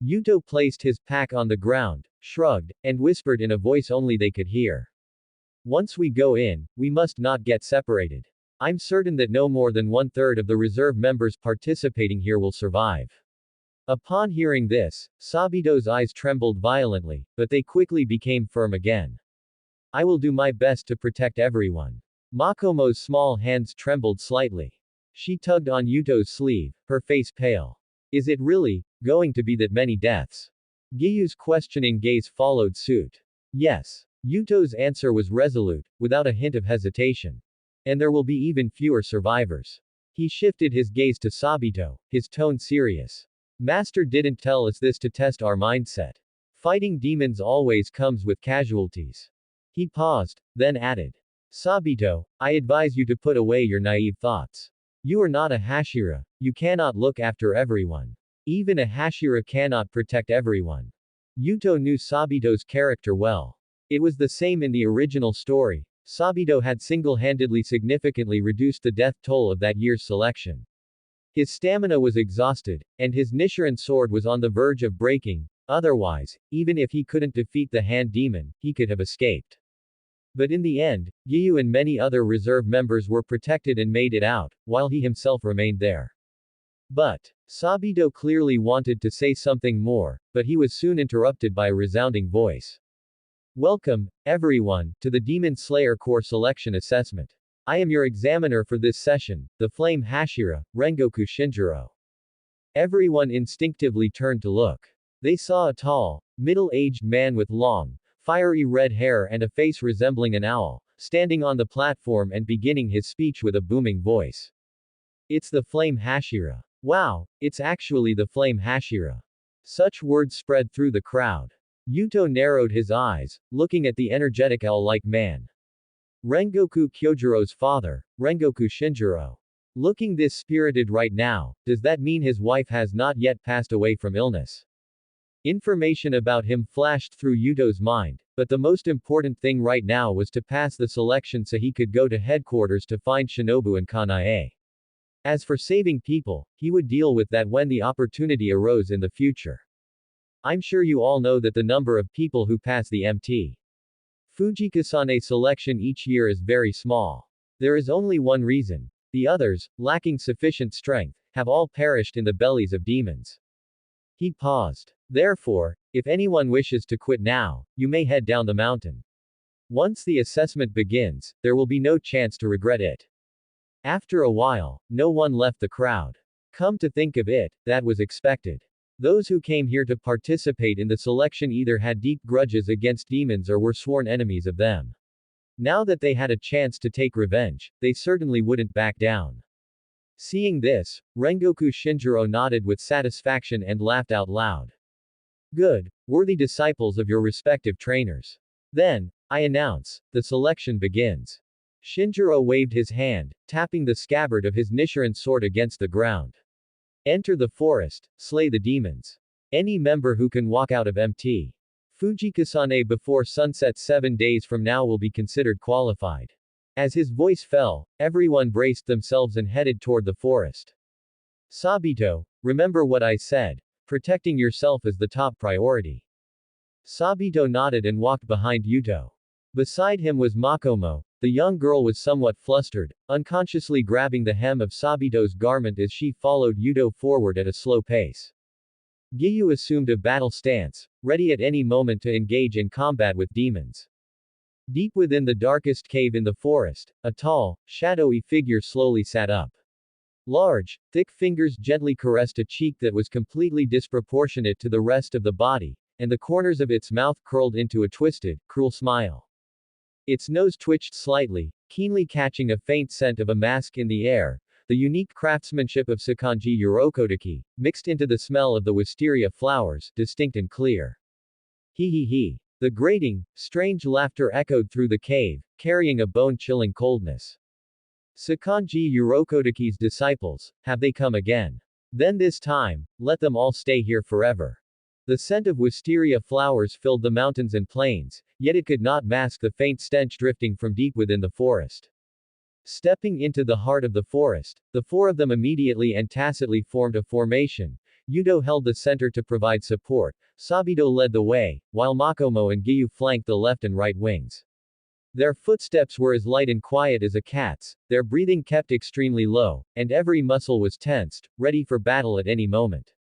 Yuto placed his pack on the ground, shrugged, and whispered in a voice only they could hear. Once we go in, we must not get separated. I'm certain that no more than 1/3 of the reserve members participating here will survive. Upon hearing this, Sabito's eyes trembled violently, but they quickly became firm again. I will do my best to protect everyone. Makomo's small hands trembled slightly. She tugged on Yuto's sleeve, her face pale. Is it really going to be that many deaths? Giyu's questioning gaze followed suit. Yes. Yuto's answer was resolute, without a hint of hesitation. And there will be even fewer survivors. He shifted his gaze to Sabito, his tone serious. Master didn't tell us this to test our mindset. Fighting demons always comes with casualties. He paused, then added. Sabito, I advise you to put away your naive thoughts. You are not a Hashira, you cannot look after everyone. Even a Hashira cannot protect everyone. Yuto knew Sabito's character well. It was the same in the original story. Sabito had single-handedly significantly reduced the death toll of that year's selection. His stamina was exhausted, and his Nichiren sword was on the verge of breaking. Otherwise, even if he couldn't defeat the hand demon, he could have escaped. But in the end, Giyu and many other reserve members were protected and made it out, while he himself remained there. But Sabito clearly wanted to say something more, but he was soon interrupted by a resounding voice. Welcome, everyone, to the Demon Slayer Core Selection Assessment. I am your examiner for this session, the Flame Hashira, Rengoku Shinjiro. Everyone instinctively turned to look. They saw a tall, middle-aged man with long, fiery red hair and a face resembling an owl, standing on the platform and beginning his speech with a booming voice. It's the Flame Hashira. Wow, it's actually the Flame Hashira. Such words spread through the crowd. Yuto narrowed his eyes, looking at the energetic owl-like man. Rengoku Kyojiro's father, Rengoku Shinjiro. Looking this spirited right now, does that mean his wife has not yet passed away from illness? Information about him flashed through Yuto's mind, but the most important thing right now was to pass the selection so he could go to headquarters to find Shinobu and Kanae. As for saving people, he would deal with that when the opportunity arose in the future. I'm sure you all know that the number of people who pass the MT Fujikasane selection each year is very small. There is only one reason. The others, lacking sufficient strength, have all perished in the bellies of demons. He paused. Therefore, if anyone wishes to quit now, you may head down the mountain. Once the assessment begins, there will be no chance to regret it. After a while, no one left the crowd. Come to think of it, that was expected. Those who came here to participate in the selection either had deep grudges against demons or were sworn enemies of them. Now that they had a chance to take revenge, they certainly wouldn't back down. Seeing this, Rengoku Shinjiro nodded with satisfaction and laughed out loud. Good, worthy disciples of your respective trainers. Then, I announce, the selection begins. Shinjiro waved his hand, tapping the scabbard of his Nichiren sword against the ground. Enter the forest, slay the demons. Any member who can walk out of MT Fujikasane before sunset 7 days from now will be considered qualified. As his voice fell, everyone braced themselves and headed toward the forest. Sabito, remember what I said. Protecting yourself is the top priority. Sabito nodded and walked behind Yuto. Beside him was Makomo. The young girl was somewhat flustered, unconsciously grabbing the hem of Sabito's garment as she followed Yuto forward at a slow pace. Giyu assumed a battle stance, ready at any moment to engage in combat with demons. Deep within the darkest cave in the forest, a tall, shadowy figure slowly sat up. Large, thick fingers gently caressed a cheek that was completely disproportionate to the rest of the body, and the corners of its mouth curled into a twisted, cruel smile. Its nose twitched slightly, keenly catching a faint scent of a mask in the air, the unique craftsmanship of Sakanji Urokotaki, mixed into the smell of the wisteria flowers, distinct and clear. He he he. The grating, strange laughter echoed through the cave, carrying a bone-chilling coldness. Sakanji Urokotaki's disciples, have they come again? Then this time, let them all stay here forever. The scent of wisteria flowers filled the mountains and plains, yet it could not mask the faint stench drifting from deep within the forest. Stepping into the heart of the forest, the four of them immediately and tacitly formed a formation. Yuto held the center to provide support, Sabito led the way, while Makomo and Giyu flanked the left and right wings. Their footsteps were as light and quiet as a cat's, their breathing kept extremely low, and every muscle was tensed, ready for battle at any moment.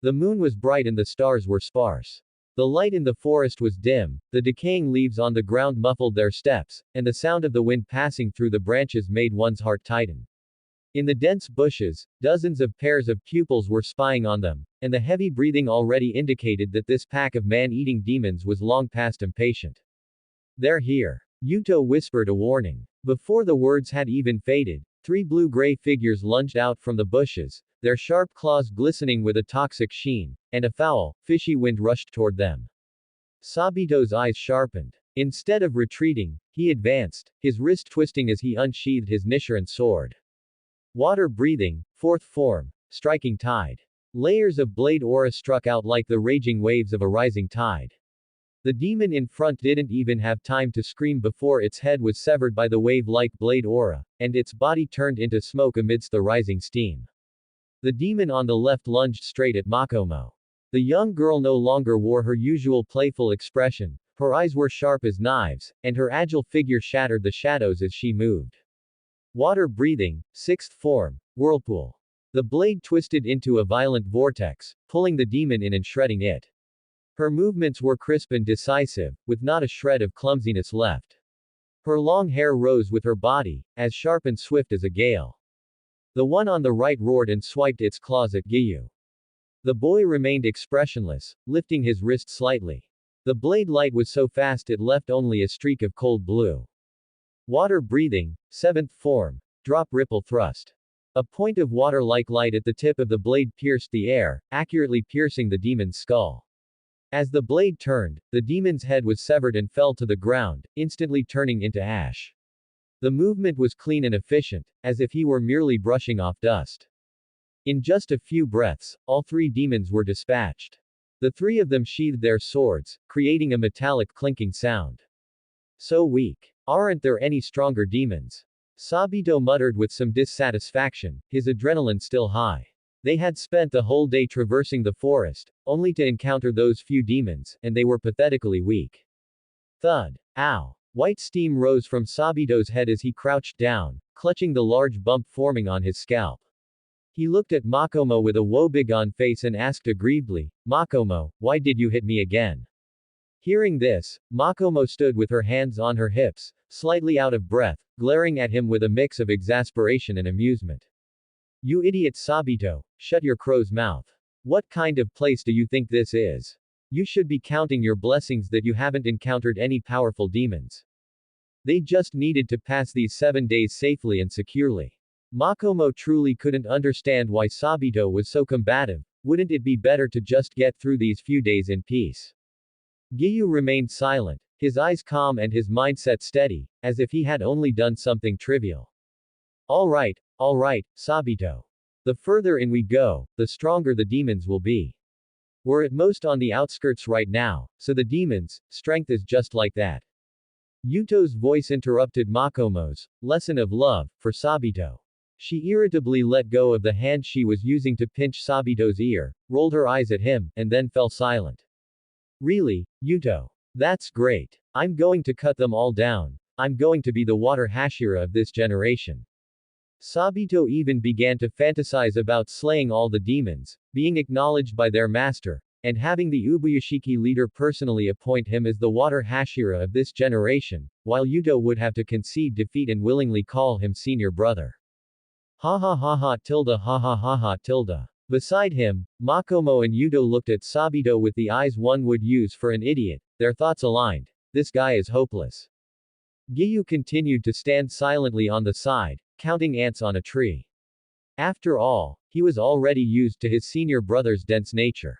The moon was bright and the stars were sparse. The light in the forest was dim, the decaying leaves on the ground muffled their steps, and the sound of the wind passing through the branches made one's heart tighten. In the dense bushes, dozens of pairs of pupils were spying on them, and the heavy breathing already indicated that this pack of man-eating demons was long past impatient. They're here. Yuto whispered a warning. Before the words had even faded, 3 blue-gray figures lunged out from the bushes, their sharp claws glistening with a toxic sheen, and a foul, fishy wind rushed toward them. Sabito's eyes sharpened. Instead of retreating, he advanced, his wrist twisting as he unsheathed his Nichiren sword. Water breathing, fourth form, striking tide. Layers of blade aura struck out like the raging waves of a rising tide. The demon in front didn't even have time to scream before its head was severed by the wave-like blade aura, and its body turned into smoke amidst the rising steam. The demon on the left lunged straight at Makomo. The young girl no longer wore her usual playful expression, Her eyes were sharp as knives, and her agile figure shattered the shadows as she moved. Water breathing, sixth form, whirlpool. The blade twisted into a violent vortex, pulling the demon in and shredding it. Her movements were crisp and decisive, with not a shred of clumsiness left. Her long hair rose with her body, as sharp and swift as a gale. The one on the right roared and swiped its claws at Giyu. The boy remained expressionless, lifting his wrist slightly. The blade light was so fast it left only a streak of cold blue. Water breathing, seventh form, drop ripple thrust. A point of water-like light at the tip of the blade pierced the air, accurately piercing the demon's skull. As the blade turned, the demon's head was severed and fell to the ground, instantly turning into ash. The movement was clean and efficient, as if he were merely brushing off dust. In just a few breaths, all three demons were dispatched. The three of them sheathed their swords, creating a metallic clinking sound. So weak. Aren't there any stronger demons? Sabito muttered with some dissatisfaction, his adrenaline still high. They had spent the whole day traversing the forest, only to encounter those few demons, and they were pathetically weak. Thud. Ow. White steam rose from Sabito's head as he crouched down, clutching the large bump forming on his scalp. He looked at Makomo with a woebegone face and asked aggrievedly, "Makomo, why did you hit me again?" Hearing this, Makomo stood with her hands on her hips, slightly out of breath, glaring at him with a mix of exasperation and amusement. "You idiot Sabito, shut your crow's mouth. What kind of place do you think this is? You should be counting your blessings that you haven't encountered any powerful demons. They just needed to pass these 7 days safely and securely." Makomo truly couldn't understand why Sabito was so combative. Wouldn't it be better to just get through these few days in peace? Giyu remained silent, his eyes calm and his mindset steady, as if he had only done something trivial. All right, Sabito. The further in we go, the stronger the demons will be. We're at most on the outskirts right now, so the demons' strength is just like that. Yuto's voice interrupted Makomo's lesson of love for Sabito. She irritably let go of the hand she was using to pinch Sabito's ear, rolled her eyes at him, and then fell silent. Really, Yuto? That's great. I'm going to cut them all down. I'm going to be the water Hashira of this generation. Sabito even began to fantasize about slaying all the demons, being acknowledged by their master, and having the Ubuyashiki leader personally appoint him as the water Hashira of this generation, while Yuto would have to concede defeat and willingly call him senior brother. Ha ha ha ha tilde ha ha ha ha tilde. Beside him, Makomo and Yuto looked at Sabito with the eyes one would use for an idiot, their thoughts aligned. This guy is hopeless. Giyu continued to stand silently on the side, counting ants on a tree. After all, he was already used to his senior brother's dense nature.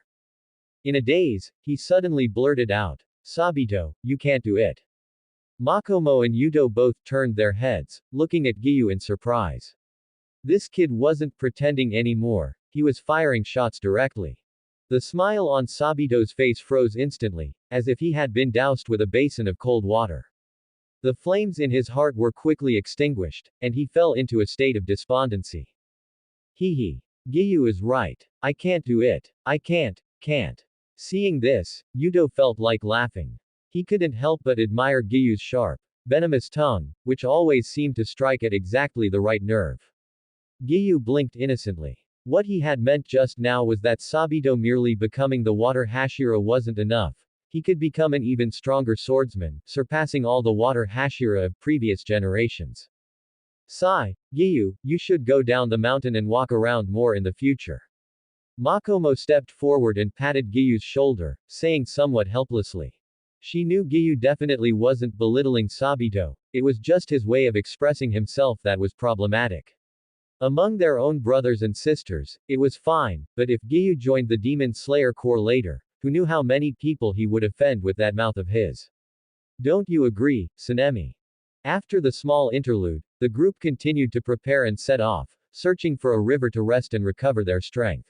In a daze, he suddenly blurted out, "Sabito, you can't do it." Makomo and Yuto both turned their heads, looking at Giyu in surprise. This kid wasn't pretending anymore, he was firing shots directly. The smile on Sabito's face froze instantly, as if he had been doused with a basin of cold water. The flames in his heart were quickly extinguished, and he fell into a state of despondency. Hee. Giyu is right. I can't do it. I can't. Seeing this, Yuto felt like laughing. He couldn't help but admire Giyu's sharp, venomous tongue, which always seemed to strike at exactly the right nerve. Giyu blinked innocently. What he had meant just now was that Sabito merely becoming the water Hashira wasn't enough. He could become an even stronger swordsman, surpassing all the water Hashira of previous generations. Giyu, you should go down the mountain and walk around more in the future. Makomo stepped forward and patted Giyu's shoulder, saying somewhat helplessly. She knew Giyu definitely wasn't belittling Sabito, it was just his way of expressing himself that was problematic. Among their own brothers and sisters, it was fine, but if Giyu joined the Demon Slayer Corps later, who knew how many people he would offend with that mouth of his? Don't you agree, Tsunemi? After the small interlude, the group continued to prepare and set off, searching for a river to rest and recover their strength.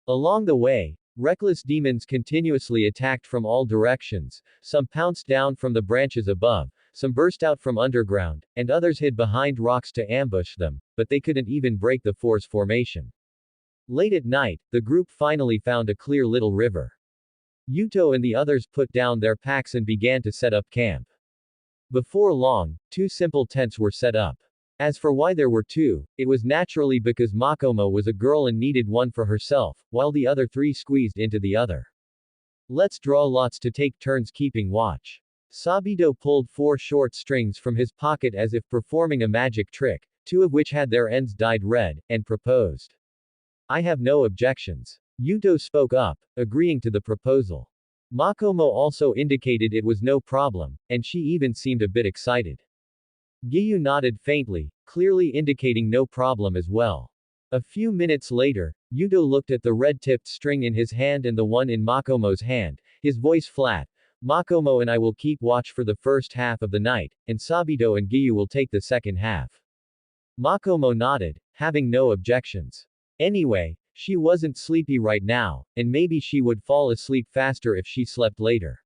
Along the way, reckless demons continuously attacked from all directions, some pounced down from the branches above, some burst out from underground, and others hid behind rocks to ambush them, but they couldn't even break the force formation. Late at night, the group finally found a clear little river. Yuto and the others put down their packs and began to set up camp. Before long, two simple tents were set up. As for why there were two, it was naturally because Makomo was a girl and needed one for herself, while the other three squeezed into the other. Let's draw lots to take turns keeping watch. Sabito pulled 4 short strings from his pocket as if performing a magic trick, 2 of which had their ends dyed red, and proposed. I have no objections. Yuto spoke up, agreeing to the proposal. Makomo also indicated it was no problem, and she even seemed a bit excited. Giyu nodded faintly, clearly indicating no problem as well. A few minutes later, Yuto looked at the red-tipped string in his hand and the one in Makomo's hand, his voice flat. Makomo and I will keep watch for the first half of the night, and Sabito and Giyu will take the second half. Makomo nodded, having no objections. Anyway, she wasn't sleepy right now, and maybe she would fall asleep faster if she slept later.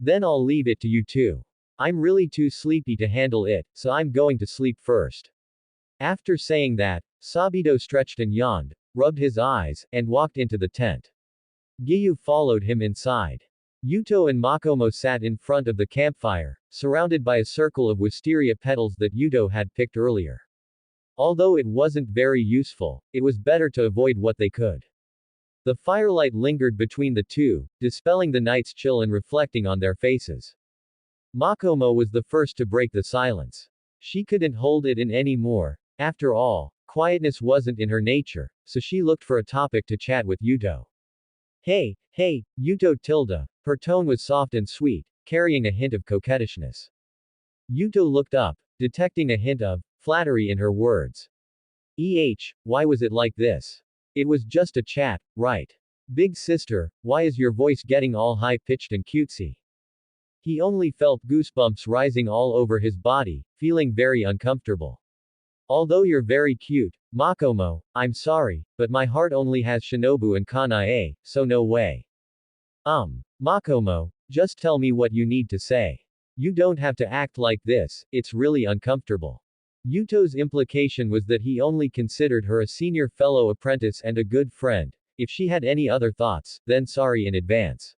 Then I'll leave it to you two. I'm really too sleepy to handle it, so I'm going to sleep first. After saying that, Sabito stretched and yawned, rubbed his eyes, and walked into the tent. Giyu followed him inside. Yuto and Makomo sat in front of the campfire, surrounded by a circle of wisteria petals that Yuto had picked earlier. Although it wasn't very useful, it was better to avoid what they could. The firelight lingered between the two, dispelling the night's chill and reflecting on their faces. Makomo was the first to break the silence. She couldn't hold it in anymore. After all, quietness wasn't in her nature, so she looked for a topic to chat with Yuto. Hey, Yuto tilde. Her tone was soft and sweet, carrying a hint of coquettishness. Yuto looked up, detecting a hint of flattery in her words. Why was it like this? It was just a chat, right? Big sister, why is your voice getting all high-pitched and cutesy? He only felt goosebumps rising all over his body, feeling very uncomfortable. Although you're very cute, Makomo, I'm sorry, but my heart only has Shinobu and Kanae, so no way. Makomo, just tell me what you need to say. You don't have to act like this, it's really uncomfortable. Yuto's implication was that he only considered her a senior fellow apprentice and a good friend. If she had any other thoughts, then sorry in advance.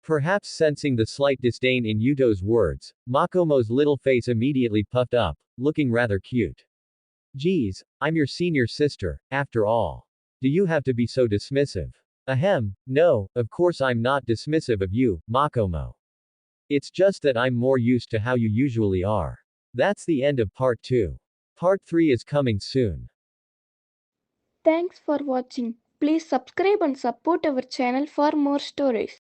Perhaps sensing the slight disdain in Yuto's words, Makomo's little face immediately puffed up, looking rather cute. Geez, I'm your senior sister, after all. Do you have to be so dismissive? Ahem, no, of course I'm not dismissive of you, Makomo. It's just that I'm more used to how you usually are. That's the end of part 2. Part 3 is coming soon. Thanks for watching. Please subscribe and support our channel for more stories.